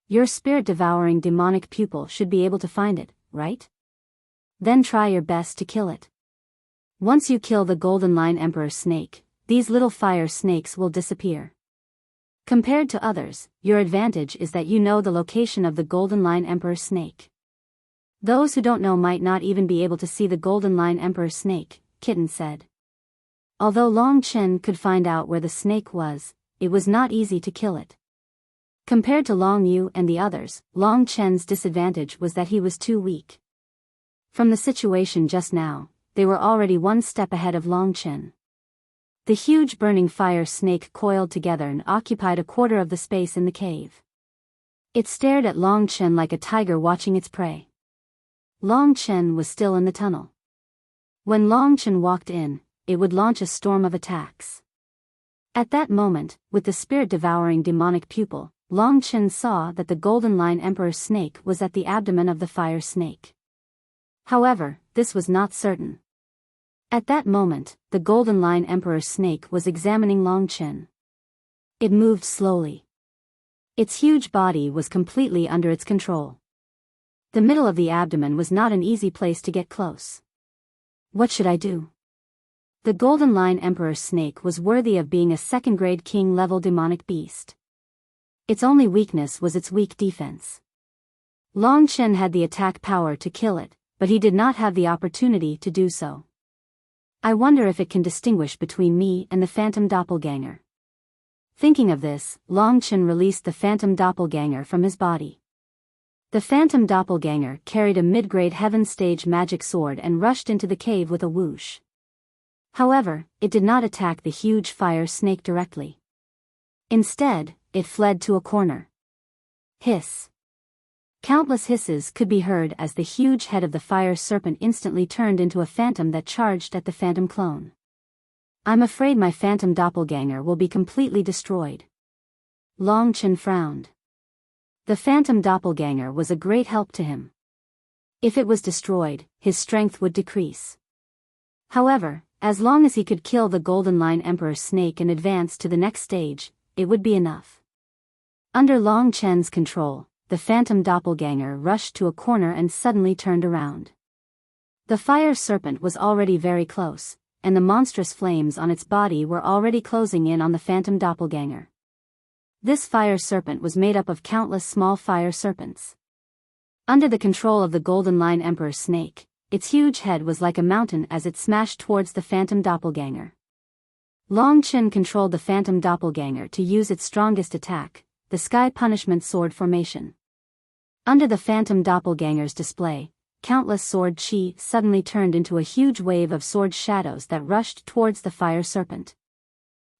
Your spirit-devouring demonic pupil should be able to find it, right? Then try your best to kill it. Once you kill the Golden Line Emperor snake, these little fire snakes will disappear. Compared to others, your advantage is that you know the location of the Golden Line Emperor snake. Those who don't know might not even be able to see the Golden Line Emperor snake, Kitten said. Although Long Chen could find out where the snake was, it was not easy to kill it. Compared to Long Yu and the others, Long Chen's disadvantage was that he was too weak. From the situation just now, they were already one step ahead of Long Chen. The huge burning fire snake coiled together and occupied a quarter of the space in the cave. It stared at Long Chen like a tiger watching its prey. Long Chen was still in the tunnel. When Long Chen walked in, it would launch a storm of attacks. At that moment, with the spirit-devouring demonic pupil, Long Chen saw that the Golden Line Emperor's snake was at the abdomen of the fire snake. However, this was not certain. At that moment, the Golden Line Emperor's snake was examining Long Chen. It moved slowly. Its huge body was completely under its control. The middle of the abdomen was not an easy place to get close. What should I do? The Golden Line Emperor's snake was worthy of being a second-grade king-level demonic beast. Its only weakness was its weak defense. Long Chen had the attack power to kill it, but he did not have the opportunity to do so. I wonder if it can distinguish between me and the phantom doppelganger. Thinking of this, Long Chen released the phantom doppelganger from his body. The phantom doppelganger carried a mid-grade heaven stage magic sword and rushed into the cave with a whoosh. However, it did not attack the huge fire snake directly. Instead, it fled to a corner. Hiss. Countless hisses could be heard as the huge head of the fire serpent instantly turned into a phantom that charged at the phantom clone. I'm afraid my phantom doppelganger will be completely destroyed. Long Chen frowned. The phantom doppelganger was a great help to him. If it was destroyed, his strength would decrease. However, as long as he could kill the Golden Line Emperor's snake and advance to the next stage, it would be enough. Under Long Chen's control, the phantom doppelganger rushed to a corner and suddenly turned around. The fire serpent was already very close, and the monstrous flames on its body were already closing in on the phantom doppelganger. This fire serpent was made up of countless small fire serpents. Under the control of the Golden Line Emperor's snake, its huge head was like a mountain as it smashed towards the phantom doppelganger. Long Chen controlled the phantom doppelganger to use its strongest attack, the Sky Punishment Sword formation. Under the phantom doppelganger's display, countless sword chi suddenly turned into a huge wave of sword shadows that rushed towards the fire serpent.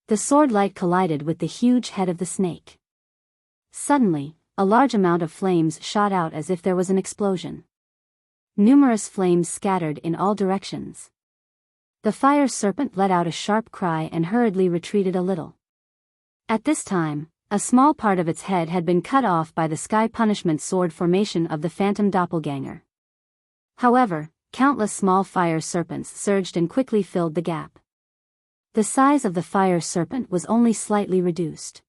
The sword light collided with the huge head of the snake. Suddenly, a large amount of flames shot out as if there was an explosion. Numerous flames scattered in all directions. The fire serpent let out a sharp cry and hurriedly retreated a little. At this time, a small part of its head had been cut off by the Sky Punishment Sword formation of the phantom doppelganger. However, countless small fire serpents surged and quickly filled the gap. The size of the fire serpent was only slightly reduced.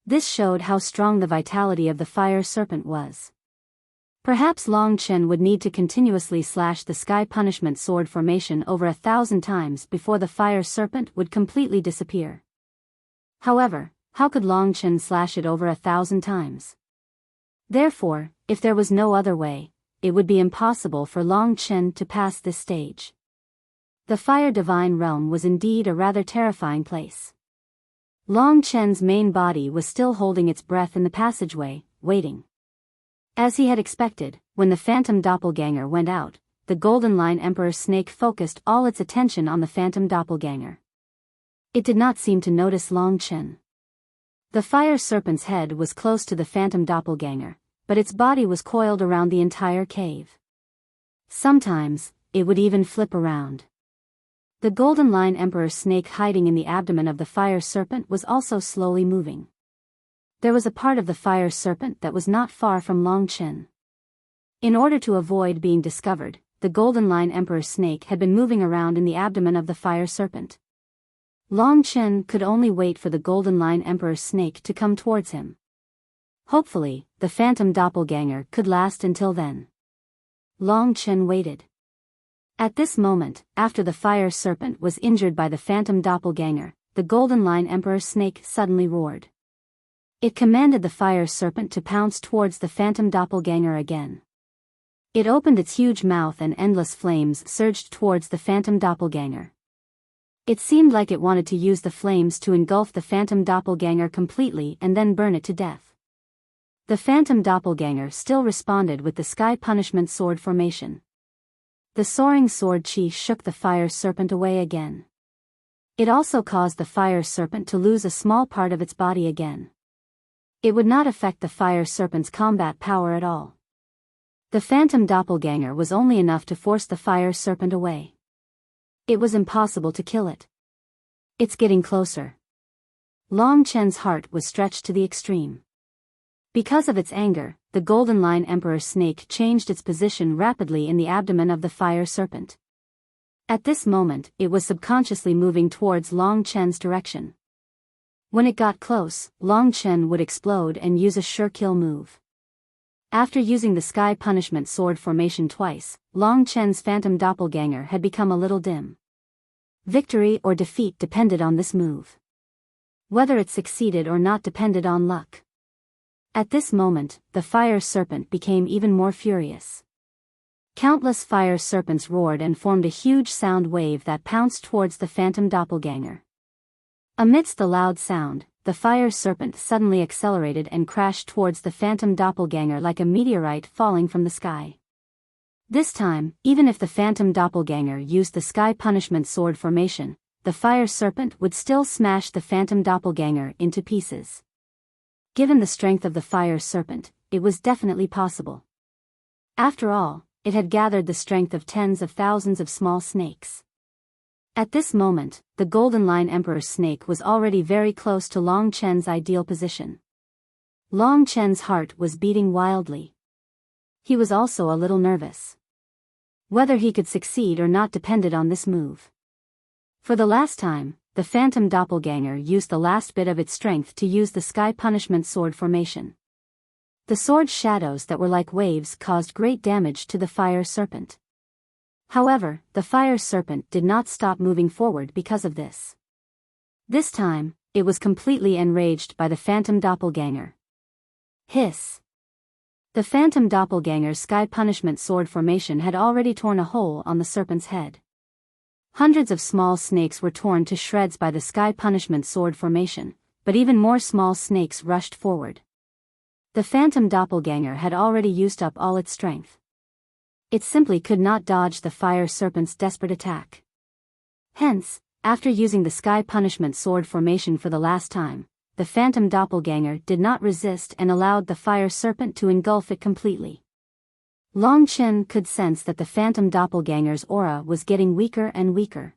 This showed how strong the vitality of the fire serpent was. Perhaps Long Chen would need to continuously slash the Sky Punishment Sword formation over 1,000 times before the fire serpent would completely disappear. However, how could Long Chen slash it over 1,000 times? Therefore, if there was no other way, it would be impossible for Long Chen to pass this stage. The Fire Divine Realm was indeed a rather terrifying place. Long Chen's main body was still holding its breath in the passageway, waiting. As he had expected, when the phantom doppelganger went out, the Golden Line Emperor Snake focused all its attention on the phantom doppelganger. It did not seem to notice Long Chen. The fire serpent's head was close to the phantom doppelganger, but its body was coiled around the entire cave. Sometimes, it would even flip around. The Golden Line Emperor Snake hiding in the abdomen of the fire serpent was also slowly moving. There was a part of the fire serpent that was not far from Long Chen. In order to avoid being discovered, the Golden Line Emperor Snake had been moving around in the abdomen of the fire serpent. Long Chen could only wait for the Golden Line Emperor Snake to come towards him. Hopefully, the phantom doppelganger could last until then. Long Chen waited. At this moment, after the fire serpent was injured by the phantom doppelganger, the Golden Line Emperor Snake suddenly roared. It commanded the fire serpent to pounce towards the phantom doppelganger again. It opened its huge mouth and endless flames surged towards the phantom doppelganger. It seemed like it wanted to use the flames to engulf the phantom doppelganger completely and then burn it to death. The phantom doppelganger still responded with the sky punishment sword formation. The soaring sword chi shook the fire serpent away again. It also caused the fire serpent to lose a small part of its body again. It would not affect the fire serpent's combat power at all. The phantom doppelganger was only enough to force the fire serpent away. It was impossible to kill it. It's getting closer. Long Chen's heart was stretched to the extreme. Because of its anger, the Golden Line Emperor Snake changed its position rapidly in the abdomen of the fire serpent. At this moment, it was subconsciously moving towards Long Chen's direction. When it got close, Long Chen would explode and use a sure kill move. After using the sky punishment sword formation twice, Long Chen's phantom doppelganger had become a little dim. Victory or defeat depended on this move. Whether it succeeded or not depended on luck. At this moment, the fire serpent became even more furious. Countless fire serpents roared and formed a huge sound wave that pounced towards the phantom doppelganger. Amidst the loud sound, the fire serpent suddenly accelerated and crashed towards the phantom doppelganger like a meteorite falling from the sky. This time, even if the phantom doppelganger used the sky punishment sword formation, the fire serpent would still smash the phantom doppelganger into pieces. Given the strength of the fire serpent, it was definitely possible. After all, it had gathered the strength of tens of thousands of small snakes. At this moment, the Golden Line Emperor Snake was already very close to Long Chen's ideal position. Long Chen's heart was beating wildly. He was also a little nervous. Whether he could succeed or not depended on this move. For the last time, the phantom doppelganger used the last bit of its strength to use the sky punishment sword formation. The sword's shadows that were like waves caused great damage to the fire serpent. However, the fire serpent did not stop moving forward because of this. This time, it was completely enraged by the phantom doppelganger. Hiss! The phantom doppelganger's sky punishment sword formation had already torn a hole on the serpent's head. Hundreds of small snakes were torn to shreds by the sky punishment sword formation, but even more small snakes rushed forward. The phantom doppelganger had already used up all its strength. It simply could not dodge the fire serpent's desperate attack. Hence, after using the sky punishment sword formation for the last time, the phantom doppelganger did not resist and allowed the fire serpent to engulf it completely. Long Chen could sense that the phantom doppelganger's aura was getting weaker and weaker.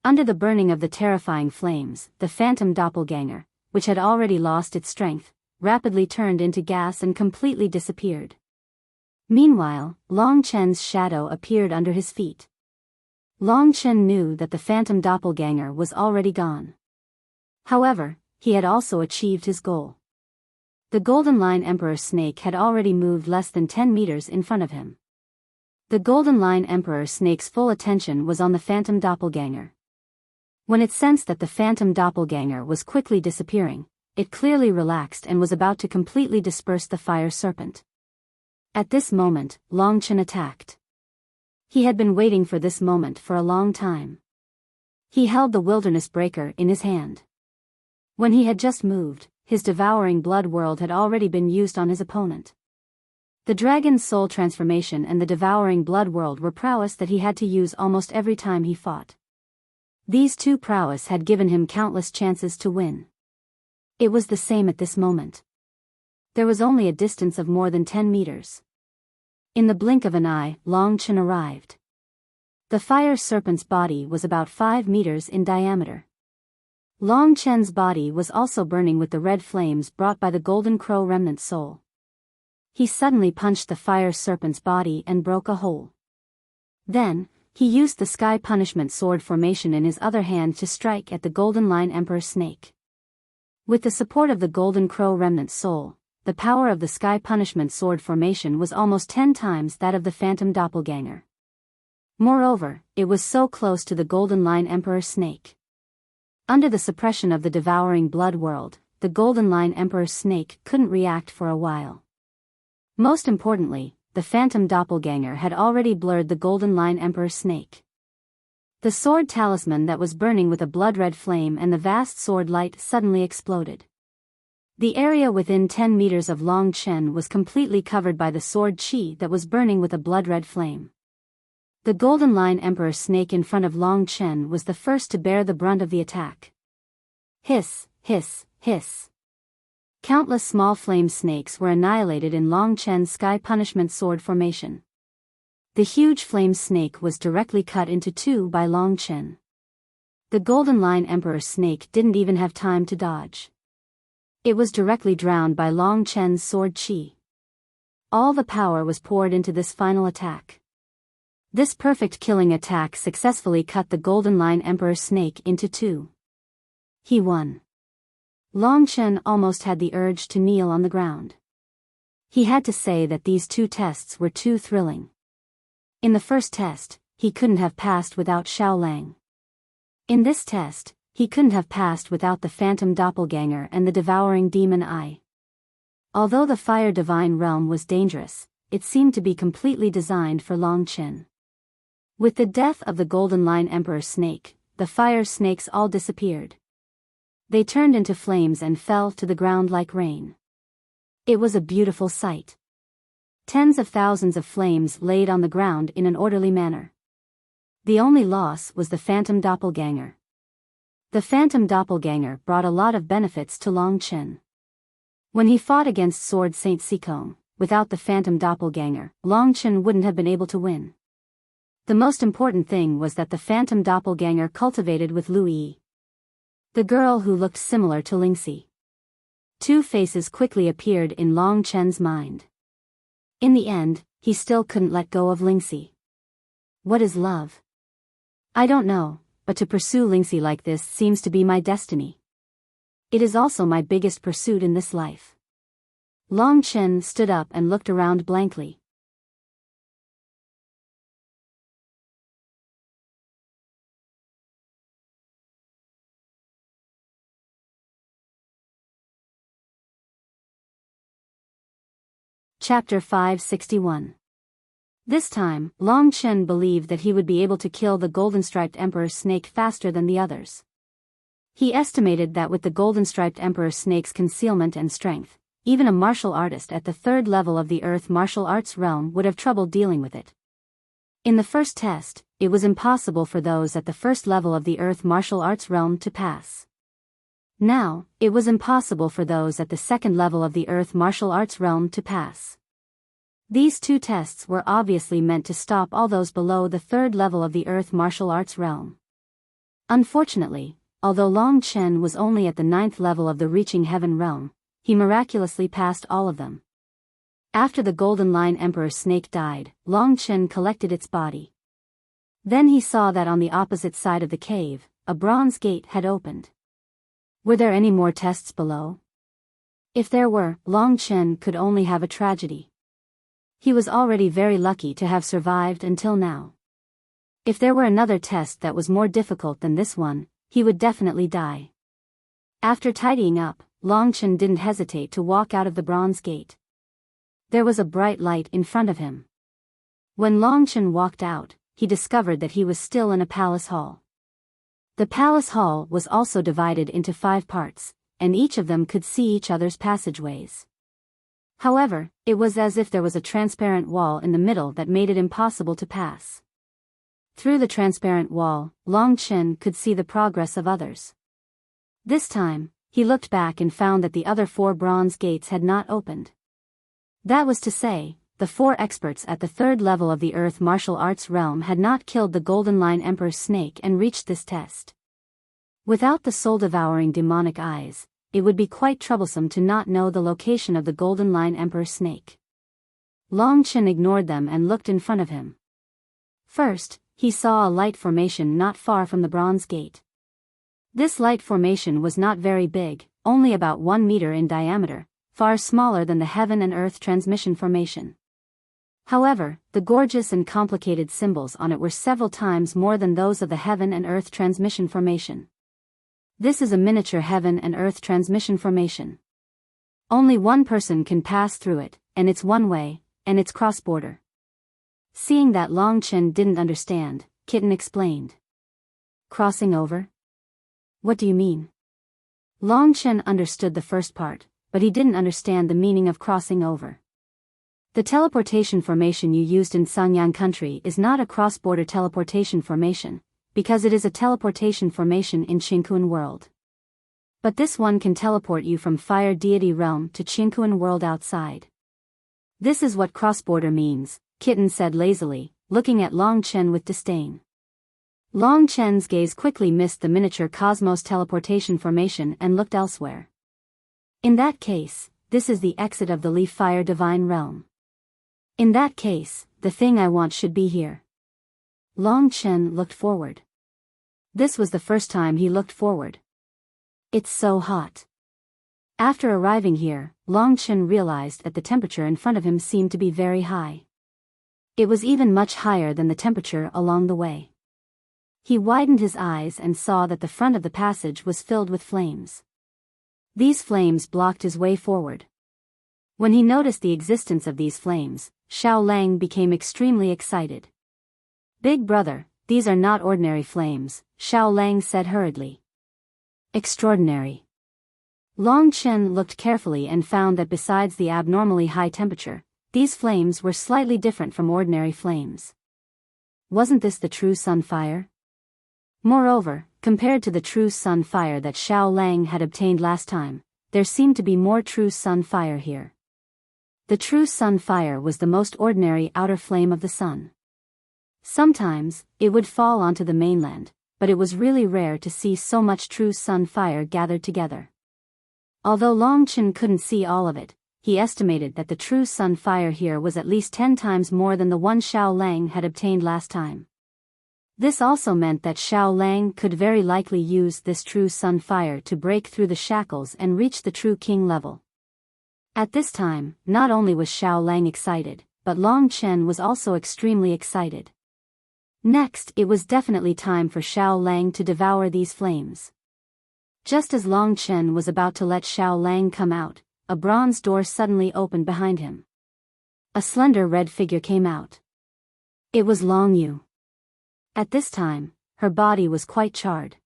Under the burning of the terrifying flames, the phantom doppelganger, which had already lost its strength, rapidly turned into gas and completely disappeared. Meanwhile, Long Chen's shadow appeared under his feet. Long Chen knew that the phantom doppelganger was already gone. However, he had also achieved his goal. The Golden Line Emperor Snake had already moved less than 10 meters in front of him. The Golden Line Emperor Snake's full attention was on the phantom doppelganger. When it sensed that the phantom doppelganger was quickly disappearing, it clearly relaxed and was about to completely disperse the fire serpent. At this moment, Long Chen attacked. He had been waiting for this moment for a long time. He held the wilderness breaker in his hand. When he had just moved, his devouring blood world had already been used on his opponent. The dragon's soul transformation and the devouring blood world were prowess that he had to use almost every time he fought. These two prowess had given him countless chances to win. It was the same at this moment. There was only a distance of more than 10 meters. In the blink of an eye, Long Chen arrived. The fire serpent's body was about 5 meters in diameter. Long Chen's body was also burning with the red flames brought by the golden crow remnant soul. He suddenly punched the fire serpent's body and broke a hole. Then, he used the sky punishment sword formation in his other hand to strike at the golden line emperor snake. With the support of the golden crow remnant soul, the power of the sky punishment sword formation was almost 10 times that of the phantom doppelganger. Moreover, it was so close to the golden line emperor snake. Under the suppression of the devouring blood world, the golden line emperor snake couldn't react for a while. Most importantly, the phantom doppelganger had already blurred the golden line emperor snake. The sword talisman that was burning with a blood-red flame and the vast sword light suddenly exploded. The area within 10 meters of Long Chen was completely covered by the sword chi that was burning with a blood-red flame. The golden line emperor snake in front of Long Chen was the first to bear the brunt of the attack. Hiss, hiss, hiss. Countless small flame snakes were annihilated in Long Chen's sky punishment sword formation. The huge flame snake was directly cut into two by Long Chen. The golden line emperor snake didn't even have time to dodge. It was directly drowned by Long Chen's sword chi. All the power was poured into this final attack. This perfect killing attack successfully cut the golden line emperor snake into two. He won. Long Chen almost had the urge to kneel on the ground. He had to say that these two tests were too thrilling. In the first test, he couldn't have passed without Xiao Lang. In this test, he couldn't have passed without the phantom doppelganger and the devouring demon eye. Although the fire divine realm was dangerous, it seemed to be completely designed for Long Chen. With the death of the golden line emperor snake, the fire snakes all disappeared. They turned into flames and fell to the ground like rain. It was a beautiful sight. Tens of thousands of flames laid on the ground in an orderly manner. The only loss was the phantom doppelganger. The phantom doppelganger brought a lot of benefits to Long Chen. When he fought against Sword Saint Sikong, without the phantom doppelganger, Long Chen wouldn't have been able to win. The most important thing was that the phantom doppelganger cultivated with Lu Yi, the girl who looked similar to Lingxi. Two faces quickly appeared in Long Chen's mind. In the end, he still couldn't let go of Lingxi. What is love? I don't know, but to pursue Lingxi like this seems to be my destiny. It is also my biggest pursuit in this life. Long Chen stood up and looked around blankly. Chapter 561. This time, Long Chen believed that he would be able to kill the golden-striped emperor snake faster than the others. He estimated that with the golden-striped emperor snake's concealment and strength, even a martial artist at the 3rd level of the Earth martial arts realm would have trouble dealing with it. In the first test, it was impossible for those at the 1st level of the Earth martial arts realm to pass. Now, it was impossible for those at the 2nd level of the Earth martial arts realm to pass. These two tests were obviously meant to stop all those below the 3rd level of the Earth martial arts realm. Unfortunately, although Long Chen was only at the 9th level of the Reaching Heaven realm, he miraculously passed all of them. After the Golden Line Emperor snake died, Long Chen collected its body. Then he saw that on the opposite side of the cave, a bronze gate had opened. Were there any more tests below? If there were, Long Chen could only have a tragedy. He was already very lucky to have survived until now. If there were another test that was more difficult than this one, he would definitely die. After tidying up, Long Chen didn't hesitate to walk out of the bronze gate. There was a bright light in front of him. When Longchen walked out, he discovered that he was still in a palace hall. The palace hall was also divided into 5 parts, and each of them could see each other's passageways. However, it was as if there was a transparent wall in the middle that made it impossible to pass. Through the transparent wall, Longchen could see the progress of others. This time, he looked back and found that the other 4 bronze gates had not opened. That was to say, the 4 experts at the 3rd level of the Earth martial arts realm had not killed the Golden Line Emperor's snake and reached this test. Without the soul-devouring demonic eyes, it would be quite troublesome to not know the location of the Golden Line Emperor's snake. Longchen ignored them and looked in front of him. First, he saw a light formation not far from the bronze gate. This light formation was not very big, only about 1 meter in diameter, far smaller than the Heaven and Earth transmission formation. However, the gorgeous and complicated symbols on it were several times more than those of the Heaven and Earth transmission formation. This is a miniature Heaven and Earth transmission formation. Only one person can pass through it, and it's one way, and it's cross-border. Seeing that Longchen didn't understand, Kitten explained. Crossing over? What do you mean? Longchen understood the first part, but he didn't understand the meaning of crossing over. The teleportation formation you used in Sanyang country is not a cross-border teleportation formation, because it is a teleportation formation in Qingkuan world. But this one can teleport you from fire deity realm to Qingkuan world outside. This is what cross-border means, Kitten said lazily, looking at Longchen with disdain. Longchen's gaze quickly missed the miniature cosmos teleportation formation and looked elsewhere. In that case, this is the exit of the Leaf Fire Divine Realm. In that case, the thing I want should be here. Longchen looked forward. This was the first time he looked forward. It's so hot. After arriving here, Longchen realized that the temperature in front of him seemed to be very high. It was even much higher than the temperature along the way. He widened his eyes and saw that the front of the passage was filled with flames. These flames blocked his way forward. When he noticed the existence of these flames, Xiao Lang became extremely excited. Big brother, these are not ordinary flames, Xiao Lang said hurriedly. Extraordinary. Longchen looked carefully and found that besides the abnormally high temperature, these flames were slightly different from ordinary flames. Wasn't this the true sun fire? Moreover, compared to the true sun fire that Xiao Lang had obtained last time, there seemed to be more true sun fire here. The true sun fire was the most ordinary outer flame of the sun. Sometimes, it would fall onto the mainland, but it was really rare to see so much true sun fire gathered together. Although Longchen couldn't see all of it, he estimated that the true sun fire here was at least 10 times more than the one Xiao Lang had obtained last time. This also meant that Xiao Lang could very likely use this true sun fire to break through the shackles and reach the true king level. At this time, not only was Xiao Lang excited, but Longchen was also extremely excited. Next, it was definitely time for Xiao Lang to devour these flames. Just as Longchen was about to let Xiao Lang come out, a bronze door suddenly opened behind him. A slender red figure came out. It was Long Yu. At this time, her body was quite charred.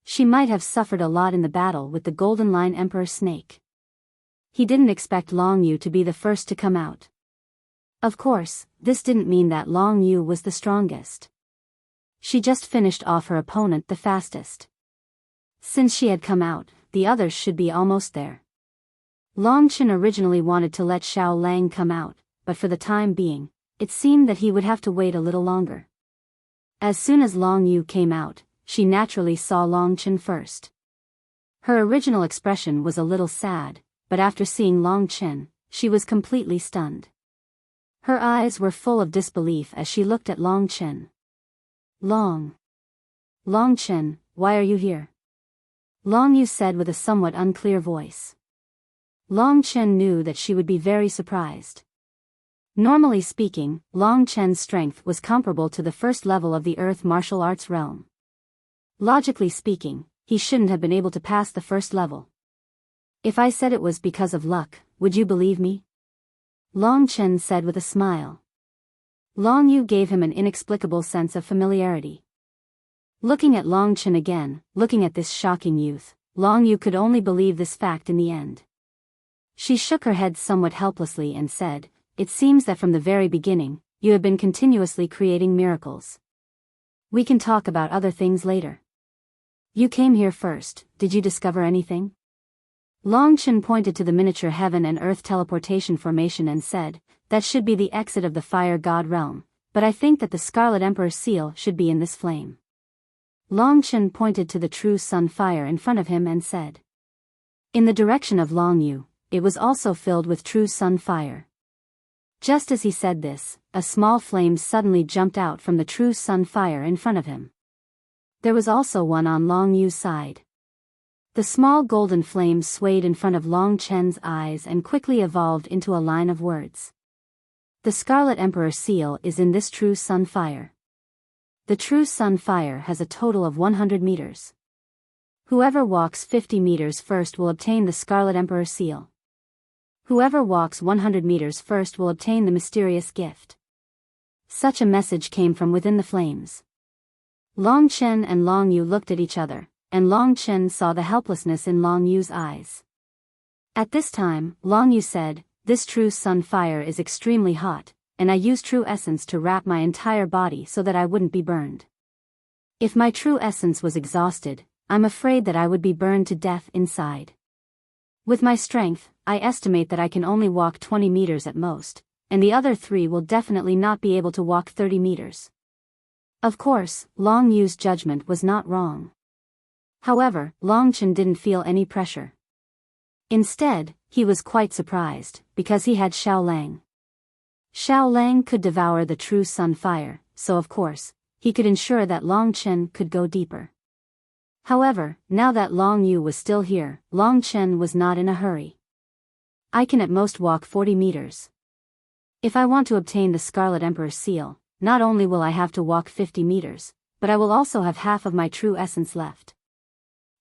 She might have suffered a lot in the battle with the Golden Line Emperor snake. He didn't expect Long Yu to be the first to come out. Of course, this didn't mean that Long Yu was the strongest. She just finished off her opponent the fastest. Since she had come out, the others should be almost there. Longchen originally wanted to let Xiao Lang come out, but for the time being, it seemed that he would have to wait a little longer. As soon as Long Yu came out, she naturally saw Longchen first. Her original expression was a little sad, but after seeing Longchen, she was completely stunned. Her eyes were full of disbelief as she looked at Longchen. Longchen, why are you here? Long Yu said with a somewhat unclear voice. Longchen knew that she would be very surprised. Normally speaking, Longchen's strength was comparable to the first level of the Earth martial arts realm. Logically speaking, he shouldn't have been able to pass the first level. If I said it was because of luck, would you believe me? Long Chen said with a smile. Long Yu gave him an inexplicable sense of familiarity. Looking at Long Chen again, looking at this shocking youth, Long Yu could only believe this fact in the end. She shook her head somewhat helplessly and said, "It seems that from the very beginning, you have been continuously creating miracles. We can talk about other things later. You came here first, did you discover anything?" Long Chen pointed to the miniature heaven and earth teleportation formation and said, "That should be the exit of the fire god realm, but I think that the Scarlet Emperor seal should be in this flame." Long Chen pointed to the true sun fire in front of him and said. In the direction of Long Yu, it was also filled with true sun fire. Just as he said this, a small flame suddenly jumped out from the true sun fire in front of him. There was also one on Long Yu's side. The small golden flame swayed in front of Long Chen's eyes and quickly evolved into a line of words. The Scarlet Emperor seal is in this true sun fire. The true sun fire has a total of 100 meters. Whoever walks 50 meters first will obtain the Scarlet Emperor seal. Whoever walks 100 meters first will obtain the mysterious gift. Such a message came from within the flames. Long Chen and Long Yu looked at each other, and Long Chen saw the helplessness in Long Yu's eyes. At this time, Long Yu said, "This true sun fire is extremely hot, and I use true essence to wrap my entire body so that I wouldn't be burned. If my true essence was exhausted, I'm afraid that I would be burned to death inside. With my strength, I estimate that I can only walk 20 meters at most, and the other 3 will definitely not be able to walk 30 meters. Of course, Long Yu's judgment was not wrong. However, Long Chen didn't feel any pressure. Instead, he was quite surprised, because he had Xiao Lang. Xiao Lang could devour the true sun fire, so of course, he could ensure that Long Chen could go deeper. However, now that Long Yu was still here, Long Chen was not in a hurry. I can at most walk 40 meters. If I want to obtain the Scarlet Emperor seal, not only will I have to walk 50 meters, but I will also have half of my true essence left.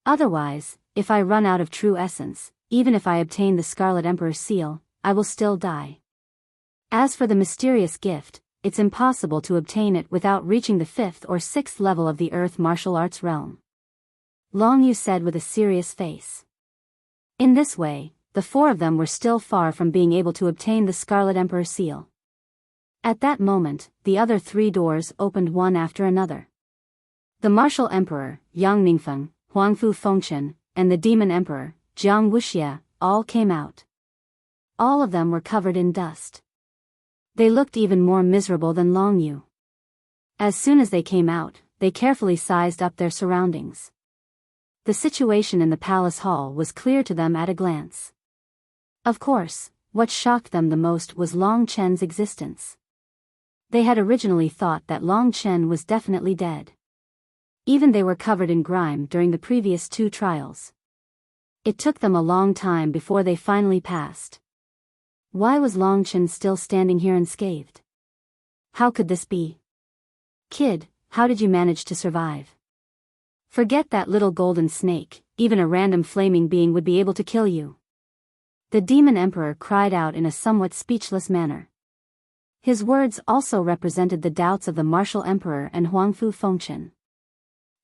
Otherwise, if I run out of true essence, even if I obtain the Scarlet Emperor seal, I will still die. As for the mysterious gift, it's impossible to obtain it without reaching the 5th or 6th level of the Earth martial arts realm," Long Yu said with a serious face. In this way, the 4 of them were still far from being able to obtain the Scarlet Emperor seal. At that moment, the other 3 doors opened one after another. The Martial Emperor, Yang Ningfeng, Huangfu Fengchen, and the Demon Emperor, Jiang Wuxia, all came out. All of them were covered in dust. They looked even more miserable than Long Yu. As soon as they came out, they carefully sized up their surroundings. The situation in the palace hall was clear to them at a glance. Of course, what shocked them the most was Long Chen's existence. They had originally thought that Long Chen was definitely dead. Even they were covered in grime during the previous 2 trials. It took them a long time before they finally passed. Why was Long Chen still standing here unscathed? How could this be? Kid, how did you manage to survive? Forget that little golden snake, even a random flaming being would be able to kill you. The Demon Emperor cried out in a somewhat speechless manner. His words also represented the doubts of the Martial Emperor and Huangfu Fengchen.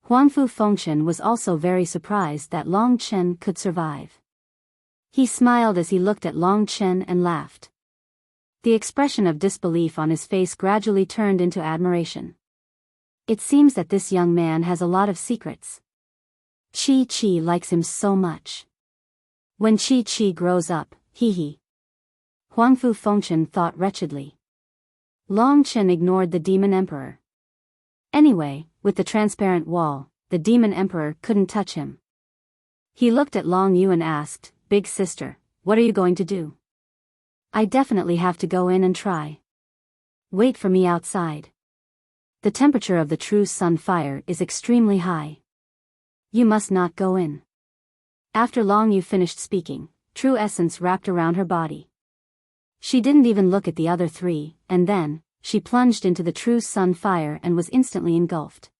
Huangfu Fengchen was also very surprised that Long Chen could survive. He smiled as he looked at Long Chen and laughed. The expression of disbelief on his face gradually turned into admiration. It seems that this young man has a lot of secrets. Chi likes him so much. When Chi grows up, hee. Huangfu Fengchen thought wretchedly. Long Chen ignored the Demon Emperor. Anyway, with the transparent wall, the Demon Emperor couldn't touch him. He looked at Long Yu and asked, "Big sister, what are you going to do?" "I definitely have to go in and try. Wait for me outside. The temperature of the true sun fire is extremely high. You must not go in." After Long Yu finished speaking, true essence wrapped around her body. She didn't even look at the other 3, and then, she plunged into the true sun fire and was instantly engulfed.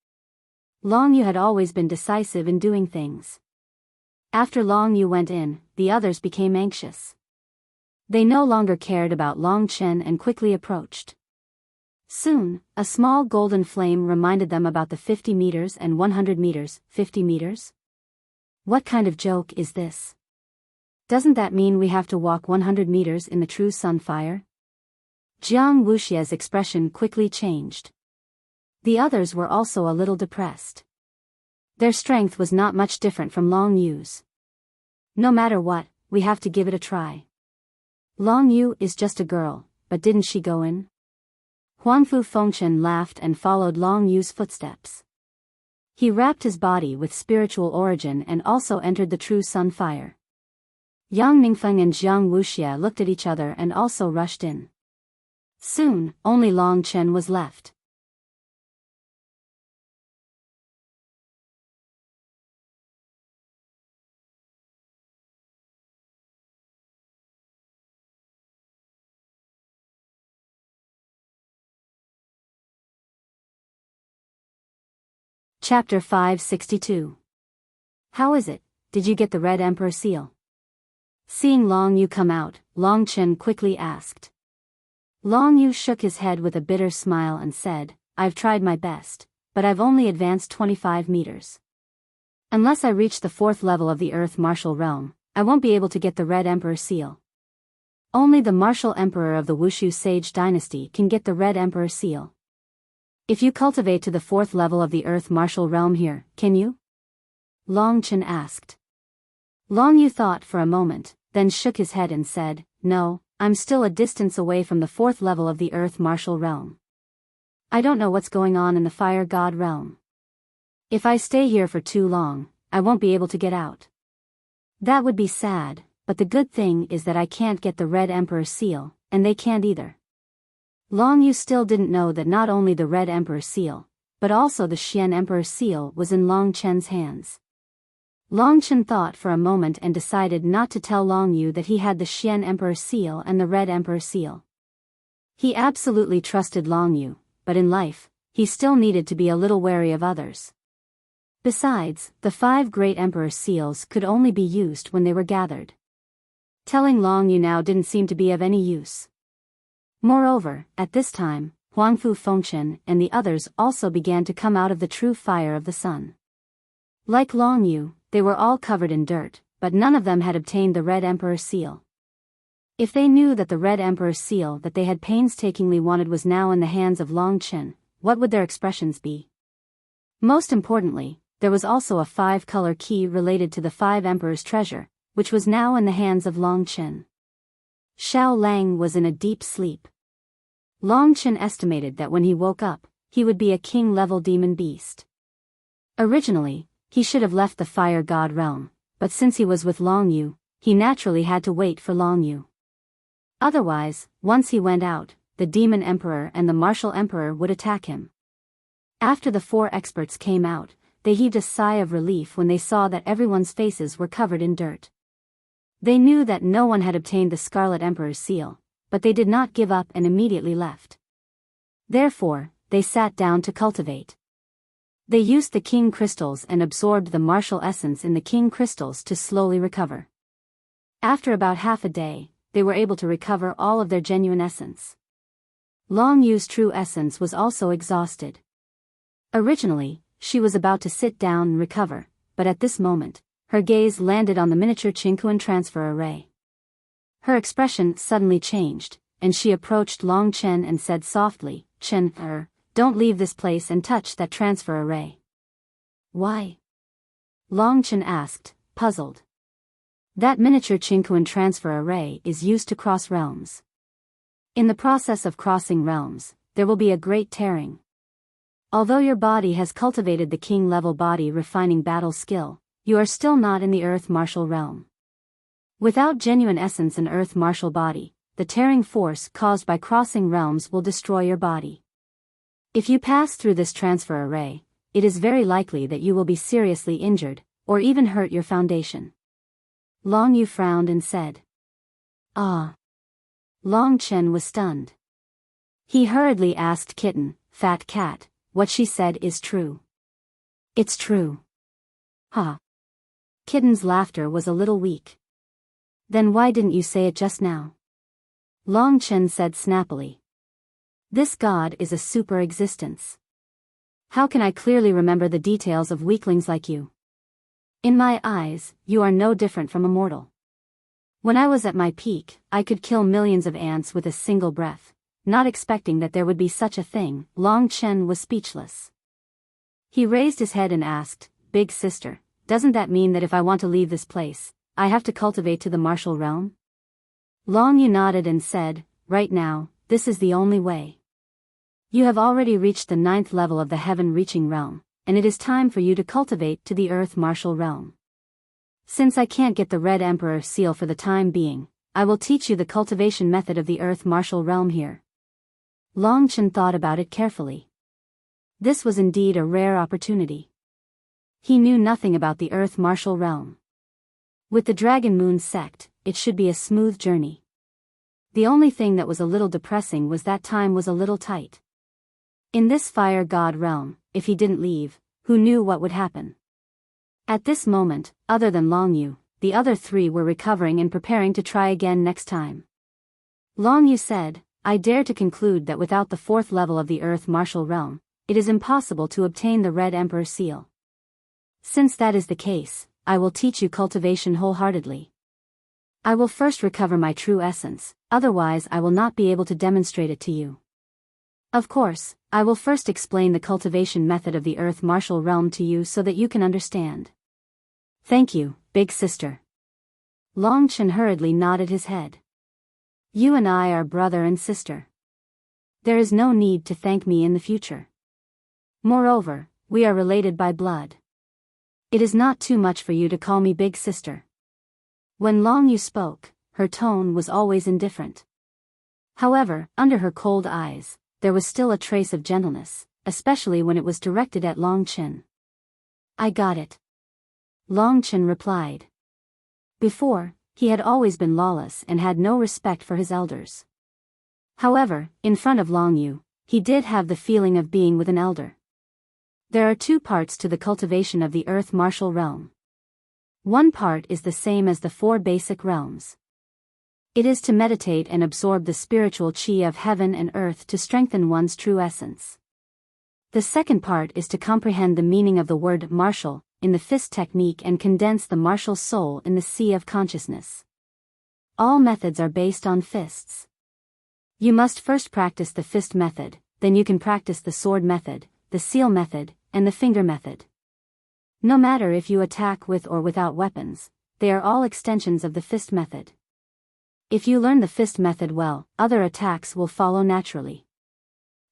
Long Yu had always been decisive in doing things. After Long Yu went in, the others became anxious. They no longer cared about Long Chen and quickly approached. Soon, a small golden flame reminded them about the 50 meters and 100 meters, 50 meters? What kind of joke is this? Doesn't that mean we have to walk 100 meters in the true sun fire? Jiang Wuxia's expression quickly changed. The others were also a little depressed. Their strength was not much different from Long Yu's. No matter what, we have to give it a try. Long Yu is just a girl, but didn't she go in? Huangfu Fengchen laughed and followed Long Yu's footsteps. He wrapped his body with spiritual origin and also entered the true sun fire. Yang Ningfeng and Jiang Wuxia looked at each other and also rushed in. Soon, only Long Chen was left. Chapter 562. How is it? Did you get the Red Emperor seal? Seeing Long Yu come out, Long Chen quickly asked. Long Yu shook his head with a bitter smile and said, I've tried my best, but I've only advanced 25 meters. Unless I reach the 4th level of the Earth Martial Realm, I won't be able to get the Red Emperor seal. Only the Martial Emperor of the Wushu Sage Dynasty can get the Red Emperor seal. If you cultivate to the 4th level of the Earth Martial Realm here, can you? Long Chen asked. Long Yu thought for a moment, then shook his head and said, No, I'm still a distance away from the 4th level of the Earth Martial Realm. I don't know what's going on in the Fire God Realm. If I stay here for too long, I won't be able to get out. That would be sad, but the good thing is that I can't get the Red Emperor seal, and they can't either. Long Yu still didn't know that not only the Red Emperor seal, but also the Xian Emperor seal was in Long Chen's hands. Long Chen thought for a moment and decided not to tell Long Yu that he had the Xian Emperor seal and the Red Emperor seal. He absolutely trusted Long Yu, but in life, he still needed to be a little wary of others. Besides, the 5 great Emperor seals could only be used when they were gathered. Telling Long Yu now didn't seem to be of any use. Moreover, at this time, Huangfu Fengchen and the others also began to come out of the true fire of the sun. Like Long Yu, they were all covered in dirt, but none of them had obtained the Red Emperor seal. If they knew that the Red Emperor seal that they had painstakingly wanted was now in the hands of Long Chen, what would their expressions be? Most importantly, there was also a 5-color key related to the 5 Emperors' treasure, which was now in the hands of Long Chen. Xiao Lang was in a deep sleep. Long Chen estimated that when he woke up, he would be a king-level demon beast. Originally, he should have left the Fire God realm, but since he was with Long Yu, he naturally had to wait for Long Yu. Otherwise, once he went out, the Demon Emperor and the Martial Emperor would attack him. After the 4 experts came out, they heaved a sigh of relief when they saw that everyone's faces were covered in dirt. They knew that no one had obtained the Scarlet Emperor's seal, but they did not give up and immediately left. Therefore, they sat down to cultivate. They used the King Crystals and absorbed the martial essence in the King Crystals to slowly recover. After about half a day, they were able to recover all of their genuine essence. Long Yu's true essence was also exhausted. Originally, she was about to sit down and recover, but at this moment, her gaze landed on the miniature Qingquan transfer array. Her expression suddenly changed, and she approached Long Chen and said softly, Chen, don't leave this place and touch that transfer array. Why? Long Chen asked, puzzled. That miniature Qingquan transfer array is used to cross realms. In the process of crossing realms, there will be a great tearing. Although your body has cultivated the king-level body refining battle skill, you are still not in the Earth Martial Realm. Without genuine essence in Earth Martial body, the tearing force caused by crossing realms will destroy your body. If you pass through this transfer array, it is very likely that you will be seriously injured, or even hurt your foundation. Long Yu frowned and said. Ah. Long Chen was stunned. He hurriedly asked Kitten, Fat Cat, what she said is true. It's true. Ha. Kitten's laughter was a little weak. Then why didn't you say it just now? Long Chen said snappily. This god is a super existence. How can I clearly remember the details of weaklings like you? In my eyes, you are no different from a mortal. When I was at my peak, I could kill millions of ants with a single breath. Not expecting that there would be such a thing, Long Chen was speechless. He raised his head and asked, Big sister, doesn't that mean that if I want to leave this place, I have to cultivate to the martial realm? Long Yu nodded and said, right now, this is the only way. You have already reached the 9th level of the heaven-reaching realm, and it is time for you to cultivate to the earth martial realm. Since I can't get the Red Emperor seal for the time being, I will teach you the cultivation method of the earth martial realm here. Long Chen thought about it carefully. This was indeed a rare opportunity. He knew nothing about the earth martial realm. With the Dragon Moon sect, it should be a smooth journey. The only thing that was a little depressing was that time was a little tight. In this fire god realm, if he didn't leave, who knew what would happen? At this moment, other than Long Yu, the other 3 were recovering and preparing to try again next time. Long Yu said, I dare to conclude that without the 4th level of the earth martial realm, it is impossible to obtain the Red Emperor seal. Since that is the case, I will teach you cultivation wholeheartedly. I will first recover my true essence, otherwise I will not be able to demonstrate it to you. Of course, I will first explain the cultivation method of the earth martial realm to you so that you can understand. Thank you, big sister. Long Chen hurriedly nodded his head. You and I are brother and sister. There is no need to thank me in the future. Moreover, we are related by blood. It is not too much for you to call me big sister. When Long Yu spoke, her tone was always indifferent. However, under her cold eyes, there was still a trace of gentleness, especially when it was directed at Long Chen. I got it. Long Chen replied. Before, he had always been lawless and had no respect for his elders. However, in front of Long Yu, he did have the feeling of being with an elder. There are 2 parts to the cultivation of the earth martial realm. One part is the same as the 4 basic realms. It is to meditate and absorb the spiritual chi of heaven and earth to strengthen one's true essence. The second part is to comprehend the meaning of the word martial in the fist technique and condense the martial soul in the sea of consciousness. All methods are based on fists. You must first practice the fist method, then you can practice the sword method, the seal method, and the finger method. No matter if you attack with or without weapons, they are all extensions of the fist method. If you learn the fist method well, other attacks will follow naturally.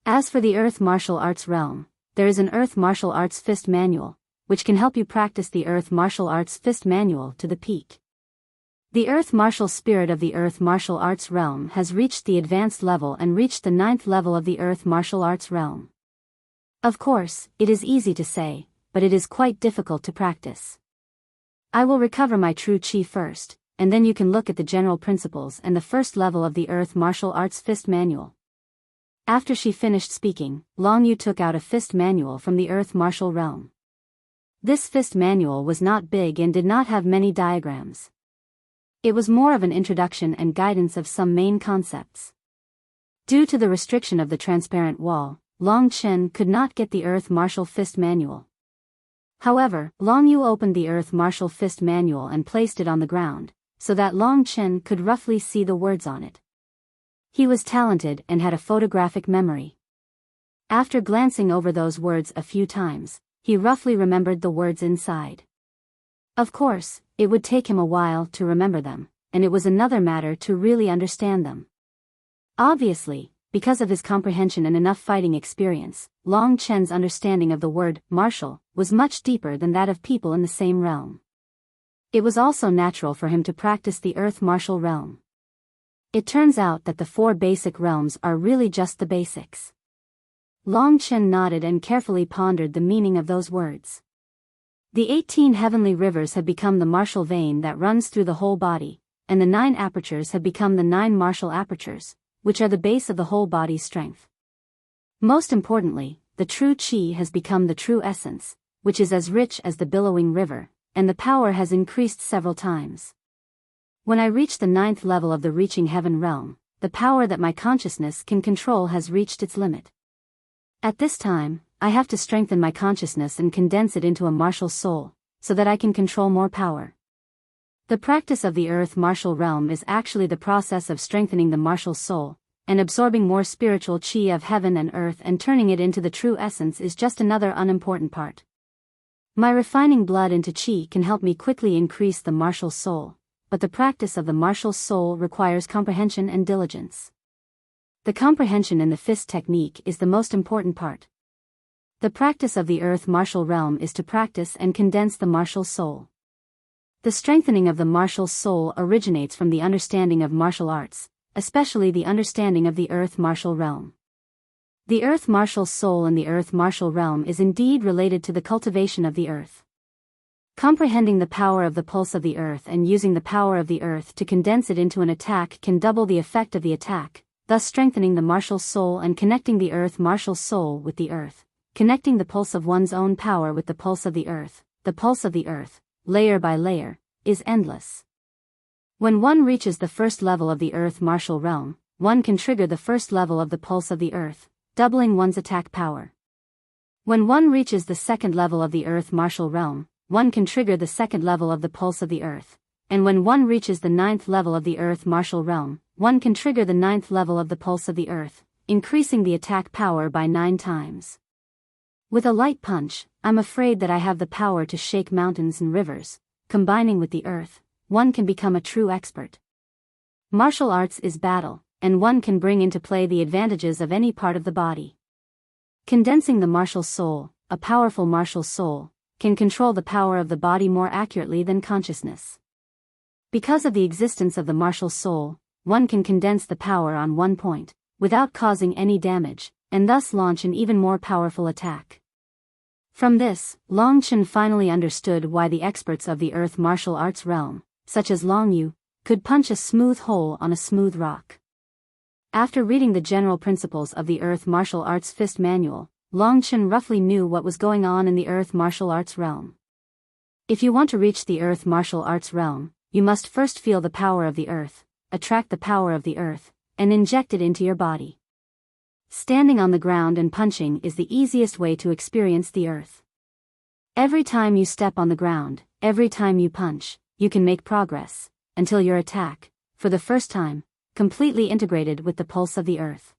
As for the earth martial arts realm, there is an earth martial arts fist manual, which can help you practice the earth martial arts fist manual to the peak. The earth martial spirit of the earth martial arts realm has reached the advanced level and reached the 9th level of the earth martial arts realm. Of course, it is easy to say, but it is quite difficult to practice. I will recover my true chi first, and then you can look at the general principles and the first level of the earth martial arts fist manual. After she finished speaking, Long Yu took out a fist manual from the earth martial realm. This fist manual was not big and did not have many diagrams. It was more of an introduction and guidance of some main concepts. Due to the restriction of the transparent wall, Long Chen could not get the earth martial fist manual. However, Long Yu opened the earth martial fist manual and placed it on the ground, so that Long Chen could roughly see the words on it. He was talented and had a photographic memory. After glancing over those words a few times, he roughly remembered the words inside. Of course, it would take him a while to remember them, and it was another matter to really understand them. Obviously, because of his comprehension and enough fighting experience, Long Chen's understanding of the word martial was much deeper than that of people in the same realm. It was also natural for him to practice the earth martial realm. It turns out that the 4 basic realms are really just the basics. Long Chen nodded and carefully pondered the meaning of those words. The 18 heavenly rivers have become the martial vein that runs through the whole body, and the 9 apertures have become the 9 martial apertures, which are the base of the whole body's strength. Most importantly, the true chi has become the true essence, which is as rich as the billowing river, and the power has increased several times. When I reach the 9th level of the reaching heaven realm, the power that my consciousness can control has reached its limit. At this time, I have to strengthen my consciousness and condense it into a martial soul, so that I can control more power. The practice of the earth martial realm is actually the process of strengthening the martial soul, and absorbing more spiritual chi of heaven and earth and turning it into the true essence is just another unimportant part. My refining blood into chi can help me quickly increase the martial soul, but the practice of the martial soul requires comprehension and diligence. The comprehension in the fist technique is the most important part. The practice of the earth martial realm is to practice and condense the martial soul. The strengthening of the martial soul originates from the understanding of martial arts, especially the understanding of the earth martial realm. The earth martial soul and the earth martial realm is indeed related to the cultivation of the earth. Comprehending the power of the pulse of the earth and using the power of the earth to condense it into an attack can double the effect of the attack, thus strengthening the martial soul and connecting the earth martial soul with the earth, connecting the pulse of one's own power with the pulse of the earth. The pulse of the earth, layer by layer, is endless. When one reaches the first level of the earth martial realm, one can trigger the first level of the pulse of the earth, doubling one's attack power. When one reaches the second level of the earth martial realm, one can trigger the second level of the pulse of the earth, and when one reaches the ninth level of the earth martial realm, one can trigger the ninth level of the pulse of the earth, increasing the attack power by 9 times. With a light punch, I'm afraid that I have the power to shake mountains and rivers. Combining with the earth, one can become a true expert. Martial arts is battle, and one can bring into play the advantages of any part of the body. Condensing the martial soul, a powerful martial soul, can control the power of the body more accurately than consciousness. Because of the existence of the martial soul, one can condense the power on one point, without causing any damage, and thus launch an even more powerful attack. From this, Long Chen finally understood why the experts of the earth martial arts realm, such as Long Yu, could punch a smooth hole on a smooth rock. After reading the general principles of the earth martial arts fist manual, Long Chen roughly knew what was going on in the earth martial arts realm. If you want to reach the earth martial arts realm, you must first feel the power of the earth, attract the power of the earth, and inject it into your body. Standing on the ground and punching is the easiest way to experience the earth. Every time you step on the ground, every time you punch, you can make progress, until your attack, for the first time, completely integrated with the pulse of the earth.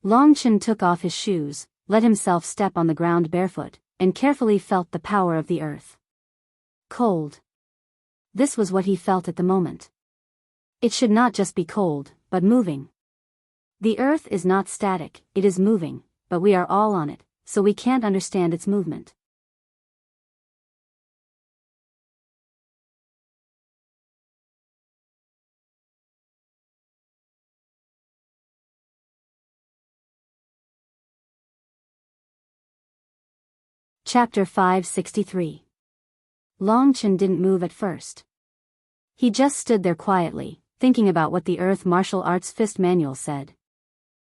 Long Chen took off his shoes, let himself step on the ground barefoot, and carefully felt the power of the earth. Cold. This was what he felt at the moment. It should not just be cold, but moving. The earth is not static, it is moving, but we are all on it, so we can't understand its movement. Chapter 563. Long Chen didn't move at first. He just stood there quietly, thinking about what the Earth Martial Arts Fist Manual said.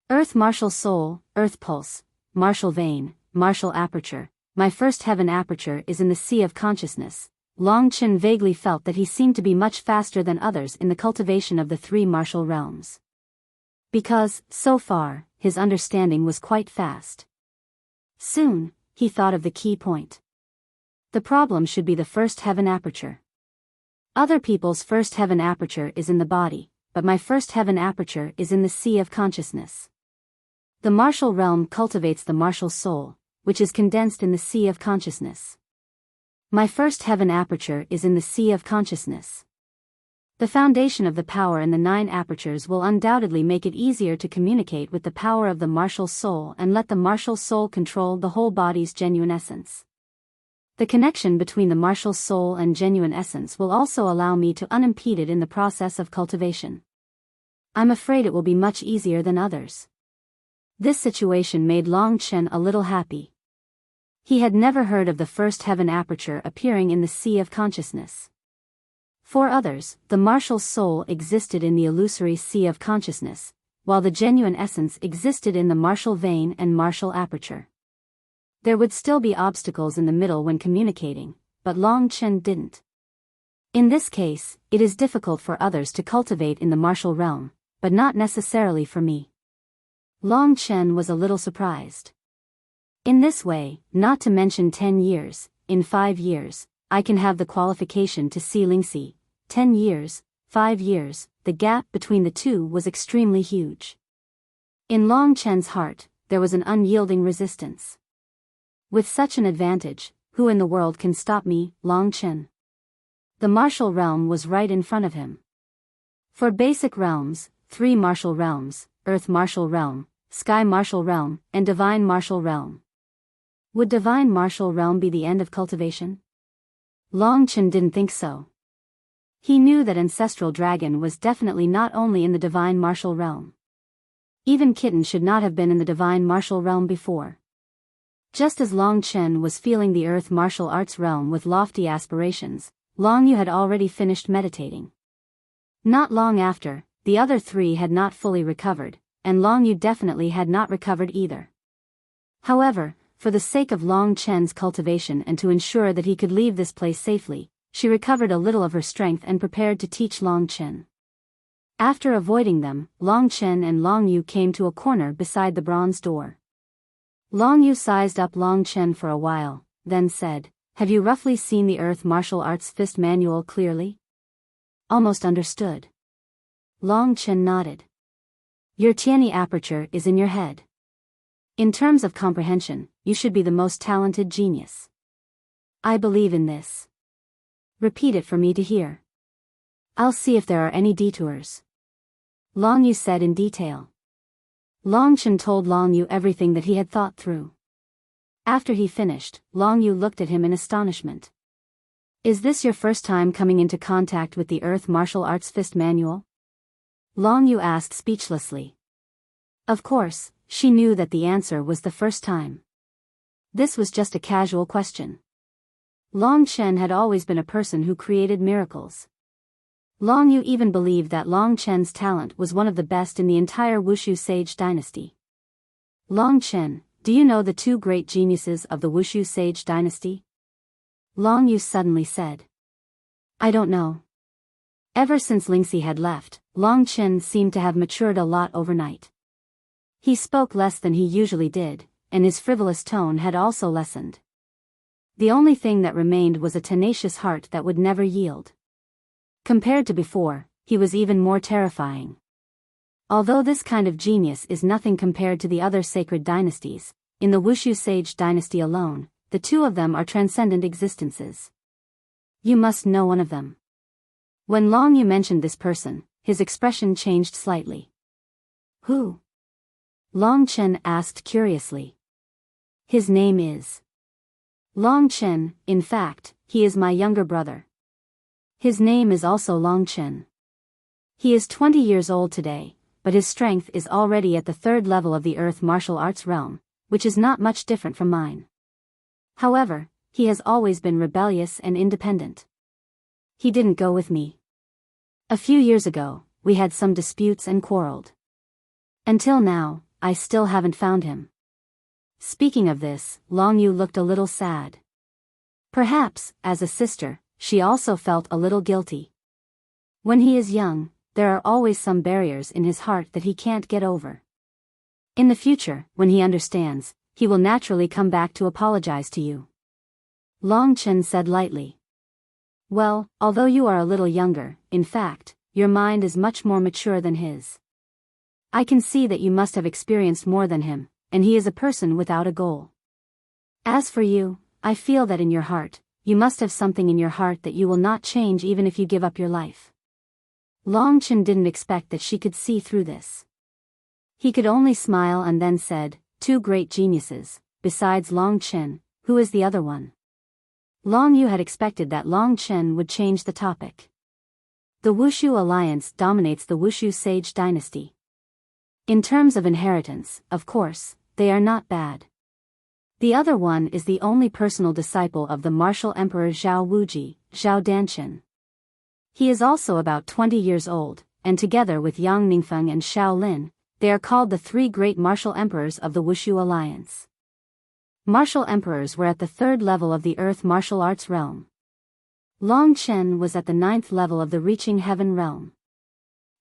Earth Martial Soul, Earth Pulse, Martial Vein, Martial Aperture, my first heaven aperture is in the sea of consciousness. Long Chen vaguely felt that he seemed to be much faster than others in the cultivation of the 3 martial realms. Because, so far, his understanding was quite fast. Soon, he thought of the key point. The problem should be the first heaven aperture. Other people's first heaven aperture is in the body, but my first heaven aperture is in the sea of consciousness. The martial realm cultivates the martial soul, which is condensed in the sea of consciousness. My first heaven aperture is in the sea of consciousness. The foundation of the power in the 9 apertures will undoubtedly make it easier to communicate with the power of the martial soul and let the martial soul control the whole body's genuine essence. The connection between the martial soul and genuine essence will also allow me to unimpede it in the process of cultivation. I'm afraid it will be much easier than others. This situation made Long Chen a little happy. He had never heard of the first heaven aperture appearing in the sea of consciousness. For others, the martial soul existed in the illusory sea of consciousness, while the genuine essence existed in the martial vein and martial aperture. There would still be obstacles in the middle when communicating, but Long Chen didn't. In this case, it is difficult for others to cultivate in the martial realm, but not necessarily for me. Long Chen was a little surprised. In this way, not to mention 10 years, in 5 years, I can have the qualification to see Lingxi. 10 years, 5 years, the gap between the two was extremely huge. In Long Chen's heart, there was an unyielding resistance. With such an advantage, who in the world can stop me, Long Chen? The martial realm was right in front of him. For basic realms, 3 martial realms, Earth Martial Realm, Sky Martial Realm, and Divine Martial Realm. Would Divine Martial Realm be the end of cultivation? Long Chen didn't think so. He knew that Ancestral Dragon was definitely not only in the Divine Martial Realm. Even Kitten should not have been in the Divine Martial Realm before. Just as Long Chen was feeling the Earth Martial Arts Realm with lofty aspirations, Long Yu had already finished meditating. Not long after, the other 3 had not fully recovered, and Long Yu definitely had not recovered either. However, for the sake of Long Chen's cultivation and to ensure that he could leave this place safely, she recovered a little of her strength and prepared to teach Long Chen. After avoiding them, Long Chen and Long Yu came to a corner beside the bronze door. Long Yu sized up Long Chen for a while, then said, "Have you roughly seen the Earth Martial Arts Fist Manual clearly?" "Almost understood." Long Chen nodded. "Your Tianyi aperture is in your head. In terms of comprehension, you should be the most talented genius. I believe in this. Repeat it for me to hear. I'll see if there are any detours." Long Yu said in detail. Long Chen told Long Yu everything that he had thought through. After he finished, Long Yu looked at him in astonishment. "Is this your first time coming into contact with the Earth Martial Arts Fist Manual?" Long Yu asked speechlessly. Of course, she knew that the answer was the first time. This was just a casual question. Long Chen had always been a person who created miracles. Long Yu even believed that Long Chen's talent was one of the best in the entire Wushu Sage dynasty. "Long Chen, do you know the 2 great geniuses of the Wushu Sage dynasty?" Long Yu suddenly said. "I don't know." Ever since Lingxi had left, Long Chen seemed to have matured a lot overnight. He spoke less than he usually did, and his frivolous tone had also lessened. The only thing that remained was a tenacious heart that would never yield. Compared to before, he was even more terrifying. Although this kind of genius is nothing compared to the other sacred dynasties, in the Wushu Sage dynasty alone, the 2 of them are transcendent existences. You must know one of them. When Long Yu mentioned this person, his expression changed slightly. "Who?" Long Chen asked curiously. "His name is Long Chen. In fact, he is my younger brother. His name is also Long Chen. He is 20 years old today, but his strength is already at the 3rd level of the Earth Martial Arts realm, which is not much different from mine. However, he has always been rebellious and independent. He didn't go with me. A few years ago, we had some disputes and quarreled. Until now, I still haven't found him." Speaking of this, Long Yu looked a little sad. Perhaps, as a sister, she also felt a little guilty. When he is young, there are always some barriers in his heart that he can't get over. In the future, when he understands, he will naturally come back to apologize to you." Long Chen said lightly. "Well, although you are a little younger, in fact, your mind is much more mature than his. I can see that you must have experienced more than him, and he is a person without a goal. As for you, I feel that in your heart, you must have something in your heart that you will not change even if you give up your life." Long Chen didn't expect that she could see through this. He could only smile and then said, "2 great geniuses, besides Long Chen, who is the other one?" Long Yu had expected that Long Chen would change the topic. The Wushu Alliance dominates the Wushu Sage dynasty. In terms of inheritance, of course, they are not bad. The other one is the only personal disciple of the martial emperor Zhao Wuji, Zhao Danchen. He is also about 20 years old, and together with Yang Ningfeng and Xiao Lin, they are called the 3 great martial emperors of the Wushu Alliance. Martial emperors were at the 3rd level of the Earth Martial Arts realm. Long Chen was at the 9th level of the Reaching Heaven realm.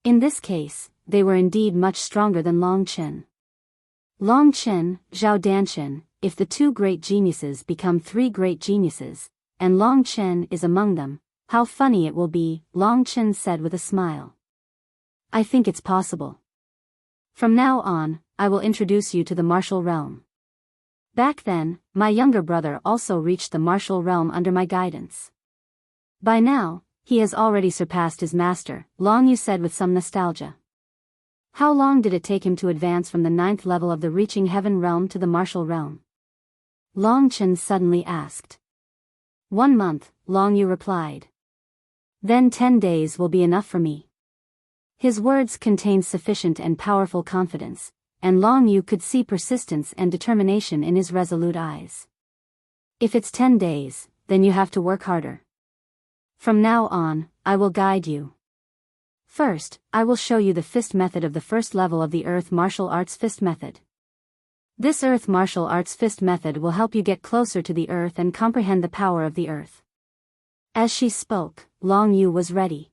In this case, they were indeed much stronger than Long Chen. Long Chen, Zhao Danchen, if the two great geniuses become three great geniuses, and Long Chen is among them, how funny it will be, Long Chen said with a smile. I think it's possible. From now on, I will introduce you to the martial realm. Back then, my younger brother also reached the martial realm under my guidance. By now, he has already surpassed his master, Long Yu said with some nostalgia. How long did it take him to advance from the 9th level of the reaching heaven realm to the martial realm? Long Chen suddenly asked. 1 month, Long Yu replied. Then 10 days will be enough for me. His words contained sufficient and powerful confidence, and Long Yu could see persistence and determination in his resolute eyes. If it's 10 days, then you have to work harder. From now on, I will guide you. First, I will show you the fist method of the first level of the Earth Martial Arts Fist Method. This Earth Martial Arts Fist Method will help you get closer to the Earth and comprehend the power of the Earth. As she spoke, Long Yu was ready.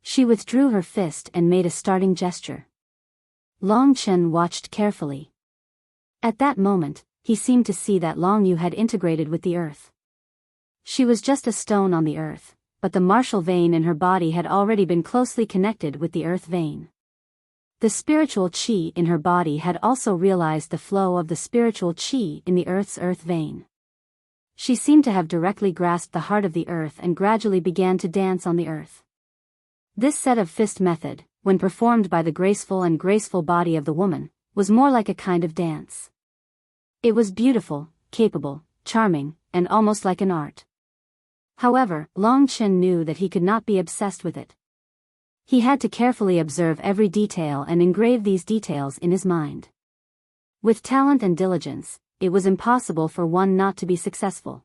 She withdrew her fist and made a starting gesture. Long Chen watched carefully. At that moment, he seemed to see that Long Yu had integrated with the Earth. She was just a stone on the Earth, but the martial vein in her body had already been closely connected with the Earth vein. The spiritual qi in her body had also realized the flow of the spiritual qi in the Earth's Earth vein. She seemed to have directly grasped the heart of the Earth and gradually began to dance on the Earth. This set of fist method, when performed by the graceful body of the woman, was more like a kind of dance. It was beautiful, capable, charming, and almost like an art. However, Long Chen knew that he could not be obsessed with it. He had to carefully observe every detail and engrave these details in his mind. With talent and diligence, it was impossible for one not to be successful.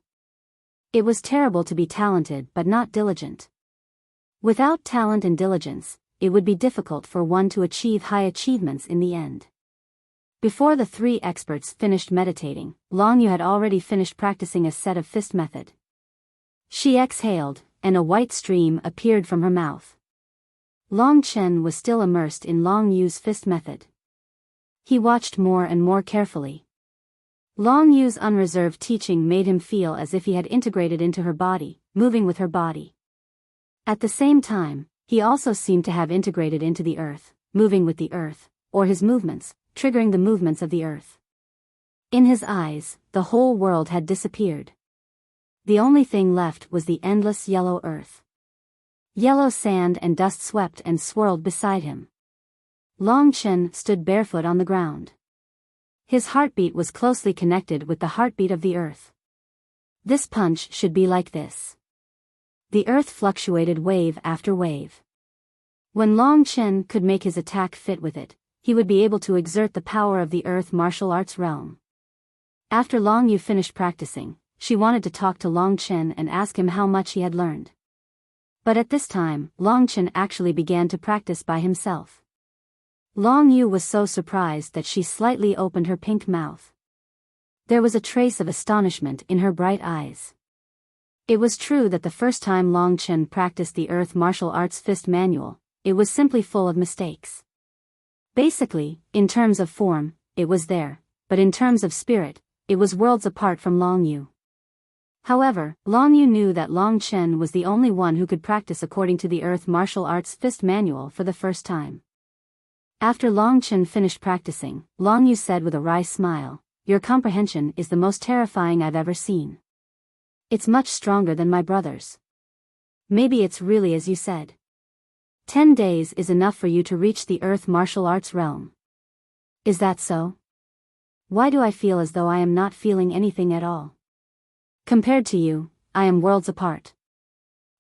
It was terrible to be talented but not diligent. Without talent and diligence, it would be difficult for one to achieve high achievements in the end. Before the three experts finished meditating, Long Yu had already finished practicing a set of fist method. She exhaled, and a white stream appeared from her mouth. Long Chen was still immersed in Long Yu's fist method. He watched more and more carefully. Long Yu's unreserved teaching made him feel as if he had integrated into her body, moving with her body. At the same time, he also seemed to have integrated into the Earth, moving with the Earth, or his movements, triggering the movements of the Earth. In his eyes, the whole world had disappeared. The only thing left was the endless yellow earth. Yellow sand and dust swept and swirled beside him. Long Chen stood barefoot on the ground. His heartbeat was closely connected with the heartbeat of the earth. This punch should be like this. The earth fluctuated wave after wave. When Long Chen could make his attack fit with it, he would be able to exert the power of the earth martial arts realm. After Long Yu finished practicing, she wanted to talk to Long Chen and ask him how much he had learned. But at this time, Long Chen actually began to practice by himself. Long Yu was so surprised that she slightly opened her pink mouth. There was a trace of astonishment in her bright eyes. It was true that the first time Long Chen practiced the Earth Martial Arts Fist Manual, it was simply full of mistakes. Basically, in terms of form, it was there, but in terms of spirit, it was worlds apart from Long Yu. However, Long Yu knew that Long Chen was the only one who could practice according to the Earth Martial Arts Fist Manual for the first time. After Long Chen finished practicing, Long Yu said with a wry smile, "Your comprehension is the most terrifying I've ever seen. It's much stronger than my brother's. Maybe it's really as you said. 10 days is enough for you to reach the Earth Martial Arts realm. Is that so? Why do I feel as though I am not feeling anything at all? Compared to you, I am worlds apart."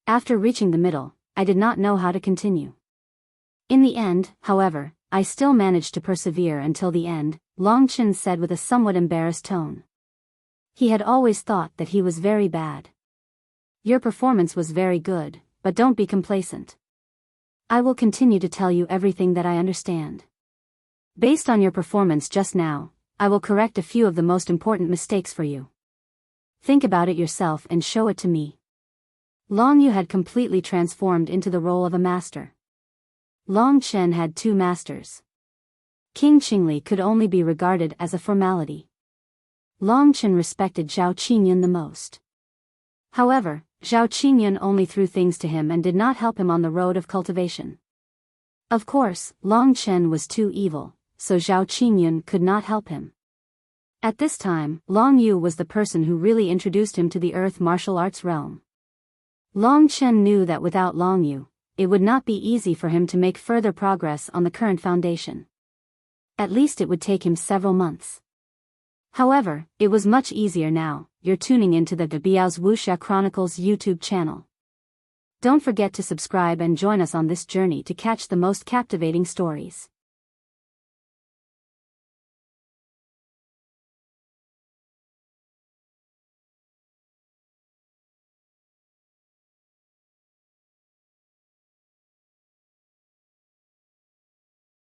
After reaching the middle, I did not know how to continue. In the end, however, I still managed to persevere until the end, Long Chen said with a somewhat embarrassed tone. He had always thought that he was very bad. Your performance was very good, but don't be complacent. I will continue to tell you everything that I understand. Based on your performance just now, I will correct a few of the most important mistakes for you. Think about it yourself and show it to me. Long Yu had completely transformed into the role of a master. Long Chen had two masters. King Qingli could only be regarded as a formality. Long Chen respected Zhao Qingyun the most. However, Zhao Qingyun only threw things to him and did not help him on the road of cultivation. Of course, Long Chen was too evil, so Zhao Qingyun could not help him. At this time, Long Yu was the person who really introduced him to the earth martial arts realm. Long Chen knew that without Long Yu, it would not be easy for him to make further progress on the current foundation. At least it would take him several months. However, it was much easier now. You're tuning into the Biyao's Wuxia Chronicles YouTube channel. Don't forget to subscribe and join us on this journey to catch the most captivating stories.